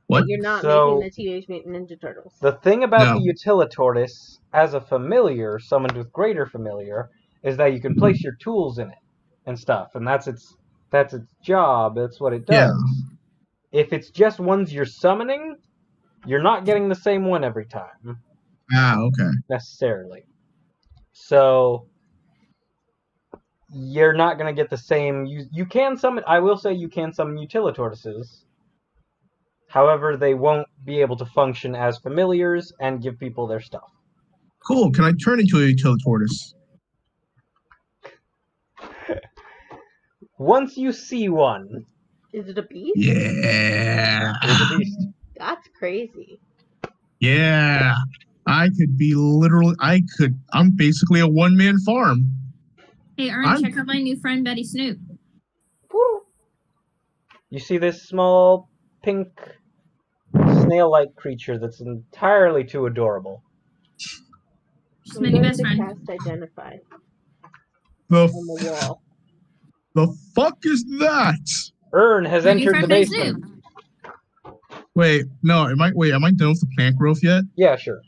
What? You're not making the Teenage Mutant Ninja Turtles. The thing about the Utilitortis as a familiar, summoned with Greater Familiar, is that you can place your tools in it and stuff, and that's its job. That's what it does. Yeah. If it's just ones you're summoning, you're not getting the same one every time. Okay. Necessarily. So you're not going to get the same. You can summon. I will say you can summon Utilitortises. However, they won't be able to function as familiars and give people their stuff. Cool. Can I turn into a Utilitortis? Once you see one. Is it a beast? Yeah. It's a beast. That's crazy. Yeah. I'm basically a one-man farm. Hey, Ern, check out my new friend, Betty Snoop. You see this small pink snail-like creature that's entirely too adorable. She's my new best friend. Cast Identify on the wall. The fuck is that? Ern has entered the basement. Wait, no, am I done with the plant growth yet? Yeah, sure.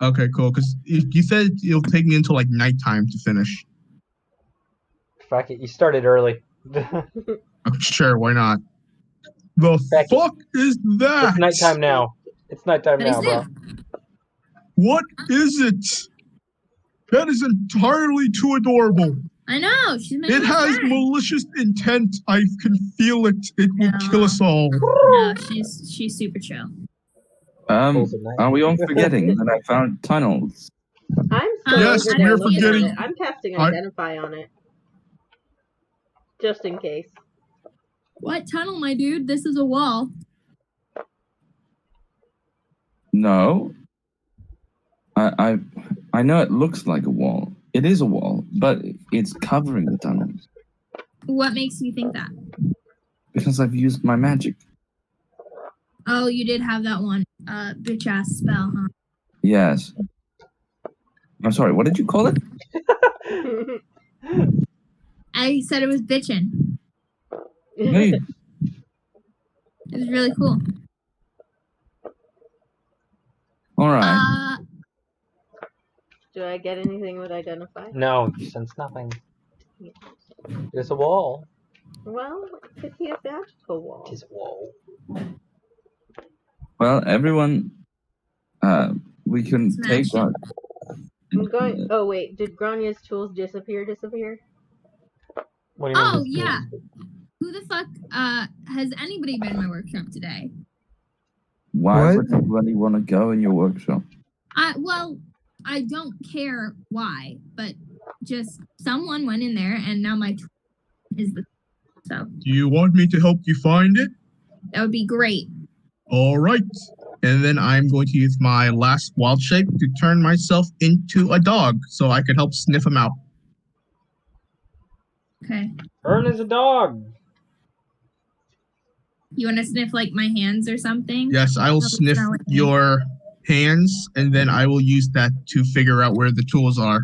Okay, cool. Because you said it'll take me until like nighttime to finish. Fuck it, you started early. Sure, why not? The Becky, fuck is that? It's nighttime now. It's nighttime That is now, bro. What is it? That is entirely too adorable. I know. She's making It us has cry. malicious intent. I can feel it. It will No. kill us all. No, she's super chill. Are we all forgetting that I found tunnels? I'm still Yes, over there we're looking forgetting- at it. I'm casting I- Identify on it. Just in case. What tunnel, my dude? This is a wall. No. I know it looks like a wall. It is a wall, but it's covering the tunnels What makes you think that? because I've used my magic. Oh, you did have that one bitch ass spell, huh? Yes. I'm sorry. What did you call it? I said it was bitchin'. Hey, It was really cool. all right. Do I get anything with Identify? No, you sense nothing. There's a wall. Well, it could be a magical wall. It is a wall. Well, everyone, we can Smash take our. I'm going. Oh wait, did Granya's tools disappear? What do you mean? Oh, this yeah. is- Who the fuck has anybody been in my workshop today? Why What? would anybody want to go in your workshop? Well, I don't care why, but just someone went in there and now my is the so Do you want me to help you find it? that would be great. All right. And then I'm going to use my last wild shape to turn myself into a dog so I can help sniff him out. Okay. Ern is a dog. You want to sniff like my hands or something? Yes, I will Oh, sniff smell it. your hands, and then I will use that to figure out where the tools are.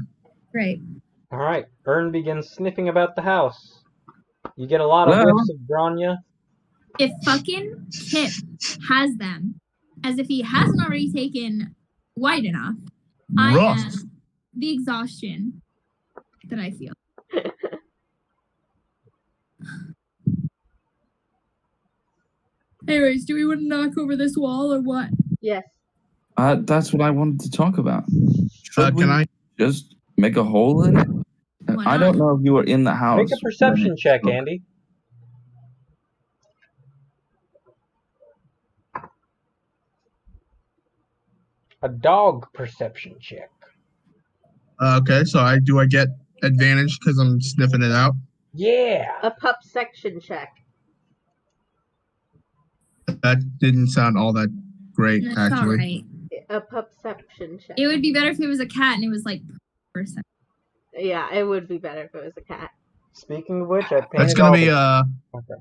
Great. All right. Ern begins sniffing about the house. You get a lot of Well- whiffs of Grania. If fucking Kip has them, as if he hasn't already taken wide enough, I Rough. am the exhaustion that I feel. Anyways, do we want to knock over this wall or what? Yes. That's what I wanted to talk about. Should we Can I? just make a hole in it? Why I not? don't know if you were in the house. Make a perception when it check, spoke. Andy. A dog perception check. Okay, so I get advantage because I'm sniffing it out. Yeah. A pup section check. That didn't sound all that great, It's actually. all right. A pupception check. It would be better if it was a cat and it was like percent. Yeah, it would be better if it was a cat. Speaking of which, I painted That's gonna all be the- Okay.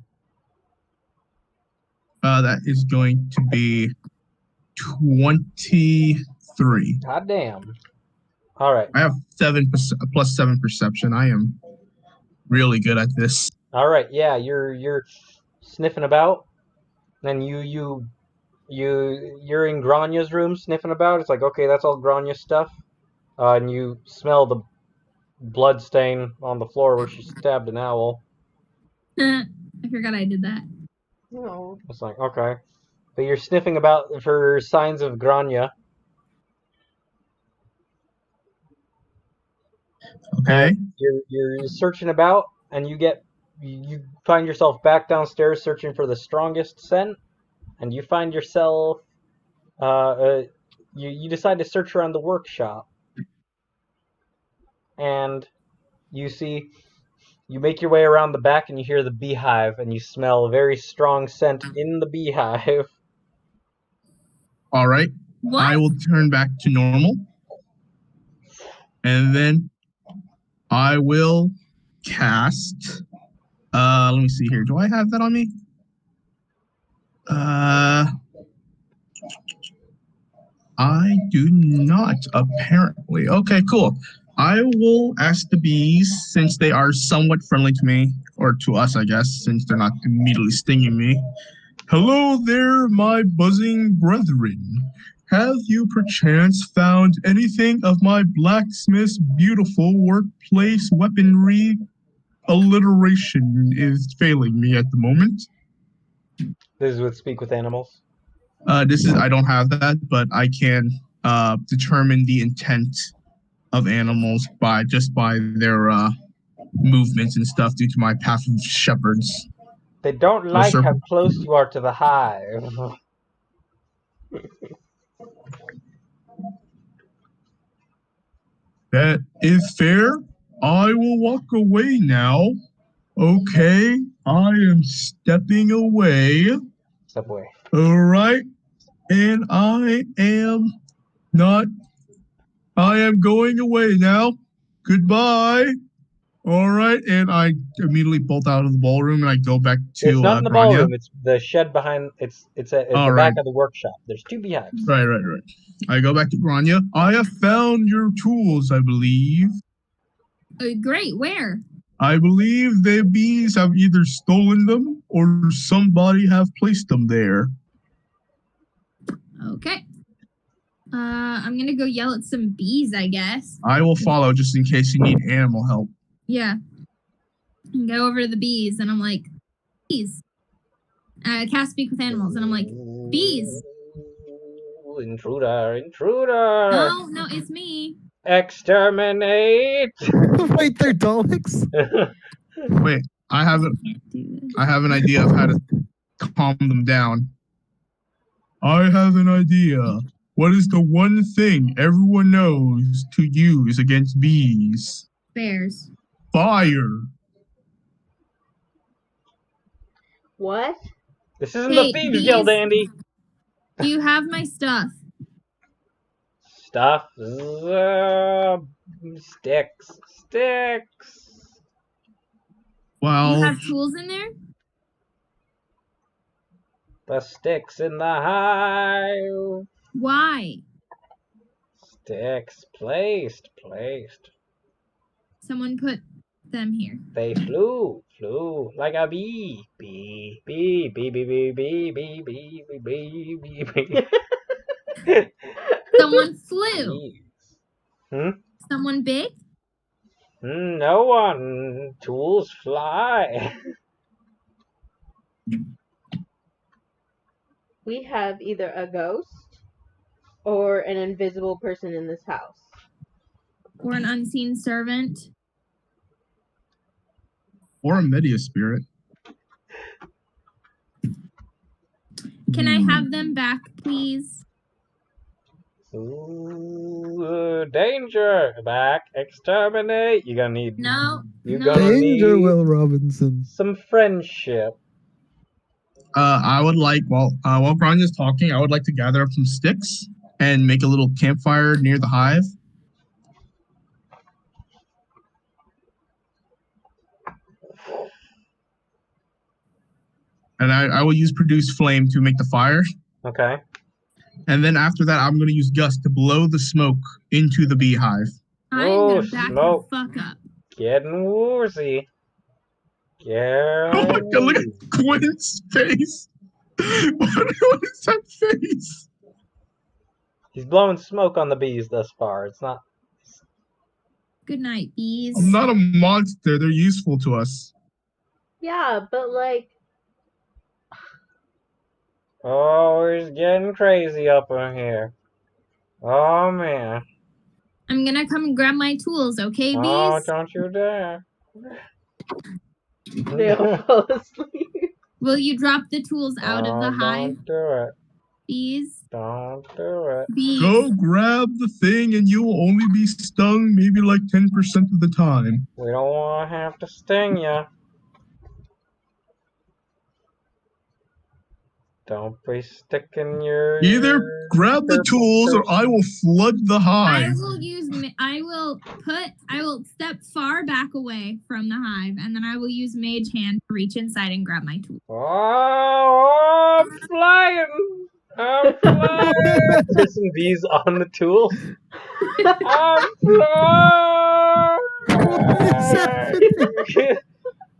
that is going to be 23. God damn. All right. I have 7% perception. I am really good at this. All right. Yeah, you're sniffing about, and you're in Grania's room sniffing about. It's like, okay, that's all Grania stuff. And you smell the blood stain on the floor where she stabbed an owl. I forgot I did that. No. It's like, okay. But you're sniffing about for signs of Grania. Okay. You're searching about, and you find yourself back downstairs searching for the strongest scent, and you find yourself you decide to search around the workshop, and you make your way around the back, and you hear the beehive, and you smell a very strong scent in the beehive. All right. What? I will turn back to normal. And then I will cast. Let me see here. Do I have that on me? I do not, apparently. Okay, cool. I will ask the bees, since they are somewhat friendly to me, or to us, I guess, since they're not immediately stinging me. Hello there, my buzzing brethren. have you perchance found anything of my blacksmith's beautiful workplace weaponry? Alliteration is failing me at the moment. This is with Speak with Animals. I don't have that, but I can determine the intent of animals by their movements and stuff due to my path of shepherds. They don't like how close you are to the hive. That is fair. I will walk away now. Okay, I am stepping away. Step away. All right, and I am going away now. Goodbye. All right, and I immediately bolt out of the ballroom and I go back to It's not in the Grania. ballroom. It's the shed behind. It's the back of the workshop. There's 2 beehives. Right. I go back to Grania. I have found your tools, I believe. Great. Where? I believe the bees have either stolen them or somebody have placed them there. Okay. I'm gonna go yell at some bees, I guess. I will follow just in case you need animal help. Yeah. And go over to the bees, and I'm like, bees. Cast Speak with Animals, and I'm like, bees. Intruder. No, it's me. Exterminate. Wait, they're Daleks? Wait, I have an idea of how to calm them down. I have an idea. What is the one thing everyone knows to use against bees? Bears. Fire. What? This isn't the Thieves Guild, Andy. Do you have my stuff? Stuff. Sticks. Well, You have tools in there? The sticks in the hive. Why? Sticks placed. Someone put them here. They flew like a bee. Bee. Someone flew. Bees. Someone big? No one. Tools fly. We have either a ghost or an invisible person in this house. Or an unseen servant? or a media spirit. Can I have them back, please? Ooh, danger! Back, exterminate! You're gonna need. No. You're no. gonna Danger, need Will Robinson. some friendship. I would like, while Granya's talking, I would like to gather up some sticks and make a little campfire near the hive. And I will use produce flame to make the fire. Okay. And then after that, I'm going to use gust to blow the smoke into the beehive. I'm gonna back smoke. the fuck up. Getting woozy. Yeah. Oh my god, look at Quinn's face. What is that face? He's blowing smoke on the bees thus far. It's not. Good night, bees. I'm not a monster. They're useful to us. Yeah, but like, Oh, he's getting crazy up in here. Oh man. I'm gonna come and grab my tools, okay, bees? Oh, don't you dare. they all fall asleep. Will you drop the tools out of the hive, Don't do it. bees? Don't do it. Bees. Go grab the thing and you will only be stung maybe like 10% of the time. We don't want to have to sting you. Don't be sticking your. Either grab the tools or I will flood the hive. I will step far back away from the hive, and then I will use Mage Hand to reach inside and grab my tools. Oh, I'm flying! I'm flying! There's some bees on the tools. I'm flying!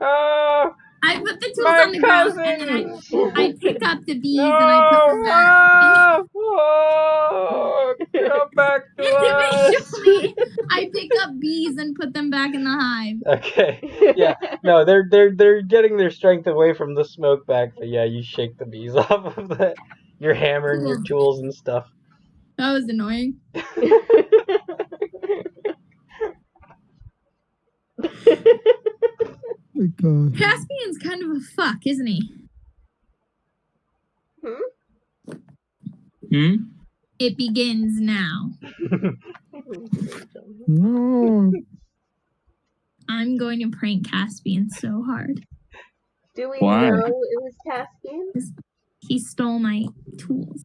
Oh, I put the tools my on the ground, and then cousins! I pick up the bees and I put them back. Oh, come back to us. Eventually, I pick up bees and put them back in the hive. Okay. Yeah. No, they're getting their strength away from the smoke back, but yeah, you shake the bees off of that. Your hammer and your Cool. tools and stuff. That was annoying. My God. Caspian's kind of a fuck, isn't he? Hmm? It begins now. No. I'm going to prank Caspian so hard. Do we Why? know it was Caspian? He stole my tools.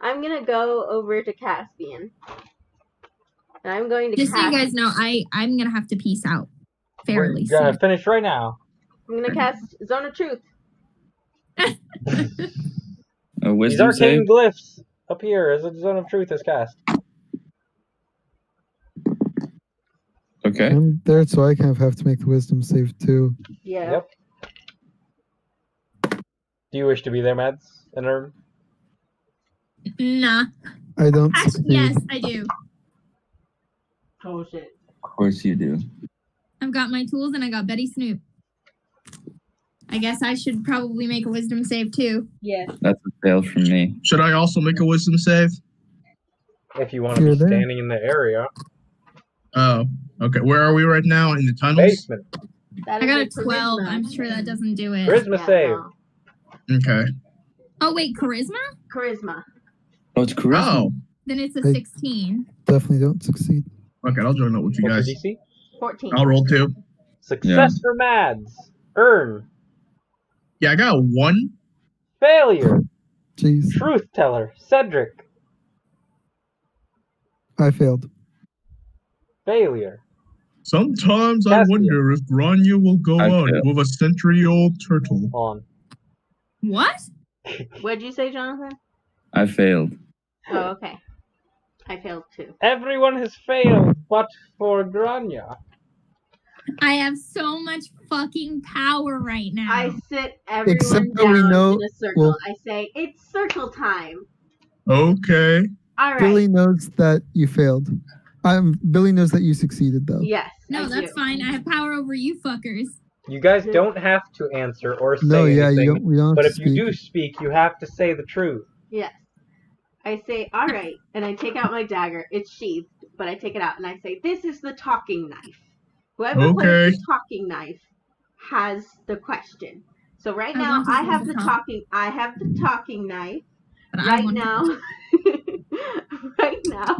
I'm gonna go over to Caspian. And I'm going to Just so you cast. guys know, I'm gonna have to peace out fairly We're gonna soon. finish right now. I'm gonna cast Zone of Truth. A These wisdom arcane save? glyphs appear as a zone of truth is cast. Okay. I'm there, so I kind of have to make the wisdom save too. Yeah. Yep. Do you wish to be there, Mads? And Ern? Nah. I don't Actually, succeed. yes, I do. Oh shit. Of course you do. I've got my tools and I got Betty Snoop. I guess I should probably make a wisdom save too. Yeah. That's a fail from me. Should I also make a wisdom save? If you want to You're be there. standing in the area. Oh, okay. Where are we right now? In the tunnels? Basement. That I got a is 12. charisma. I'm sure that doesn't do it. Charisma Yeah, save. no. Okay. Oh, wait, charisma? Charisma. Oh, it's correct. Oh, Then it's a Hey. 16. Definitely don't succeed. okay. I'll join up with you What's guys. your DC? 14. I'll roll 2. Success for Mads. Ern. Yeah, I got a 1. Failure. Jeez, Truth teller. Cedric. I failed. Failure. Sometimes I Caspian. wonder if Grania will go I out failed. with a century-old turtle. On. What? What'd you say, Jonathan? I failed. Oh, okay. I failed too. Everyone has failed but for Grania. I have so much fucking power right now. I sit everyone Except that down we know- in a circle. well- I say, it's circle time. Okay. All right. Billy knows that you failed. Billy knows that you succeeded, though. Yes. No, I that's do. fine. I have power over you fuckers. You guys don't have to answer or say No, yeah, anything. we don't But have if to you speak. do speak, you have to say the truth. Yes. I say, all right. And I take out my dagger. It's sheathed, but I take it out and I say, this is the talking knife. Whoever Okay. plays the talking knife has the question. So right I now, want to I hold have the the top. talking knife. But I Right want now, right now,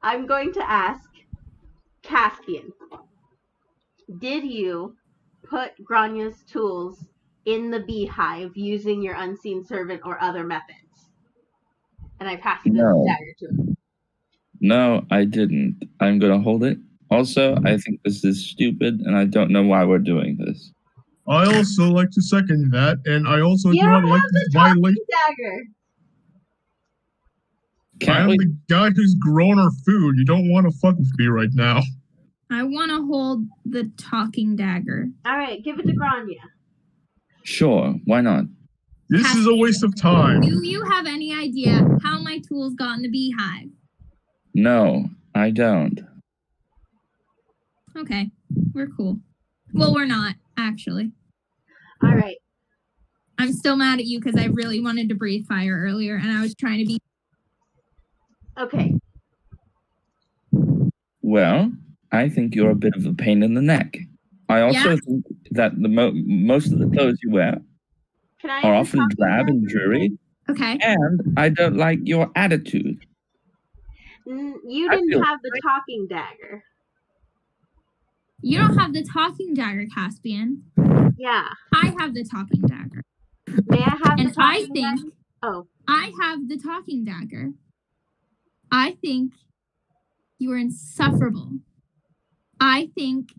I'm going to ask Caspian, did you put Grania's tools in the beehive using your unseen servant or other methods? And I pass the No. dagger to him. No, I didn't. I'm going to hold it. Also, I think this is stupid, and I don't know why we're doing this. I also like to second that, and I also You do not don't like have to the talking violate. dagger. I Can't am we? the guy who's grown our food. You don't want to fuck with me right now. I want to hold the talking dagger. All right, give it to Grania. Sure, why not? This is a waste of time. Do you have any idea how my tools got in the beehive? No, I don't. Okay, we're cool. Well, we're not, actually. All right. I'm still mad at you because I really wanted to breathe fire earlier, and I was trying to be... Okay. Well, I think you're a bit of a pain in the neck. I also Yeah. think that most of the clothes you wear Can I are use often talking drab and dagger? dreary, Okay. and I don't like your attitude. You I didn't feel have the talking dagger. You don't have the talking dagger, Caspian. Yeah. I have the talking dagger. May I have the And I talking think dagger? Oh. I have the talking dagger. I think you are insufferable. I think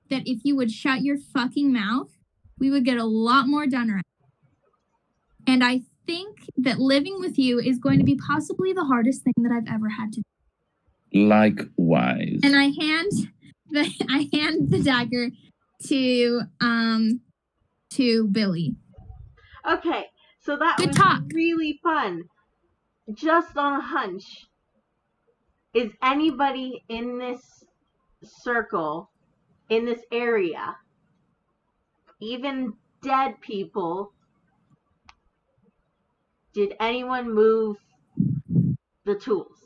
that if you would shut your fucking mouth, we would get a lot more done around. And I think that living with you is going to be possibly the hardest thing that I've ever had to do. Likewise. And I hand the dagger to Billy. Okay. So that Good was talk. really fun. just on a hunch, is anybody in this circle, in this area, even dead people, did anyone move the tools?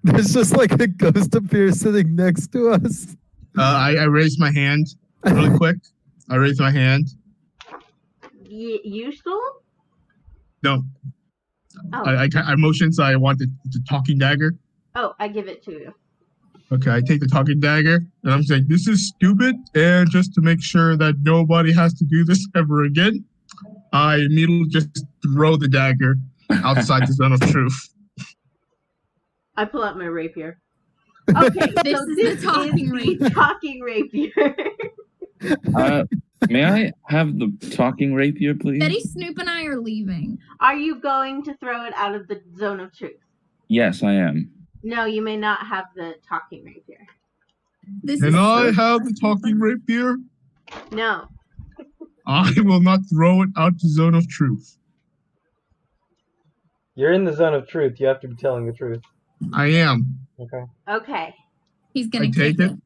There's just like a ghost appears sitting next to us. I raised my hand really quick. I raised my hand. You stole? No. Oh. I motioned, so I want the talking dagger. Oh, I give it to you. Okay, I take the talking dagger, and I'm saying, this is stupid, and just to make sure that nobody has to do this ever again, I immediately just throw the dagger outside the zone of truth. I pull out my rapier. Okay, This so is this the talking is rapier. the talking rapier. May I have the talking rapier, please? Betty, Snoop, and I are leaving. Are you going to throw it out of the zone of truth? Yes, I am. No, you may not have the talking rapier. Can I have the talking rapier? No. I will not throw it out the zone of truth. You're in the zone of truth. You have to be telling the truth. I am. Okay. Okay. He's gonna I take kick it,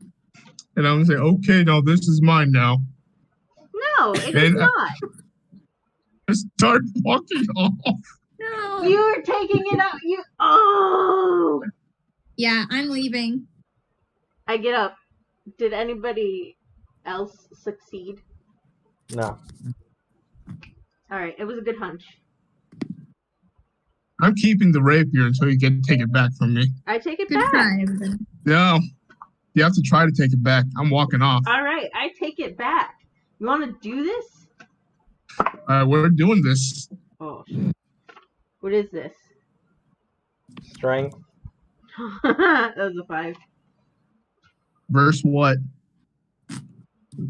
and I'm gonna say, okay, now this is mine now. No, it is not. I start walking off. No. You are taking it out. Oh! Yeah, I'm leaving. I get up. Did anybody else succeed? No. Alright, it was a good hunch. I'm keeping the rapier until you can take it back from me. I take it Good back. try. No, you have to try to take it back. I'm walking off. Alright, I take it back. You want to do this? We're doing this. Oh, shit. What is this? Strength. That was a 5. Verse what?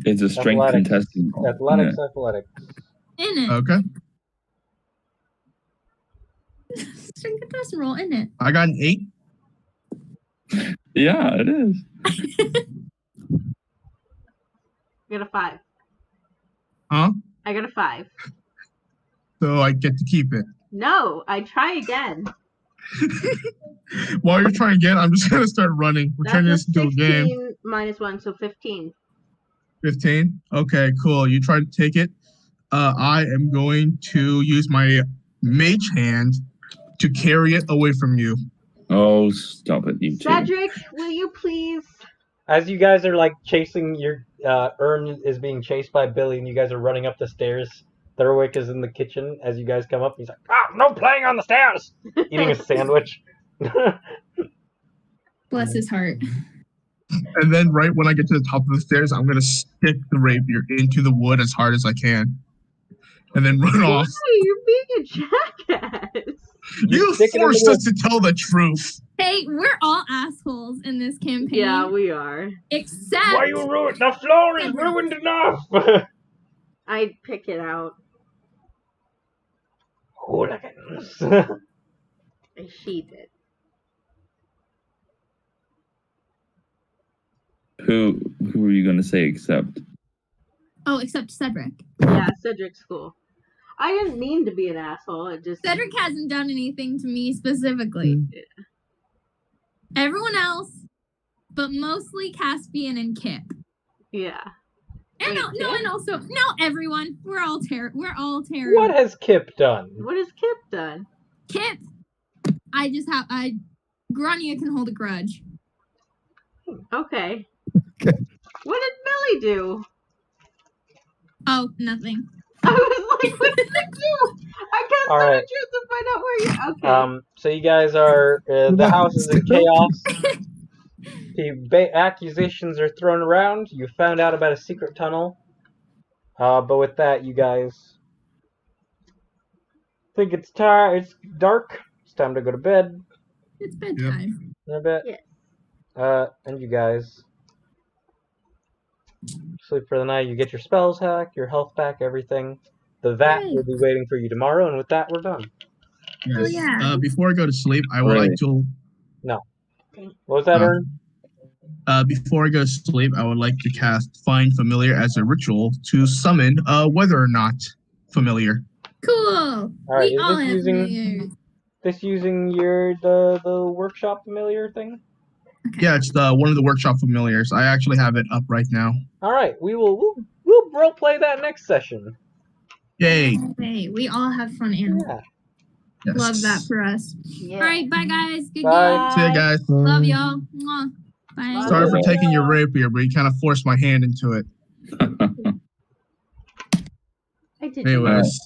It's a strength Athletics. contestant. Athletics, athletics. In it. Okay. Strength contestant roll in it. I got an 8. Yeah, it is. I got a 5. Huh? I got a 5. So I get to keep it. No, I try again. While you're trying again, I'm just gonna start running. We're turning this into a game. 16 minus 1, so 15. 15. Okay, cool. You try to take it. I am going to use my mage hand to carry it away from you. Oh, stop it, you two. Cedric, will you please? As you guys are like chasing your Ern is being chased by Billy, and you guys are running up the stairs. Thurwick is in the kitchen. As you guys come up, he's like, no playing on the stairs!" Eating a sandwich. Bless his heart. And then right when I get to the top of the stairs, I'm gonna stick the rapier into the wood as hard as I can. And then run off. Why? You're being a jackass. You stick it in the forced wood. us to tell the truth. Hey, we're all assholes in this campaign. Yeah, we are. Except Why you ruined? The floor is ruined enough! I'd pick it out. Hooligans. I sheathe it. Who are you gonna say except? Oh, except Cedric. Yeah, Cedric's cool. I didn't mean to be an asshole. It just Cedric hasn't done anything to me specifically. Everyone else, but mostly Caspian and Kip. Yeah. And Wait, no, Kip? and also no, everyone. We're all terrible. What has Kip done? What has Kip done? Kip, Grania can hold a grudge. Okay. Okay. What did Billy do? Oh, nothing. I was like, what did you do? I can't All tell right. the truth to find out where you. Okay. So you guys are the house is in chaos. The accusations are thrown around. You found out about a secret tunnel. But with that, you guys think it's dark. It's time to go to bed. It's bedtime. In a bit. Yes. And you guys sleep for the night. You get your spells back, your health back, everything. The vat Yay. will be waiting for you tomorrow, and with that, we're done. Oh, yeah. Before I go to sleep, I would like to. What was that, Ern? Before I go to sleep, I would like to cast Find Familiar as a ritual to summon whether or not familiar. Cool. All right, We is all this have using- familiars. This using the workshop familiar thing? Okay. Yeah, it's the one of the workshop familiars. I actually have it up right now. All right, we'll role play that next session. Yay! Hey, we all have fun and Yeah. Yes. love that for us. Yeah. All right, bye guys. Good Bye. game. See ya, guys. Love y'all. Mwah. Bye. Sorry for taking your rapier, but you kind of forced my hand into it. I did. Anyways.